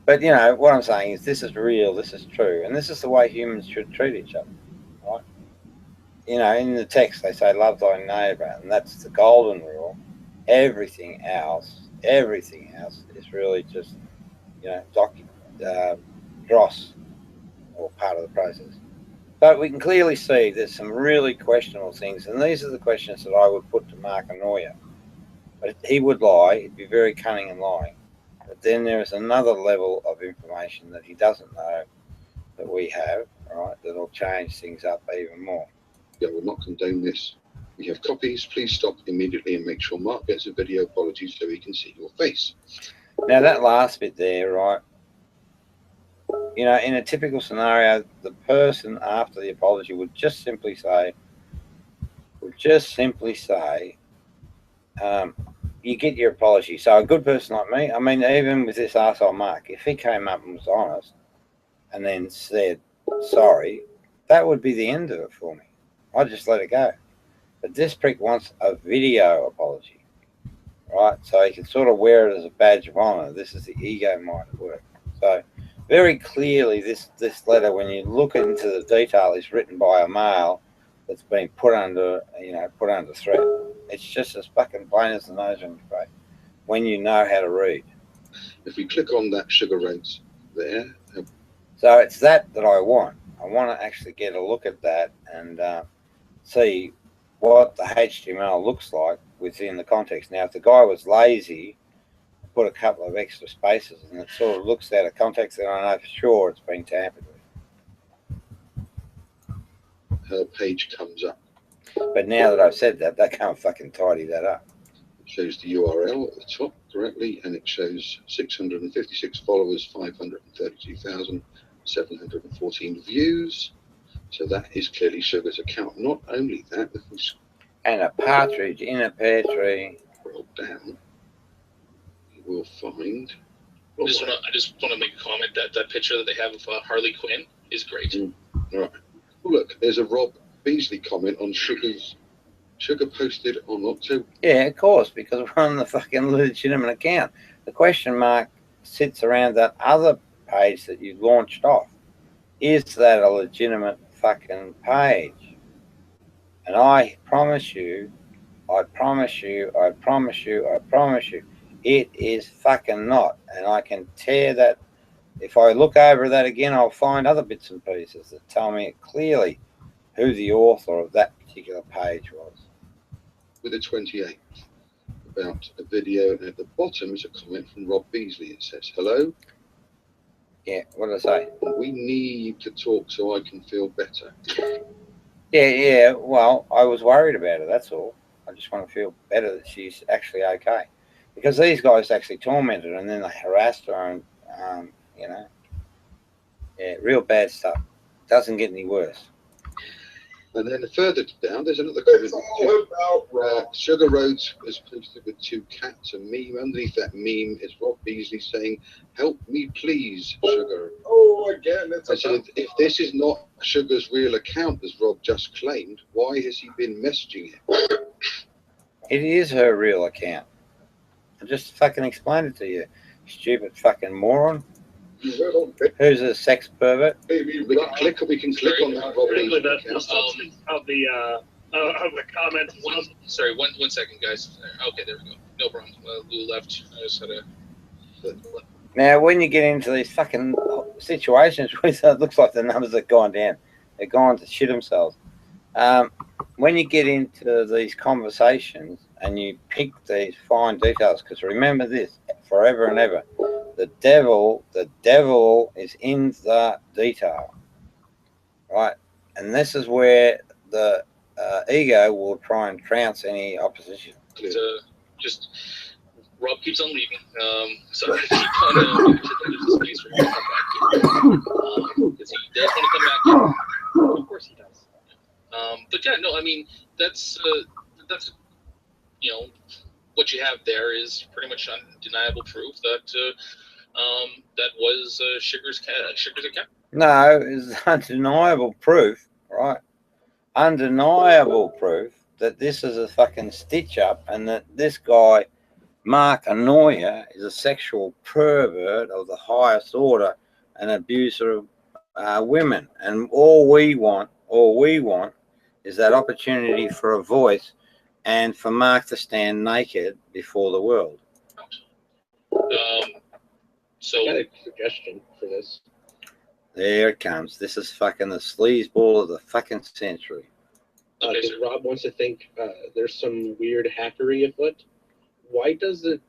But you know what I'm saying is, this is real, this is true, and this is the way humans should treat each other, right? You know, in the text they say, "Love thy neighbour," and that's the golden rule. Everything else is really just, you know, dross, or part of the process. But we can clearly see there's some really questionable things, and these are the questions that I would put to Mark Anoia. But he would lie, he'd be very cunning in lying. But then there is another level of information that he doesn't know that we have, right, that'll change things up even more. Yeah, we'll not condone this. We have copies. Please stop immediately and make sure Mark gets a video apology so he can see your face. Now that last bit there, right, you know, in a typical scenario, the person after the apology would just simply say, you get your apology. So a good person like me, I mean, even with this arsehole Mark, if he came up and was honest and then said sorry, that would be the end of it for me. I'd just let it go. But this prick wants a video apology, right? So he can sort of wear it as a badge of honor. This is the ego mind at work. So very clearly, this letter, when you look into the detail, is written by a male that's been put under threat. It's just as fucking plain as the nose on your face when you know how to read. If we click on that sugar rates there. So it's that I want. I want to actually get a look at that and see what the HTML looks like within the context. Now, if the guy was lazy, put a couple of extra spaces and it sort of looks out of context, then I know for sure it's been tampered with. Her page comes up. But now that I've said that, they can't fucking tidy that up. It shows the URL at the top correctly, and it shows 656 followers, 532,714 views. So that is clearly Sugar's account. Not only that, if we and a partridge in a pear tree. Scroll down, you will find. I just want to make a comment that picture that they have of Harley Quinn is great. Right. Look, there's a Rob Beasley comment on Sugar posted on October. Yeah, of course, because we're on the fucking legitimate account. The question mark sits around that other page that you launched off. Is that a legitimate fucking page? And I promise you, it is fucking not. And I can tear that. If I look over that again, I'll find other bits and pieces that tell me clearly who the author of that particular page was. With the 28th, about a video, and at the bottom is a comment from Rob Beasley. It says, "Hello." Yeah, what did I say? We need to talk so I can feel better. Yeah. Well, I was worried about her. That's all. I just want to feel better that she's actually okay, because these guys actually tormented her and then they harassed her, and real bad stuff. Doesn't get any worse. And then further down, there's another comment. Sugar Rhodes is posted with 2 cats, a meme. Underneath that meme is Rob Beasley saying, "Help me, please, Sugar." Oh, again, it's I said, if this is not Sugar's real account, as Rob just claimed, why has he been messaging it? It is her real account. I just fucking explained it to you, stupid fucking moron. Who's a sex pervert? We can click on that Rob Beasley account. Of the comments. Sorry, one second, guys. Okay, there we go. No problem. Lou left. I just had a. Now, when you get into these fucking situations where it looks like the numbers have gone down, they're gone to shit themselves. When you get into these conversations and you pick these fine details, because remember this, forever and ever, the devil is in the detail, right? And this is where the ego will try and trounce any opposition. Just Rob keeps on leaving, so I keep on there's a space for him to come back to, because he does want to come back. Of course he does. But yeah, no, I mean that's you know, what you have there is pretty much undeniable proof that that was Sugar's account. No, it's undeniable proof, right? Undeniable proof that this is a fucking stitch up and that this guy, Mark Anoia, is a sexual pervert of the highest order and abuser of women. And all we want is that opportunity for a voice and for Mark to stand naked before the world. So I got a suggestion for this. There it comes. This is fucking the sleazeball of the fucking century. Because Rob wants to think there's some weird hackery afoot. Why does it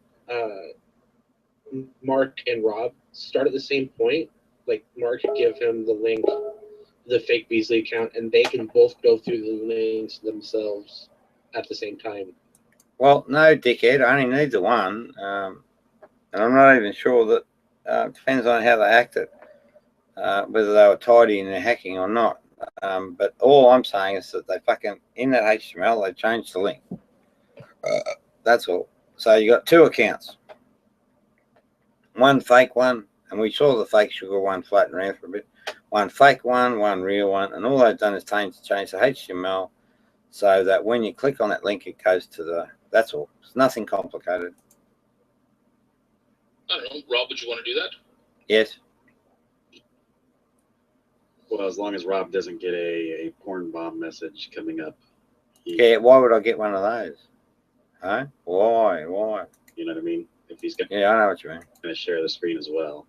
Mark and Rob start at the same point? Like Mark could give him the link to the fake Beasley account, and they can both go through the links themselves at the same time. Well, no, dickhead. I only need the one, and I'm not even sure that depends on how they hacked it, whether they were tidy in their hacking or not. But all I'm saying is that they fucking in that HTML they changed the link. That's all. So you got two accounts, one fake one, and we saw the fake Sugar one floating around for a bit. One fake one, one real one, and all they've done is change the HTML so that when you click on that link, it goes to the. That's all. It's nothing complicated. I don't know, Rob. Would you want to do that? Yes. Well, as long as Rob doesn't get a porn bomb message coming up. Yeah. Why would I get one of those? Huh? Why? You know what I mean? If he's going I know what you mean. To share the screen as well.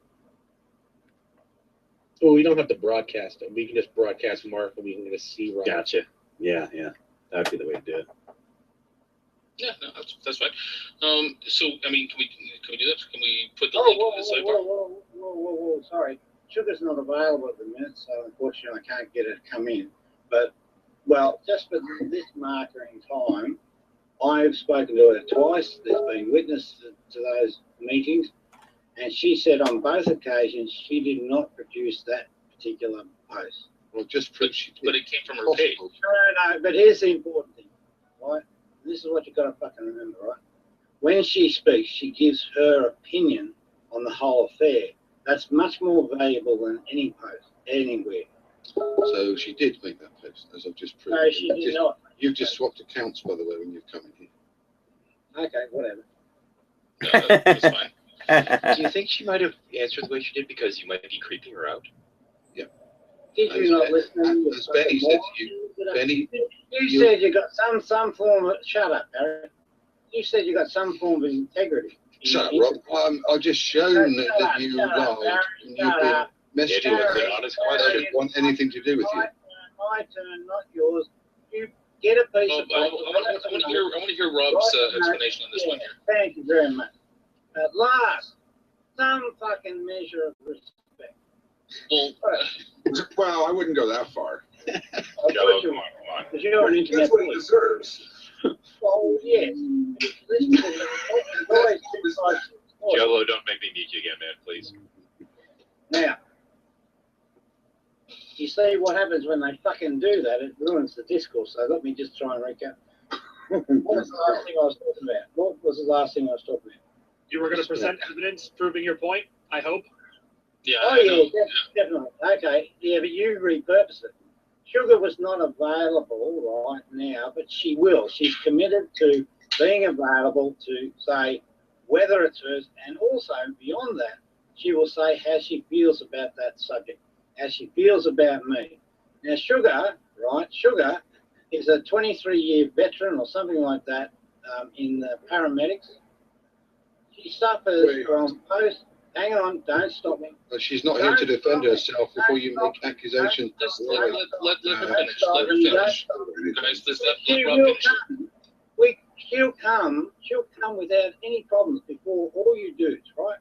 Well, we don't have to broadcast it. We can just broadcast Mark and we can just see Rob. Gotcha. Yeah. That'd be the way to do it. Yeah, no, that's fine. So, I mean, can we do that? Can we put the link in the sidebar? Whoa, sorry. Sugar's not available at the minute, so unfortunately I can't get it to come in. But, well, just for this marker in time, I've spoken to her twice. There's been witness to those meetings, and she said on both occasions she did not produce that particular post. Well, just prove she did. But it came from her page. No, but here's the important thing, right? This is what you've got to fucking remember, right? When she speaks, she gives her opinion on the whole affair. That's much more valuable than any post, anywhere. So she did make that post, as I've just proved. No, she did not. You've just swapped accounts, by the way, when you've come in here. Okay, whatever. No, that's fine. Do you think she might have answered the way she did because you might be creeping her out? Yeah. Did you not listen? As Benny said to you, Benny. You said you got some form of. Shut up, Barry. You said you got some form of integrity. Shut up, Rob. I've just shown that you lied and you've been messaging It was an honest question. I don't want anything to do with you. My turn, not yours. You get a piece of paper. I want to hear Rob's explanation on this one here. Thank you very much. At last, some fucking measure of respect. Well, I wouldn't go that far. Jello, come on. Because you're an internet. That's what he deserves. Oh, yes. Jello, don't make me meet you again, man, please. Now, you see what happens when they fucking do that? It ruins the discourse. So let me just try and recap. What was the last thing I was talking about? What was the last thing I was talking about? You were going to present evidence proving your point, I hope. Yeah. Oh, yeah, definitely. Okay. Yeah, but you repurpose it. Sugar was not available right now, but she will. She's committed to being available to say whether it's hers, and also beyond that, she will say how she feels about that subject, how she feels about me. Now, Sugar is a 23-year veteran or something like that in the paramedics. She suffers from Hang on, don't stop me. She's not here to defend herself before you make accusations. Just let her finish. Let her finish. Guys, She'll come without any problems before all you dudes, right?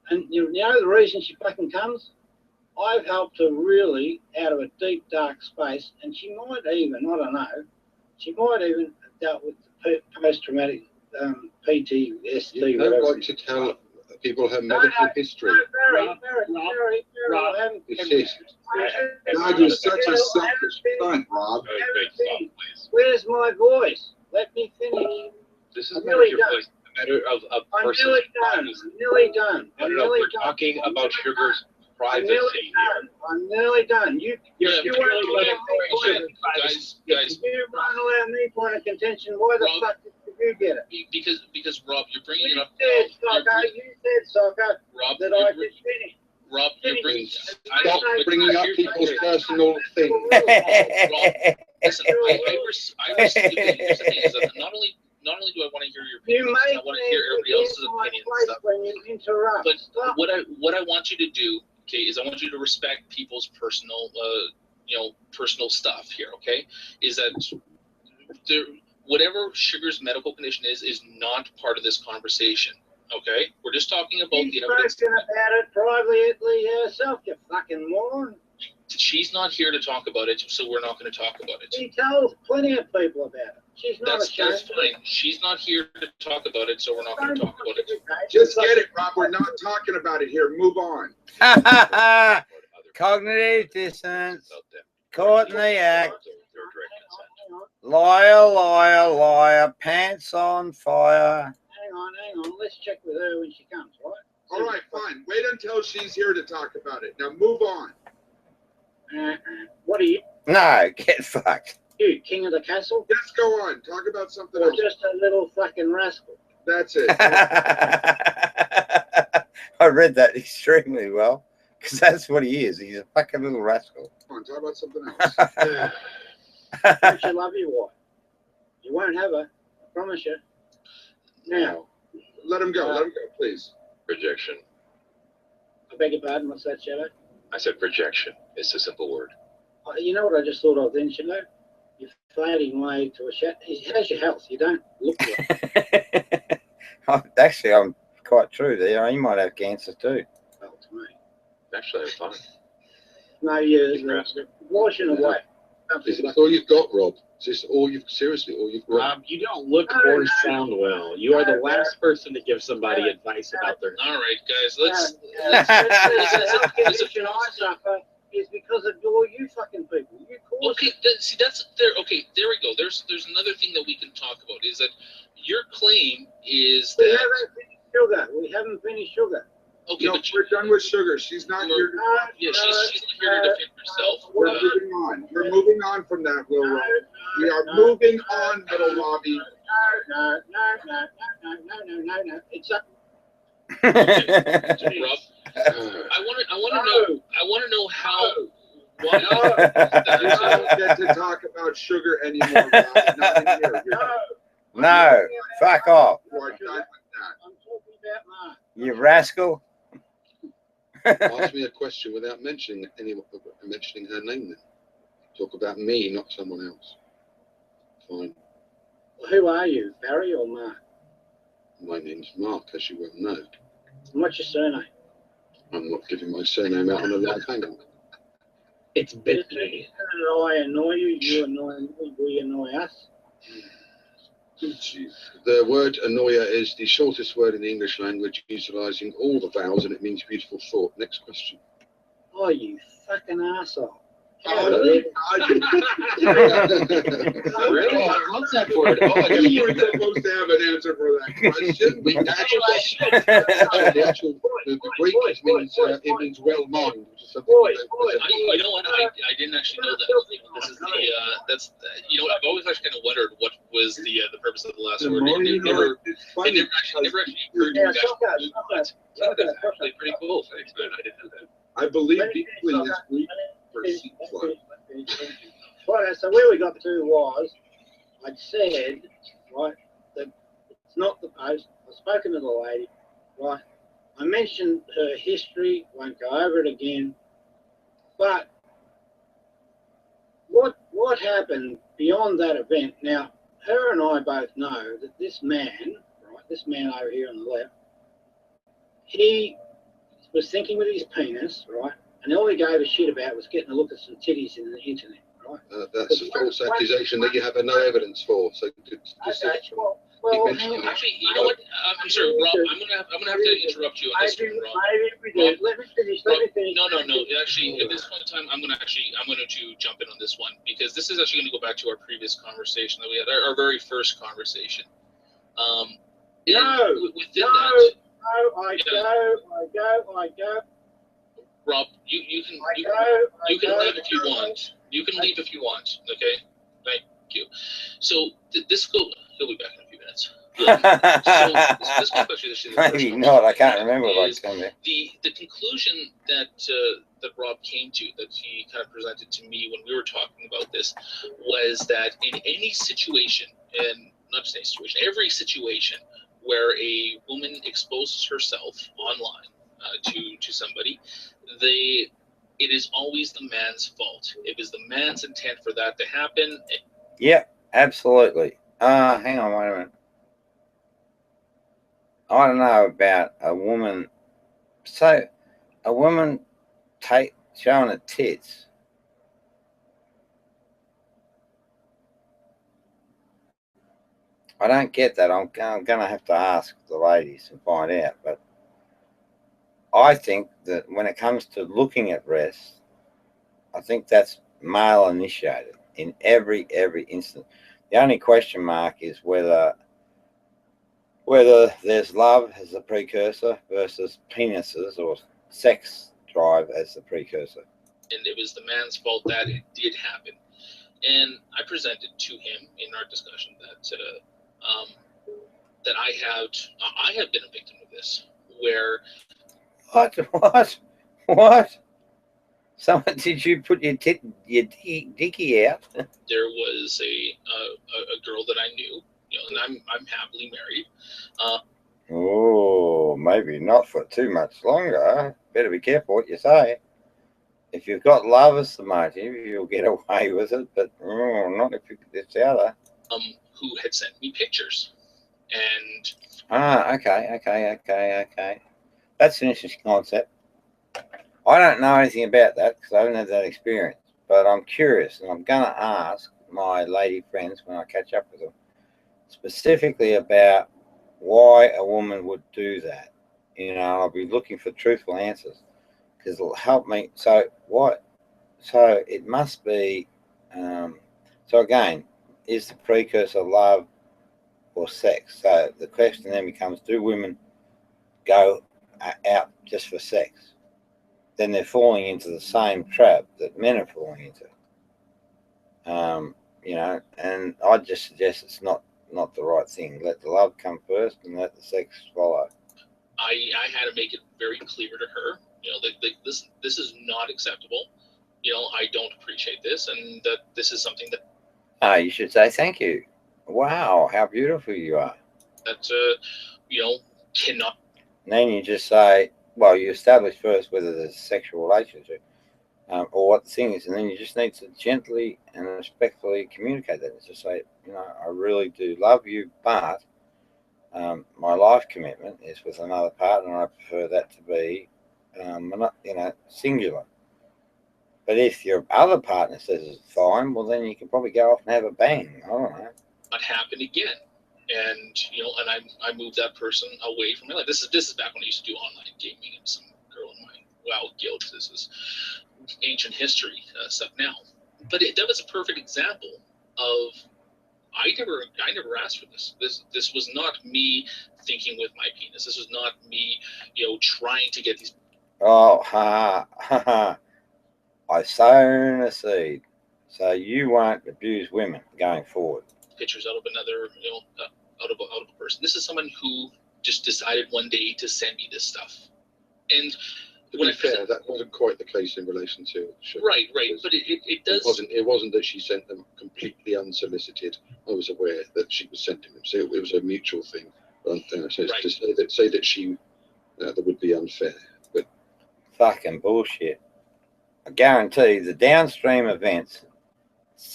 And you know the reason she fucking comes? I've helped her really out of a deep, dark space, and she might even, I don't know, she might even have dealt with the post-traumatic PTSD. You don't like to tell people her medical history. Very. God, you're such a selfish cunt, Rob. Where's my voice? Let me finish. This is I'm nearly your done. voice. A matter of I'm personal nearly done. privacy. I'm nearly done. No, we're talking about Sugar's privacy here. I'm nearly done. You won't allow me point of contention. Why the fuck did you get it? Because Rob, you're bringing it up. You said, Soccer, Rob, that I did finish. Rob, you're bringing. Stop bringing up people's personal things. Rob, listen, I respect. Here's the thing: is that not only do I want to hear your opinions, I want to hear everybody else's opinions and stuff. When you interrupt. But what I want you to do, okay, is I want you to respect people's personal, personal stuff here. Okay, is that whatever Sugar's medical condition is not part of this conversation. Okay, we're just talking about the evidence. She's spoken about it privately herself, you fucking moron. She's not here to talk about it, so we're not going to talk about it. She told plenty of people about it. She's not ashamed. That's fine. She's not here to talk about it, so we're not going to talk about it. Just get it, Rob. We're not talking about it here. Move on. Cognitive dissonance. Caught in the act. Liar. Pants on fire. Hang on. Let's check with her when she comes, right? All right, fine. Wait until she's here to talk about it. Now move on. What are you? No, get fucked. You, king of the castle? Let's go on. Talk about something Or else. just a little fucking rascal? That's it. I read that extremely well, because that's what he is. He's a fucking little rascal. Come on, talk about something else. Don't you love your wife? You won't have her. I promise you. Now. Let him go. Let him go, please. Projection. I beg your pardon. What's that, Shadow? I said projection. It's a simple word. You know what I just thought of then, Shadow? You're fading away to a shadow. How's your health? You don't look good. Actually, I'm quite true there. He might have cancer too. Well, to me. Actually, I'm fine. No, you're washing away. Is this all you've got, Rob? Is this all you've got? You don't look or sound well. You are the last person to give somebody advice about their. All right, guys, is because of all you fucking people. You cause okay, okay, there we go. There's another thing that we can talk about is that your claim is that we haven't finished Sugar. Okay, no, we're done with Sugar. She's not here. Yeah, she's not here to defend herself. We're moving on. We're moving on from that, Little Robbie. We are moving on, Little Robbie. No. It's up. Rob, I want to know how. You don't get to talk about Sugar anymore, Rob. Not in here. No, fuck off. You are done with that. I'm talking about Mark. You rascal. Ask me a question without mentioning her name. Then talk about me, not someone else. Fine. Who are you, Barry or Mark? My name's Mark, as you well know. And what's your surname? I'm not giving my surname out on a live hangout. It's Bethany. I annoy you. You annoy me. We annoy us. The word annoyer is the shortest word in the English language, utilizing all the vowels, and it means beautiful thought. Next question. Oh, you fucking asshole. Really? What's that word? You were supposed to have an answer for that question. The Greek means it means well mind. You know what? I didn't actually know that. This is that's I've always actually kind of wondered what was the purpose of the last word. It never actually occurred to me. That's actually pretty cool. Thanks, man. I didn't know that. I believe deeply in this Greek for sequel. Right, so where we got to was, I'd said, right, that it's not the post. I've spoken to the lady, right? I mentioned her history, won't go over it again. But what happened beyond that event? Now, her and I both know that this man, right, this man over here on the left, he was thinking with his penis, right, and all he gave a shit about was getting a look at some titties in the internet, right? That's a false accusation that you have no evidence for. So, well, hang on. Actually, you know what? I'm sorry, Rob. I'm gonna have to interrupt you on this one, Rob. Rob, let me finish. No. Actually, at this point in time, I'm going to jump in on this one because this is actually going to go back to our previous conversation that we had, our very first conversation. I go. Rob, you can leave if you want. You can leave if you want. Okay, thank you. So he'll be back in a few minutes. So this question is maybe not. I can't remember what it's going to be. The conclusion that Rob came to, that he kind of presented to me when we were talking about this, was that in any situation, and not just any situation, every situation where a woman exposes herself online to somebody, it is always the man's fault. It is the man's intent for that to happen. Yeah, absolutely. Hang on, wait a minute. I don't know about a woman. So, a woman showing her tits. I don't get that. I'm going to have to ask the ladies and find out. But I think that when it comes to looking at breasts, I think that's male initiated in every instance. The only question mark is whether there's love as a precursor versus penises or sex drive as the precursor. And it was the man's fault that it did happen. And I presented to him in our discussion that I have been a victim of this, where what? Someone, did you put your dicky out? There was a girl that I knew, and I'm happily married. Oh, maybe not for too much longer. Better be careful what you say. If you've got love as the motive, you'll get away with it, but not if it's the other. Who had sent me pictures, and okay. That's an interesting concept. I don't know anything about that because I haven't had that experience, but I'm curious, and I'm going to ask my lady friends when I catch up with them specifically about why a woman would do that. I'll be looking for truthful answers because it'll help me. So what? So it must be. So again, is the precursor love or sex? So the question then becomes: do women go out just for sex? Then they're falling into the same trap that men are falling into. And I'd just suggest it's not the right thing. Let the love come first and let the sex follow. I had to make it very clear to her, that this is not acceptable. I don't appreciate this, and that this is something that you should say thank you. Wow, how beautiful you are. That cannot. And then you just say, well, you establish first whether there's a sexual relationship or what the thing is, and then you just need to gently and respectfully communicate that. Just say, I really do love you, but my life commitment is with another partner, and I prefer that to be, singular. But if your other partner says it's fine, well, then you can probably go off and have a bang. I don't know. Not happen again. And and I moved that person away from my life. This is back when I used to do online gaming, and some girl in my guild. This is ancient history stuff now, but that was a perfect example of I never asked for this. This was not me thinking with my penis. This was not me, trying to get these. Oh, I sown a seed, so you won't abuse women going forward. Pictures out of another, out of a person. This is someone who just decided one day to send me this stuff, and to be fair, that wasn't quite the case in relation to right, but it does. It wasn't that she sent them completely unsolicited. I was aware that she was sending them, so it was a mutual thing. To say that she that would be unfair. But fucking bullshit. I guarantee the downstream events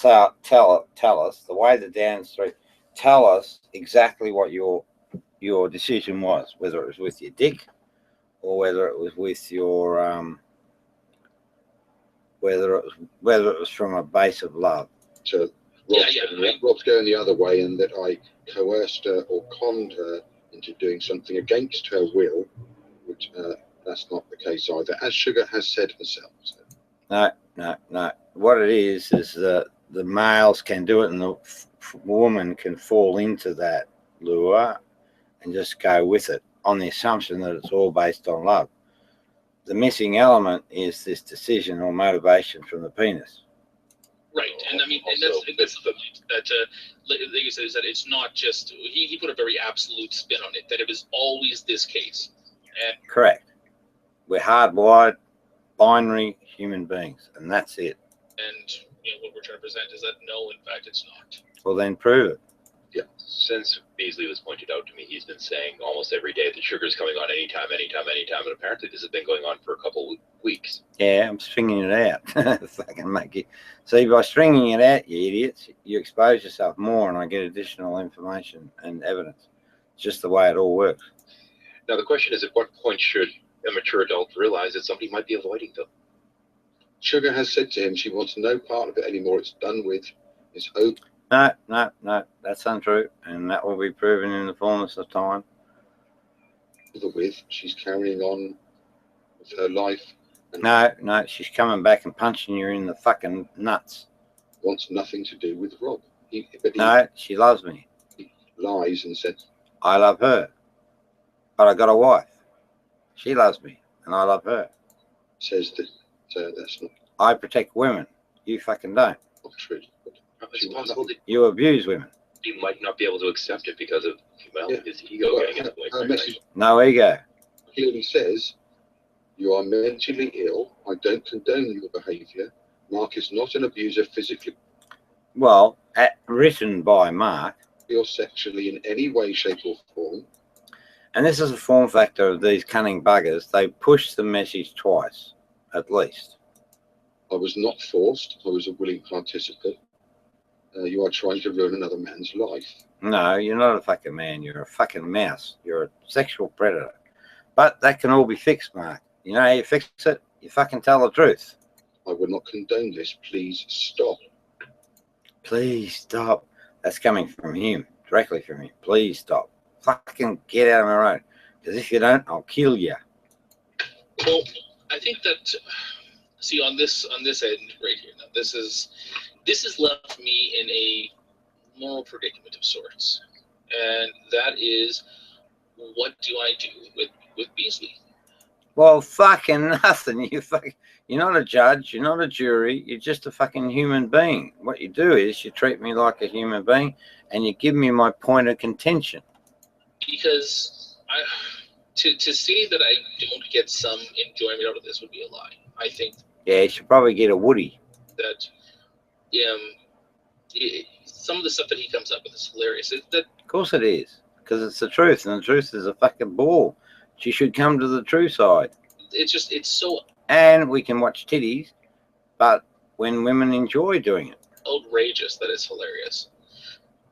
tell us the way the downstream tell us exactly what your decision was, whether it was with your dick or whether it was with your whether it was from a base of love. So Rob's going the other way, and that I coerced her or conned her into doing something against her will, which that's not the case either, as Sugar has said herself. So. No. What it is that the males can do it, and the woman can fall into that lure and just go with it on the assumption that it's all based on love. The missing element is this decision or motivation from the penis. Right, and I mean, and that's the point that, like you said, is that it's not just he put a very absolute spin on it, that it was always this case. And correct. We're hardwired, binary human beings, and that's it. And what we're trying to present is that no, in fact, it's not. Well, then prove it. Yeah. Since Beasley was pointed out to me, he's been saying almost every day that Sugar's coming on anytime, and apparently this has been going on for a couple weeks. Yeah, I'm stringing it out. Fucking make it. See, by stringing it out, you idiots, you expose yourself more, and I get additional information and evidence. It's just the way it all works. Now, the question is, at what point should a mature adult realize that somebody might be avoiding them? Sugar has said to him she wants no part of it anymore. It's done with. It's over. No, that's untrue, and that will be proven in the fullness of time. With, she's carrying on with her life. No, she's coming back and punching you in the fucking nuts. Wants nothing to do with Rob. No, she loves me. He lies and says, I love her, but I got a wife. She loves me, and I love her. Says that that's not. I protect women. You fucking don't. Not true. It's possible that you abuse women. He might not be able to accept it because of his ego getting in the way. Her message no ego. Clearly says, you are mentally ill. I don't condone your behaviour. Mark is not an abuser physically. Well, written by Mark. Or sexually in any way, shape or form. And this is a form factor of these cunning buggers. They push the message twice, at least. I was not forced. I was a willing participant. You are trying to ruin another man's life. No, you're not a fucking man. You're a fucking mouse. You're a sexual predator. But that can all be fixed, Mark. You know how you fix it? You fucking tell the truth. I would not condone this. Please stop. Please stop. That's coming from him, directly from him. Please stop. Fucking get out of my road. Because if you don't, I'll kill you. Well, I think that, see, on this end right here, now, this has left me in a moral predicament of sorts, and that is, what do I do with Beasley? Well, fucking nothing. You're not a judge. You're not a jury. You're just a fucking human being. What you do is you treat me like a human being, and you give me my point of contention. Because to say that I don't get some enjoyment out of this would be a lie. I think. Yeah, you should probably get a Woody. That. Some of the stuff that he comes up with is hilarious. Of course it is, because it's the truth, and the truth is a fucking ball. She should come to the true side. It's so. And we can watch titties, but when women enjoy doing it. Outrageous that it's hilarious.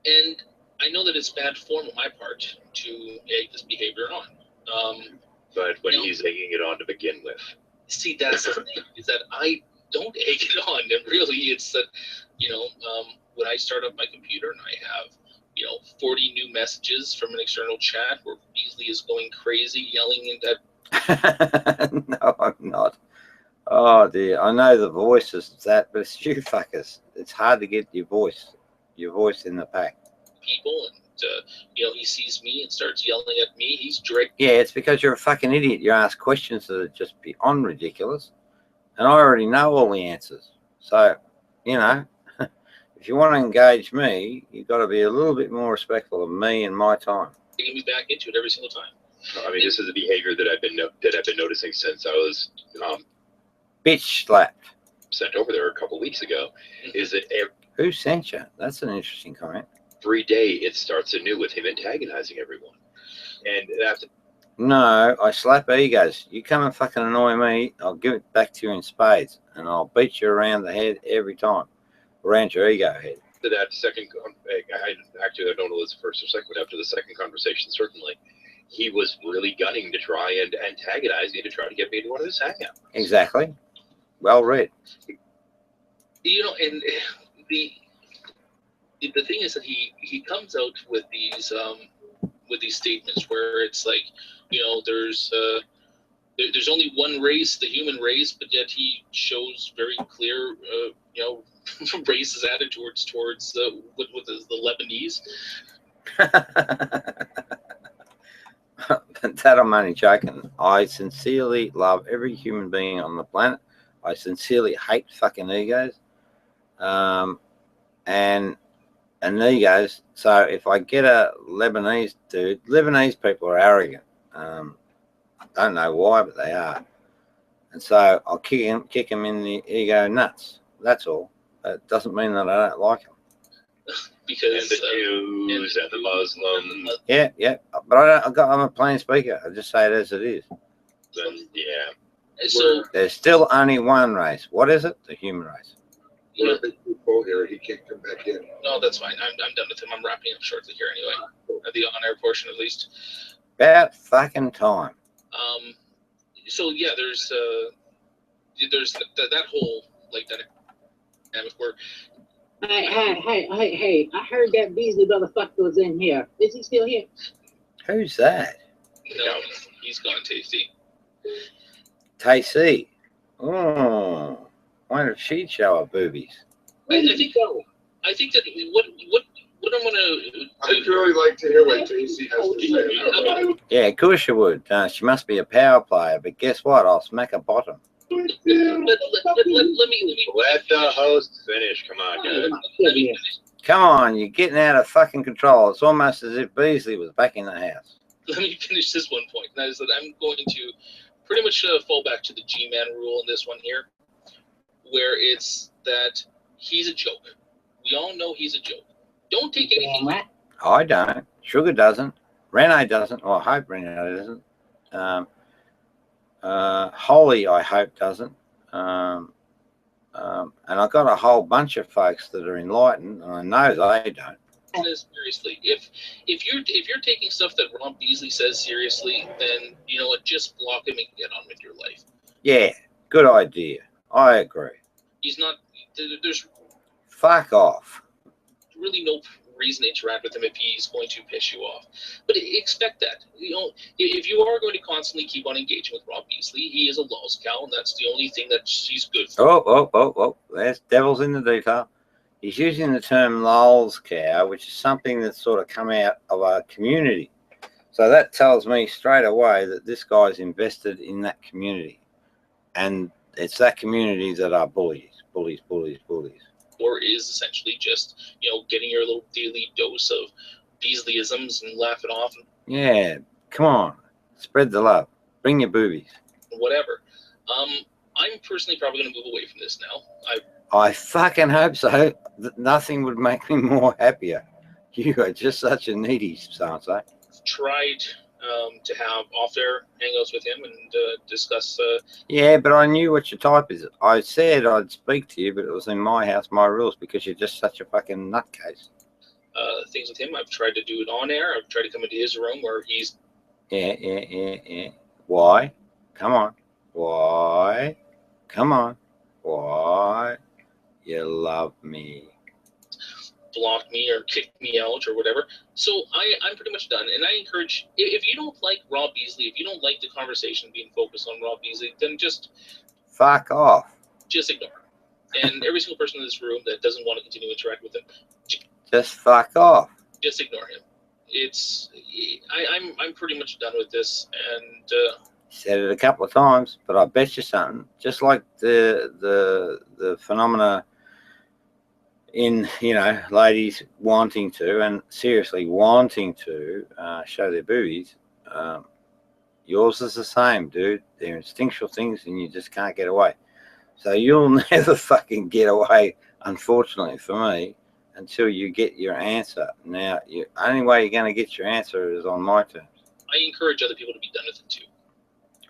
And I know that it's bad form on my part to egg this behavior on. But when he's egging it on to begin with. See, that's the thing, is that I don't egg it on. And really, it's that, when I start up my computer and I have, 40 new messages from an external chat where Beasley is going crazy, yelling at. No, I'm not. Oh, dear. I know the voice is that, but it's you fuckers. It's hard to get your voice in the pack. People, and, he sees me and starts yelling at me. He's direct. Yeah, it's because you're a fucking idiot. You ask questions that are just beyond ridiculous. And I already know all the answers. So, if you want to engage me, you've got to be a little bit more respectful of me and my time. Taking me back into it every single time. I mean, this is a behavior that I've been noticing since I was bitch slapped. Sent over there a couple of weeks ago. Is that who sent you? That's an interesting comment. Every day it starts anew with him antagonizing everyone, and after. No, I slap egos. You come and fucking annoy me, I'll give it back to you in spades, and I'll beat you around the head every time, around your ego head. To that second, actually, I don't know if it's the first or second, but after the second conversation, certainly, he was really gunning to try and antagonize me to try to get me to one of his hangout. Exactly. Well read. You know, and the thing is that he comes out with these statements where it's like, you know, there's only one race, the human race, but yet he shows very clear, you know, racist attitudes towards the Lebanese. That I'm only joking. I sincerely love every human being on the planet. I sincerely hate fucking egos. And egos. So if I get a Lebanese dude, Lebanese people are arrogant. Don't know why, but they are. And so I'll kick him in the ego nuts. That's all. It doesn't mean that I don't like him. Because and the Jews and the Muslims. Yeah. But I'm a plain speaker. I just say it as it is. Then, yeah. So there's still only one race. What is it? The human race. We're a big people here. He can't come back in. No, that's fine. I'm done with him. I'm wrapping up shortly here anyway. The on-air portion, at least. About fucking time. So yeah, there's that whole like dynamic where. Hey! I heard that Beasley motherfucker was in here. Is he still here? Who's that? No, he's gone, Tasty. Tasty. Oh, wonder if she'd show her boobies. I think that what I'm gonna. I'd really like to hear what Tasty has to say. Yeah, of course she would. She must be a power player, but guess what? I'll smack her bottom. Let me let the host finish. Come on, guys. Come on, you're getting out of fucking control. It's almost as if Beasley was back in the house. Let me finish this one point. That is that I'm going to pretty much fall back to the G-Man rule in this one here, where it's that he's a joke. We all know he's a joke. Don't take anything. I don't. Sugar doesn't. Rene doesn't. Well, I hope Rene doesn't. Holly, I hope, doesn't. And I've got a whole bunch of folks that are enlightened, and I know they don't. Seriously, if you're taking stuff that Ron Beasley says seriously, then you know what, just block him and get on with your life. Yeah, good idea. I agree. He's not. There's fuck off. Really no reason to interact with him if he's going to piss you off. But expect that. You know, if you are going to constantly keep on engaging with Rob Beasley, he is a lolscow, and that's the only thing that he's good for. Oh. There's devil's in the detail. He's using the term lolscow, which is something that's sort of come out of our community. So that tells me straight away that this guy's invested in that community. And it's that community that are bullies. Or is essentially just, you know, getting your little daily dose of Beasleyisms and laugh it off. Yeah, come on. Spread the love. Bring your boobies. Whatever. I'm personally probably going to move away from this now. I fucking hope so. Nothing would make me more happier. You are just such a needy so-and-so. Tried to have off-air hangouts with him and discuss. Yeah, but I knew what your type is. I said I'd speak to you, but it was in my house, my rules, because you're just such a fucking nutcase. Things with him. I've tried to do it on air. I've tried to come into his room where he's. Yeah. Why? Come on. Why? Come on. Why? You love me. Blocked me or kicked me out or whatever. So I'm pretty much done. And I encourage, if you don't like Rob Beasley, if you don't like the conversation being focused on Rob Beasley, then just fuck off. Just ignore him. And every single person in this room that doesn't want to continue to interact with him, just fuck off. Just ignore him. I'm pretty much done with this. And said it a couple of times, but I bet you something. Just like the phenomena in, you know, ladies wanting to, and seriously wanting to show their boobies, yours is the same, dude. They're instinctual things and you just can't get away. So you'll never fucking get away, unfortunately for me, until you get your answer. Now, the only way you're going to get your answer is on my terms. I encourage other people to be done with it too.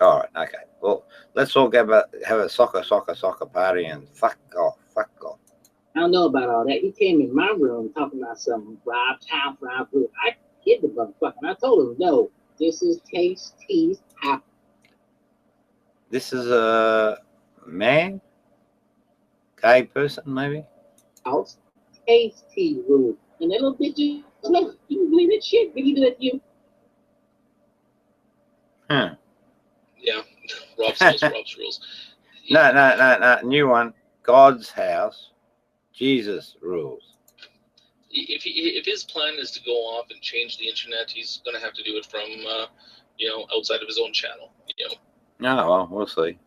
All right, okay. Well, let's all have a soccer party and fuck off. I don't know about all that. He came in my room talking about some Rob's house, Rob's room. I hit the motherfucker. And I told him, no, this is Tasty's house. This is a man? Gay person, maybe? House Tasty room. And that little bitch, you can believe that shit? Did he do that to you? Huh. Yeah, Rob's rules. No. New one. God's house. Jesus rules. If his plan is to go off and change the internet, he's going to have to do it from, outside of his own channel. No, well, we'll see.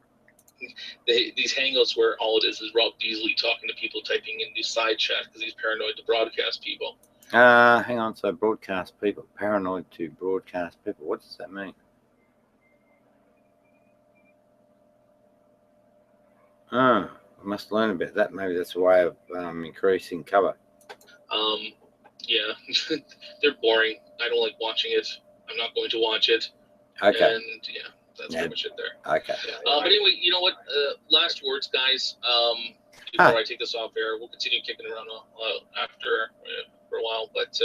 These hangouts where all it is Rob Beasley talking to people, typing in the side chat because he's paranoid to broadcast people. Hang on. So broadcast people, paranoid to broadcast people. What does that mean? I must learn about that. Maybe that's a way of increasing cover. Yeah, they're boring. I don't like watching it. I'm not going to watch it. Okay. And yeah, that's pretty much it there. Okay. But anyway, you know what? Last words, guys. Before I take this off air, we'll continue kicking around after for a while. But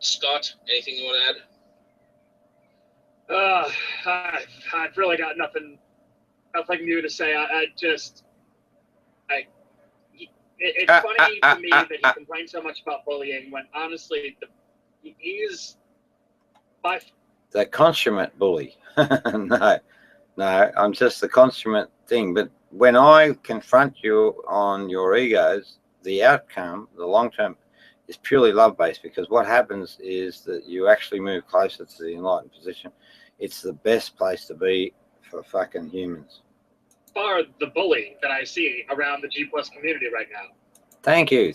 Scott, anything you want to add? I've really got nothing new to say. It's funny to me that he complains so much about bullying when honestly he's by the consummate bully. No, I'm just the consummate thing. But when I confront you on your egos, the outcome, the long term, is purely love based, because what happens is that you actually move closer to the enlightened position. It's the best place to be for fucking humans. far the bully that I see around the G+ community right now. Thank you.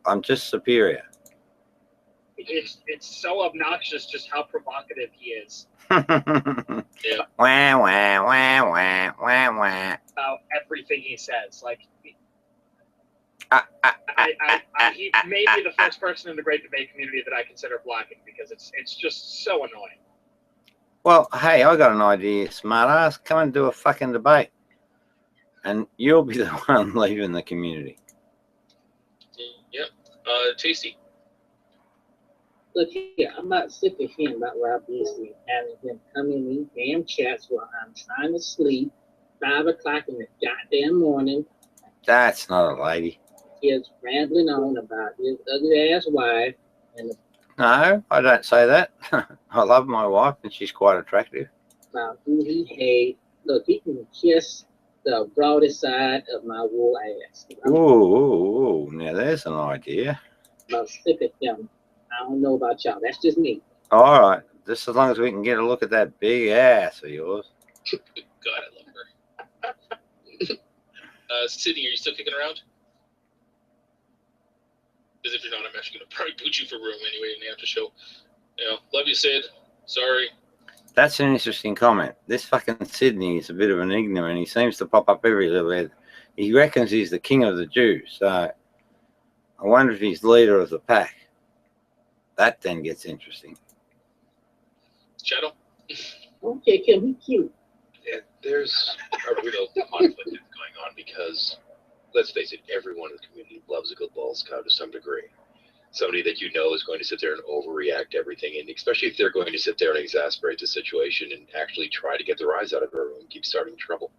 I'm just superior. It's so obnoxious just how provocative he is. Yeah. Wah. About everything he says. Like, he may be the first person in the Great Debate community that I consider blocking, because it's just so annoying. Well, hey, I got an idea, smartass. Come and do a fucking debate, and you'll be the one leaving the community. Yep. Tasty. Look here, I'm not sick of hearing about Rob Beasley having him come in these damn chats while I'm trying to sleep, 5 o'clock in the goddamn morning. That's not a lady. He's rambling on about his ugly ass wife and No, I don't say that. I love my wife, and she's quite attractive. about who he hates. Look, he can kiss the broadest side of my wool ass. Ooh, now there's an idea. I'm sick of him. I don't know about y'all. That's just me. All right, just as long as we can get a look at that big ass of yours. God, I love her. Sydney, are you still kicking around? Because if you're not, I'm actually going to probably boot you for room anyway in the after show. Love you, Sid. Sorry. That's an interesting comment. This fucking Sydney is a bit of an ignorant. He seems to pop up every little bit. He reckons he's the king of the Jews. So I wonder if he's leader of the pack. That then gets interesting. Shadow? Okay, Kim, he cute. Yeah, there's a real conflict that's going on because, let's face it, everyone in the community loves a good balls cow to some degree. Somebody that you know is going to sit there and overreact to everything, and especially if they're going to sit there and exasperate the situation and actually try to get their eyes out of her and keep starting trouble.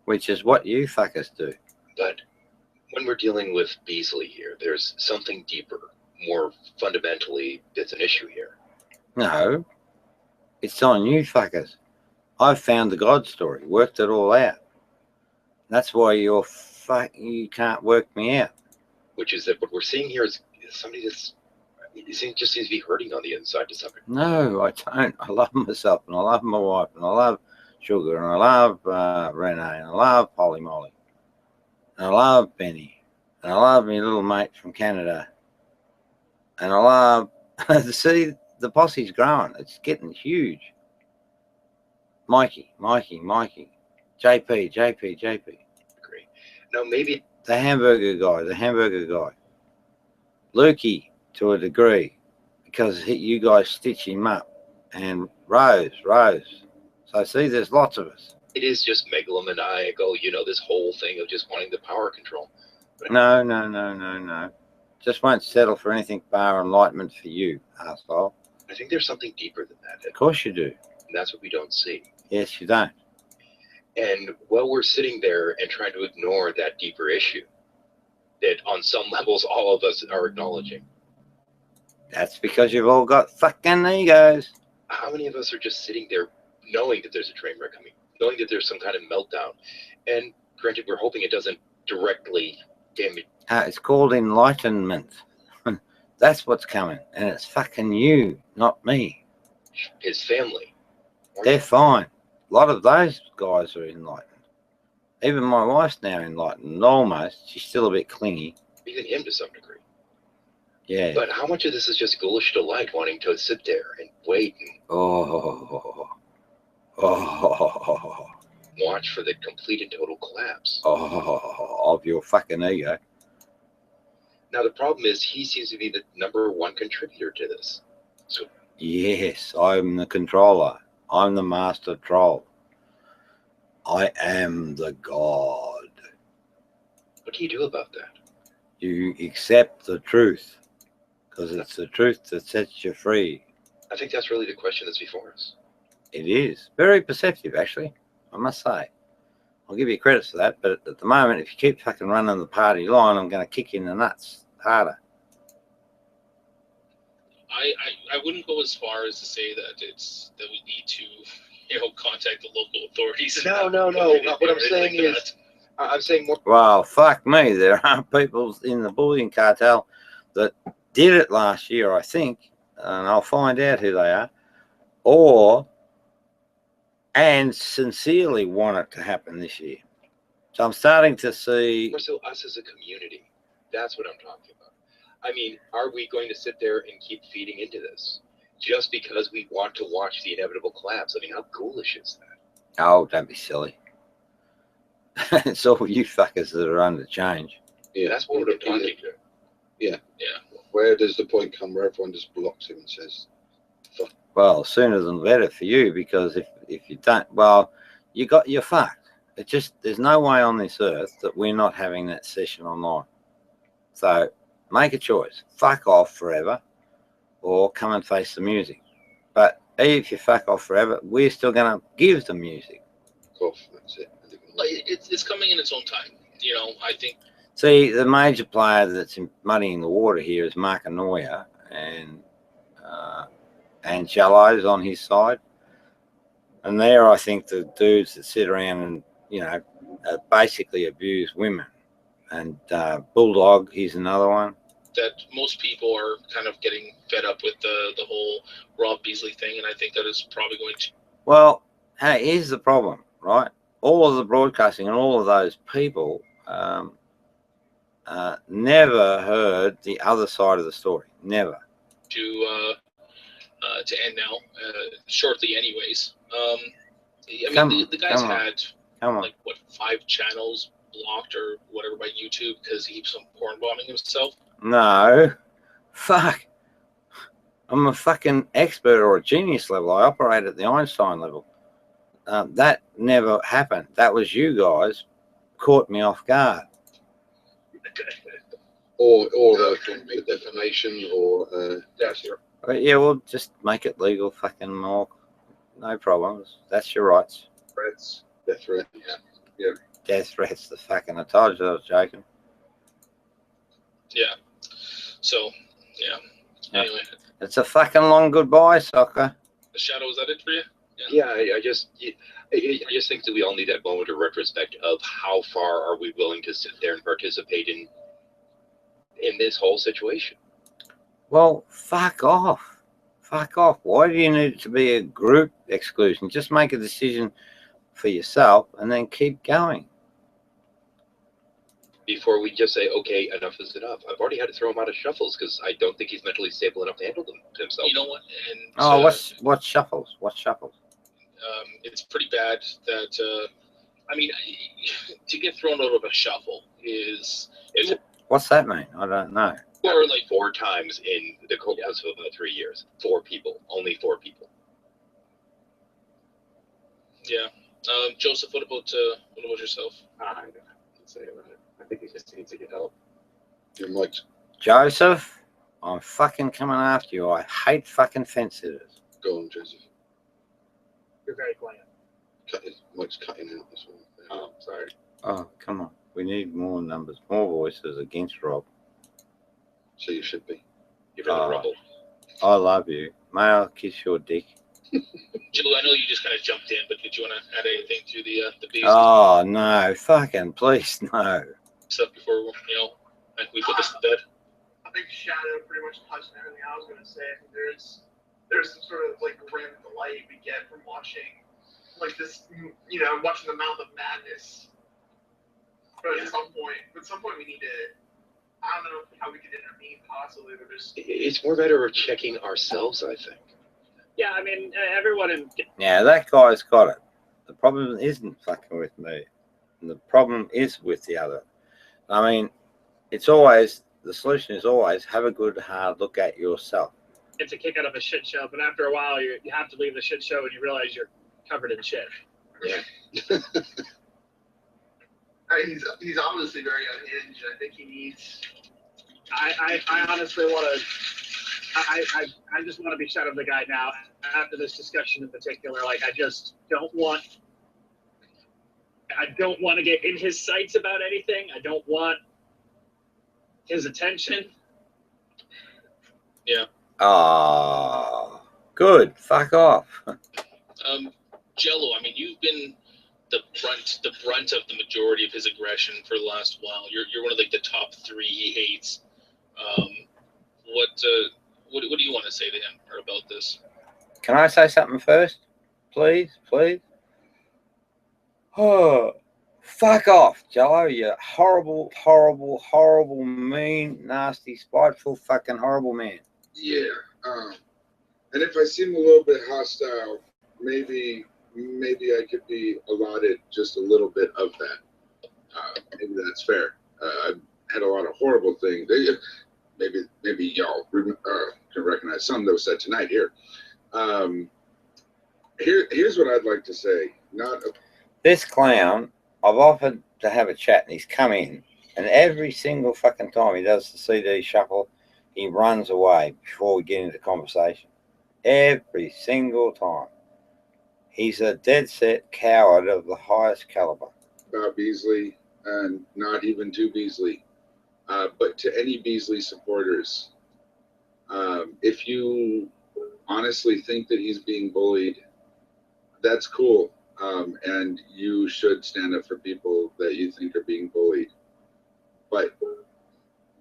Which is what you fuckers do. But when we're dealing with Beasley here, there's something deeper, more fundamentally, that's an issue here. No, it's on you fuckers. I've found the God story, worked it all out. That's why you can't work me out. Which is that what we're seeing here is somebody that's just seems to be hurting on the inside to some degree. No, I don't. I love myself, and I love my wife, and I love Sugar, and I love Renee, and I love Polly Molly, and I love Benny, and I love my little mate from Canada, and I love see the posse's growing. It's getting huge. Mikey, JP. Agree. Now maybe the hamburger guy, Lukey to a degree, because you guys stitch him up. and Rose. So see, there's lots of us. It is just megalomaniacal, this whole thing of just wanting the power control. No. Just won't settle for anything bar enlightenment for you, arsehole. I think there's something deeper than that. Of course you do. And that's what we don't see. Yes, you don't. And while we're sitting there and trying to ignore that deeper issue that on some levels all of us are acknowledging. That's because you've all got fucking egos. How many of us are just sitting there knowing that there's a train wreck coming, knowing that there's some kind of meltdown? And granted, we're hoping it doesn't directly damage. It's called enlightenment. That's what's coming. And it's fucking you, not me. His family. They're fine. A lot of those guys are enlightened. Even my wife's now enlightened, almost. She's still a bit clingy. Even him to some degree. Yeah. But how much of this is just ghoulish delight, wanting to sit there and wait and watch for the complete and total collapse? Of your fucking ego. Now, the problem is he seems to be the #1 contributor to this. So yes, I'm the controller. I'm the master troll. I am the god. What do you do about that? You accept the truth, because it's the truth that sets you free. I think that's really the question that's before us. It is. Very perceptive, actually, I must say. I'll give you credit for that, but at the moment, if you keep fucking running the party line, I'm going to kick you in the nuts harder. I wouldn't go as far as to say that we need to contact the local authorities. No. What I'm saying is, I'm saying more. Well, fuck me. There are people in the bullion cartel that did it last year, I think, and I'll find out who they are, and sincerely want it to happen this year. So I'm starting to see. More so us as a community. That's what I'm talking about. I mean, are we going to sit there and keep feeding into this just because we want to watch the inevitable collapse? I mean, how ghoulish is that? Oh, don't be silly. It's all you fuckers that are under change. Yeah, that's what we're talking about. Yeah. Where does the point come where everyone just blocks him and says, fuck? Well, sooner than better for you, because if you don't, well, you're fucked. It just, there's no way on this earth that we're not having that session online. So make a choice. Fuck off forever or come and face the music. But if you fuck off forever, we're still going to give the music. Of course, that's it. It's coming in its own time. I think. See, the major player that's muddying the water here is Mark Anoia and Shallows on his side. And there, I think the dudes that sit around and, basically abuse women. And Bulldog, he's another one. That most people are kind of getting fed up with the whole Rob Beasley thing, and I think that is probably going to. Well, hey, here's the problem, right? All of the broadcasting and all of those people never heard the other side of the story. Never. To end now, shortly, anyways. The guy's had like 5 channels blocked or whatever by YouTube because he keeps on porn bombing himself. No, fuck. I'm a fucking expert or a genius level. I operate at the Einstein level. That never happened. That was you guys caught me off guard. Or the defamation or yeah, well, just make it legal, fucking more. No problems. That's your rights. Threats, death threats. Yeah. Death threats. The fucking. I told you I was joking. Yeah. So, yeah. Anyway. It's a fucking long goodbye, soccer. The shadow, is that it for you? Yeah, I just think that we all need that moment of retrospect of how far are we willing to sit there and participate in this whole situation. Well, fuck off. Fuck off. Why do you need it to be a group exclusion? Just make a decision for yourself and then keep going. Before we just say, okay, enough is enough. I've already had to throw him out of shuffles because I don't think he's mentally stable enough to handle them himself. You know what? And what shuffles? What shuffles? It's pretty bad that, to get thrown out of a shuffle is... What's that mean? I don't know. Or like 4 times in the course of about 3 years. 4 people. Only 4 people. Yeah. Joseph, what about yourself? I don't say about it. I think he just needs to get help. Your mic's Joseph, I'm fucking coming after you. I hate fucking fence sitters. Go on, Joseph. You're very quiet. His mic's cutting out this one. Oh, sorry. Oh, come on. We need more numbers, more voices against Rob. So you should be. You're in the rubble. I love you. May I kiss your dick? Joe, I know you just kind of jumped in, but did you want to add anything to the bees Oh, no. Fucking please, no. stuff before, we put this to bed? I think Shadow pretty much touched on everything I was going to say. There's some sort of like grim delight we get from watching like this, watching the Mouth of Madness. But at some point we need to, I don't know how we could intervene possibly, but there's... It's more better we're checking ourselves, I think. Yeah, I mean, everyone in... Yeah, that guy's got it. The problem isn't fucking with me. The problem is with the other. I mean, the solution is always have a good hard look at yourself. It's a kick out of a shit show, but after a while you have to leave the shit show and you realize you're covered in shit. Yeah. He's obviously very unhinged. I think he needs... I honestly want to... I just want to be shut of the guy now. After this discussion in particular, like I don't want to get in his sights about anything. I don't want his attention. Yeah. Oh, good. Fuck off. Jello, I mean, you've been the brunt of the majority of his aggression for the last while. You're one of like the top 3 he hates. What do you want to say to him or about this? Can I say something first? Please? Oh, fuck off, Jello, you horrible, horrible, horrible, mean, nasty, spiteful, fucking horrible man. Yeah. And if I seem a little bit hostile, maybe I could be allotted just a little bit of that. Maybe that's fair. I've had a lot of horrible things. Maybe y'all can recognize some that was said tonight here. Here's what I'd like to say. This clown, I've offered to have a chat, and he's come in, and every single fucking time he does the CD shuffle, he runs away before we get into conversation. Every single time. He's a dead set coward of the highest caliber. About Beasley, and not even to Beasley, but to any Beasley supporters, if you honestly think that he's being bullied, that's cool, and you should stand up for people that you think are being bullied. But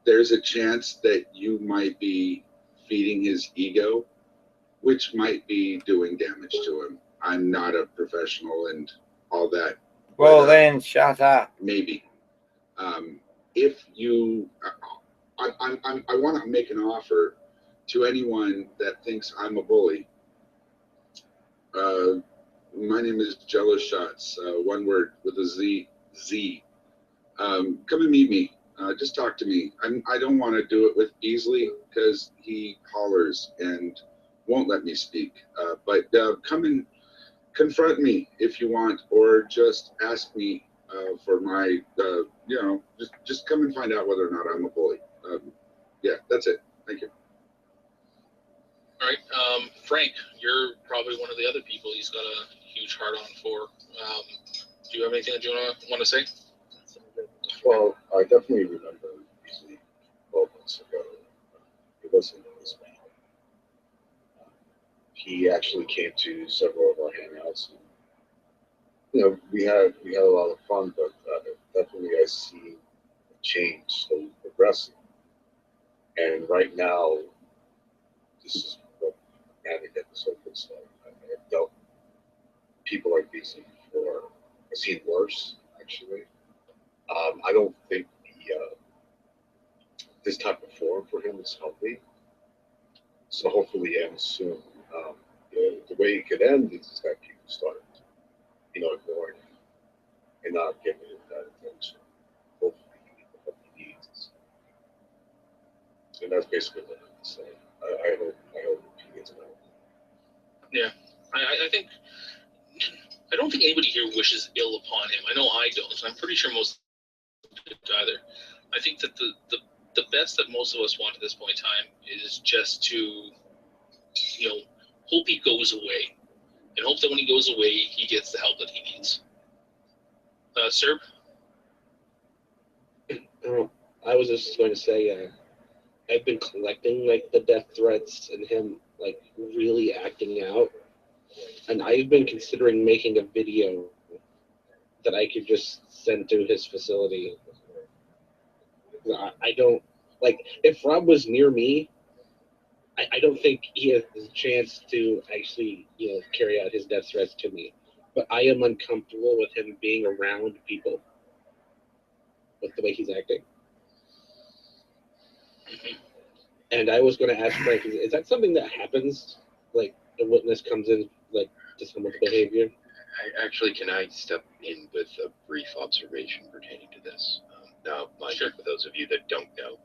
there's a chance that you might be feeding his ego, which might be doing damage to him. I'm not a professional and all that. Well, then shut up. Maybe. If you, I want to make an offer to anyone that thinks I'm a bully. My name is Jello Shots, one word with a Z. Come and meet me. Just talk to me. I don't want to do it with Beasley because he hollers and won't let me speak. But come and confront me if you want, or just ask me for my, just come and find out whether or not I'm a bully. Yeah, that's it. Thank you. All right, Frank, you're probably one of the other people he's got a huge heart on for. Do you have anything that you want to say? Well, I definitely remember Beasley 12 months ago. He wasn't this man. He actually came to several of our hangouts. And, we had a lot of fun, but definitely I see a change slowly progressing. And right now, this is what I'm at the surface. I've dealt with people like Beasley before. I've seen worse, actually. I don't think this type of forum for him is healthy. So hopefully it ends soon. The way it could end is that people start, ignoring him and not giving him that attention. Hopefully he gets what he needs. And that's basically what I'm saying. I hope he gets better. Yeah, I think I don't think anybody here wishes ill upon him. I know I don't, and I'm pretty sure most either. I think that the best that most of us want at this point in time is just to, hope he goes away, and hope that when he goes away, he gets the help that he needs. Serb? I was just going to say, I've been collecting like the death threats and him like really acting out, and I've been considering making a video that I could just send to his facility. I don't like if Rob was near me. I don't think he has a chance to actually, carry out his death threats to me. But I am uncomfortable with him being around people with the way he's acting. And I was going to ask Frank, is that something that happens? Like a witness comes in, like to someone's behavior? Can I step in with a brief observation pertaining to this? Now, mind you, for those of you that don't know,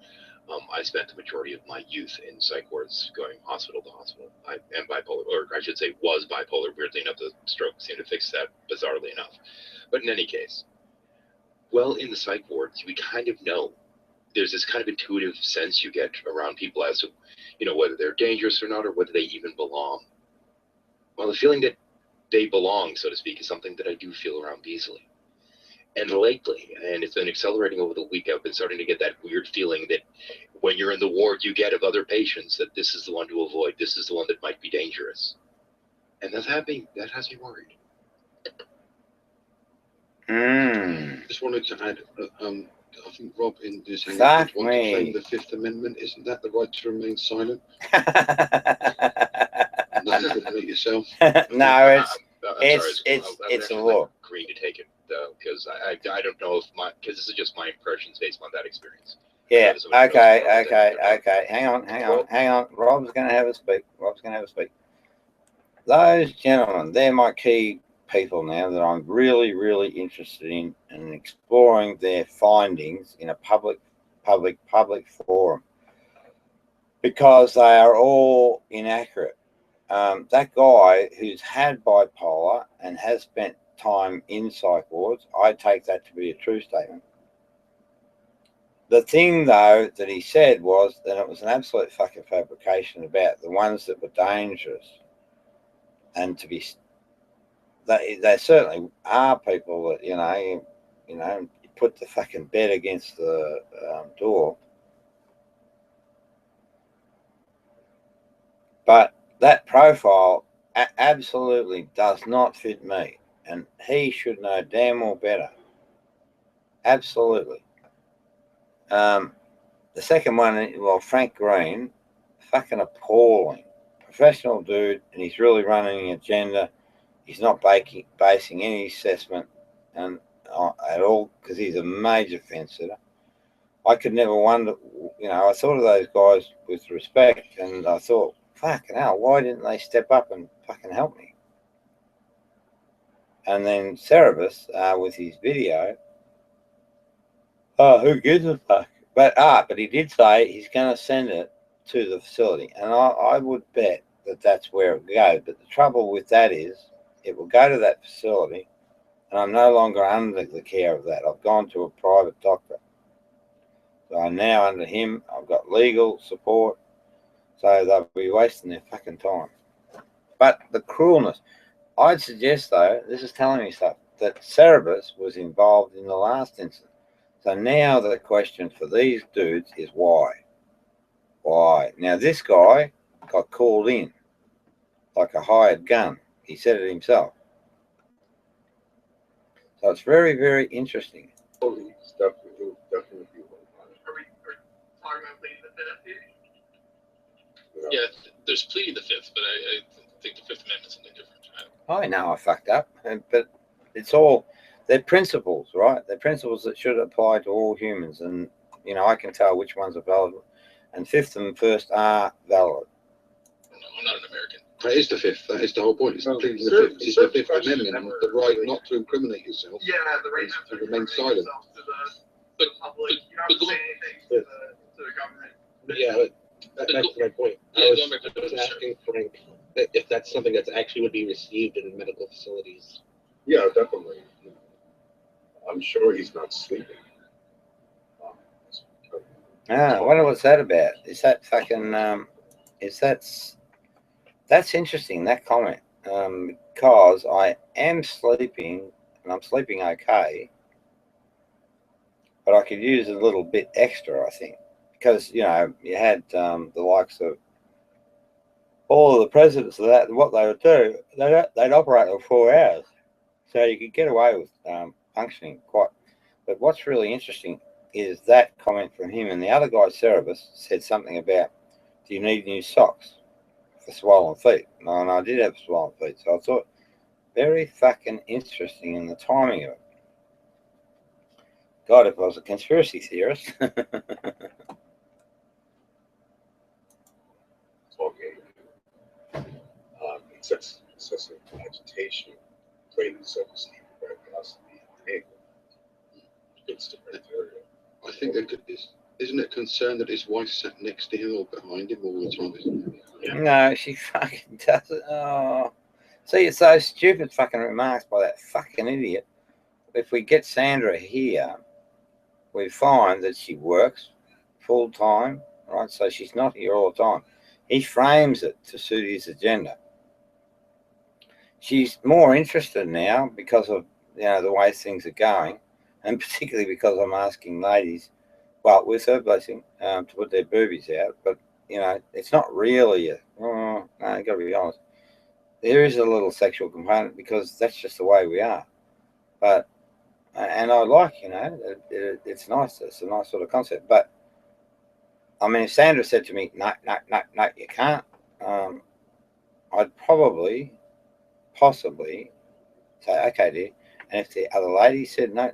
I spent the majority of my youth in psych wards going hospital to hospital. I am bipolar, or I should say was bipolar. Weirdly enough, the stroke seemed to fix that, bizarrely enough. But in any case, well, in the psych wards, we kind of know. There's this kind of intuitive sense you get around people as to, whether they're dangerous or not, or whether they even belong. Well, the feeling that they belong, so to speak, is something that I do feel around Beasley. And lately, and it's been accelerating over the week, I've been starting to get that weird feeling that when you're in the ward you get of other patients, that this is the one to avoid, this is the one that might be dangerous. And that has me worried. Just wanted to add, I think Rob in this hangout would want to claim the Fifth Amendment. Isn't that the right to remain silent? Not incriminate yourself. No, it's a law. Agree to take it though, because I don't know if because this is just my impressions based on that experience. Yeah. Okay. Hang on. Rob's going to have a speak. Those gentlemen, they're my key people now that I'm really, really interested in and exploring their findings in a public forum, because they are all inaccurate. That guy who's had bipolar and has spent time in psych wards, I take that to be a true statement. The thing, though, that he said was that it was an absolute fucking fabrication about the ones that were dangerous, and to be, they certainly are people that you put the fucking bed against the door, but that profile absolutely does not fit me, and he should know damn well better. Absolutely. The second one, well, Frank Green, fucking appalling. Professional dude, and he's really running an agenda. He's not basing any assessment at all, because he's a major fence sitter. I could never wonder, I thought of those guys with respect, and I thought, fucking hell, why didn't they step up and fucking help me? And then Cerebus, with his video, who gives a fuck? But he did say he's going to send it to the facility, and I would bet that that's where it will go. But the trouble with that is it will go to that facility, and I'm no longer under the care of that. I've gone to a private doctor. So I'm now under him. I've got legal support. So they'll be wasting their fucking time. But the cruelness, I'd suggest, though, this is telling me stuff, that Cerebus was involved in the last incident. So now the question for these dudes is why? Why? Now this guy got called in like a hired gun. He said it himself. So it's very, very interesting. Definitely. Are we talking about pleading the fifth here? Yeah, there's pleading the fifth, but I think the Fifth Amendment's something different. I know I fucked up, but it's all, they're principles, right? They're principles that should apply to all humans, and I can tell which ones are valid. And fifth and first are valid. No, I'm not an American. That is the fifth. That is the whole point. It's not pleading the fifth. It's the Fifth Amendment, and the right not to incriminate yourself. Yeah, the right to remain silent. To the public. You don't have to say anything to the government. Yeah, but that's my point. I was asking Frank if that's something that's actually would be received in medical facilities. Yeah, definitely. I'm sure he's not sleeping. I wonder what's that about. Is that fucking that's interesting, that comment. Because I am sleeping and I'm sleeping okay, but I could use a little bit extra, I think, because you had the likes of all of the presidents of that, and what they would do, they'd operate for 4 hours, so you could get away with functioning quite. But what's really interesting is that comment from him, and the other guy, Cerebus, said something about, "Do you need new socks for swollen feet?" And I did have swollen feet, so I thought very fucking interesting in the timing of it. God, if I was a conspiracy theorist. Excessive agitation, creating self-esteem, curiosity, and it's different area. I think there could be. Isn't it concerned that his wife sat next to him or behind him all the time? Isn't it? Yeah. No, she fucking doesn't. Oh, see, it's those stupid fucking remarks by that fucking idiot. If we get Sandra here, we find that she works full time, right? So she's not here all the time. He frames it to suit his agenda. She's more interested now because of the way things are going, and particularly because I'm asking ladies, well, with her blessing, to put their boobies out. But it's not really no, I got to be honest. There is a little sexual component because that's just the way we are. But and I like, it's nice. It's a nice sort of concept. But I mean, if Sandra said to me, no, you can't, I'd possibly say, okay, dear. And if the other lady said no,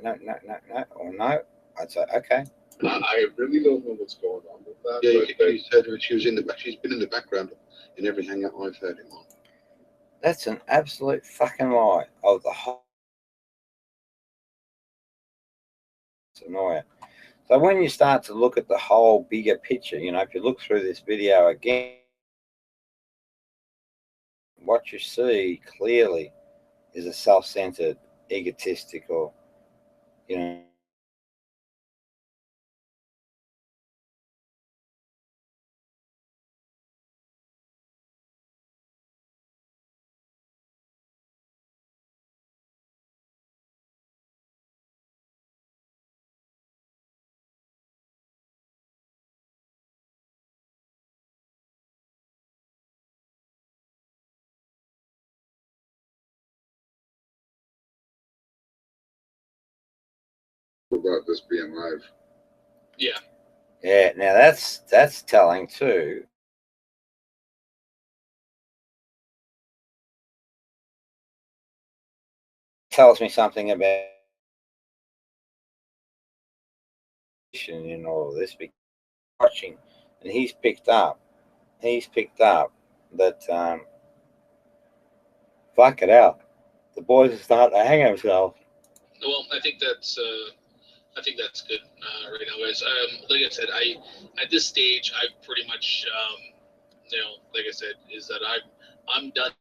or no, I'd say, okay. I really don't know what's going on with that. Yeah, she was in the back. She's been in the background in every hangout I've heard him on. That's an absolute fucking lie of the whole. It's annoying. So when you start to look at the whole bigger picture, if you look through this video again, what you see clearly is a self-centered, egotistical, about this being live. Yeah. Yeah. Now that's telling too. Tells me something about in all of this, because watching, and he's picked up that fuck it out. The boys are starting to hang themselves. Well, I think that's good right now, guys. Like I said, at this stage, I pretty much, like I said, is that I'm done